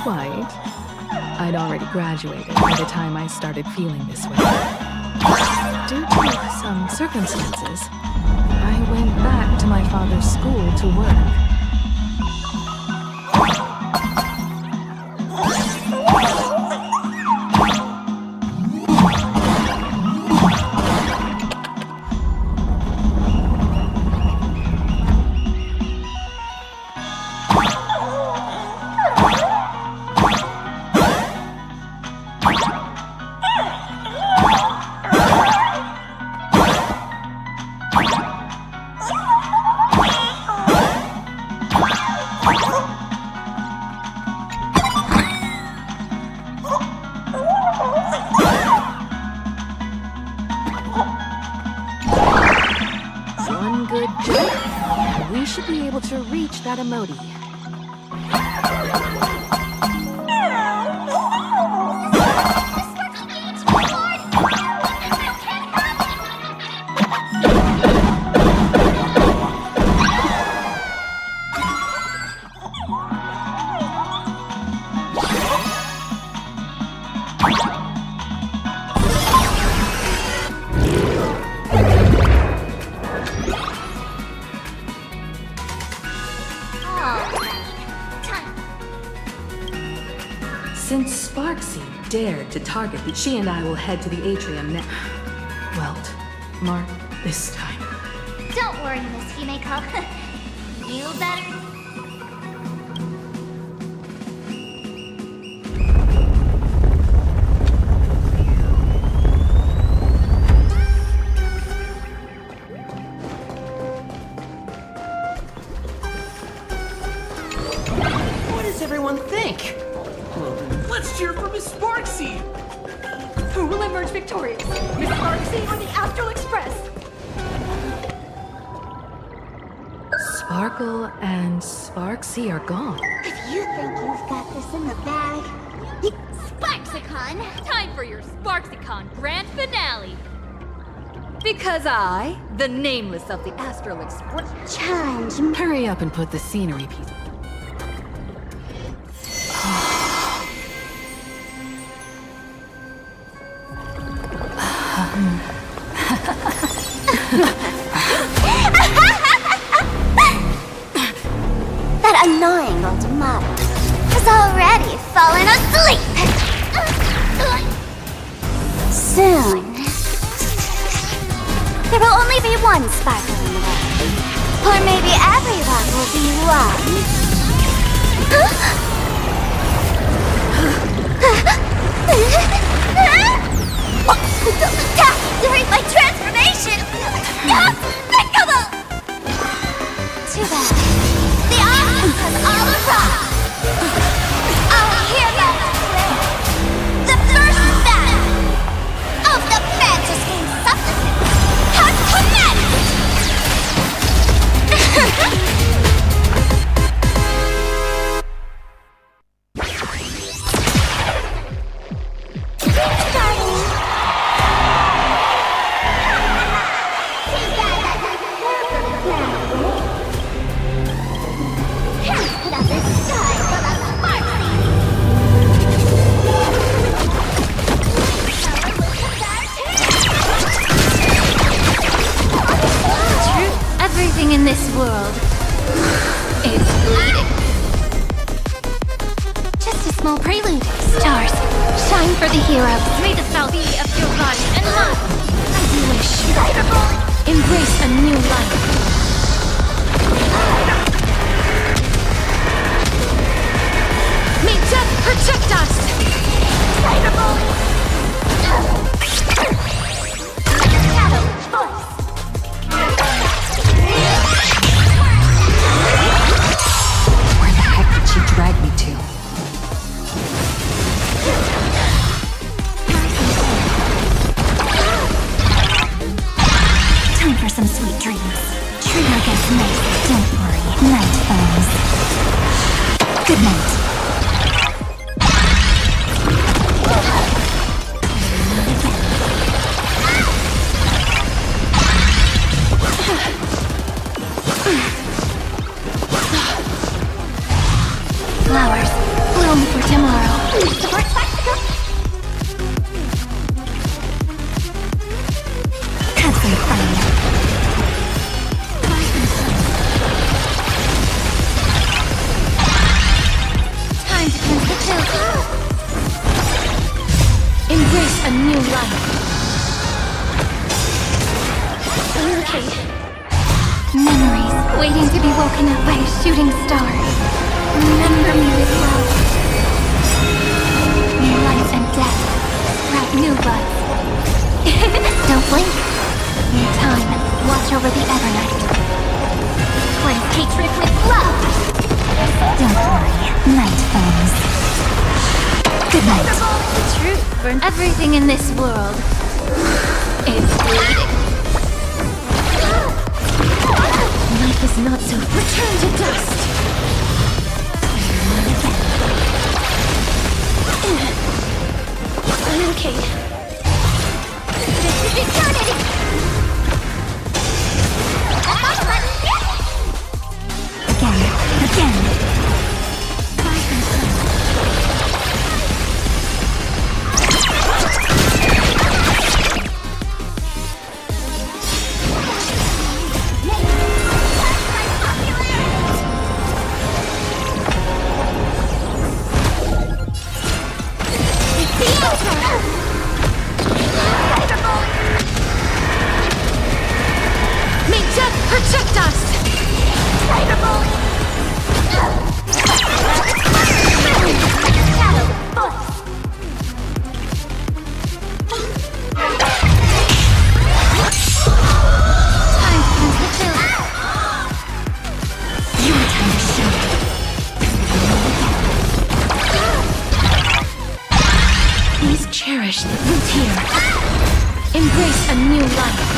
quite. I'd already graduated by the time I started feeling this way. Due to some circumstances, I went back to my father's school to work. That emoji. Since Sparksy dared to target me, she and I will head to the atrium now. Welt, Mark, this time. Don't worry, Miss Himeko. You better... What does everyone think? Let's cheer for Miss Sparksy! Who will emerge victorious? Miss Sparksy or the Astral Express? Sparkle and Sparksy are gone. If you think you've got this in the bag, Sparksicon! Time for your Sparksicon grand finale! Because I, the nameless of the Astral Express... Challenge. Hurry up and put the scenery piece... That annoying old Mabar has already fallen asleep. Soon, there will only be one sparkle in the world. Or maybe everyone will be one. Don't attack during my transformation! Despicable! Too bad. The audience has all arrived! Akhirnyaa declare the first battle of the Fantasy Supplicants has commenced! Everything in this world is bleeding. Just a small prelude. Stars, shine for the heroes. May the spell be of your body and mine. As you wish. Embrace a new life. May death protect us. Where the heck did she drag me to? Time for some sweet dreams. Treat our guests nice. Don't worry. Night falls. Good night. Flowers, bloom home for tomorrow. Support spectacle. Have some fun. Time to cleanse the filth. Embrace a new life. Okay. Memories waiting to be woken up by a shooting star. Remember me with love. Life and death sprout new buds. Don't blink. In time, watch over the Evernight. Cleanse hatred with love. Don't worry, night comes. Good night. The truth for everything in this world is bleeding. Life is not so. Return to dust. I'm okay. This is eternity. Again. May death protect us! Please cherish the root here. Embrace a new life.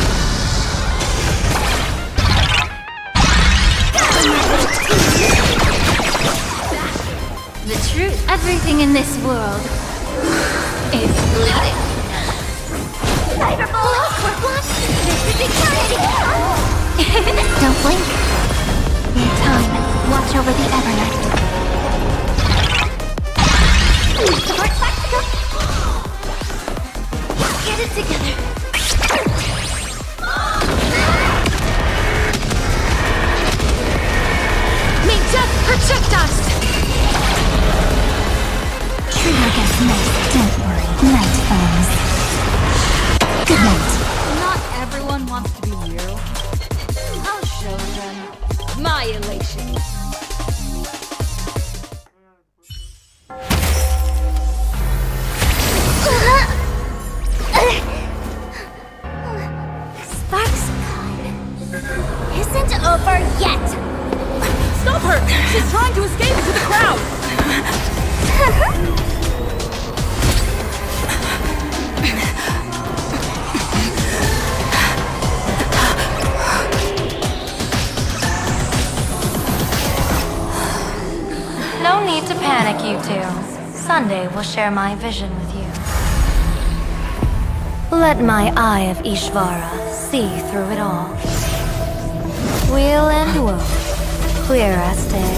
The truth, everything in this world is bleeding. Cyberbullet, we're blocked. This is eternity. Don't blink. In time, watch over the Evernight. Support spectacle. Get it together. May death protect us! Treat our guests nice. Don't worry. Night comes. Good night. Not everyone wants to be you. I'll show them my elation. Sparks isn't over yet. Stop her! She's trying to escape into the crowd! No need to panic, you two. Sunday will share my vision with you. Let my eye of Ishvara see through it all. Weal and woe, clear as day.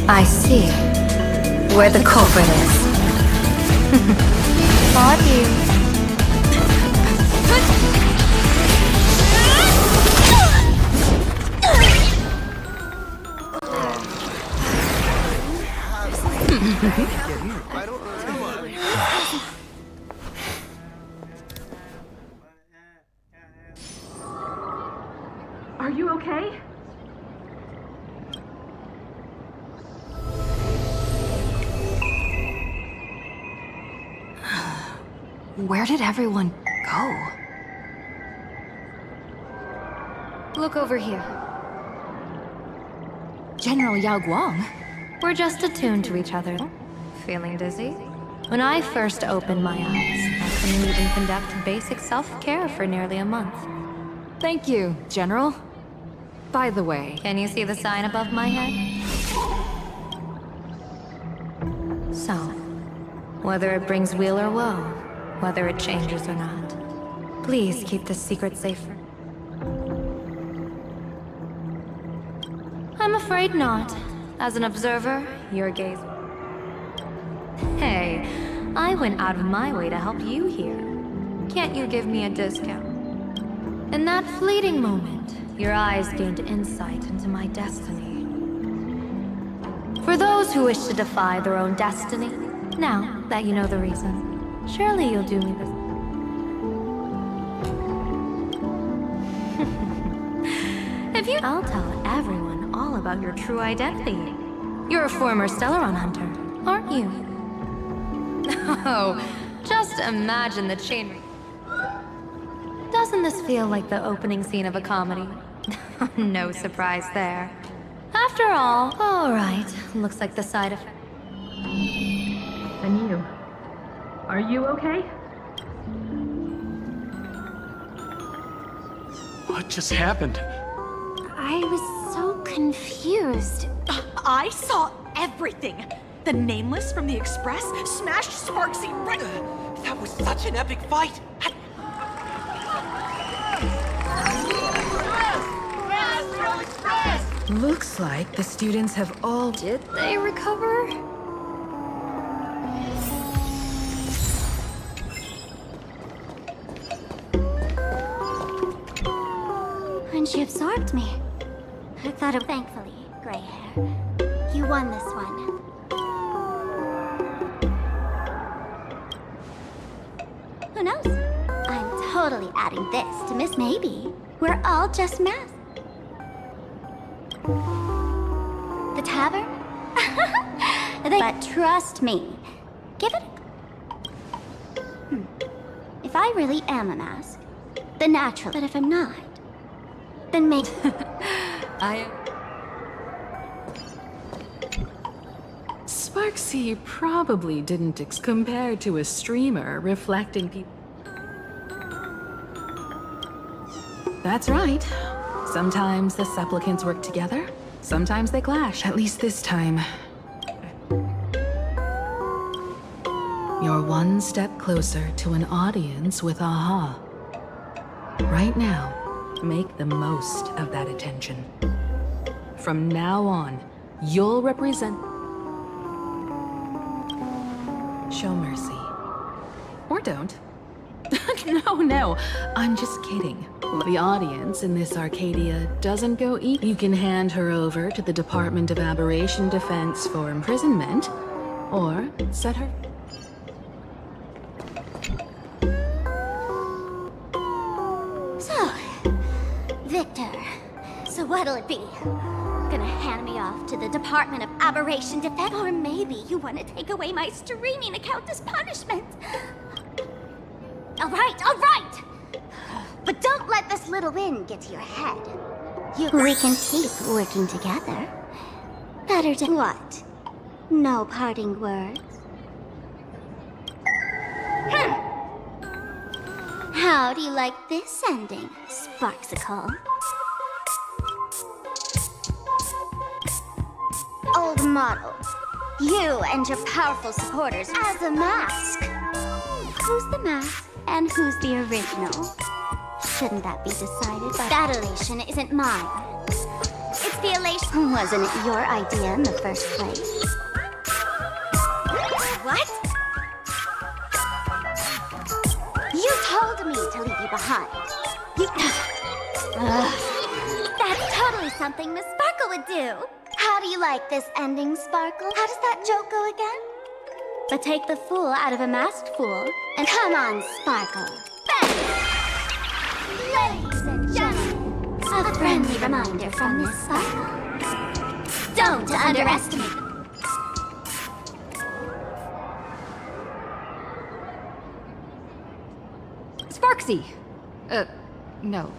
I see where the culprit is. Fought you. Are you okay? Where did everyone go? Look over here. General Yao Guang? We're just attuned to each other. Feeling dizzy? When I first opened my eyes, I couldn't even conduct basic self-care for nearly a month. Thank you, General. By the way... Can you see the sign above my head? So, whether it brings weal or woe, whether it changes or not, please keep this secret safe. afraid not. As an observer, your gaze... Hey, I went out of my way to help you here. Can't you give me a discount? In that fleeting moment, your eyes gained insight into my destiny. For those who wish to defy their own destiny, now that you know the reason, surely you'll do me this. If you... I'll tell everyone all about your true identity. You're a former Stellaron hunter, aren't you? Oh, just imagine the chain reaction. Doesn't this feel like the opening scene of a comedy? No surprise there. After all right, looks like the side effect. And you? Are you okay? What just happened? I was so confused. I saw everything. The Nameless from the Express smashed Sparksy right... That was such an epic fight! Looks like the students have all... Did they recover? When she absorbed me, I thought of... Thankfully, gray hair, you won this one. Who knows? I'm totally adding this to Miss Maybe. We're all just masked. The tavern? But trust me, give it a... If I really am a mask, then natural. But if I'm not, then make... Sparksy probably didn't compare to a streamer reflecting people. That's right. Sometimes the supplicants work together, sometimes they clash. At least this time. You're one step closer to an audience with aha. Right now, make the most of that attention. From now on, you'll represent... Show mercy. Or don't. No, I'm just kidding. The audience in this Arcadia doesn't go eat. You can hand her over to the Department of Aberration Defense for imprisonment, or set her... So, Victor, so what'll it be? Gonna hand me off to the Department of Aberration Defense? Or maybe you want to take away my streaming account as punishment? All right! But don't let this little win get to your head. We can keep working together. Better to... What? No parting words? How do you like this ending, Sparksicle? Old model, you and your powerful supporters as a mask. Who's the mask and who's the original? Shouldn't that be decided by... That elation isn't mine. It's the elation... Wasn't it your idea in the first place? What? You told me to leave you behind. That's totally something Miss Sparkle would do. How do you like this ending, Sparkle? How does that joke go again? But take the fool out of a masked fool, and come on, Sparkle. Bang! Ladies and gentlemen, a friendly reminder from Miss Sparkle. Don't underestimate... Sparksy! No.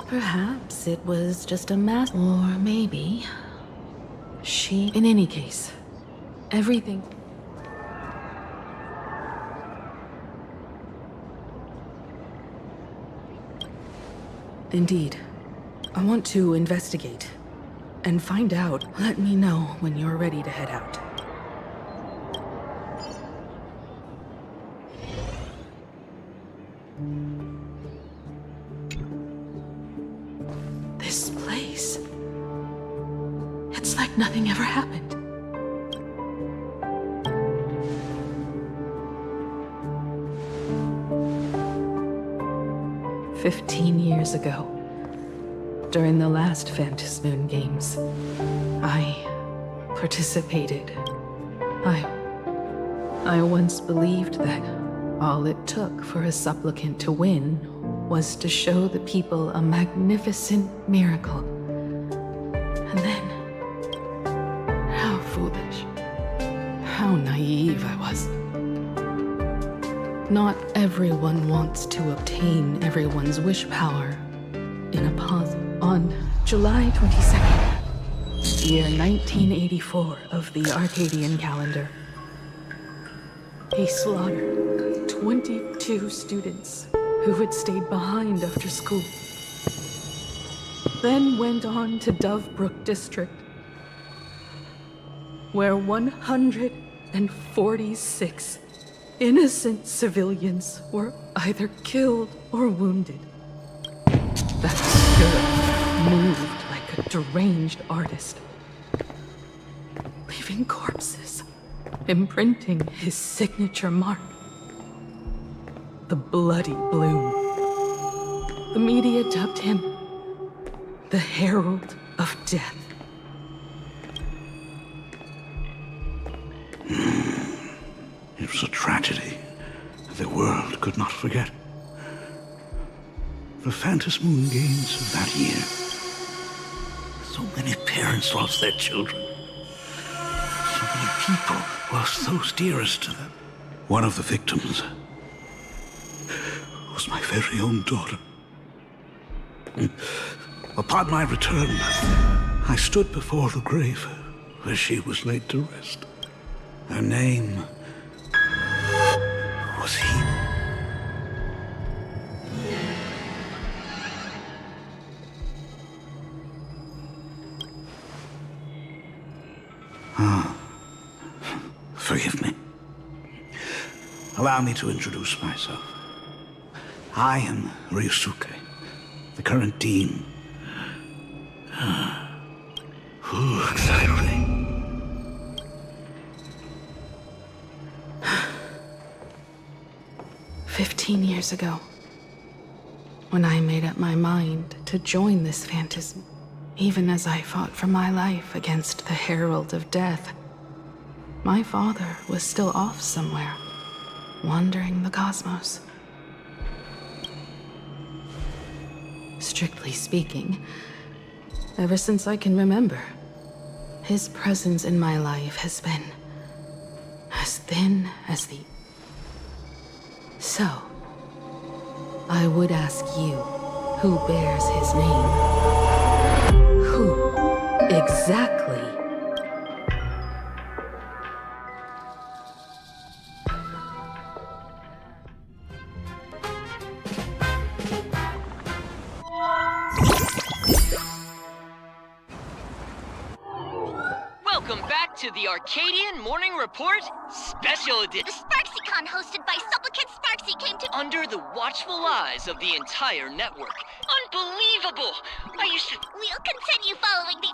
Perhaps it was just a mask, or maybe... She... In any case, everything... Indeed. I want to investigate and find out. Let me know when you're ready to head out. This place... like nothing ever happened. "15 years ago, during the last Phantasmoon Games, I participated. I once believed that all it took for a supplicant to win was to show the people a magnificent miracle. And then, how foolish, how naive I was. Not everyone wants to obtain everyone's wish power in a pause. On July 22nd, year 1984 of the Arcadian calendar, he slaughtered 22 students who had stayed behind after school. Then went on to Dovebrook District, where 146 innocent civilians were either killed or wounded. That spirit moved like a deranged artist, leaving corpses, imprinting his signature mark. The Bloody Bloom. The media dubbed him the Herald of Death. It was a tragedy the world could not forget. The Phantasmoon Games of that year. So many parents lost their children. So many people lost those dearest to them. One of the victims was my very own daughter. Upon my return, I stood before the grave where she was laid to rest. Her name was he. Forgive me. Allow me to introduce myself. I am Ryusuke, the current dean. Exciting. "15 years ago, when I made up my mind to join this phantasm, even as I fought for my life against the Herald of Death, my father was still off somewhere, wandering the cosmos. Strictly speaking, ever since I can remember, his presence in my life has been as thin as the... So, I would ask you, who bears his name? Who exactly? Welcome back to the Arcadian Morning Report Special Edition. The SparksyCon hosted by Supplicant Sparksy came to... Under the watchful eyes of the entire network. Unbelievable! I used to... We'll continue following the...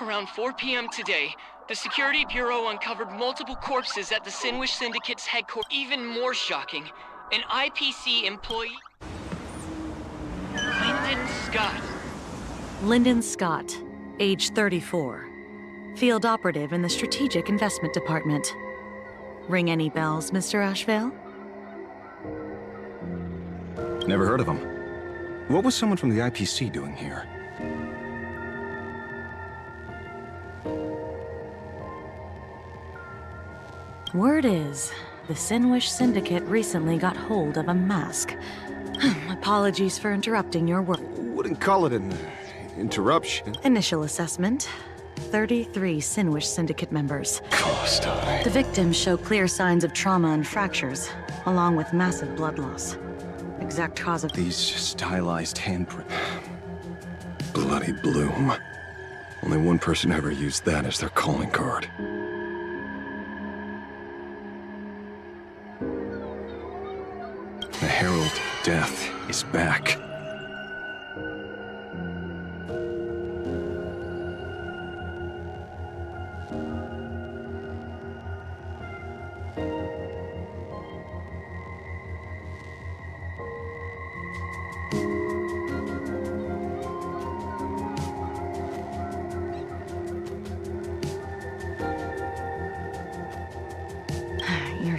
Around 4 p.m. today, the Security Bureau uncovered multiple corpses at the Sinwish Syndicate's headquarters. Even more shocking, an IPC employee... Lyndon Scott. Lyndon Scott, age 34. Field operative in the Strategic Investment Department. Ring any bells, Mr. Ashvale? Never heard of him. What was someone from the IPC doing here? Word is, the Sinwish Syndicate recently got hold of a mask. Apologies for interrupting your work. Wouldn't call it an interruption. Initial assessment. 33 Sinwish Syndicate members. The victims show clear signs of trauma and fractures, along with massive blood loss. Exact cause of... These stylized handprint. Bloody Bloom. Only one person ever used that as their calling card. The Herald of Death is back.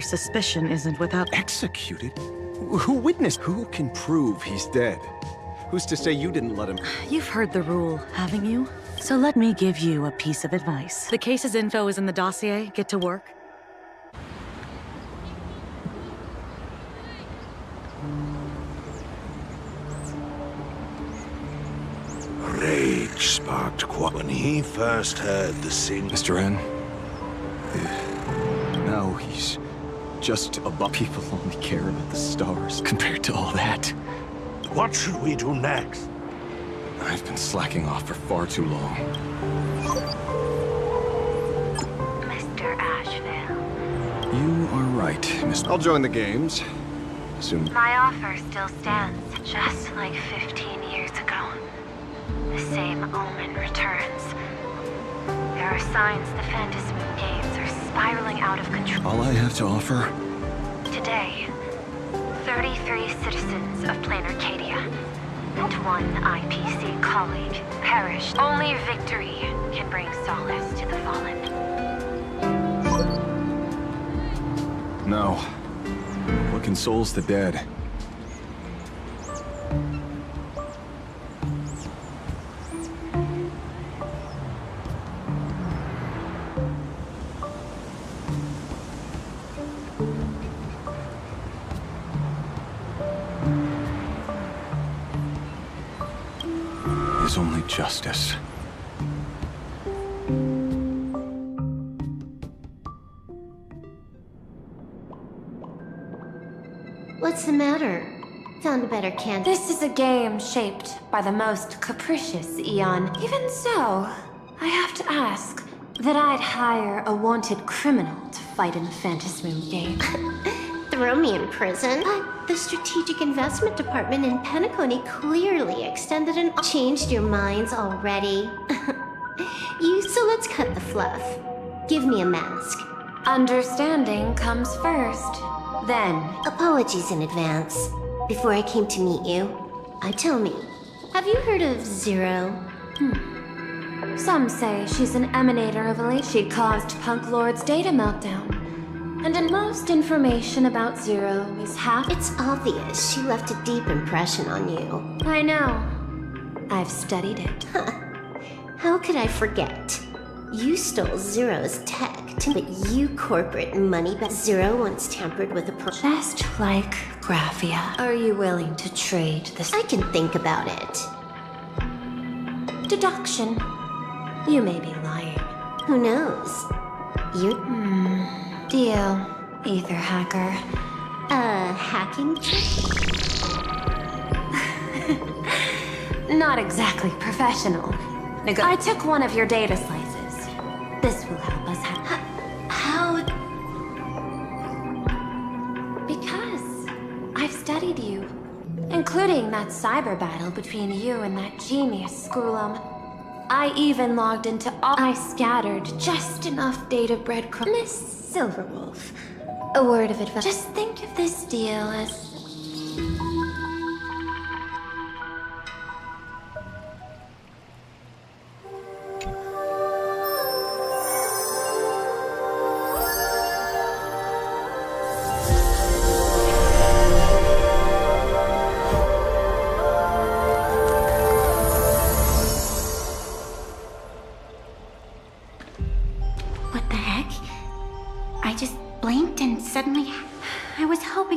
suspicion isn't without... Executed? Who witnessed? Who can prove he's dead? Who's to say you didn't let him... You've heard the rule, haven't you? So let me give you a piece of advice. The case's info is in the dossier. Get to work. Rage sparked when he first heard the sing. Mr. N. Now he's just above. People only care about the stars compared to all that. What should we do next? I've been slacking off for far too long. Mr. Asheville. You are right, Mr. I'll join the games. Soon. My offer still stands, just like 15 years ago. The same omen returns. There are signs the Phantasmoon games are spiraling out of control. All I have to offer? Today, 33 citizens of planar Arcadia and one IPC colleague perished. Only victory can bring solace to the fallen. No. What consoles the dead? Is only justice. What's the matter? Found a better candidate. This is a game shaped by the most capricious Eon. Even so, I have to ask that I'd hire a wanted criminal to fight in the Phantasmoon game. Throw me in prison? But the Strategic Investment Department in Penacony clearly extended an... Changed your minds already? So let's cut the fluff. Give me a mask. Understanding comes first. Then... Apologies in advance. Before I came to meet you, tell me, have you heard of Zero? Some say she's an emanator of elite. She caused Punk Lord's data meltdown. And in most information about Zero is half... It's obvious she left a deep impression on you. I know. I've studied it. How could I forget? You stole Zero's tech, but you corporate money, but Zero once tampered with a Just like Graphia. Are you willing to trade this? I can think about it. Deduction. You may be lying. Who knows? You... Deal, Ether Hacker. Hacking trick? Not exactly professional. I took one of your data slices. This will help us have... How... Because I've studied you. Including that cyber battle between you and that genius Scroolum. I even logged into all... I scattered just enough data breadcrumbs. Miss Silverwolf, a word of advice. Just think of this deal as...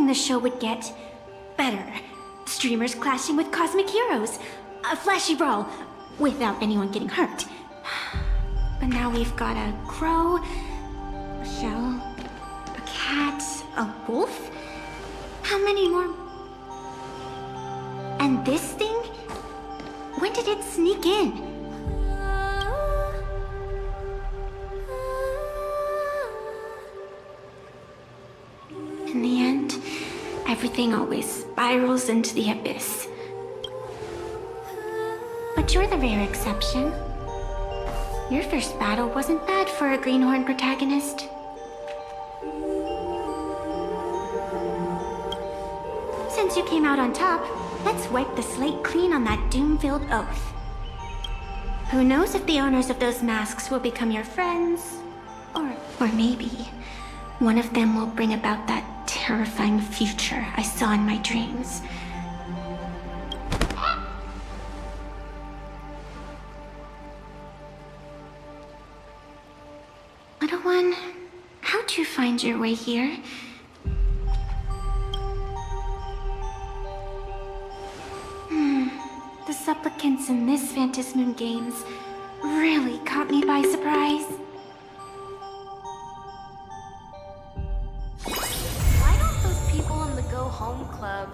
The show would get better. Streamers clashing with cosmic heroes. A flashy brawl without anyone getting hurt. But now we've got a crow, a shell, a cat, a wolf. How many more? And this thing? When did it sneak in? In the end, everything always spirals into the abyss. But you're the rare exception. Your first battle wasn't bad for a greenhorn protagonist. Since you came out on top, let's wipe the slate clean on that doom-filled oath. Who knows if the owners of those masks will become your friends? Or maybe One of them will bring about that terrifying future I saw in my dreams. Little one, how'd you find your way here? The supplicants in this Phantasmoon Games really caught me by surprise. Why don't those people in the Go Home Club?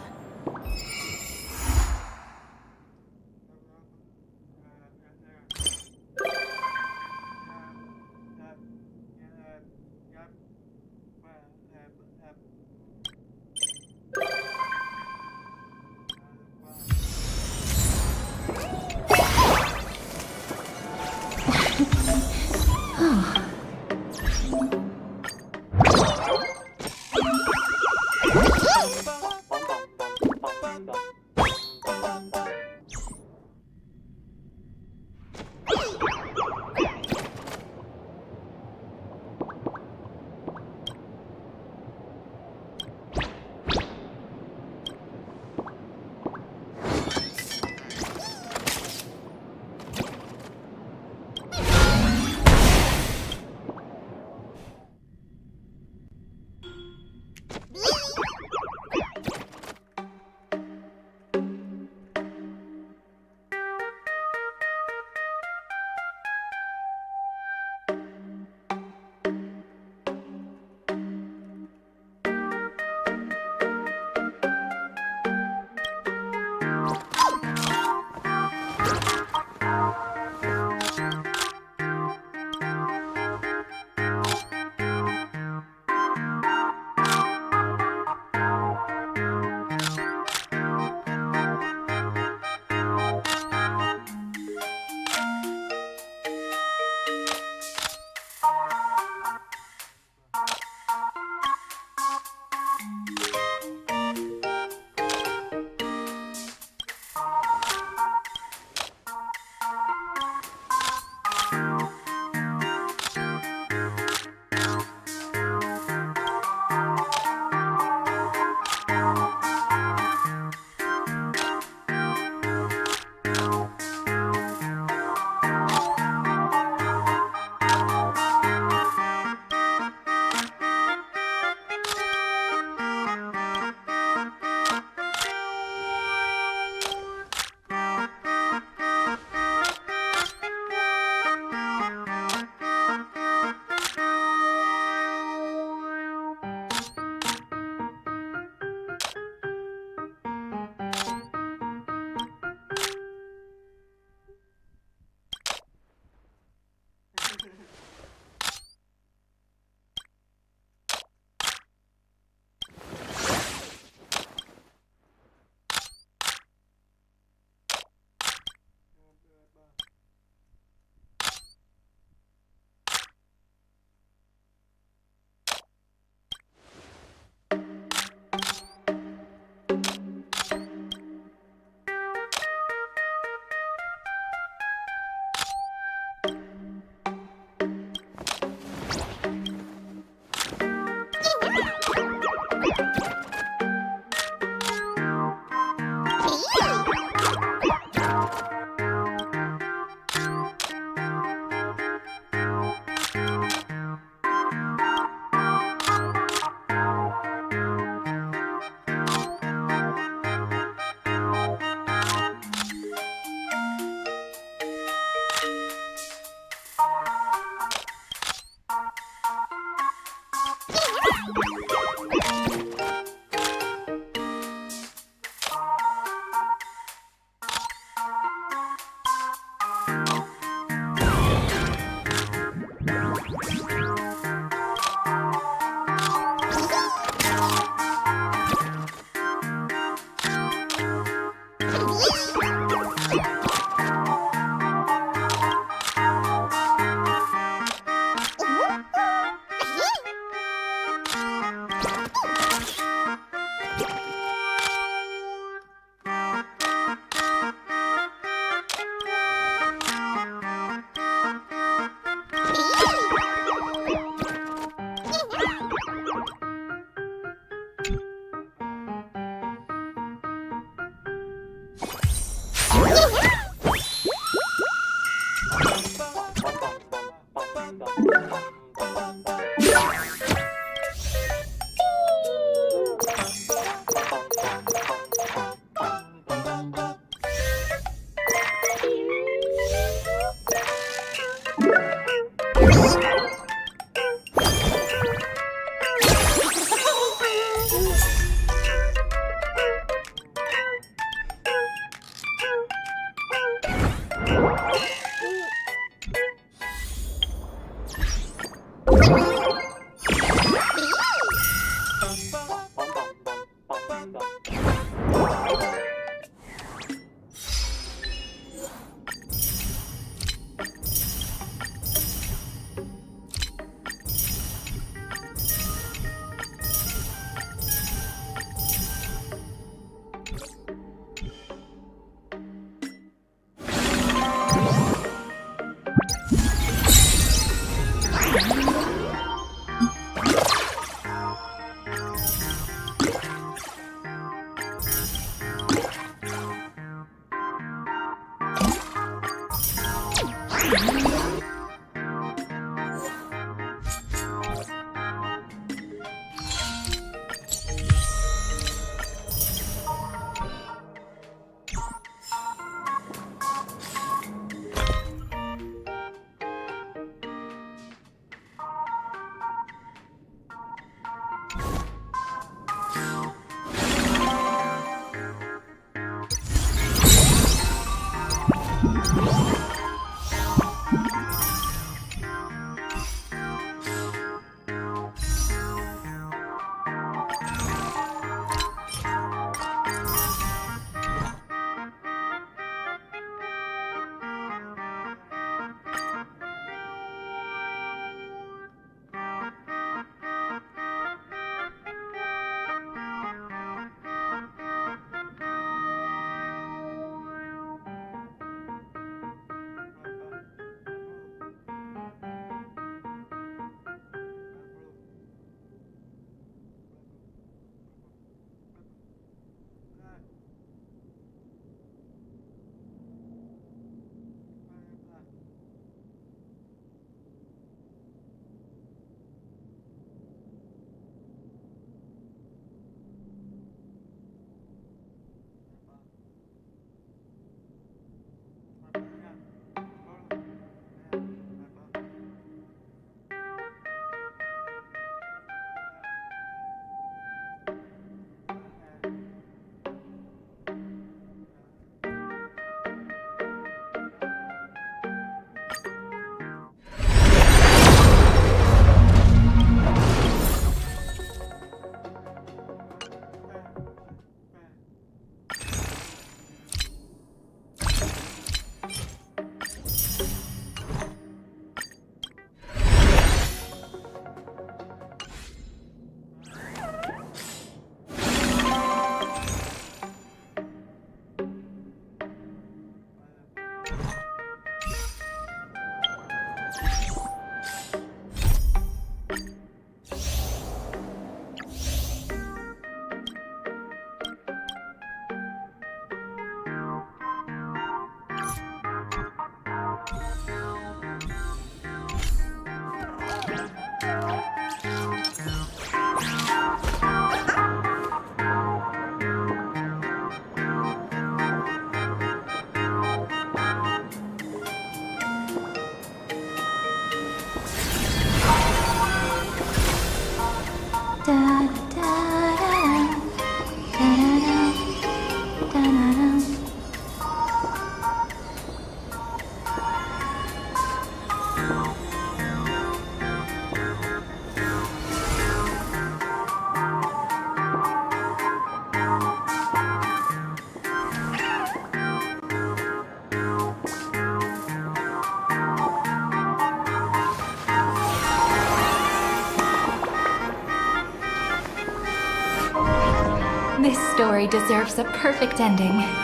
This story deserves a perfect ending.